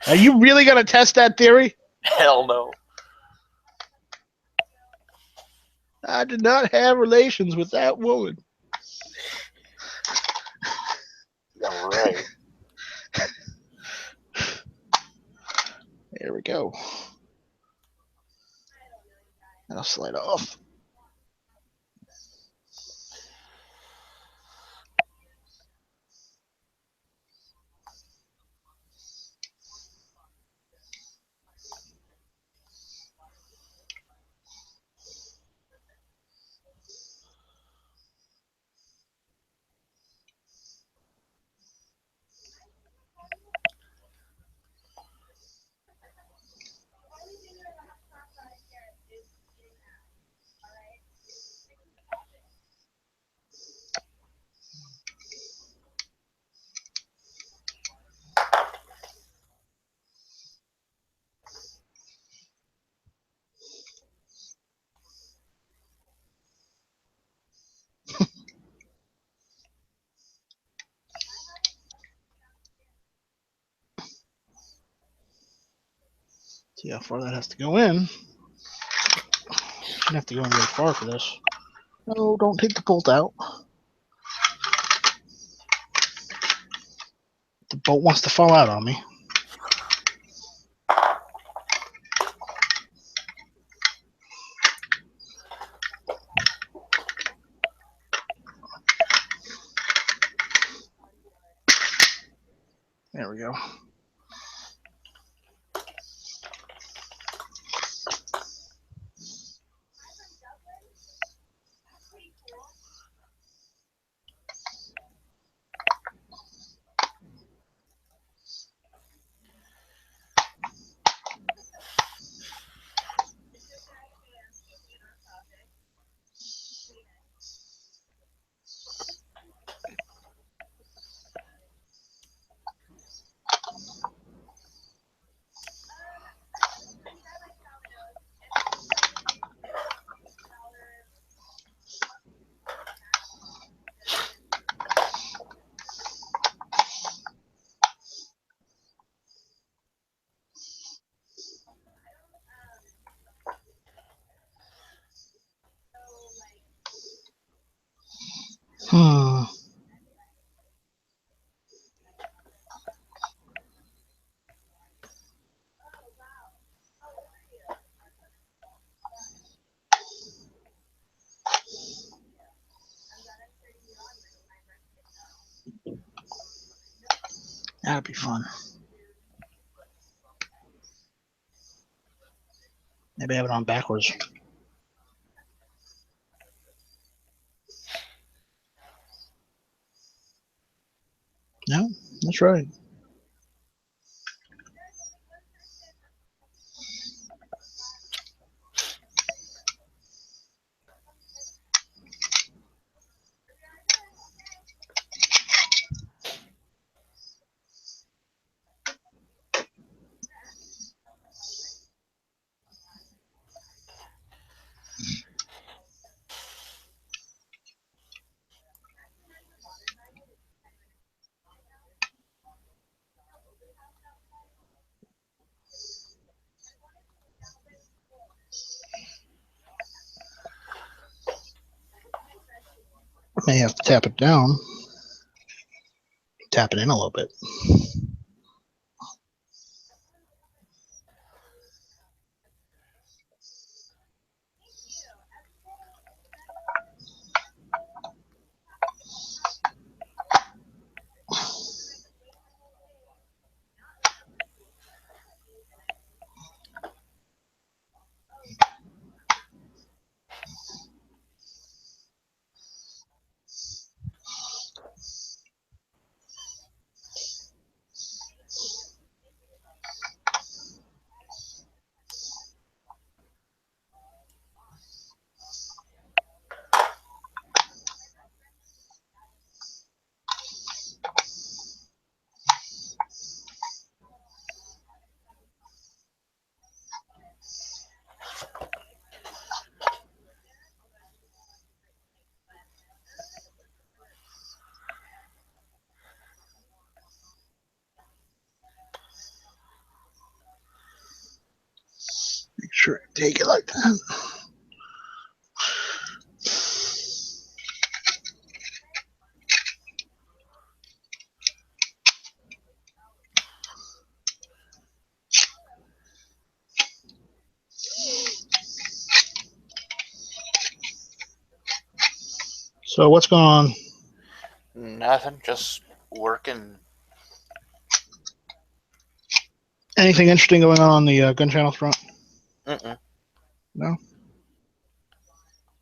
Are you really going to test that theory? Hell no. I did not have relations with that woman. Yeah, right. There we go. I'll slide off. See how far that has to go in. Shouldn't have to go in very far for this. No, don't take the bolt out. The bolt wants to fall out on me. There we go. Hmm. That'd be fun. Maybe have it on backwards. No, that's right. May have to tap it down. Tap it in a little bit. sure I take it like that. So what's going on? Nothing, just working. Anything interesting going on the gun channel front? Mm-mm. No. I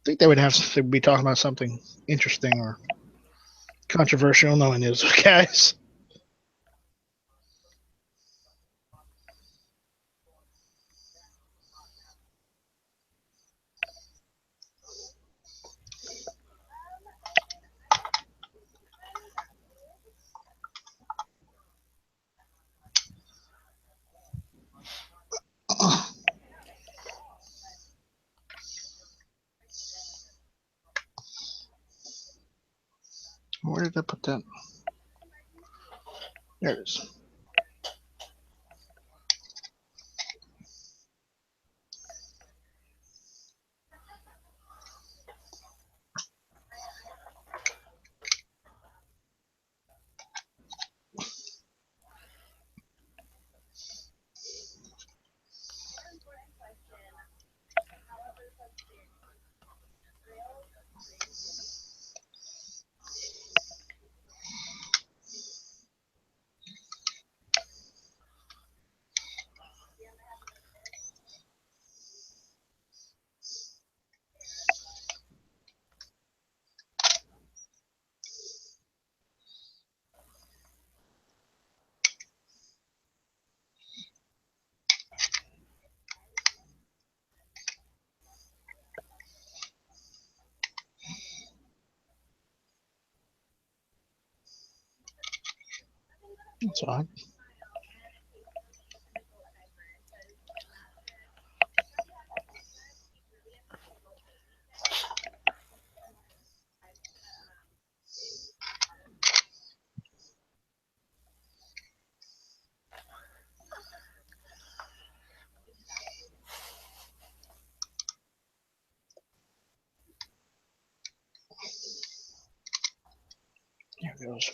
think they would be talking about something interesting or controversial, knowing those guys. Where did I put that? There it is. That's odd. There it goes.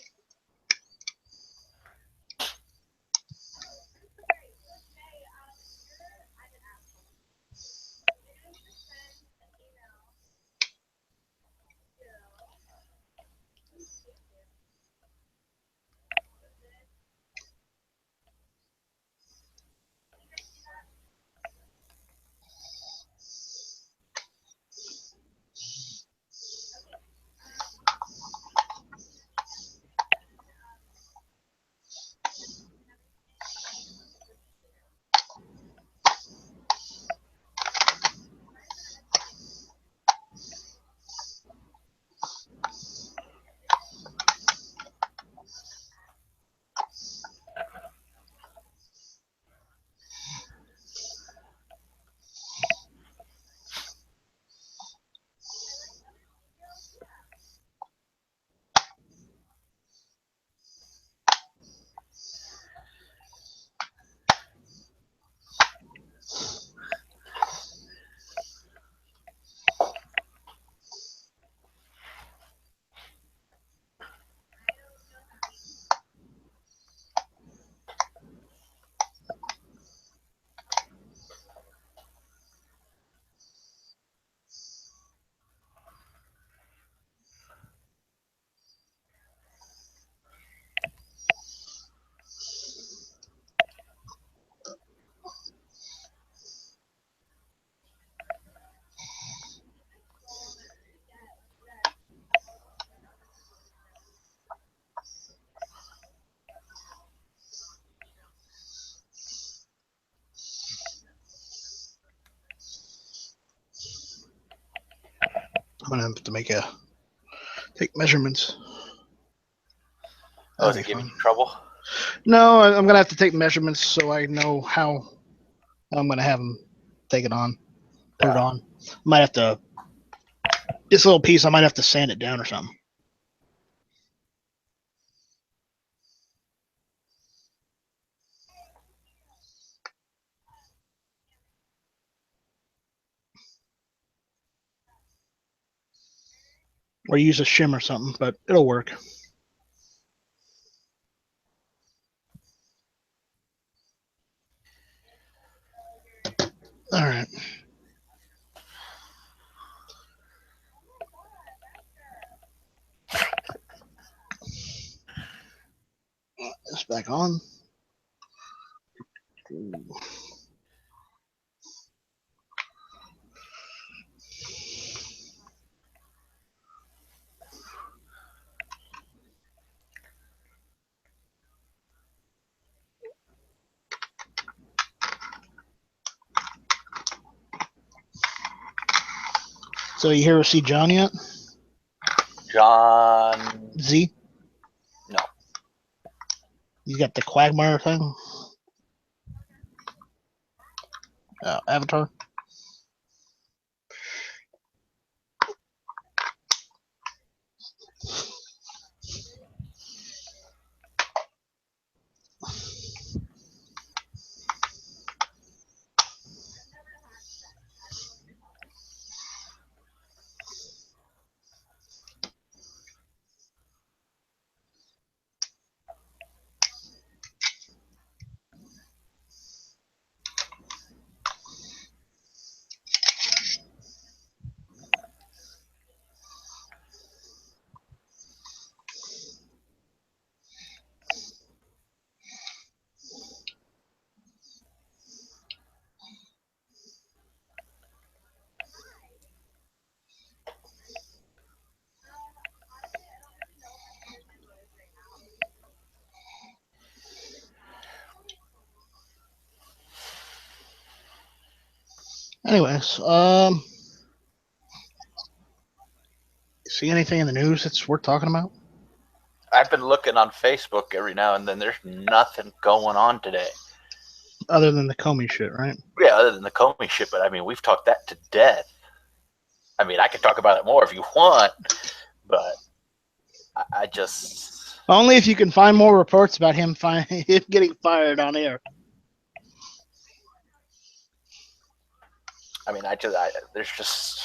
I'm gonna have to take measurements. Oh, is That'd it be giving fun. you trouble? No, I'm gonna have to take measurements so I know how I'm gonna have them take it on, put it on. Might have to this little piece. I might have to sand it down or something. or use a shim or something, but it'll work. All right. This back on. So you here to see John yet? John. Z? No. You got the Quagmire thing? Avatar? Anyways, see anything in the news that's worth talking about? I've been looking on Facebook every now and then. There's nothing going on today. Other than the Comey shit, right? Yeah, other than the Comey shit, but I mean, we've talked that to death. I mean, I could talk about it more if you want, but I just... Only if you can find more reports about him getting fired on air. I mean, there's just...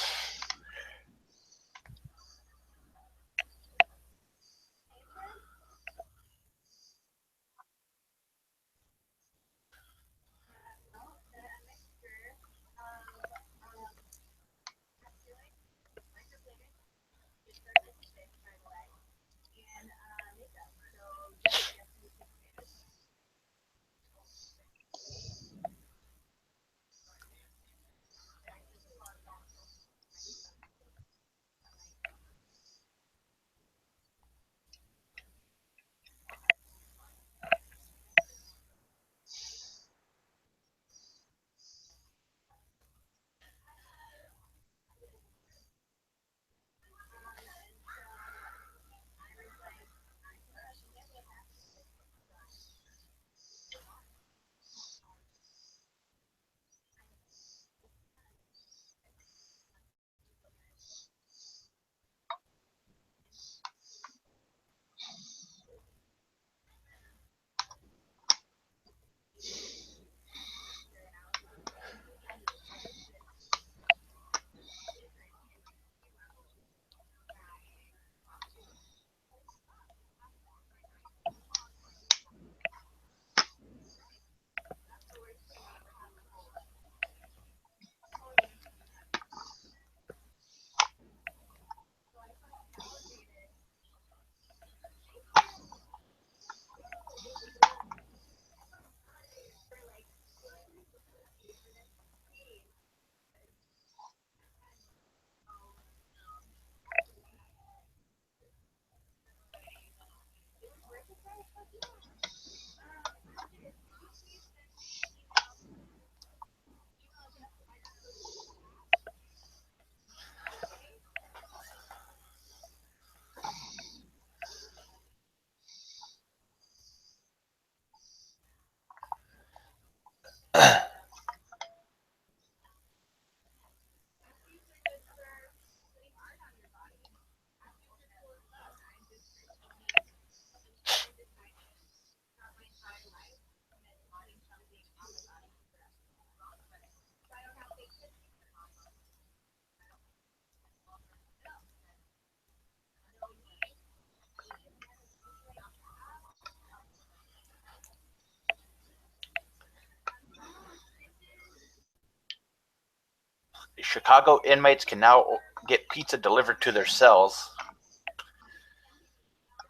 Chicago inmates can now get pizza delivered to their cells.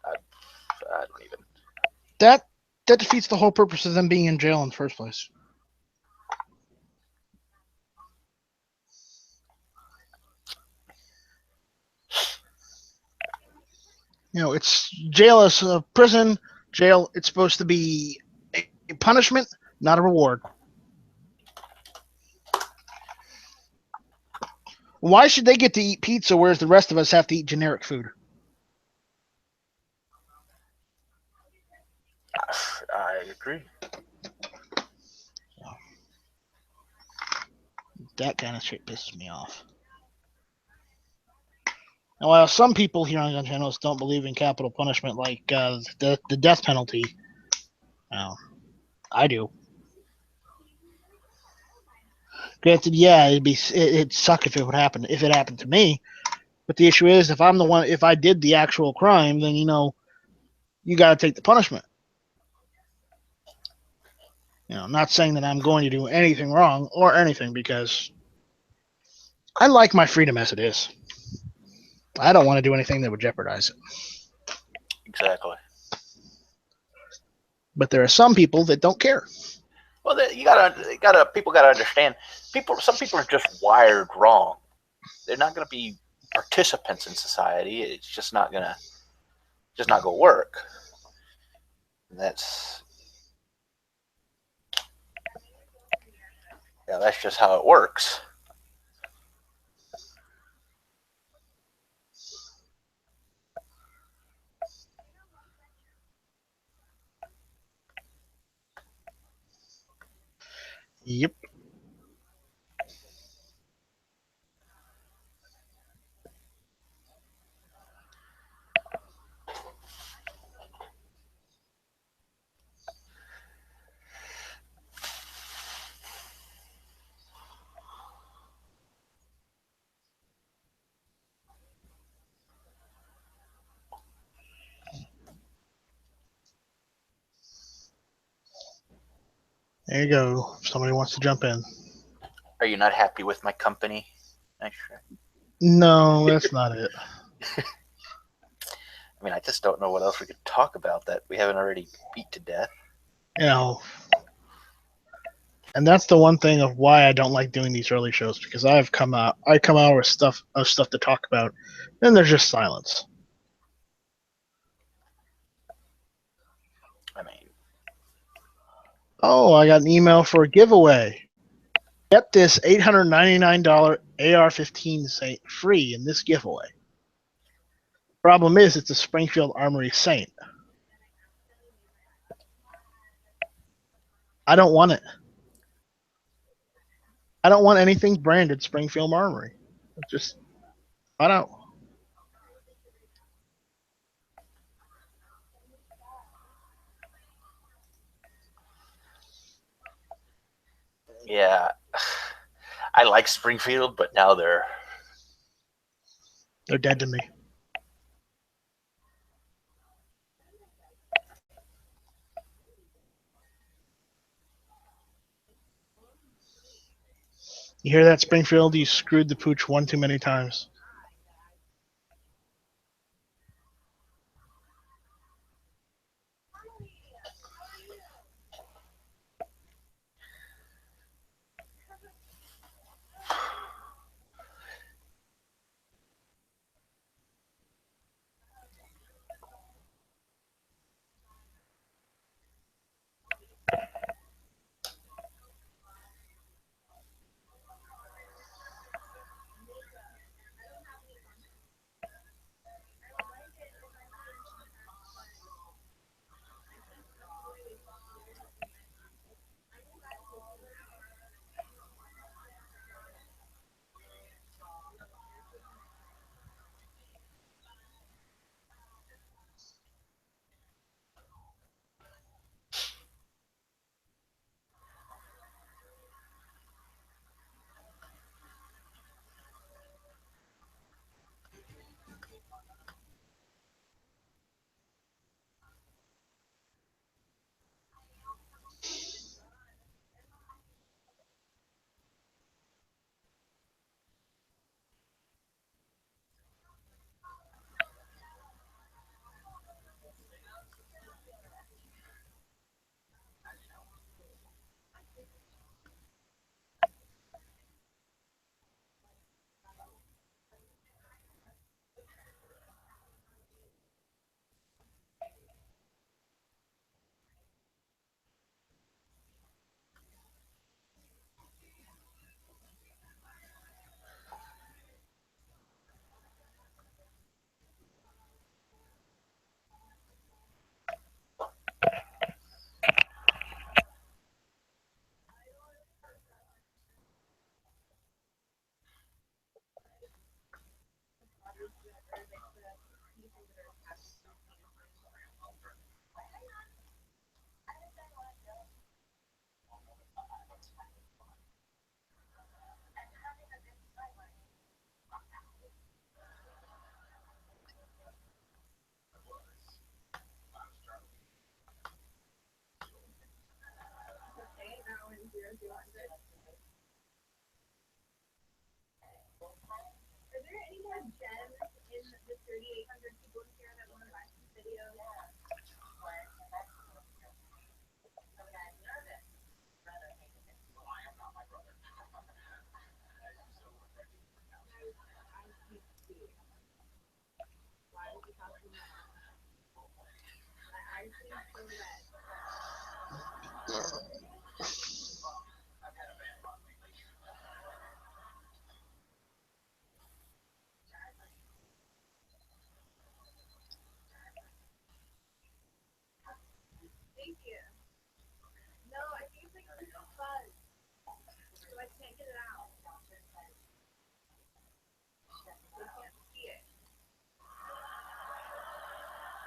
I don't even. That defeats the whole purpose of them being in jail in the first place. You know, it's jail is a prison. Jail, it's supposed to be a punishment, not a reward. Why should they get to eat pizza whereas the rest of us have to eat generic food? I agree. That kind of shit pisses me off. Now, while some people here on gun channels don't believe in capital punishment like the death penalty, I do. Granted, yeah, it'd suck if it happened to me. But the issue is, if I did the actual crime, then you got to take the punishment. Not saying that I'm going to do anything wrong or anything, because I like my freedom as it is. I don't want to do anything that would jeopardize it. Exactly. But there are some people that don't care. Well, people gotta understand. Some people are just wired wrong. They're not gonna be participants in society. It's just not gonna work. And that's just how it works. Yep. There you go. If somebody wants to jump in. Are you not happy with my company? No, that's not it. I mean, I just don't know what else we could talk about that we haven't already beat to death. And that's the one thing of why I don't like doing these early shows, because I come out with stuff to talk about, and there's just silence. I mean, I got an email for a giveaway. Get this $899 AR-15 free in this giveaway. Problem is, it's a Springfield Armory Saint. I don't want it. I don't want anything branded Springfield Armory. I don't. yeah, I like Springfield, but now they're dead to me. You hear that, Springfield? You screwed the pooch one too many times.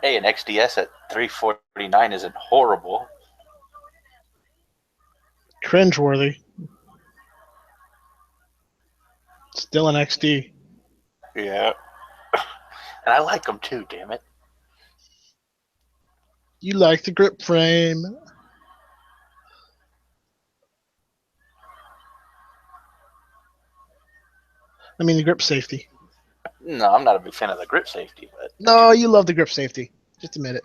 Hey, an XDS at 349 isn't horrible. Cringeworthy. Still an XD. Yeah. And I like them too, damn it. You like the grip frame. I mean the grip safety. No, I'm not a big fan of the grip safety, but No, you love the grip safety. Just admit it.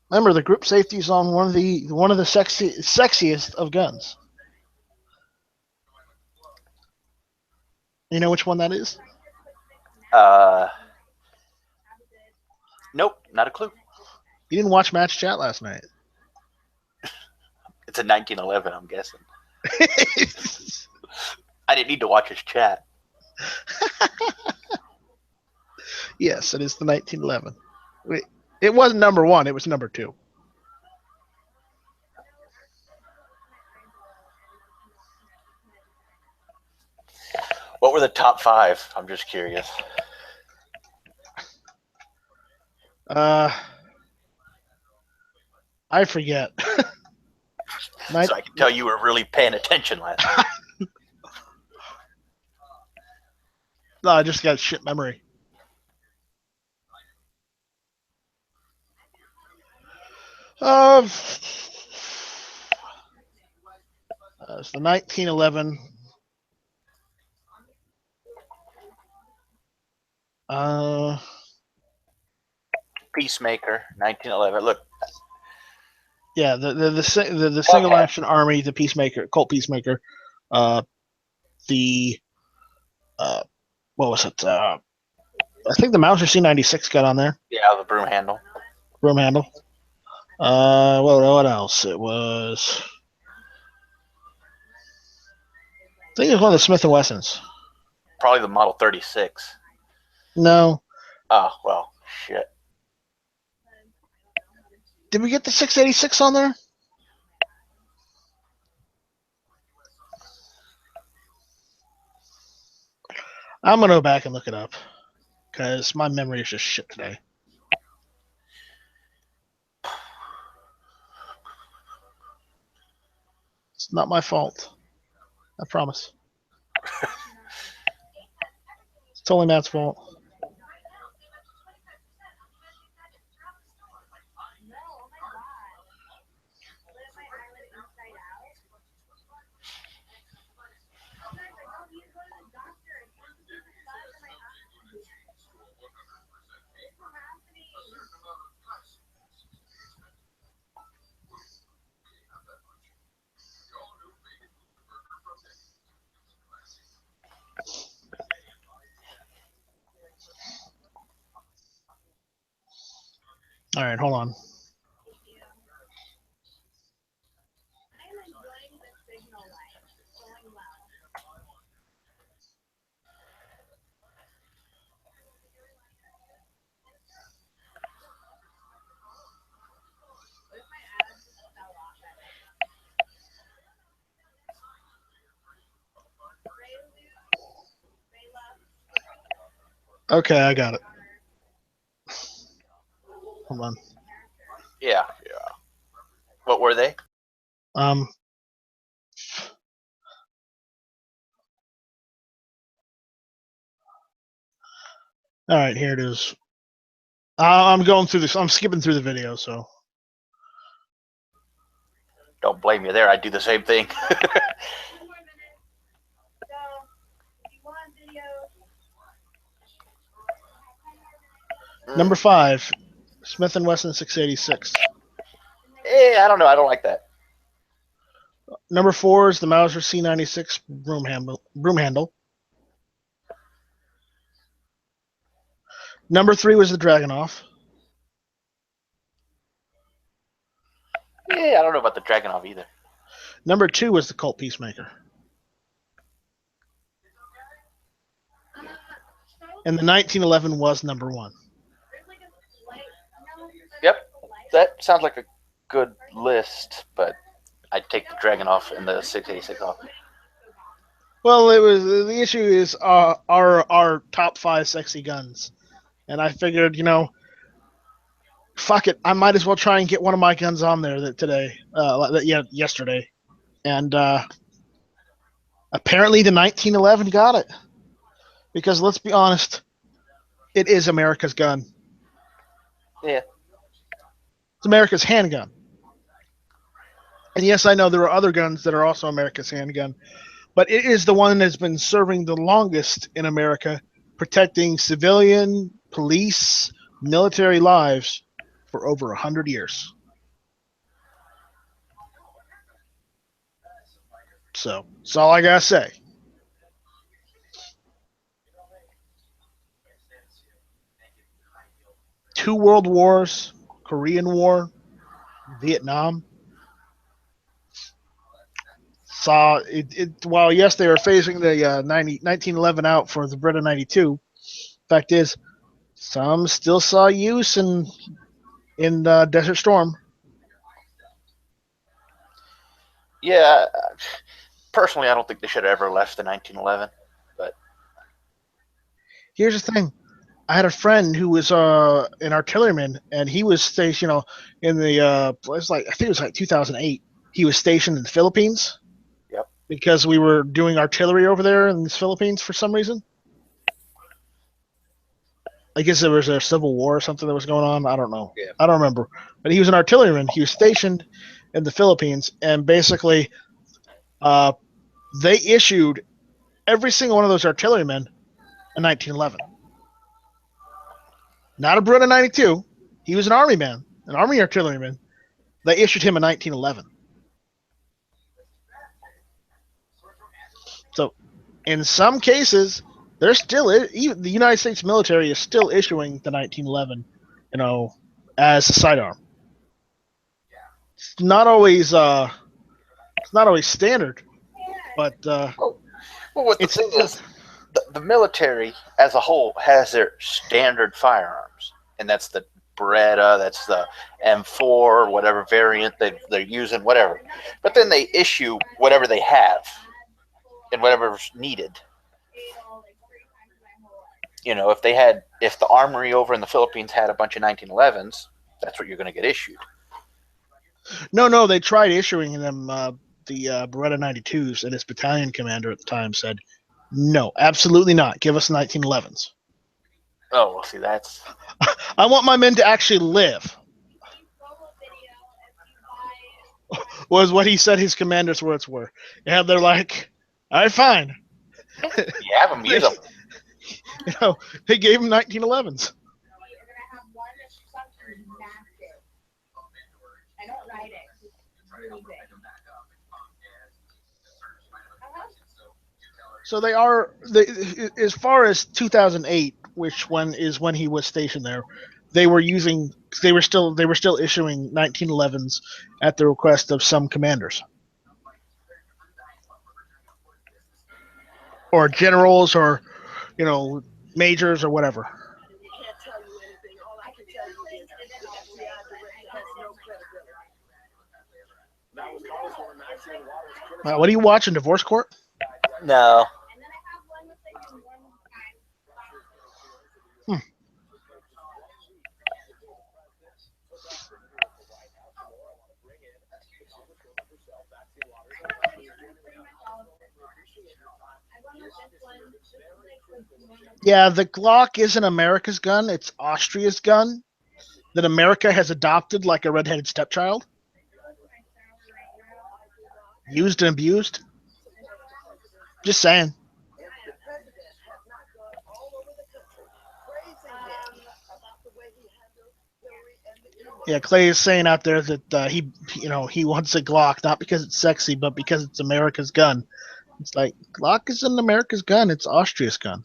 Remember, the grip safety is on one of the sexiest of guns. You know which one that is? Nope, not a clue. You didn't watch Match Chat last night. It's a 1911, I'm guessing. I didn't need to watch his chat. Yes, it is the 1911. It wasn't number 1, it was number 2. What were the top 5? I'm just curious. I forget. So I can tell you were really paying attention last night. No, I just got shit memory. It's the 1911. Peacemaker, 1911. Look. Yeah, the single action army, the Peacemaker, Colt Peacemaker, what was it? I think the Mauser C96 got on there. Yeah, the broom handle. Broom handle. What else? It was. I think it was one of the Smith & Wessons. Probably the Model 36. No. Oh, well, shit. Did we get the 686 on there? I'm going to go back and look it up because my memory is just shit today. It's not my fault. I promise. It's totally Matt's fault. All right, hold on. Okay, I got it. Hold on. Yeah. What were they? All right, here it is. I'm going through this. I'm skipping through the video, so. Don't blame me there. I do the same thing. Number 5, Smith & Wesson 686. I don't know. I don't like that. Number 4 is the Mauser C96 broom handle. Number 3 was the Dragunov. I don't know about the Dragunov either. Number 2 was the Colt Peacemaker. And the 1911 was number 1. Yep, that sounds like a good list, but I'd take the Dragunov and the 686 off. Well, it was the issue is our top 5 sexy guns, and I figured, fuck it, I might as well try and get one of my guns on there yesterday, and apparently the 1911 got it, because let's be honest, it is America's gun. Yeah. It's America's handgun. And yes, I know there are other guns that are also America's handgun, but it is the one that's been serving the longest in America, protecting civilian, police, military lives for over 100 years. So, that's all I gotta say. Two world wars, Korean War, Vietnam. While yes, they were phasing the 1911 out for the Beretta 92. Fact is, some still saw use in Desert Storm. Yeah, personally, I don't think they should have ever left the 1911. But here's the thing: I had a friend who was an artilleryman, and he was stationed, in the I think it was like 2008. He was stationed in the Philippines. Yep. Because we were doing artillery over there in the Philippines for some reason. I guess there was a civil war or something that was going on. I don't know. Yeah. I don't remember. But he was an artilleryman. He was stationed in the Philippines, and basically, they issued every single one of those artillerymen a 1911. Not a Beretta 92. He was an army man, an army artilleryman. They issued him a 1911. So, in some cases, they're still even the United States military is still issuing the 1911, as a sidearm. It's not always standard, but what the thing is, the military as a whole has their standard firearms, and that's the Beretta, that's the M4, whatever variant they're using, whatever. But then they issue whatever they have and whatever's needed. If the armory over in the Philippines had a bunch of 1911s, that's what you're going to get issued. No, they tried issuing them the Beretta 92s, and his battalion commander at the time said, "No, absolutely not. Give us 1911s." Oh, well, see, that's... I want my men to actually live. Was what he said his commander's words were. Yeah, they're like, all right, fine. You have them, use them. They gave him 1911s. So they are, as far as 2008, when he was stationed there, they were still issuing 1911s at the request of some commanders or generals or majors or whatever. What are you watching? Divorce Court? No. Yeah, the Glock isn't America's gun; it's Austria's gun. that America has adopted like a redheaded stepchild, used and abused. Just saying. Yeah, Clay is saying out there that he wants a Glock not because it's sexy, but because it's America's gun. It's like Glock isn't America's gun; it's Austria's gun.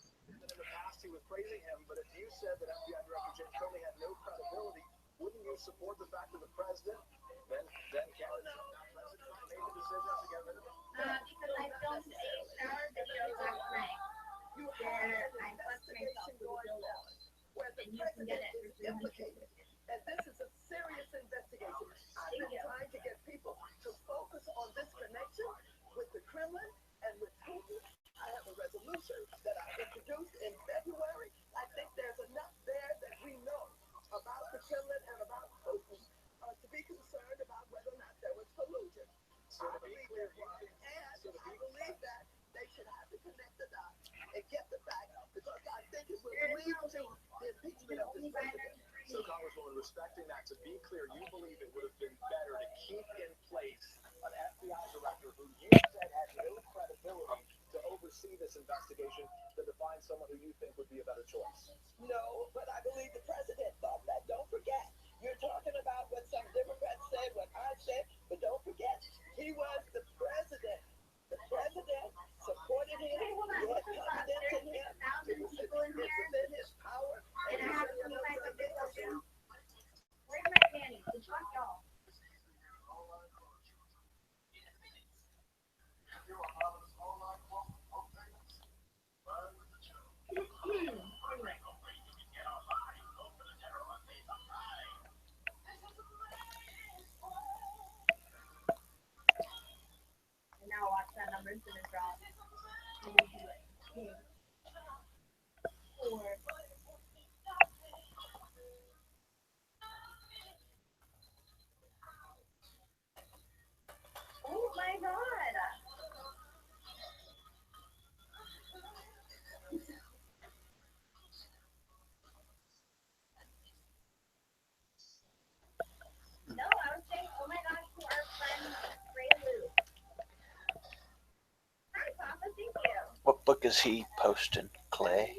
What book is he posting, Clay?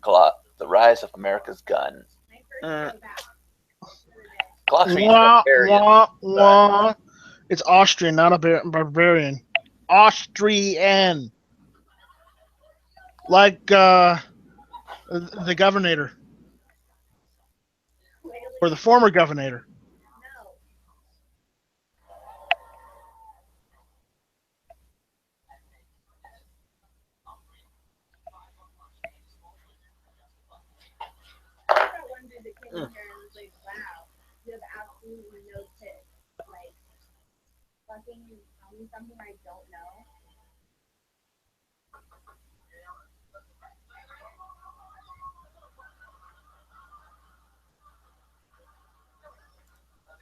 Glock, The Rise of America's Gun. Glock's being Wah, barbarian. wah, wah. It's Austrian, not a barbarian. Austrian. Like the governor. Or the former governor.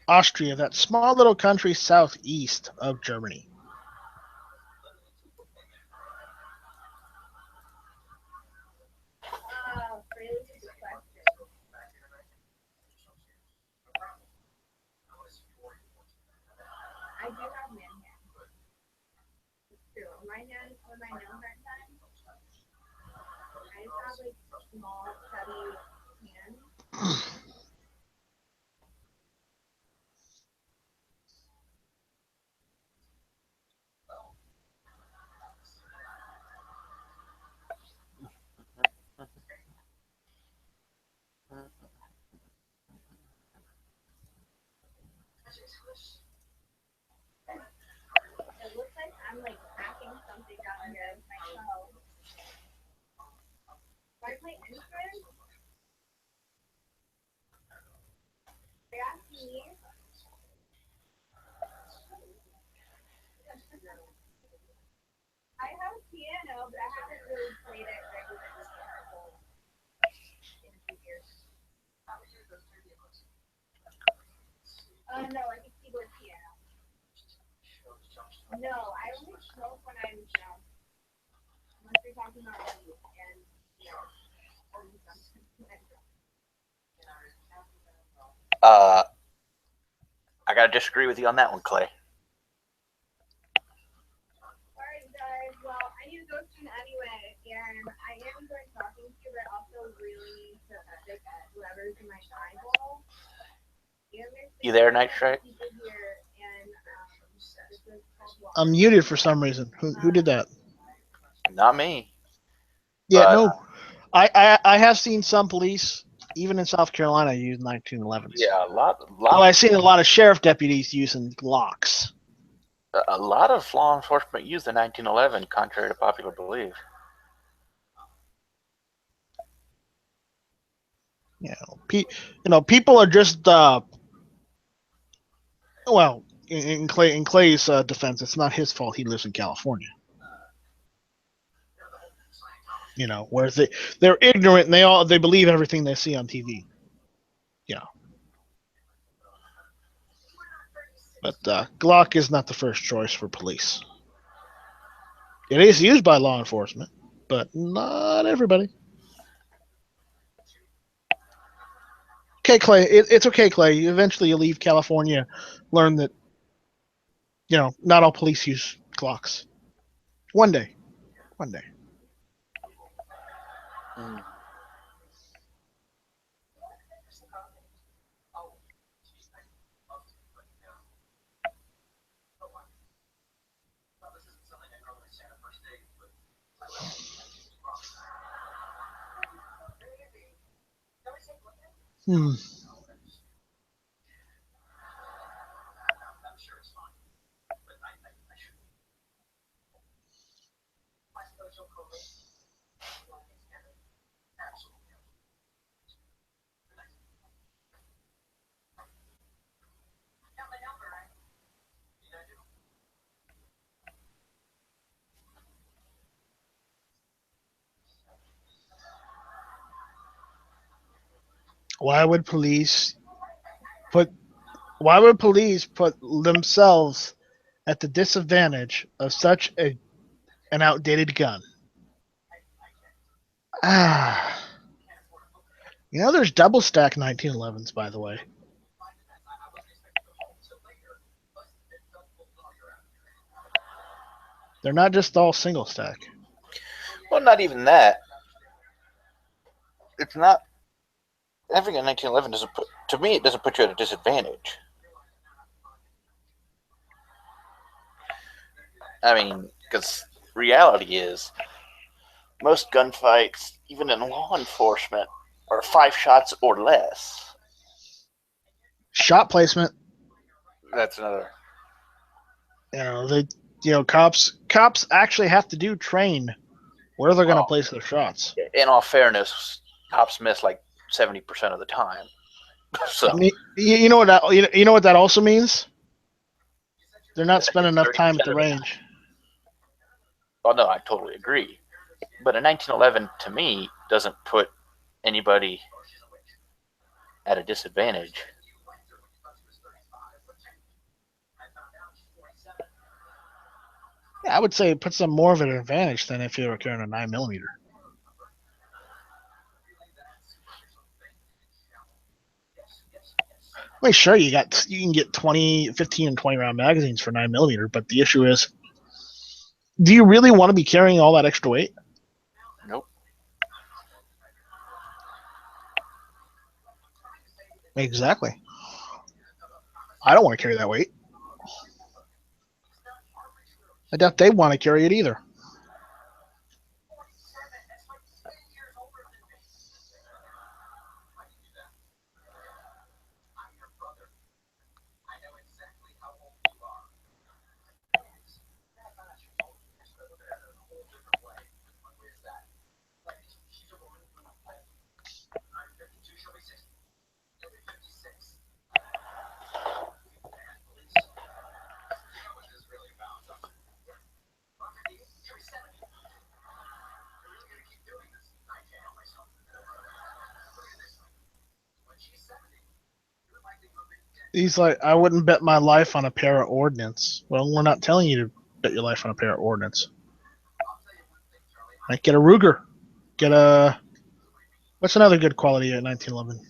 Austria, that small little country southeast of Germany. I gotta disagree with you on that one, Clay. Alright, guys. Well, I need to go soon anyway, and I am enjoying talking to you, but also really to look at whoever's in my shine bowl. You there, Night Strike? I'm muted for some reason. Who did that? Not me. Yeah, But- no. I have seen some police, even in South Carolina, use 1911s. Yeah, a lot. Well, I've seen a lot of sheriff deputies using Glocks. A lot of law enforcement use the 1911, contrary to popular belief. People are just well, in Clay's defense, it's not his fault. He lives in California. Whereas they're ignorant and they believe everything they see on TV. But Glock is not the first choice for police. It is used by law enforcement, but not everybody. Okay, Clay. It's okay, Clay. Eventually, you leave California, learn that not all police use Glocks. One day. Mm. Hmm. Why would police put themselves at the disadvantage of such an outdated gun? There's double stack 1911s, by the way. They're not just all single stack. Well, not even that. It's not. Having a 1911 doesn't put you at a disadvantage. I mean, because reality is, most gunfights, even in law enforcement, are 5 shots or less. Shot placement. That's another. Cops actually have to train where they're going to place their shots. In all fairness, cops miss like 70% of the time. So I mean, you know what that also means? They're not spending enough time at the range. Oh no, I totally agree. But a 1911 to me doesn't put anybody at a disadvantage. Yeah, I would say it puts them more of an advantage than if you were carrying a 9mm. I mean, sure, you can get 15 and 20 round magazines for 9mm, but the issue is, do you really want to be carrying all that extra weight? Nope. Exactly. I don't want to carry that weight. I doubt they want to carry it either. He's like, I wouldn't bet my life on a pair of ordnance. Well, we're not telling you to bet your life on a pair of ordnance. Might get a Ruger. What's another good quality at 1911?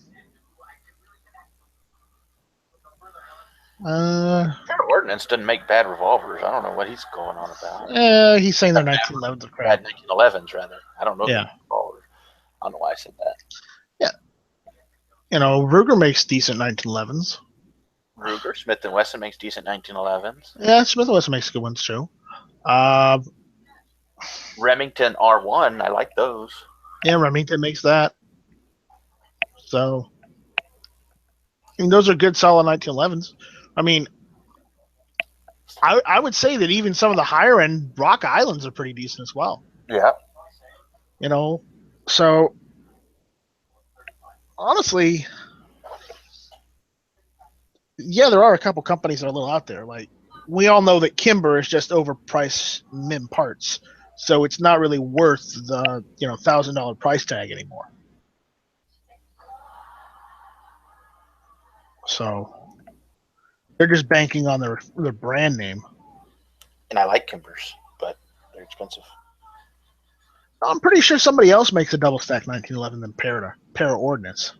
Fair Ordnance doesn't make bad revolvers. I don't know what he's going on about. He's saying they're 1911s are crap. Bad 1911s, rather. I don't know. Yeah. Revolvers. I don't know why I said that. You know, Ruger makes decent 1911s. Ruger, Smith & Wesson makes decent 1911s. Yeah, Smith & Wesson makes good ones too. Remington R1, I like those. Yeah, Remington makes that. So, I mean, those are good, solid 1911s. I mean, I would say that even some of the higher end Rock Islands are pretty decent as well. Yeah. You know, so honestly, yeah, there are a couple companies that are a little out there. Like, we all know that Kimber is just overpriced MIM parts, so it's not really worth the $1,000 price tag anymore. So they're just banking on their brand name. And I like Kimbers, but they're expensive. I'm pretty sure somebody else makes a double stack 1911 than Para Ordnance.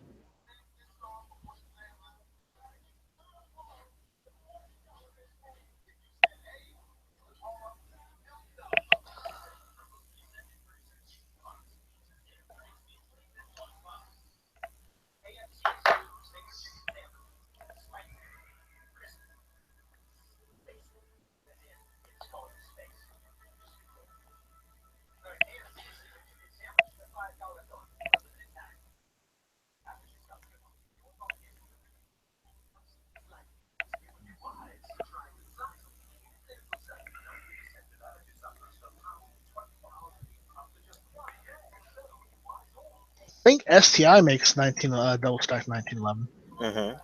I think STI makes double stack 1911. Mm-hmm.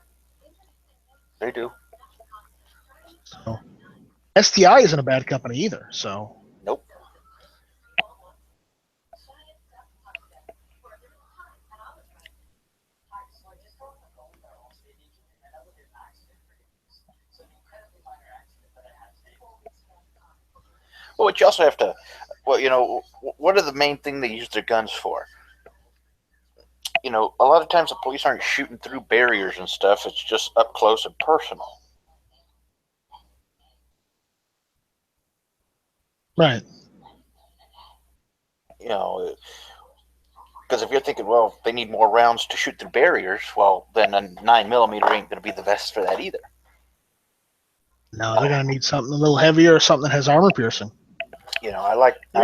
They do. So STI isn't a bad company either. So nope. Well, what you also have to, what are the main thing they use their guns for? A lot of times the police aren't shooting through barriers and stuff. It's just up close and personal. Right. Because if you're thinking, well, they need more rounds to shoot through barriers, well, then a 9mm ain't going to be the best for that either. No, they're going to need something a little heavier or something that has armor piercing. I like. But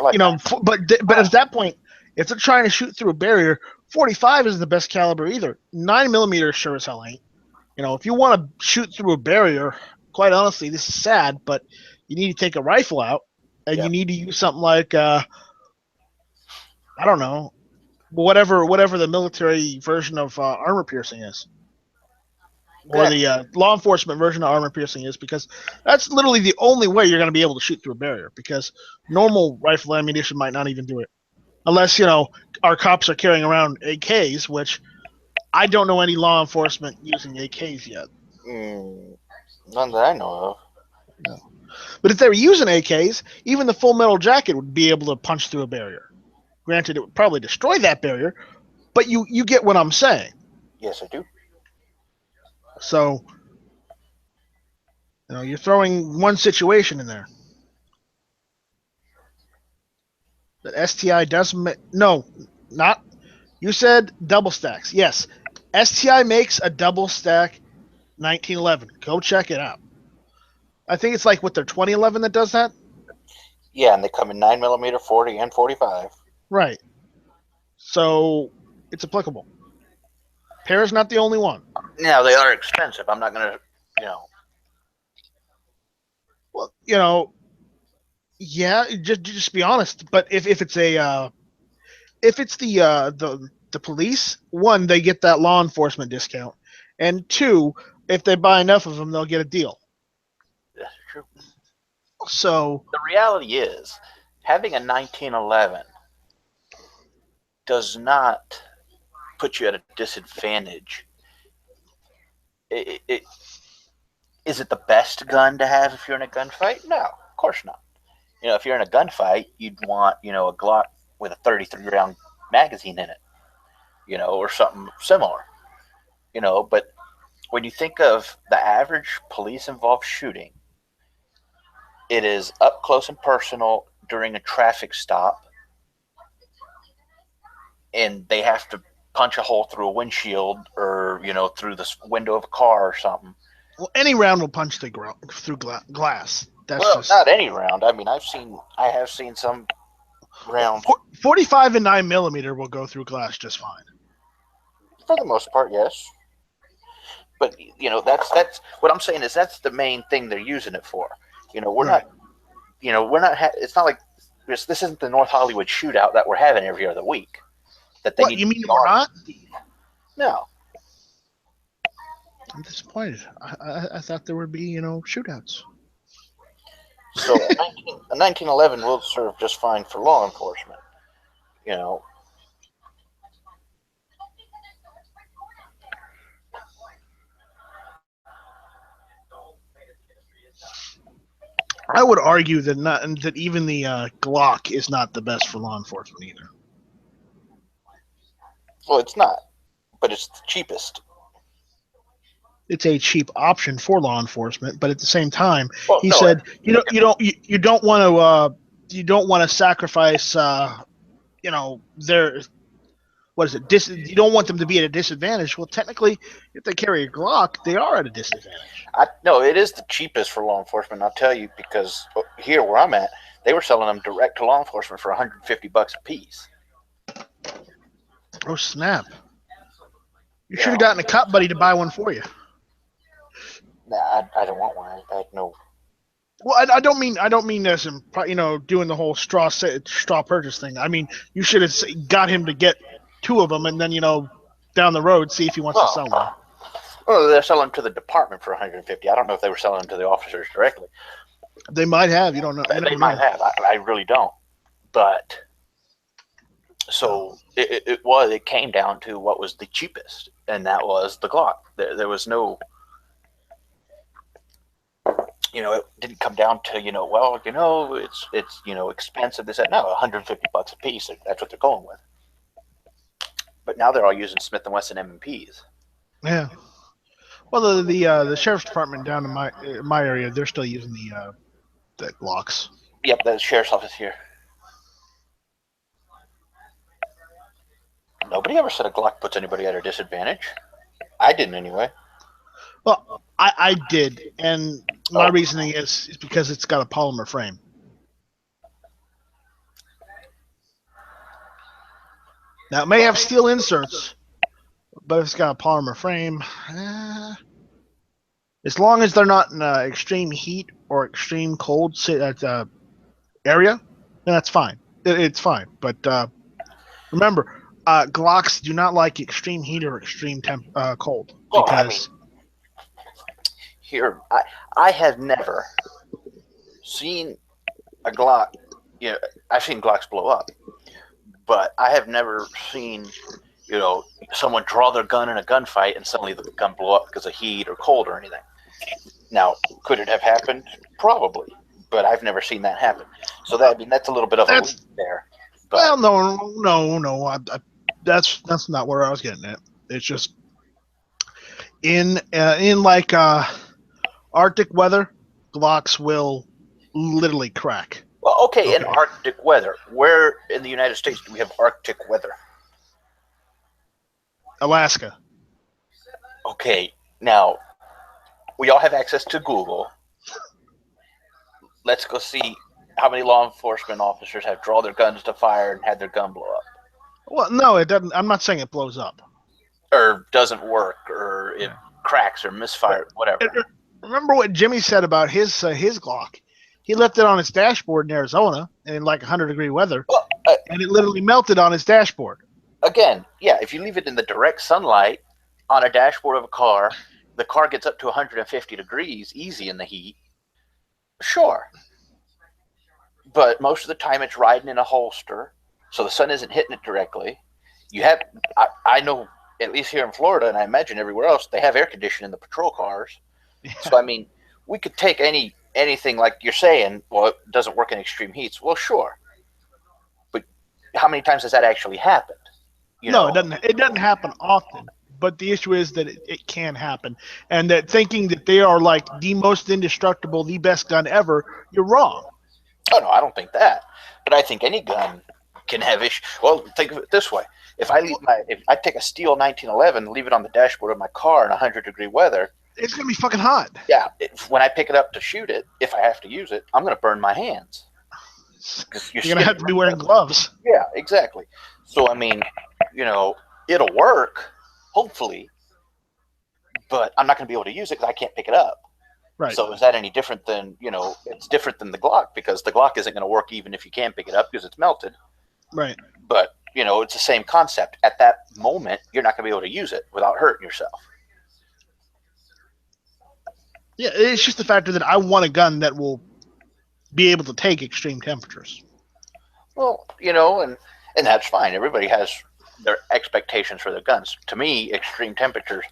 at that point, if they're trying to shoot through a barrier, 45 isn't the best caliber either. 9mm sure as hell ain't. If you want to shoot through a barrier, quite honestly, this is sad, but you need to take a rifle out and you need to use something like I don't know, whatever the military version of armor piercing is, or the law enforcement version of armor piercing is, because that's literally the only way you're going to be able to shoot through a barrier, because normal rifle ammunition might not even do it, unless our cops are carrying around AKs, which I don't know any law enforcement using AKs yet. None that I know of. No. But if they were using AKs, even the full metal jacket would be able to punch through a barrier. Granted, it would probably destroy that barrier, but you get what I'm saying. Yes, I do. So, you're throwing one situation in there. That STI doesn't no, not. You said double stacks. Yes, STI makes a double stack 1911. Go check it out. I think it's like their 2011 that does that. Yeah, and they come in 9mm, 40, and 45. Right. So it's applicable. Para's not the only one. Now they are expensive. I'm not gonna, Well, yeah. Just be honest. But if it's the police, one, they get that law enforcement discount, and two, if they buy enough of them, they'll get a deal. That's true. So the reality is, having a 1911 does not put you at a disadvantage. Is it the best gun to have if you're in a gunfight? No, of course not. If you're in a gunfight, you'd want, a Glock with a 33 round magazine in it, or something similar, but when you think of the average police-involved shooting, it is up close and personal during a traffic stop, and they have to punch a hole through a windshield or through the window of a car or something. Well, any round will punch through glass. That's Well, just not any round. I mean, I have seen some rounds. 45 and 9mm will go through glass just fine. For the most part, yes. But that's what I'm saying is that's the main thing they're using it for. We're Right. not. We're not. It's not like this isn't the North Hollywood shootout that we're having every other week. That they What, need you to mean be we're on. not? No. I'm disappointed. I thought there would be, shootouts. So a 1911 will serve just fine for law enforcement. I would argue that even the Glock is not the best for law enforcement either. Well, it's not, but it's the cheapest. It's a cheap option for law enforcement, but at the same time, Well, he no, said you don't want to sacrifice their what is it? You don't want them to be at a disadvantage. Well, technically, if they carry a Glock, they are at a disadvantage. No, it is the cheapest for law enforcement. I'll tell you because here where I'm at, they were selling them direct to law enforcement for $150 a piece. Oh snap! You should have gotten a cop buddy to buy one for you. Nah, I don't want one. I no. Well, I don't mean this and doing the whole straw purchase thing. I mean you should have got him to get two of them and then down the road see if he wants to sell one. Well, they're selling them to the department for $150. I don't know if they were selling them to the officers directly. They might have. You don't know. They might have. I really don't. But so it came down to what was the cheapest, and that was the Glock. There was no. It didn't come down to it's expensive. This that. No, $150 a piece. That's what they're going with. But now they're all using Smith and Wesson M&Ps. Yeah. Well, the sheriff's department down in my area, they're still using the Glocks. Yep, the sheriff's office here. Nobody ever said a Glock puts anybody at a disadvantage. I didn't anyway. Well, I did, and my reasoning is because it's got a polymer frame. Now, it may have steel inserts, but if it's got a polymer frame, as long as they're not in extreme heat or extreme cold area, then that's fine. It's fine. But remember, Glocks do not like extreme heat or extreme cold. Because here, I have never seen a Glock. I've seen Glocks blow up, but I have never seen, someone draw their gun in a gunfight and suddenly the gun blow up because of heat or cold or anything. Now, could it have happened? Probably, but I've never seen that happen. So that's a little bit of a leap there. But, well, no. That's not where I was getting at. It's just in like Arctic weather, Glocks will literally crack. Well, okay, in Arctic weather. Where in the United States do we have Arctic weather? Alaska. Okay, now we all have access to Google. Let's go see how many law enforcement officers have drawn their guns to fire and had their gun blow up. Well, no, it doesn't. I'm not saying it blows up. Or doesn't work, or it cracks or misfires, whatever. Remember what Jimmy said about his Glock? He left it on his dashboard in Arizona in like 100-degree weather, and it literally melted on his dashboard. Again, yeah, if you leave it in the direct sunlight on a dashboard of a car, the car gets up to 150 degrees easy in the heat. Sure. But most of the time it's riding in a holster, so the sun isn't hitting it directly. I know, at least here in Florida, and I imagine everywhere else, they have air conditioning in the patrol cars. Yeah. So, I mean, we could take anything like you're saying, well, it doesn't work in extreme heats. Well, sure. But how many times has that actually happened? No, it doesn't happen often. but the issue is that it can happen, and that thinking that they are like the most indestructible, the best gun ever, you're wrong. Oh no, I don't think that. But I think any gun can have issues. Well, think of it this way: if I take a steel 1911, leave it on the dashboard of my car in 100-degree weather, It's gonna be fucking hot. yeah, when I pick it up to shoot it, if I have to use it, I'm going to burn my hands. You're gonna have to be wearing gloves. Yeah, exactly. So I mean, it'll work, hopefully, but I'm not going to be able to use it because I can't pick it up. Right. So is that any different than, it's different than the Glock, because the Glock isn't going to work even if you can pick it up because it's melted. Right. But, it's the same concept. At that moment, you're not going to be able to use it without hurting yourself. Yeah, it's just the factor that I want a gun that will be able to take extreme temperatures. Well, and that's fine. Everybody has their expectations for their guns. To me, extreme temperatures,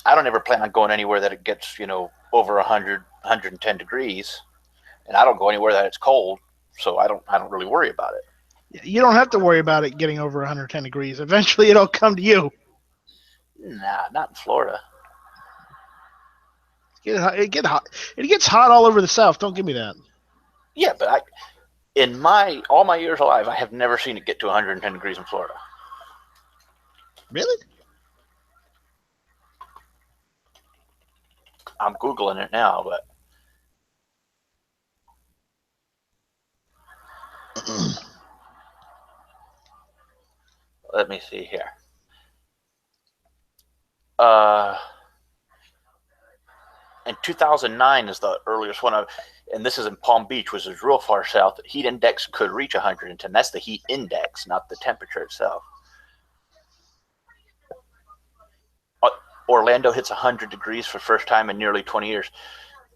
I don't ever plan on going anywhere that it gets, over 100, 110 degrees, and I don't go anywhere that it's cold, so I don't really worry about it. You don't have to worry about it getting over 110 degrees. Eventually, it'll come to you. Nah, not in Florida. It gets hot all over the South. Don't give me that. Yeah, but in all my years alive, I have never seen it get to 110 degrees in Florida. Really? I'm Googling it now, but let me see here. In 2009 is the earliest one, and this is in Palm Beach, which is real far south. Heat index could reach 110. That's the heat index, not the temperature itself. Orlando hits 100 degrees for the first time in nearly 20 years.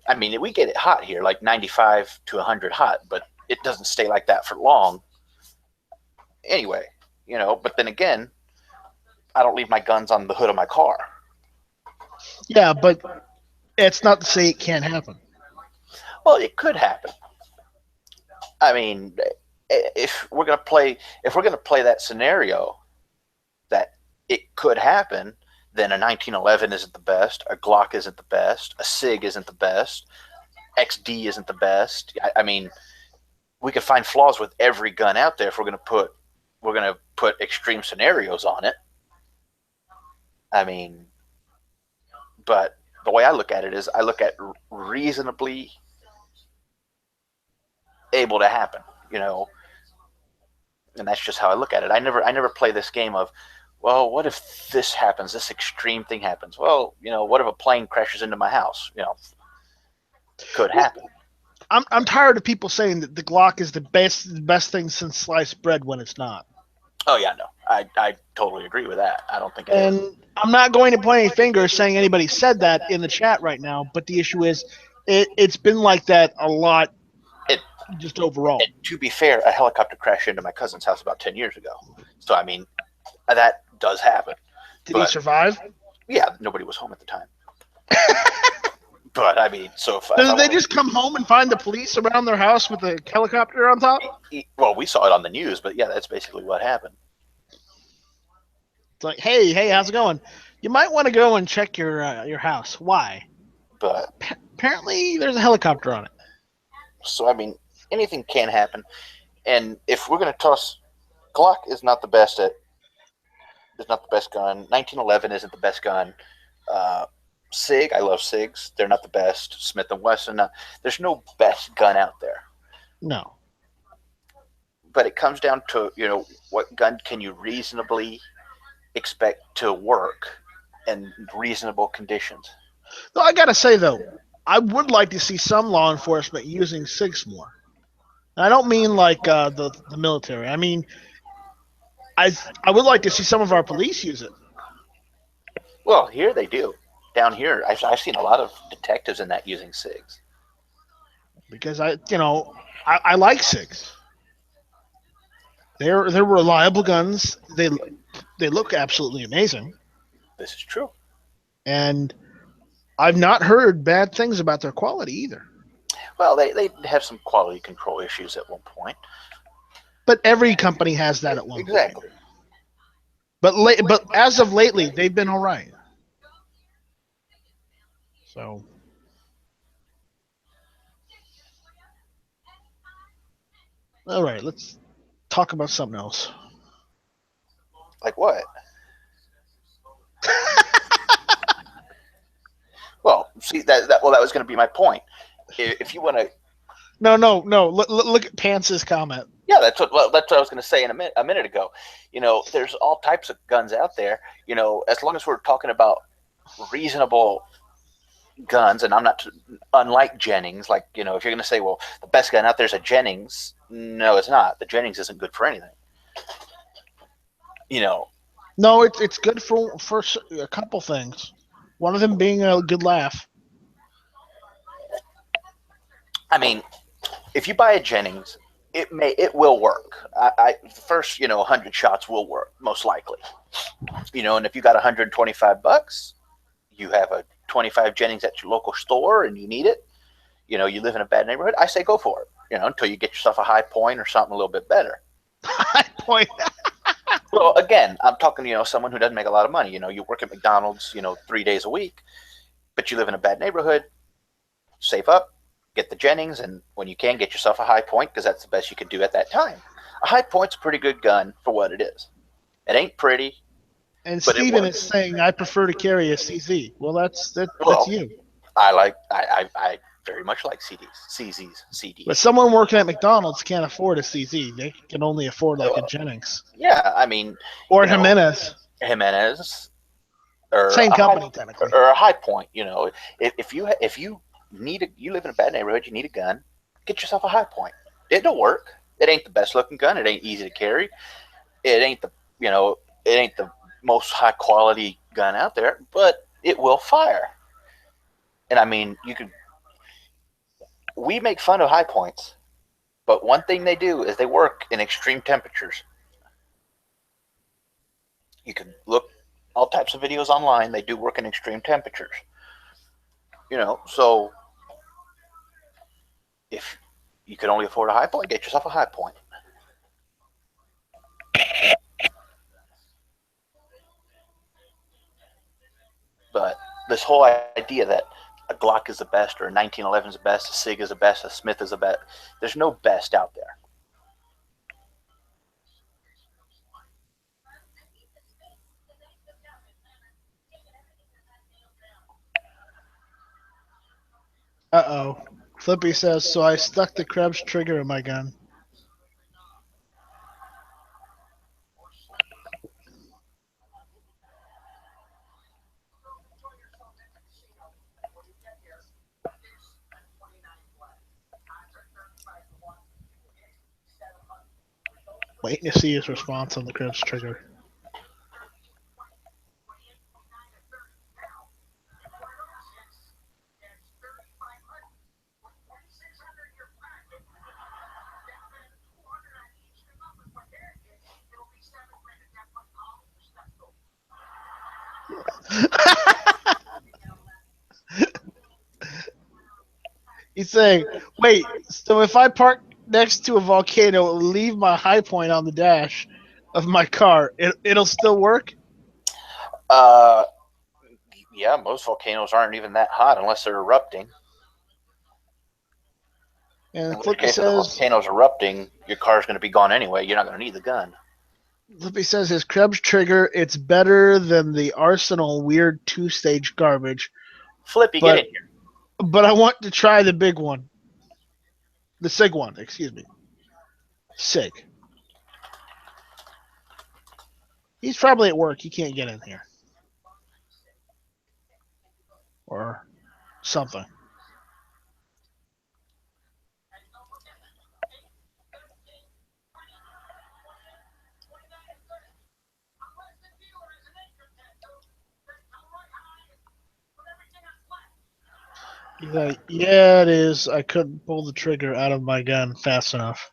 I mean, we get it hot here, like 95 to 100 hot, but it doesn't stay like that for long. Anyway, but then again, I don't leave my guns on the hood of my car. Yeah, but it's not to say it can't happen. Well, it could happen. I mean, if we're gonna play that scenario that it could happen, then a 1911 isn't the best, a Glock isn't the best, a SIG isn't the best, XD isn't the best. I mean, we could find flaws with every gun out there if we're gonna put extreme scenarios on it. I mean, but the way I look at it is I look at reasonably able to happen, and that's just how I look at it. I never play this game of, well, what if this happens, this extreme thing happens? Well, what if a plane crashes into my house? Could happen. I'm tired of people saying that the Glock is the best thing since sliced bread when it's not. Oh yeah, no, I totally agree with that. I don't think it is. And I'm not going to point any fingers saying anybody said that in the chat right now, but the issue is it's been like that a lot just overall. And to be fair, a helicopter crashed into my cousin's house about 10 years ago. So, I mean, that does happen. Did he survive? Yeah, nobody was home at the time. But, I mean, so if... Did they just come home and find the police around their house with a helicopter on top? Well, we saw it on the news, but yeah, that's basically what happened. It's like, hey, how's it going? You might want to go and check your house. Why? But apparently there's a helicopter on it. So, I mean, anything can happen. And if we're going to toss... Glock is not the best gun. 1911 isn't the best gun. SIG, I love SIGs. They're not the best. Smith & Wesson, there's no best gun out there. No. But it comes down to, what gun can you reasonably expect to work in reasonable conditions? Though I got to say, though, I would like to see some law enforcement using SIGs more. And I don't mean like the military. I mean, I would like to see some of our police use it. Well, here they do. Down here, I've seen a lot of detectives in that using SIGs. Because I like SIGs. They're reliable guns. They look absolutely amazing. This is true. And I've not heard bad things about their quality either. Well, they have some quality control issues at one point. But every company has that at one point. Exactly. but as of lately, they've been all right. So, all right, let's talk about something else. Like what? Well, see that was going to be my point. If you want to, No. Look at Pants's comment. yeah, that's what I was going to say a minute ago. There's all types of guns out there. As long as we're talking about reasonable guns, and I'm not unlike Jennings. Like, if you're going to say, well, the best gun out there is a Jennings, no, it's not. The Jennings isn't good for anything. No, it's good for a couple things. One of them being a good laugh. I mean, if you buy a Jennings, it will work. The first 100 shots will work most likely. And if you got $125, you have a 25 Jennings at your local store and you need it. You live in a bad neighborhood, I say go for it. Until you get yourself a high point or something a little bit better. High point. Well, again, I'm talking, someone who doesn't make a lot of money. You work at McDonald's, 3 days a week, but you live in a bad neighborhood, save up, get the Jennings, and when you can, get yourself a high point because that's the best you could do at that time. A high point's a pretty good gun for what it is. It ain't pretty. And Steven is saying, I prefer to carry a CZ. Well, that's you. I very much like CDs. But someone working at McDonald's can't afford a CZ. They can only afford like a Jennings. Yeah, I mean. Or Jimenez. Or same company, technically. Or a high point. If you you live in a bad neighborhood, you need a gun, get yourself a high point. It'll work. It ain't the best looking gun. It ain't easy to carry. It ain't the most high quality gun out there, but it will fire. And I mean, we make fun of high points, but one thing they do is they work in extreme temperatures. You can look all types of videos online. They do work in extreme temperatures. So if you can only afford a high point, get yourself a high point. But this whole idea that a Glock is the best, or a 1911 is the best, a SIG is the best, a Smith is the best. There's no best out there. Uh-oh. Flippy says, so I stuck the Krebs trigger in my gun. Waiting to see his response on the Krebs trigger. He's saying, wait, so if I park next to a volcano, it'll leave my high point on the dash of my car. It'll still work? Yeah, most volcanoes aren't even that hot unless they're erupting. And in Flippy case says, the volcano's erupting, your car's going to be gone anyway. You're not going to need the gun. Flippy says his Krebs trigger, it's better than the Arsenal weird 2-stage garbage. Flippy, get in here. But I want to try the big one. The SIG one, excuse me. SIG. He's probably at work. He can't get in here. Or something. He's like, yeah, it is. I couldn't pull the trigger out of my gun fast enough.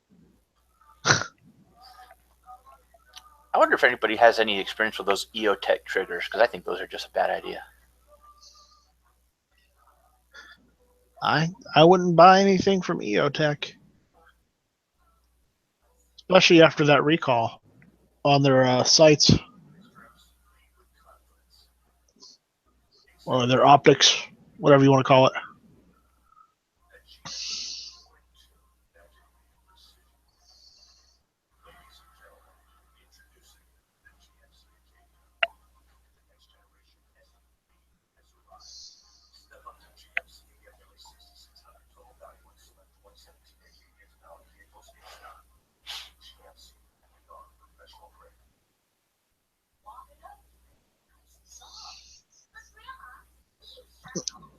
I wonder if anybody has any experience with those EOTech triggers, because I think those are just a bad idea. I wouldn't buy anything from EOTech. Especially after that recall on their sites. or their optics, whatever you want to call it.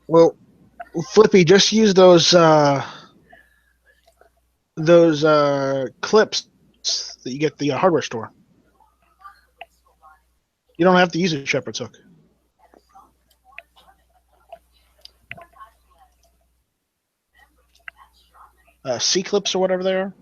Well, Flippy, just use those clips that you get at the hardware store. You don't have to use a shepherd's hook. C clips or whatever they are.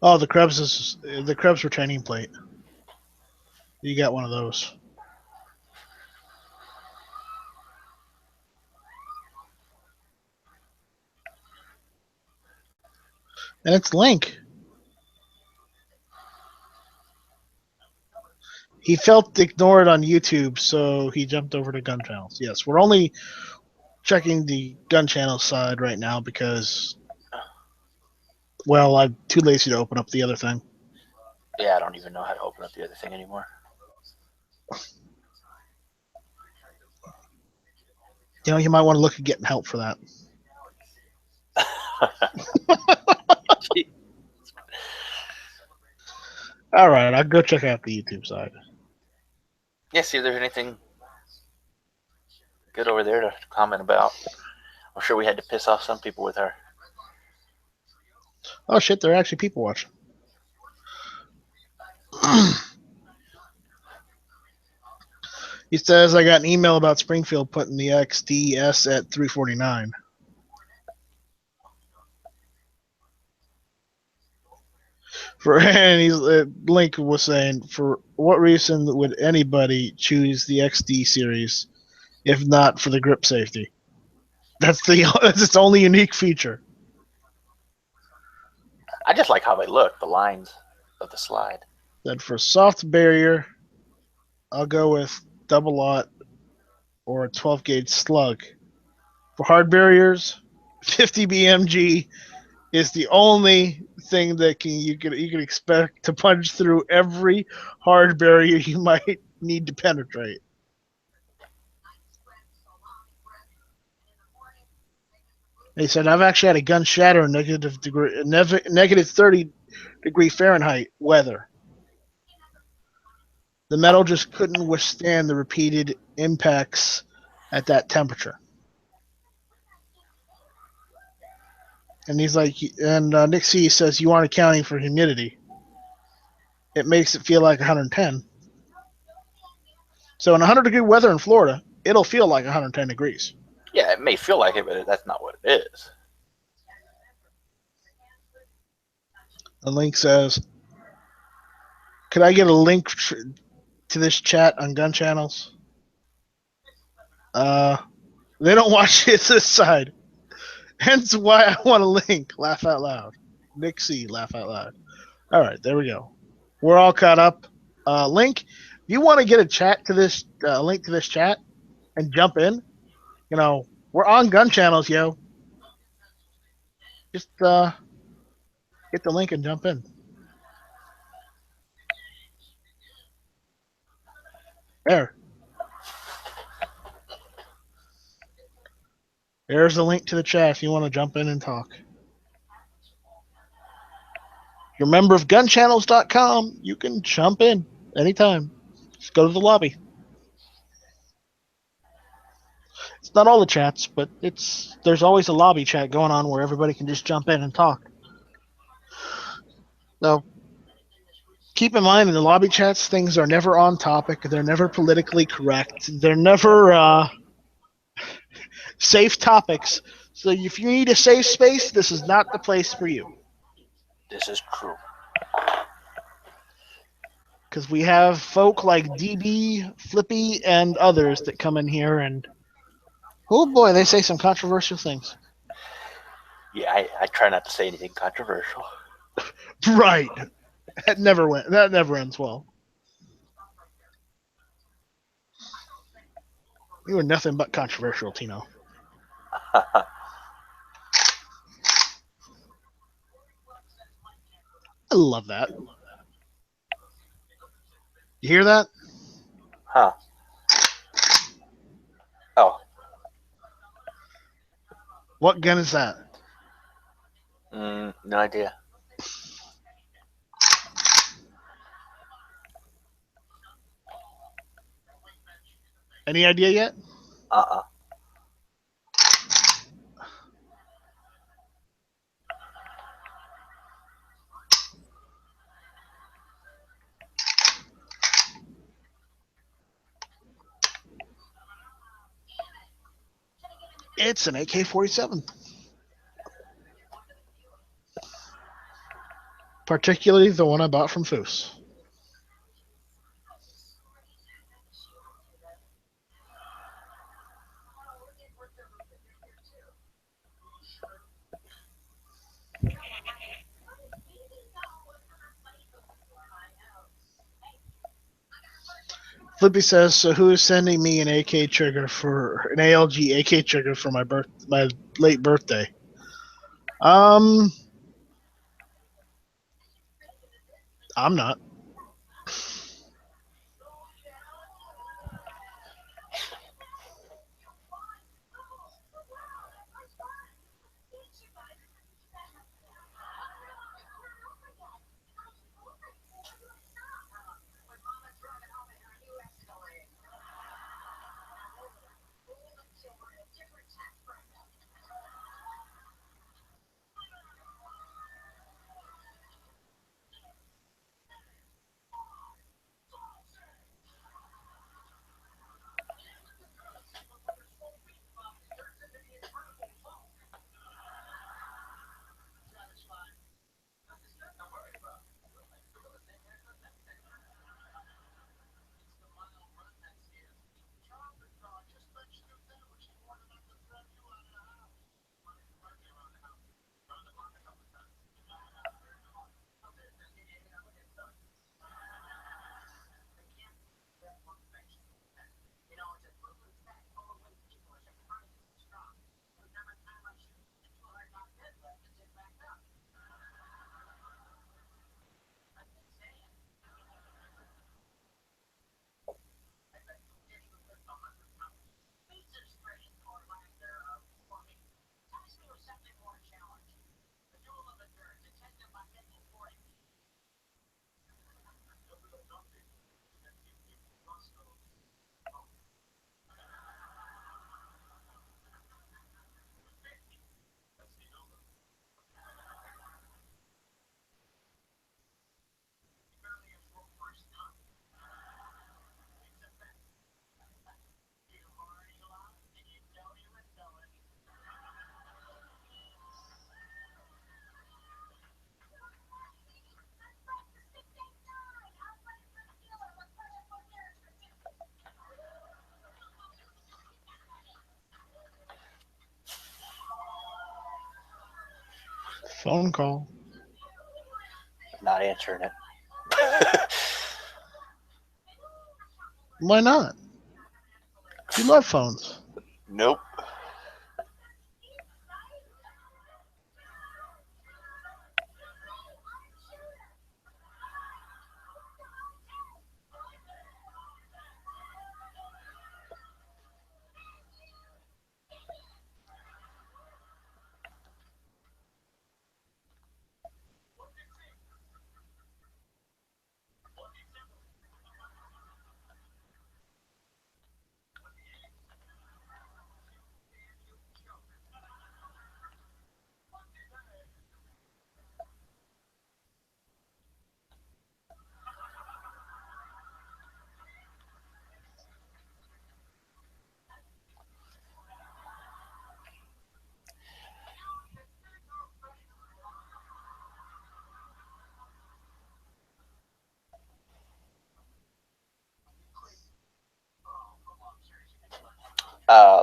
Oh, the Krebs retaining plate. You got one of those. And it's Link. He felt ignored on YouTube, so he jumped over to gun channels. Yes, we're only checking the gun channel side right now because, well, I'm too lazy to open up the other thing. Yeah, I don't even know how to open up the other thing anymore. You know, you might want to look at getting help for that. All right, I'll go check out the YouTube side. Yeah, see if there's anything good over there to comment about. I'm sure we had to piss off some people with her. Oh shit, there are actually people watching. He says I got an email about Springfield putting the XDS at 349. And Link was saying, for what reason would anybody choose the XD series if not for the grip safety? That's its only unique feature. I just like how they look, the lines of the slide. Then for soft barrier, I'll go with double aught or a 12 gauge slug. For hard barriers, 50 BMG is the only thing that you can expect to punch through every hard barrier you might need to penetrate. He said, I've actually had a gun shatter in negative 30 degree Fahrenheit weather. The metal just couldn't withstand the repeated impacts at that temperature. And he's like, and Nick C says, you aren't accounting for humidity. It makes it feel like 110. So in 100-degree weather in Florida, it'll feel like 110 degrees. Yeah, it may feel like it, but that's not what it is. The link says, could I get a link to this chat on gun channels? They don't watch it this side. Hence why I want a link. Laugh out loud. Nick C, laugh out loud. All right, there we go. We're all caught up. Link, you want to get a chat to this link to this chat and jump in? You know, we're on gun channels, yo. Just get the link and jump in. There. There's the link to the chat if you want to jump in and talk. If you're a member of gunchannels.com, you can jump in anytime. Just go to the lobby. It's not all the chats, but there's always a lobby chat going on where everybody can just jump in and talk. Now, keep in mind in the lobby chats, things are never on topic. They're never politically correct. They're never safe topics. So if you need a safe space, this is not the place for you. This is true. Because we have folk like DB, Flippy, and others that come in here and, oh boy, they say some controversial things. Yeah, I try not to say anything controversial. Right. That never ends well. You are nothing but controversial, Tino. I love that. You hear that? Huh. Oh. What gun is that? No idea. Any idea yet? Uh-uh. It's an AK-47. Particularly the one I bought from Foose. Flippy says, so who is sending me an AK trigger for an ALG AK trigger for my late birthday? I'm not. Phone call. not answering it. Why not? You love phones. Nope.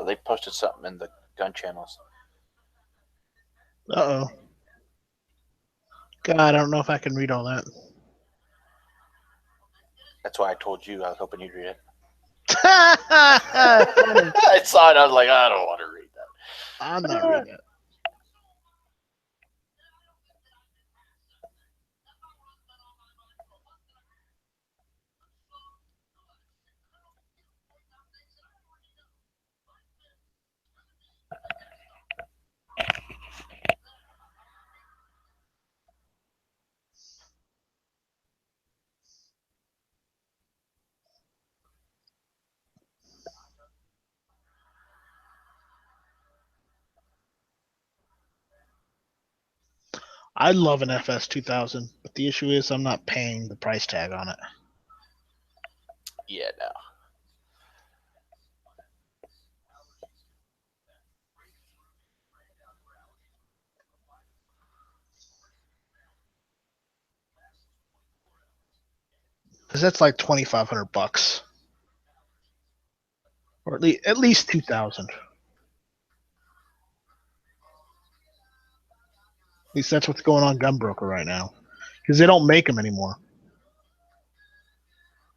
They posted something in the gun channels. Uh oh. God, I don't know if I can read all that. That's why I told you. I was hoping you'd read it. Funny. I saw it. I was like, I don't want to read that. I'm not reading it. I love an FS 2000, but the issue is I'm not paying the price tag on it. Yeah, no. Because that's like $2,500, or at least 2,000. At least that's what's going on Gunbroker right now, because they don't make them anymore,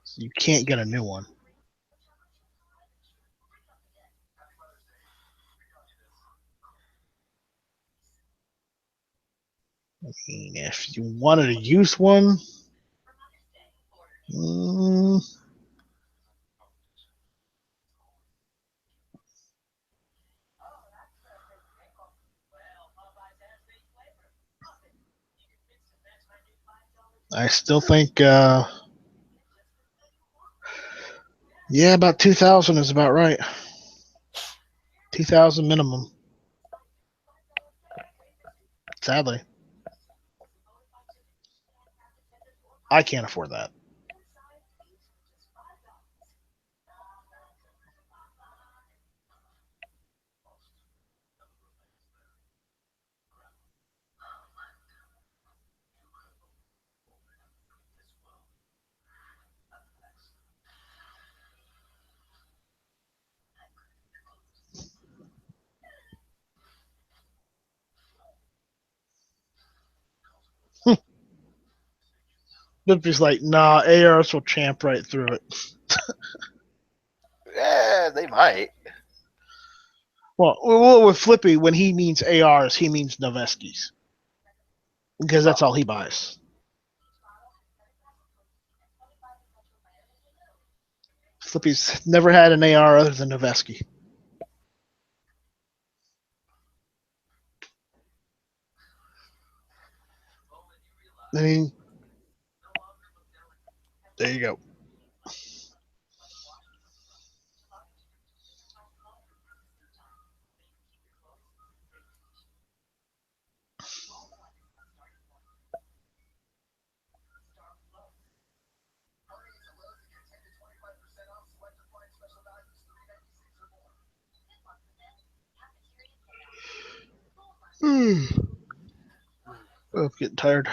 so you can't get a new one. I mean, if you wanted a used one, I still think, yeah, about 2,000 is about right. 2,000 minimum. Sadly, I can't afford that. Lippy's like, nah, ARs will champ right through it. Yeah, they might. Well, with Flippy, when he means ARs, he means Noveskis. Because that's all he buys. Flippy's never had an AR other than Noveski. I mean, there you go. Oh, I'm getting tired.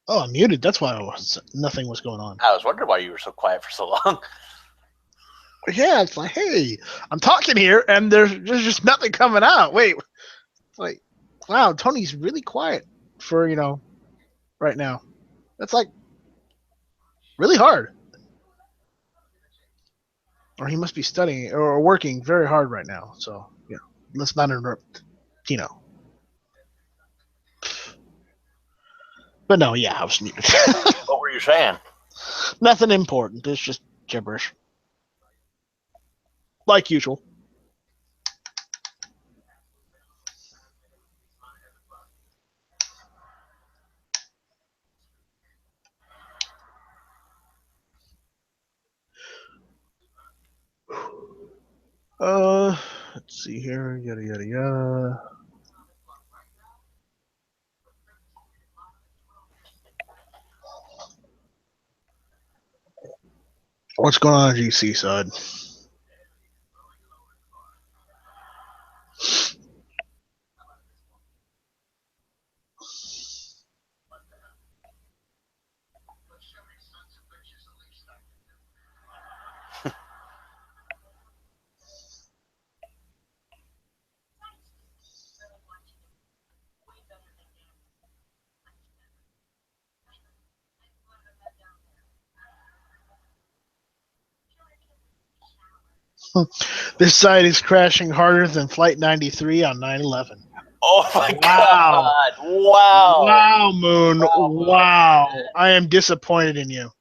Oh, I'm muted. That's why nothing was going on. I was wondering why you were so quiet for so long. Yeah, it's like, hey, I'm talking here, and there's just nothing coming out. Wait, it's like, wow, Tony's really quiet for right now. That's like really hard, or he must be studying or working very hard right now. So let's not interrupt Tino. But no, yeah, I was muted. What were you saying? Nothing important. It's just gibberish, like usual. Let's see here. Yada yada yada. What's going on GC side? This site is crashing harder than Flight 93 on 9/11. Oh my Wow. God! Wow! Wow, Moon. Wow. Wow. I am disappointed in you.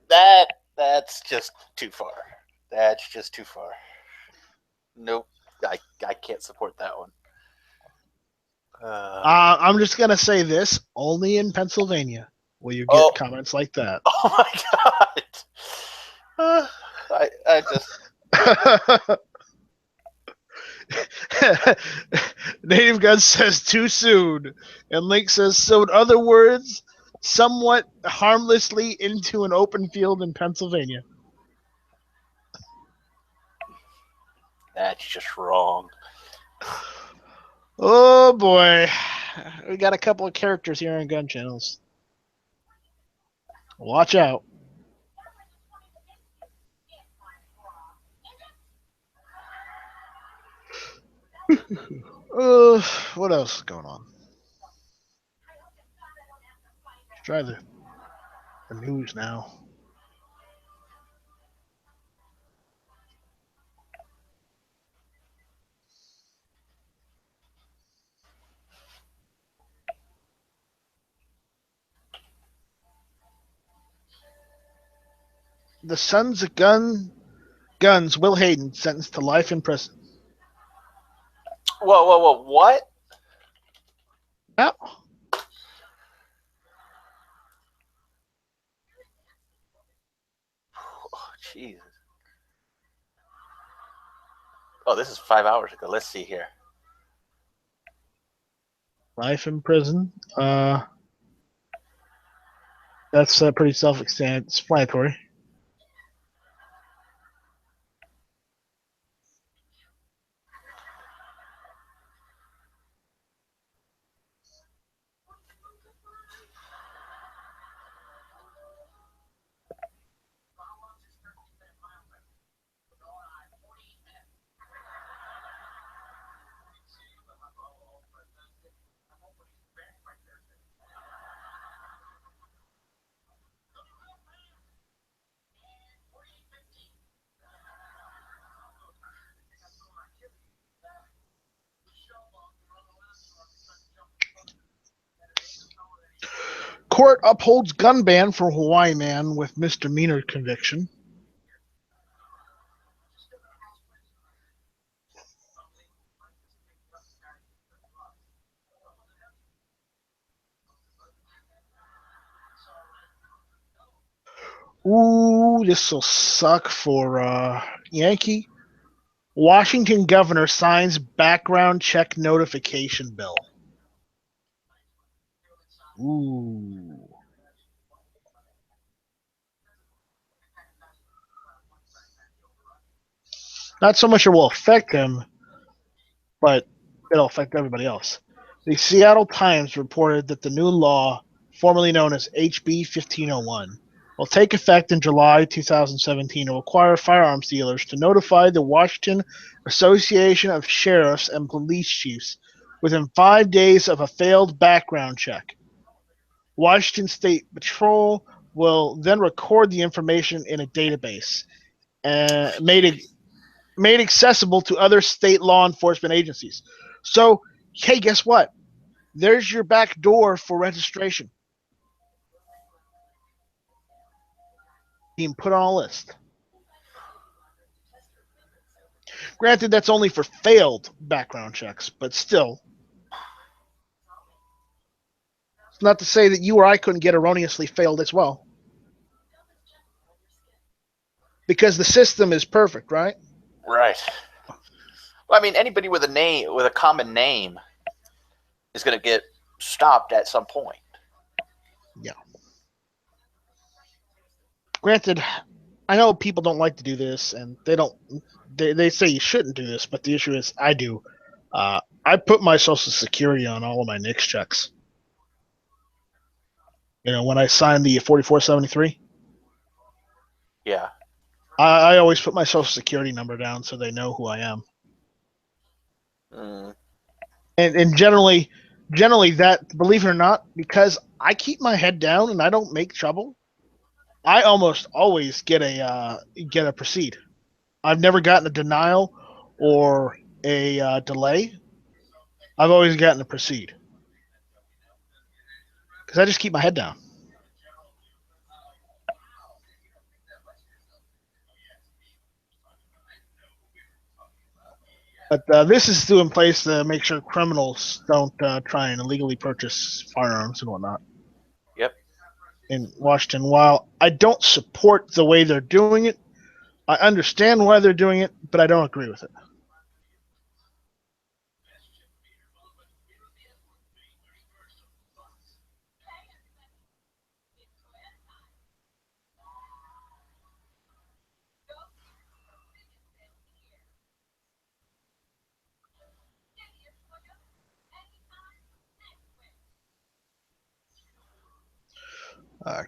That's just too far. That's just too far. Nope. I can't support that one. I'm just going to say this. Only in Pennsylvania will you get comments like that. Oh my God! I just. Native Gun says too soon. And Link says, so in other words, somewhat harmlessly into an open field in Pennsylvania. That's just wrong. Oh boy. We got a couple of characters here on Gun Channels. Watch out. What else is going on? Let's try the news now. The Sons of Guns, Will Hayden, sentenced to life in prison. Whoa! What? Yeah. Oh, Jesus. Oh, this is 5 hours ago. Let's see here. Life in prison. That's pretty self-explanatory. Court upholds gun ban for Hawaii man with misdemeanor conviction. Ooh, this will suck for Yankee. Washington governor signs background check notification bill. Ooh. Not so much it will affect him, but it'll affect everybody else. The Seattle Times reported that the new law formerly known as HB 1501, will take effect in July 2017 and will require firearms dealers to notify the Washington Association of Sheriffs and Police Chiefs within 5 days of a failed background check. Washington State Patrol will then record the information in a database made accessible to other state law enforcement agencies. So, hey, guess what? There's your back door for registration. Being put on a list. Granted, that's only for failed background checks, but still. It's not to say that you or I couldn't get erroneously failed as well. Because the system is perfect, right? Right. Well, I mean, anybody with a common name is going to get stopped at some point. Yeah. Granted, I know people don't like to do this, and they say you shouldn't do this, but the issue is I do. I put my Social Security on all of my NICS checks. When I signed the 4473. Yeah. I always put my Social Security number down so they know who I am. And generally that, believe it or not, because I keep my head down and I don't make trouble, I almost always get a proceed. I've never gotten a denial or a delay. I've always gotten a proceed because I just keep my head down. But this is still in place to make sure criminals don't try and illegally purchase firearms and whatnot. Yep. In Washington, while I don't support the way they're doing it, I understand why they're doing it, but I don't agree with it.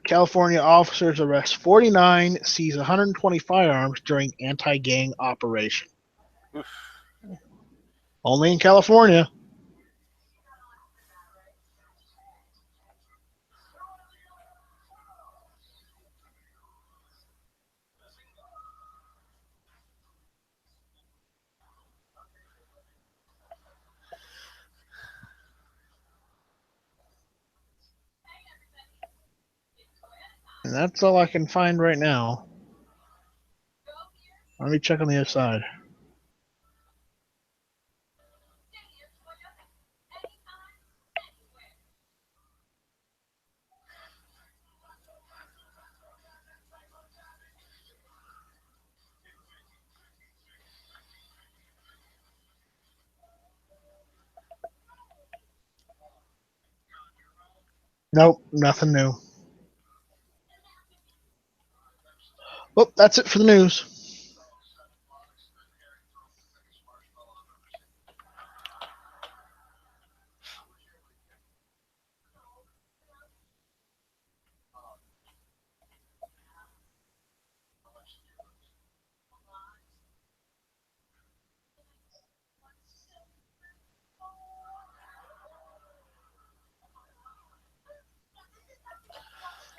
California officers arrest 49, seize 120 firearms during anti-gang operation. Oof. Only in California. And that's all I can find right now. Let me check on the other side. Nope, nothing new. Well, that's it for the news.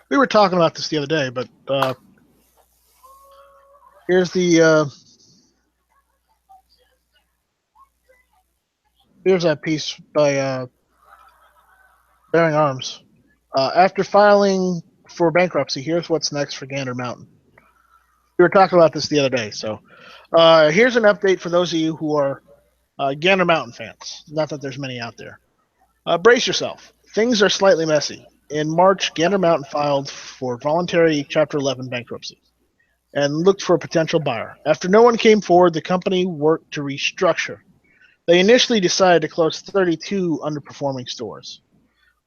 We were talking about this the other day, but here's that piece by Bearing Arms. After filing for bankruptcy, here's what's next for Gander Mountain. We were talking about this the other day, so here's an update for those of you who are Gander Mountain fans. Not that there's many out there. Brace yourself. Things are slightly messy. In March, Gander Mountain filed for voluntary Chapter 11 bankruptcy and looked for a potential buyer. After no one came forward, the company worked to restructure. They initially decided to close 32 underperforming stores.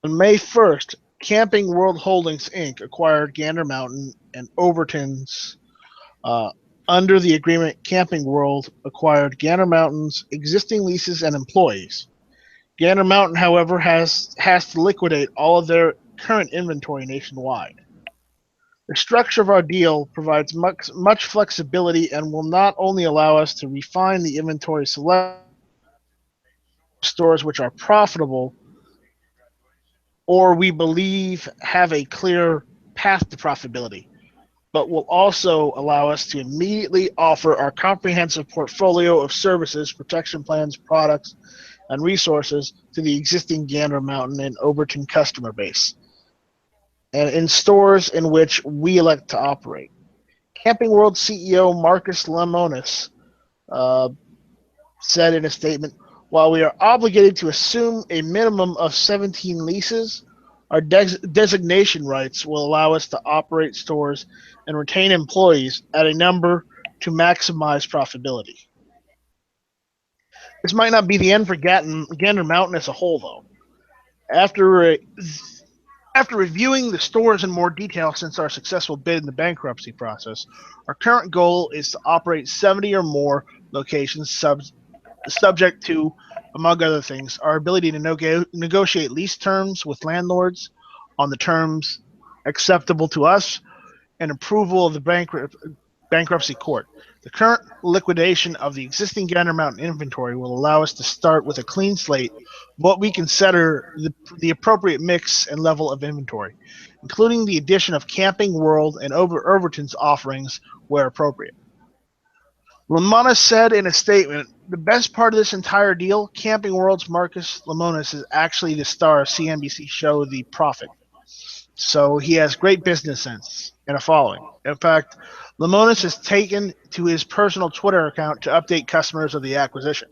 On May 1st, Camping World Holdings, Inc. acquired Gander Mountain and Overton's. Under the agreement, Camping World acquired Gander Mountain's existing leases and employees. Gander Mountain, however, has to liquidate all of their current inventory nationwide. The structure of our deal provides much flexibility and will not only allow us to refine the inventory selection stores which are profitable or we believe have a clear path to profitability, but will also allow us to immediately offer our comprehensive portfolio of services, protection plans, products, and resources to the existing Gander Mountain and Overton customer base, and in stores in which we elect to operate. Camping World CEO Marcus Lemonis said in a statement, while we are obligated to assume a minimum of 17 leases, our designation rights will allow us to operate stores and retain employees at a number to maximize profitability. This might not be the end for Gander Mountain as a whole, though. After reviewing the stores in more detail since our successful bid in the bankruptcy process, our current goal is to operate 70 or more locations subject to, among other things, our ability to negotiate lease terms with landlords on the terms acceptable to us and approval of the bankruptcy court. The current liquidation of the existing Gander Mountain inventory will allow us to start with a clean slate of what we consider the appropriate mix and level of inventory, including the addition of Camping World and Overton's offerings where appropriate. Lemonis said in a statement, the best part of this entire deal, Camping World's Marcus Lemonis is actually the star of CNBC show The Profit. So he has great business sense and a following. In fact, Lemonis has taken to his personal Twitter account to update customers of the acquisition.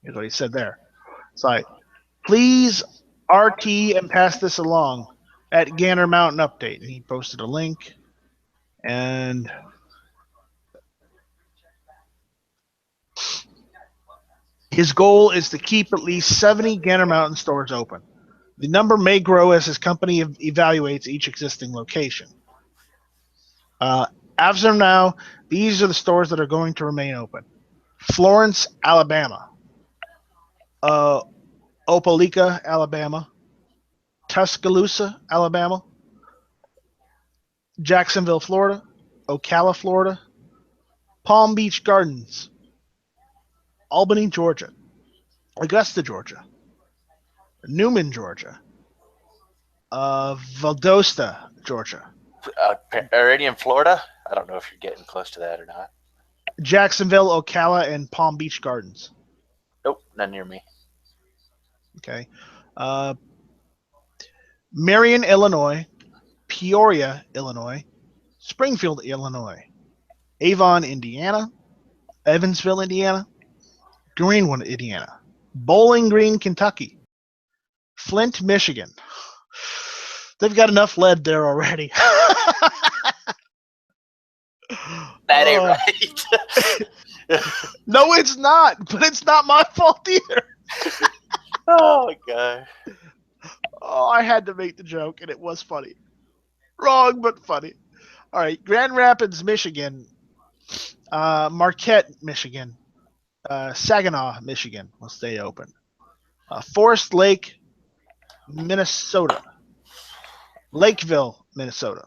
Here's what he said there. It's like, please RT and pass this along at Gander Mountain Update. And he posted a link. And his goal is to keep at least 70 Gander Mountain stores open. The number may grow as his company evaluates each existing location. As of now, these are the stores that are going to remain open. Florence, Alabama. Opelika, Alabama. Tuscaloosa, Alabama. Jacksonville, Florida. Ocala, Florida. Palm Beach Gardens. Albany, Georgia. Augusta, Georgia. Newman, Georgia. Valdosta, Georgia. Are any in Florida? I don't know if you're getting close to that or not. Jacksonville, Ocala, and Palm Beach Gardens. Nope, none near me. Okay. Marion, Illinois. Peoria, Illinois. Springfield, Illinois. Avon, Indiana. Evansville, Indiana. Greenwood, Indiana. Bowling Green, Kentucky. Flint, Michigan. They've got enough lead there already. That ain't right. No, it's not. But it's not my fault either. Oh my god. Oh, I had to make the joke, and it was funny. Wrong, but funny. All right, Grand Rapids, Michigan. Marquette, Michigan. Saginaw, Michigan will stay open. Forest Lake, Minnesota. Lakeville, Minnesota.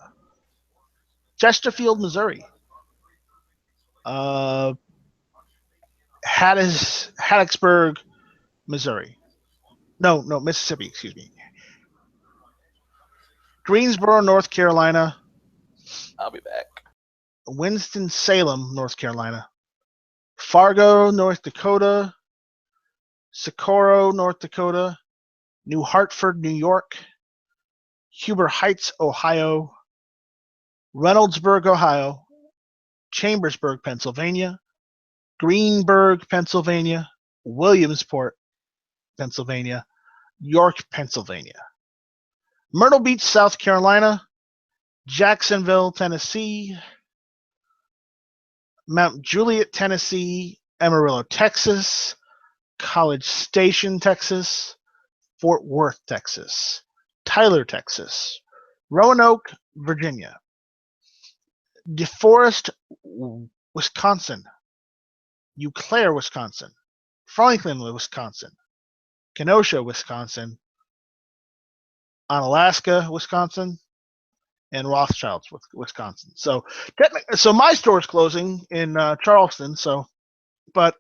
Chesterfield, Missouri. Hattiesburg, Missouri. No, Mississippi, excuse me. Greensboro, North Carolina. I'll be back. Winston-Salem, North Carolina. Fargo, North Dakota. Socorro, North Dakota. New Hartford, New York. Huber Heights, Ohio. Reynoldsburg, Ohio. Chambersburg, Pennsylvania. Greenburgh, Pennsylvania. Williamsport, Pennsylvania. York, Pennsylvania. Myrtle Beach, South Carolina. Jacksonville, Tennessee. Mount Juliet, Tennessee. Amarillo, Texas. College Station, Texas. Fort Worth, Texas. Tyler, Texas. Roanoke, Virginia. DeForest, Wisconsin. Eau Claire, Wisconsin. Franklin, Wisconsin. Kenosha, Wisconsin. Onalaska, Wisconsin, and Rothschild's, Wisconsin. So my store's closing in Charleston. So, but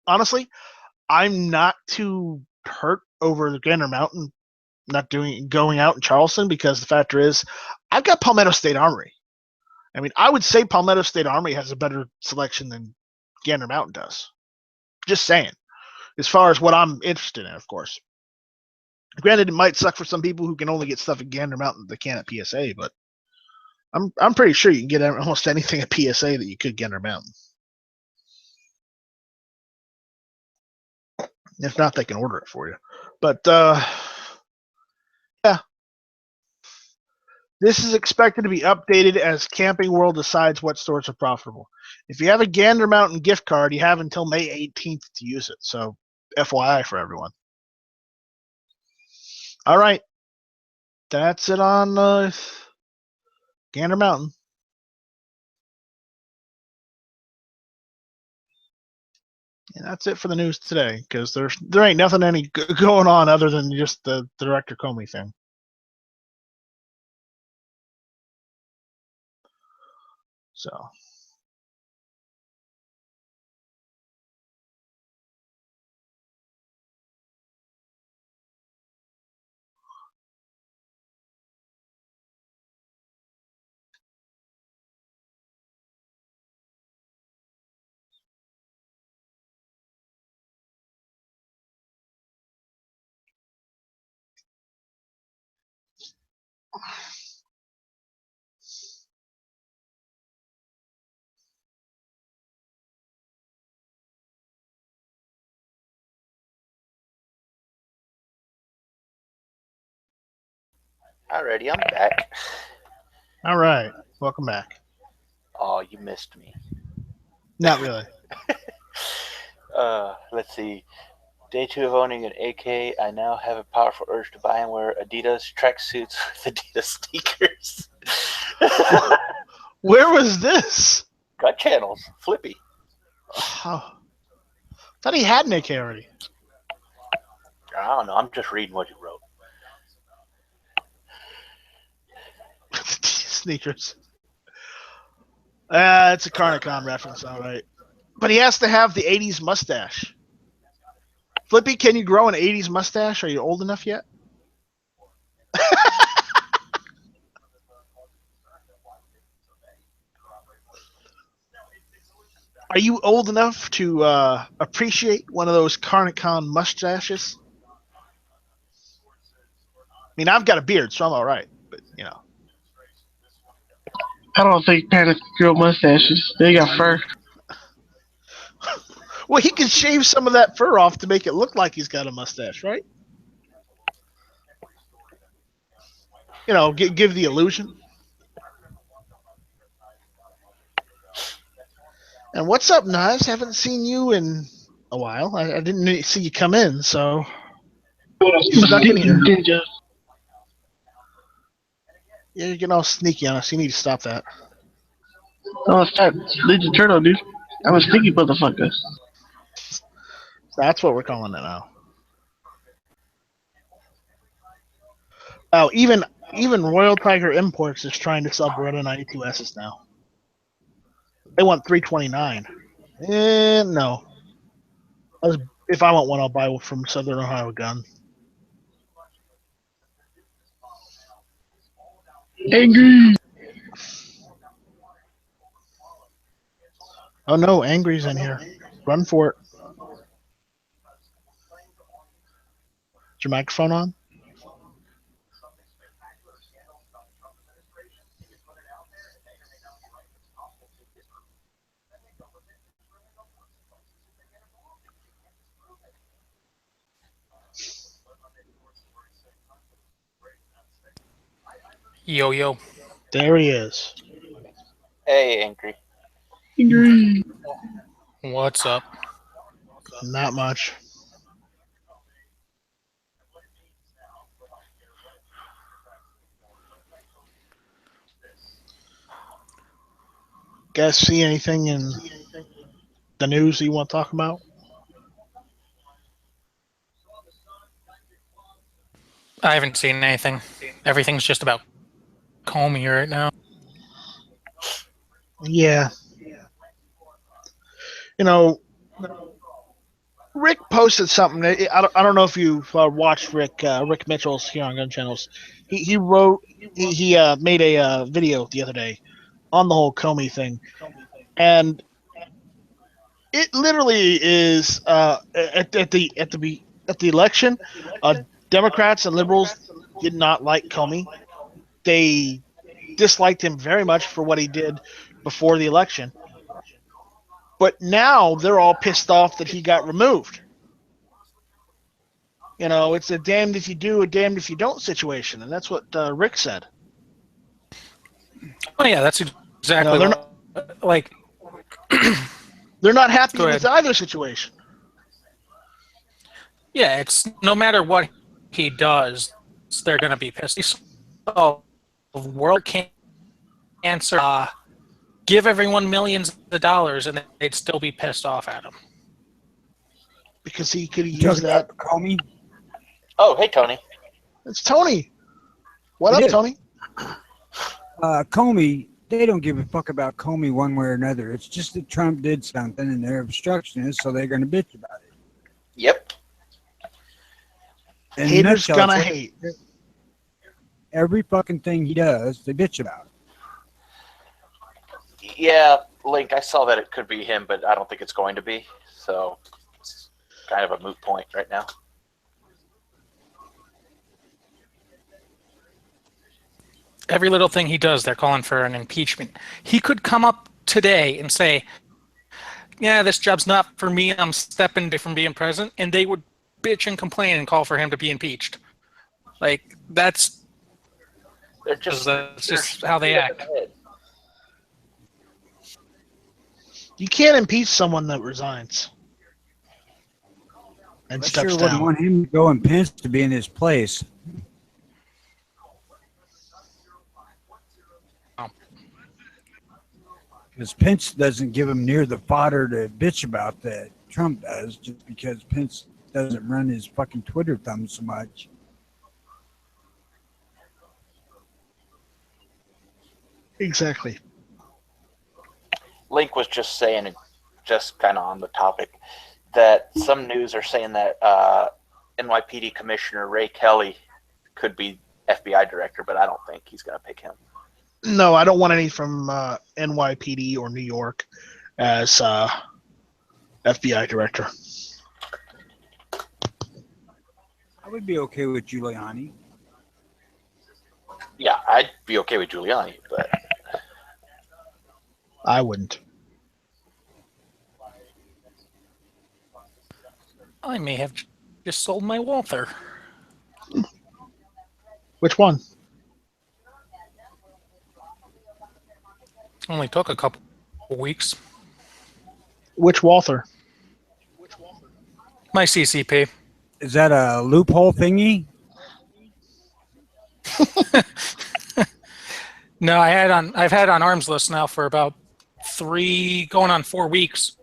honestly, I'm not too hurt over the Gander Mountain not going out in Charleston, because the factor is I've got Palmetto State Armory. I mean, I would say Palmetto State Armory has a better selection than Gander Mountain does. Just saying. As far as what I'm interested in, of course. Granted, it might suck for some people who can only get stuff at Gander Mountain that they can't at PSA, but I'm pretty sure you can get almost anything at PSA that you could Gander Mountain. If not, they can order it for you. But yeah, this is expected to be updated as Camping World decides what stores are profitable. If you have a Gander Mountain gift card, you have until May 18th to use it. So, FYI for everyone. All right, that's it on Gander Mountain. And that's it for the news today, because there ain't nothing going on other than just the Director Comey thing. So. Alrighty, I'm back. All right, welcome back. Oh, you missed me. Not really. Let's see. Day 2 of owning an AK, I now have a powerful urge to buy and wear Adidas tracksuits with Adidas sneakers. Where was this? Got channels. Flippy. Oh, thought he had an AK already. I don't know. I'm just reading what you wrote. Sneakers. It's a Carnicon reference, all right. But he has to have the 80s mustache. Flippy, can you grow an 80s mustache? Are you old enough yet? Are you old enough to appreciate one of those Carnicon mustaches? I mean, I've got a beard, so I'm all right. But, you know. I don't think parents grow mustaches. They got fur. Well, he can shave some of that fur off to make it look like he's got a mustache, right? You know, give the illusion. And what's up, Nas? Haven't seen you in a while. I didn't see you come in, so you snuck in here. Ninja. Yeah, you're getting all sneaky on us. You need to stop that. Oh, stop. Ninja Turtle, dude. I'm a sneaky motherfucker. That's what we're calling it now. Oh, even Royal Tiger Imports is trying to sell Beretta 92Ss now. They want $329. No. If I want one, I'll buy one from Southern Ohio Gun. Angry. Oh no, Angry's in here. Run for it. Is your microphone on? Yo, yo. There he is. Hey, Angry. Angry. What's up? Not much. Guys, see anything in the news that you want to talk about? I haven't seen anything. Everything's just about Comey right now. Yeah. You know, Rick posted something. I don't know if you watched Rick Mitchell's here on Gun Channels. He wrote he made a video the other day on the whole Comey thing, and it literally is at the election, Democrats and liberals did not like Comey. They disliked him very much for what he did before the election, but now they're all pissed off that he got removed. You know, it's a damned if you do, a damned if you don't situation, and that's what Rick said. Oh yeah, that's exactly they're what, like. They're not happy Go with ahead. either situation. Yeah, it's no matter what he does, they're going to be pissed. So, world cancer, give everyone millions of dollars, and they'd still be pissed off at him. Because he could You use talking that. about Comey? Oh, hey, Tony. It's Tony. What It up, is. Tony? Comey, they don't give a fuck about Comey one way or another. It's just that Trump did something and they're obstructionists, so they're going to bitch about it. Yep. In a Haters nutshell, gonna it's hate. every fucking thing he does, they bitch about. Yeah, Link, I saw that it could be him, but I don't think it's going to be. So it's kind of a moot point right now. Every little thing he does, they're calling for an impeachment. He could come up today and say, yeah, this job's not for me, I'm stepping away from being president, and they would bitch and complain and call for him to be impeached. Like, that's just how they act. You can't impeach someone that resigns and I steps sure wouldn't down. want him to go and Pence to be in his place. Because Pence doesn't give him near the fodder to bitch about that Trump does, just because Pence doesn't run his fucking Twitter thumb so much. Exactly. Link was just saying, just kind of on the topic, that some news are saying that NYPD Commissioner Ray Kelly could be FBI director, but I don't think he's going to pick him. No, I don't want any from NYPD or New York as FBI director. I would be okay with Giuliani. Yeah, I'd be okay with Giuliani, but I wouldn't. I may have just sold my Walther. Which one? Only took a couple weeks. Which Walther? My CCP. Is that a loophole thingy? No, I've had on arms list now for about going on 4 weeks.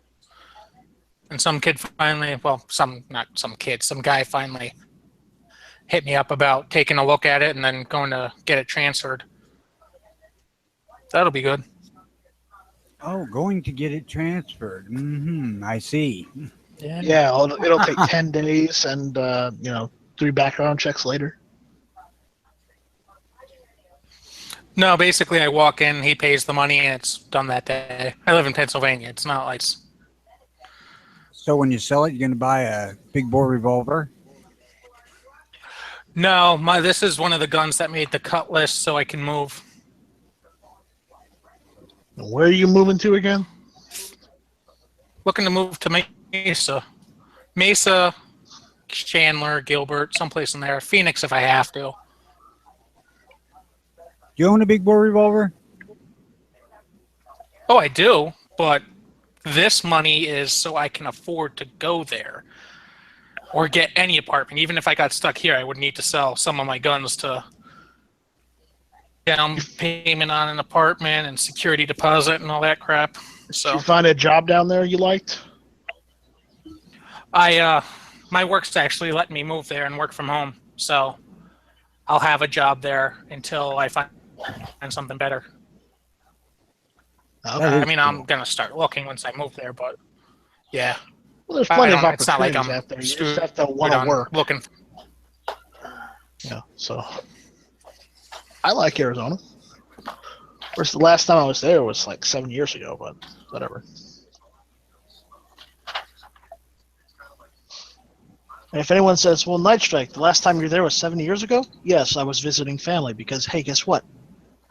And some kid finally, some guy finally hit me up about taking a look at it and then going to get it transferred. That'll be good. Oh, going to get it transferred. I see. Yeah, it'll take 10 days and 3 background checks later. No, basically I walk in, he pays the money, and it's done that day. I live in Pennsylvania. It's not like... So when you sell it, you're going to buy a big bore revolver? No, this is one of the guns that made the cut list so I can move. Where are you moving to again? Looking to move to Mesa, Chandler, Gilbert, someplace in there. Phoenix if I have to. You own a big bore revolver? Oh, I do, but this money is so I can afford to go there or get any apartment. Even if I got stuck here, I would need to sell some of my guns to down payment on an apartment and security deposit and all that crap. So did you find a job down there you liked? my work's actually letting me move there and work from home. So I'll have a job there until I find something better. Okay. That is I mean, cool. I'm gonna start looking once I move there, but yeah, Well, there's plenty of it's not like opportunities I'm out there. You just have to want screwed to on work. looking. Yeah. So I like Arizona. Whereas the last time I was there was like 7 years ago, but whatever. And if anyone says, well, Night Strike, the last time you were there was 7 years ago? Yes, I was visiting family because, hey, guess what?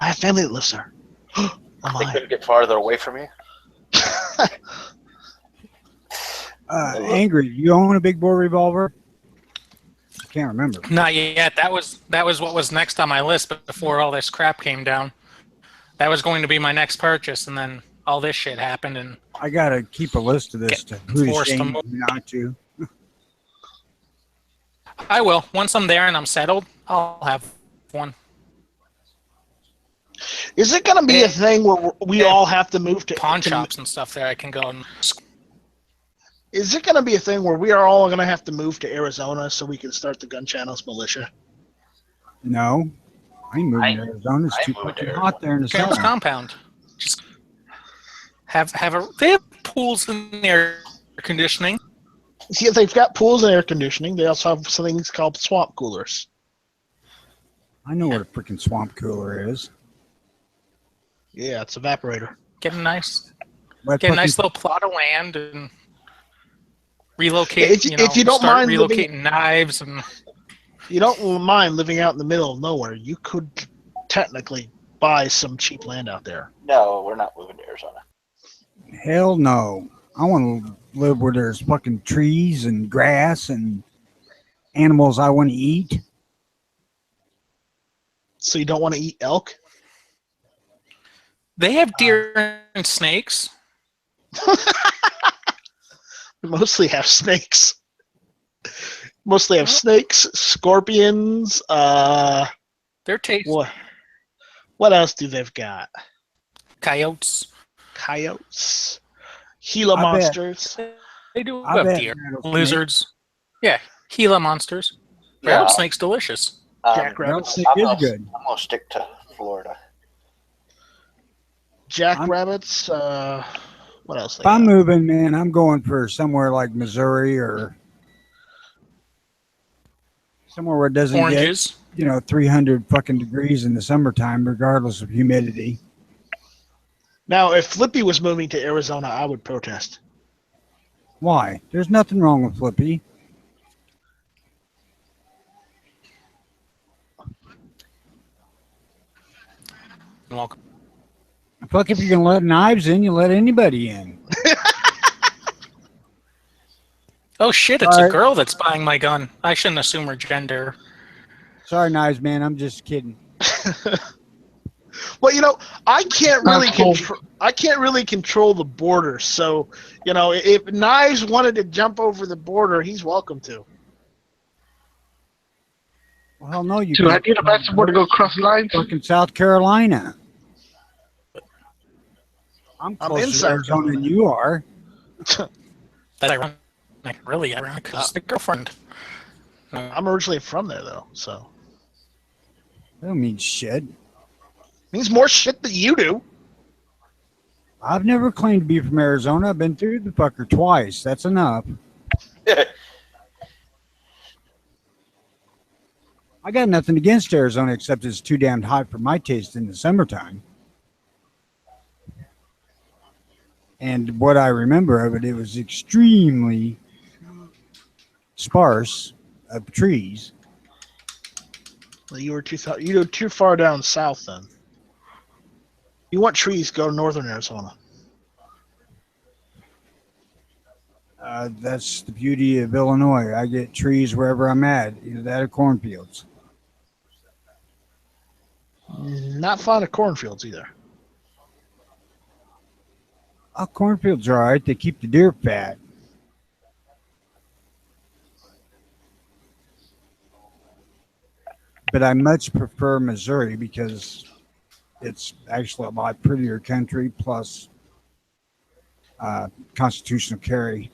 I have family that lives there. Oh They my. couldn't get farther away from you. Angry, you own a big bore revolver? I can't remember. Not yet. That was what was next on my list before all this crap came down. That was going to be my next purchase, and then all this shit happened, and I gotta keep a list of this to who to forced to shame, move. who not to. I will. Once I'm there and I'm settled, I'll have one. Is it going to be a thing where we all have to move to pawn shops and stuff there? I can go and. Is it going to be a thing where we are all going to have to move to Arizona so we can start the Gun Channels militia? No, I ain't moving to Arizona. It's too fucking hot there in the Campus summer. compound. Just they have pools and air conditioning. See, they've got pools and air conditioning. They also have something called swamp coolers. I know what a freaking swamp cooler is. Yeah, it's evaporator. Get a nice Fucking- little plot of land and relocate. If you don't start mind relocating knives and. You don't mind living out in the middle of nowhere. You could technically buy some cheap land out there. No, we're not moving to Arizona. Hell no. I want to live where there's fucking trees and grass and animals I want to eat. So you don't want to eat elk? They have deer and snakes. We mostly have snakes. Mostly have snakes, scorpions. They're tasty. What else do they've got? Coyotes. Gila I monsters. They do I have bet deer, rattlesnake. lizards. Yeah, Gila monsters. Yeah. Rattlesnake's delicious. Jackrabbits. Rattlesnake is good. I'm gonna stick to Florida. Jackrabbits. What else? If I'm moving, man, I'm going for somewhere like Missouri or somewhere where it doesn't Oranges. get, 300 fucking degrees in the summertime, regardless of humidity. Now, if Flippy was moving to Arizona, I would protest. Why? There's nothing wrong with Flippy. Welcome. Fuck, if you're gonna let knives in, you let anybody in. Oh shit! It's All a right. girl that's buying my gun. I shouldn't assume her gender. Sorry, knives, man. I'm just kidding. Well, I can't really That's cool. control. I can't really control the border. So, if Knives wanted to jump over the border, he's welcome to. Well, hell no, you Dude, I can't. need a passport to go across lines. Fucking South Carolina. I'm I'm closer in to South Arizona than Carolina. you are. That's ironic. Really ironic, because the girlfriend. I'm originally from there, though, so That don't mean shit. means more shit than you do. I've never claimed to be from Arizona. I've been through the fucker twice. That's enough. I got nothing against Arizona except it's too damn hot for my taste in the summertime. And what I remember of it, it was extremely sparse of trees. Well, you were too far down south then. You want trees? Go to northern Arizona. That's the beauty of Illinois. I get trees wherever I'm at, either that or cornfields. Not fond of cornfields either. Oh, cornfields are all right. They keep the deer fat. But I much prefer Missouri because it's actually a lot prettier country, plus constitutional carry.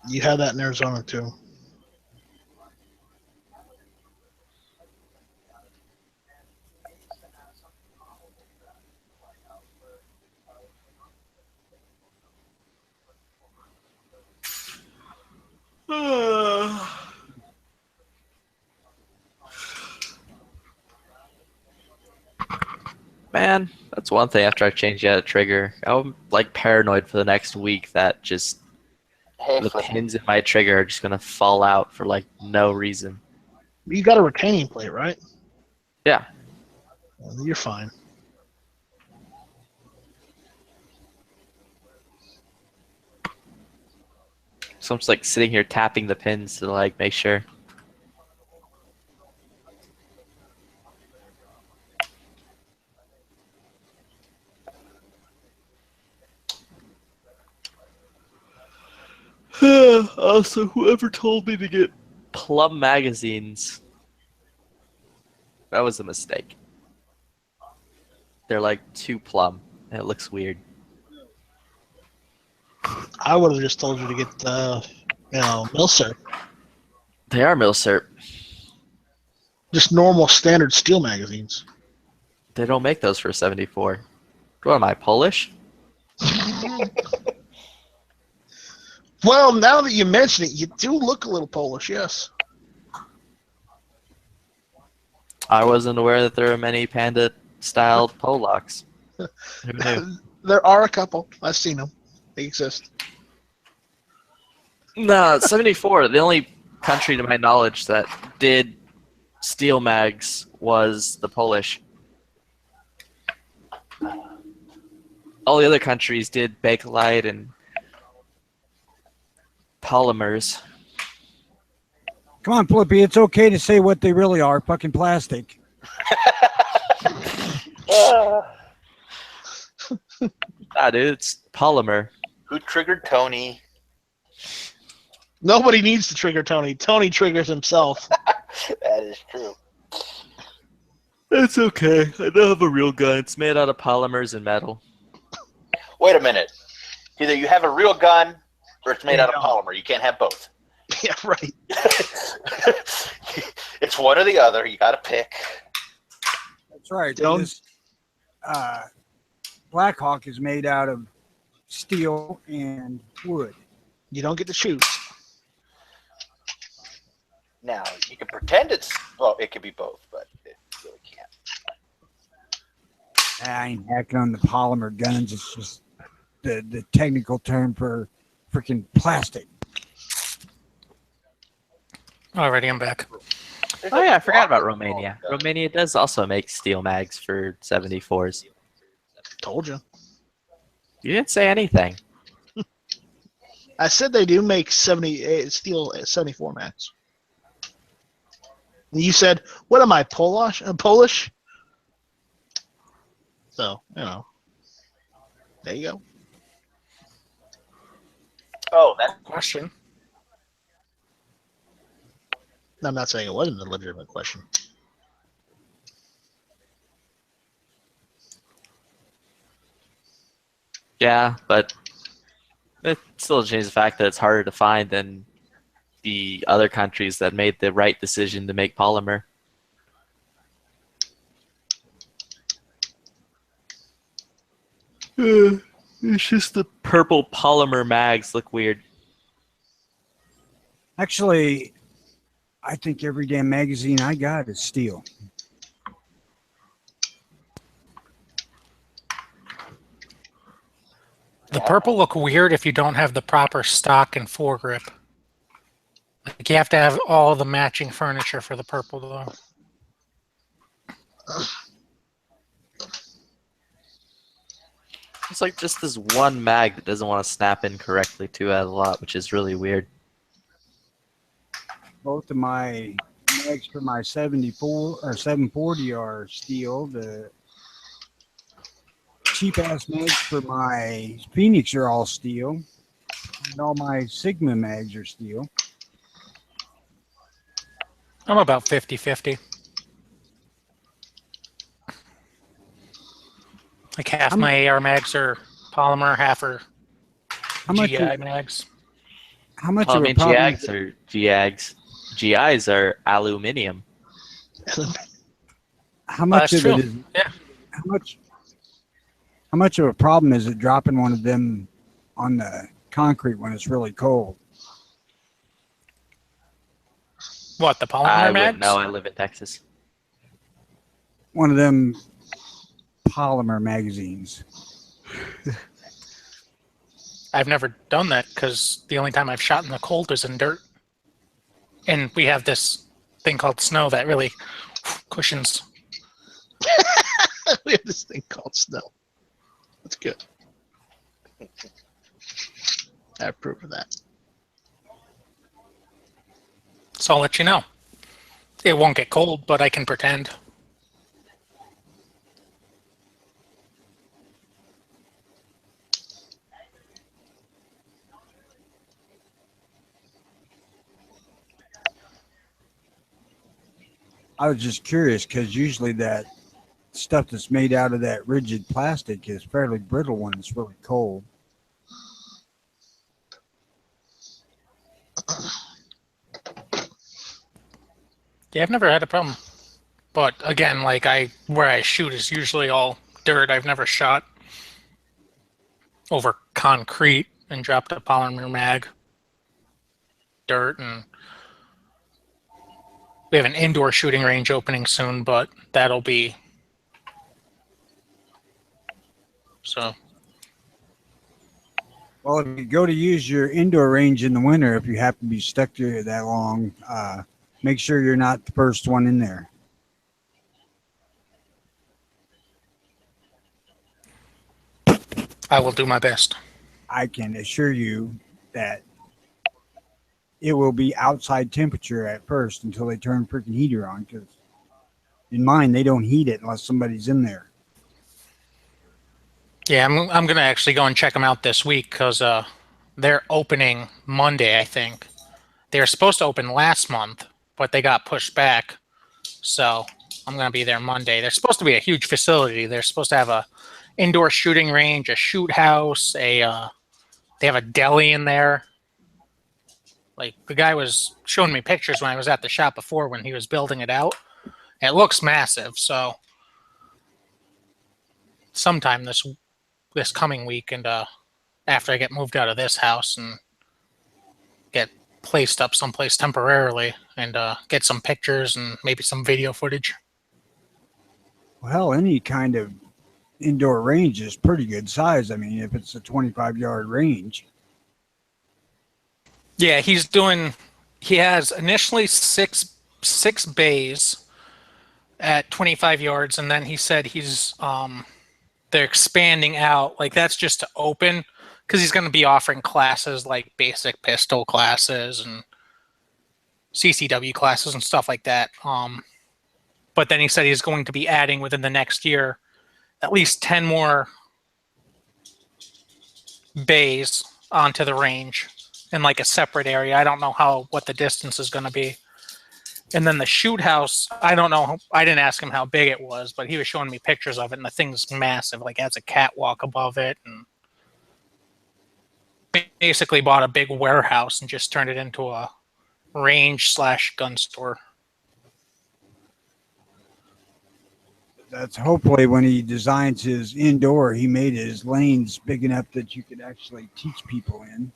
You have that in Arizona too. Man, that's one thing after I changed out a trigger. I'm like paranoid for the next week that just Hey, the Flip. pins in my trigger are just gonna fall out for like no reason. You got a retaining plate, right? Yeah. You're fine. So I'm just like sitting here tapping the pins to like make sure. Also, whoever told me to get Plum magazines, that was a mistake. They're like too plum, and it looks weird. I would have just told you to get Milser. They are Milsurp. Just normal standard steel magazines. They don't make those for 74. What am I, Polish? Well, now that you mention it, you do look a little Polish, yes. I wasn't aware that there are many panda-styled Polacks. Who knew? There are a couple. I've seen them. They exist. No, 74. The only country to my knowledge that did steel mags was the Polish. All the other countries did Bakelite and polymers. Come on, Flippy. It's okay to say what they really are. Fucking plastic. Nah, dude, it's polymer. Who triggered Tony? Nobody needs to trigger Tony. Tony triggers himself. That is true. It's okay. I don't have a real gun. It's made out of polymers and metal. Wait a minute. Either you have a real gun or it's made out of polymer. You can't have both. Yeah, right. It's one or the other. You got to pick. That's right. Don't- This, Blackhawk is made out of steel and wood. You don't get to choose. Now, you can pretend well, it could be both, but it really can't. I ain't hacking on the polymer guns. It's just the technical term for freaking plastic. Alrighty, I'm back. Oh yeah, I forgot about Romania. Romania does also make steel mags for 74s. Told you. You didn't say anything. I said they do make steel 74 max. And you said, "What am I, Polish? Polish?" So there you go. Oh, that Question. I'm not saying it wasn't a legitimate question. Yeah, but it still changes the fact that it's harder to find than the other countries that made the right decision to make polymer. It's just the purple polymer mags look weird. Actually, I think every damn magazine I got is steel. The purple look weird if you don't have the proper stock and foregrip. Like you have to have all the matching furniture for the purple, though. It's like just this one mag that doesn't want to snap in correctly too out of the lot, which is really weird. Both of my mags for my 74 or 740 are steel. The cheap ass mags for my Phoenix are all steel. And all my Sigma mags are steel. I'm about 50-50. Like half my AR mags are polymer, half are GI mags. How much Well, I of a mean, problem? GAGs are GAGs. GIs are aluminium. How much That's of true. it is? Yeah. How much of a problem is it dropping one of them on the concrete when it's really cold? What, the polymer I mags? wouldn't know. I live in Texas. One of them polymer magazines. I've never done that because the only time I've shot in the cold is in dirt. And we have this thing called snow that really cushions. We have this thing called snow. That's good. I approve of that. So I'll let you know. It won't get cold, but I can pretend. I was just curious because usually that stuff that's made out of that rigid plastic is fairly brittle when it's really cold. Yeah, I've never had a problem. But again, like where I shoot is usually all dirt. I've never shot over concrete and dropped a polymer mag. Dirt, and we have an indoor shooting range opening soon, but that'll be so. Well, if you go to use your indoor range in the winter, if you happen to be stuck there that long, make sure you're not the first one in there. I will do my best. I can assure you that it will be outside temperature at first until they turn freaking heater on, because in mine, they don't heat it unless somebody's in there. Yeah, I'm gonna actually go and check them out this week because they're opening Monday, I think. They were supposed to open last month, but they got pushed back. So I'm gonna be there Monday. They're supposed to be a huge facility. They're supposed to have a indoor shooting range, a shoot house, they have a deli in there. Like the guy was showing me pictures when I was at the shop before when he was building it out. It looks massive. So sometime this coming week, and after I get moved out of this house and get placed up someplace temporarily, and get some pictures and maybe some video footage. Well, hell, any kind of indoor range is pretty good size. I mean, if it's a 25-yard range. Yeah, he has initially six bays at 25 yards, and then he said they're expanding out. Like that's just to open, because he's going to be offering classes like basic pistol classes and CCW classes and stuff like that. But then he said he's going to be adding within the next year at least 10 more bays onto the range in like a separate area. I don't know what the distance is going to be. And then the shoot house, I don't know. I didn't ask him how big it was, but he was showing me pictures of it, and the thing's massive. Like it has a catwalk above it, and basically bought a big warehouse and just turned it into a range/gun store. That's hopefully when he designs his indoor, he made his lanes big enough that you could actually teach people in.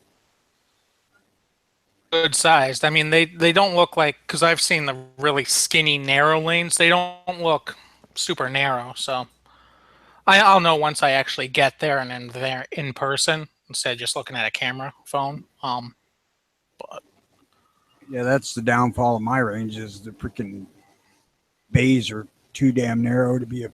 Good sized. I mean, they don't look like, because I've seen the really skinny, narrow lanes. They don't look super narrow. So I'll know once I actually get there and then there in person instead of just looking at a camera phone. But Yeah, that's the downfall of my range is the freaking bays are too damn narrow to be a